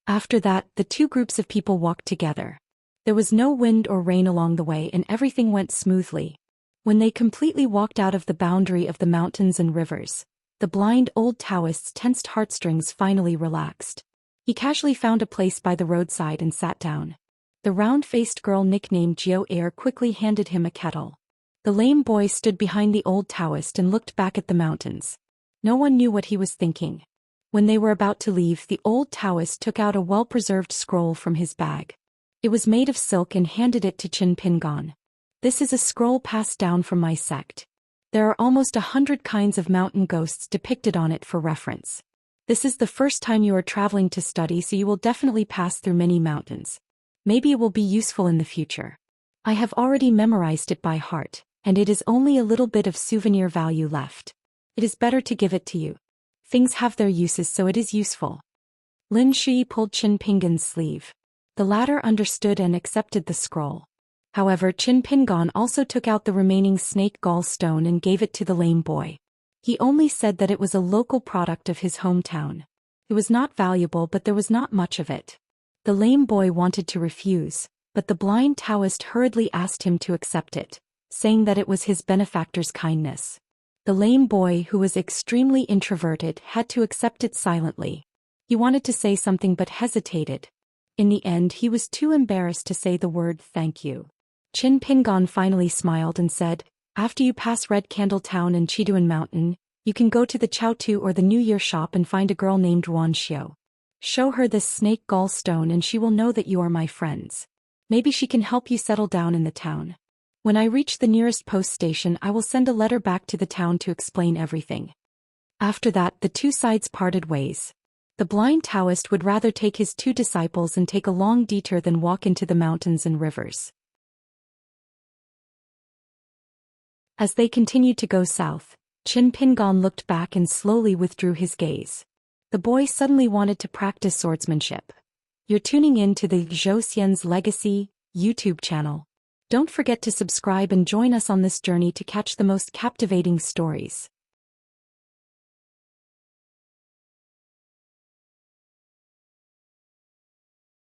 After that, the 2 groups of people walked together. There was no wind or rain along the way and everything went smoothly. When they completely walked out of the boundary of the mountains and rivers, the blind old Taoist's tensed heartstrings finally relaxed. He casually found a place by the roadside and sat down. The round-faced girl nicknamed Zhou Xian quickly handed him a kettle. The lame boy stood behind the old Taoist and looked back at the mountains. No one knew what he was thinking. When they were about to leave, the old Taoist took out a well-preserved scroll from his bag. It was made of silk and handed it to Qin Pingon. "This is a scroll passed down from my sect. There are almost 100 kinds of mountain ghosts depicted on it for reference. This is the first time you are traveling to study, so you will definitely pass through many mountains. Maybe it will be useful in the future. I have already memorized it by heart, and it is only a little bit of souvenir value left. It is better to give it to you. Things have their uses, so it is useful." Lin Shi pulled Qin Pingon's sleeve. The latter understood and accepted the scroll. However, Qin Pingon also took out the remaining snake gall stone and gave it to the lame boy. He only said that it was a local product of his hometown. It was not valuable, but there was not much of it. The lame boy wanted to refuse, but the blind Taoist hurriedly asked him to accept it, saying that it was his benefactor's kindness. The lame boy, who was extremely introverted, had to accept it silently. He wanted to say something but hesitated. In the end, he was too embarrassed to say the word "thank you." Qin Pingon finally smiled and said, "After you pass Red Candle Town and Chiduan Mountain, you can go to the Chaotu or the New Year shop and find a girl named Wan Xiu. Show her this snake gall stone and she will know that you are my friends. Maybe she can help you settle down in the town. When I reach the nearest post station, I will send a letter back to the town to explain everything." After that, the 2 sides parted ways. The blind Taoist would rather take his 2 disciples and take a long detour than walk into the mountains and rivers. As they continued to go south, Qin Pingon looked back and slowly withdrew his gaze. The boy suddenly wanted to practice swordsmanship. You're tuning in to the Zhou Xian's Legacy YouTube channel. Don't forget to subscribe and join us on this journey to catch the most captivating stories.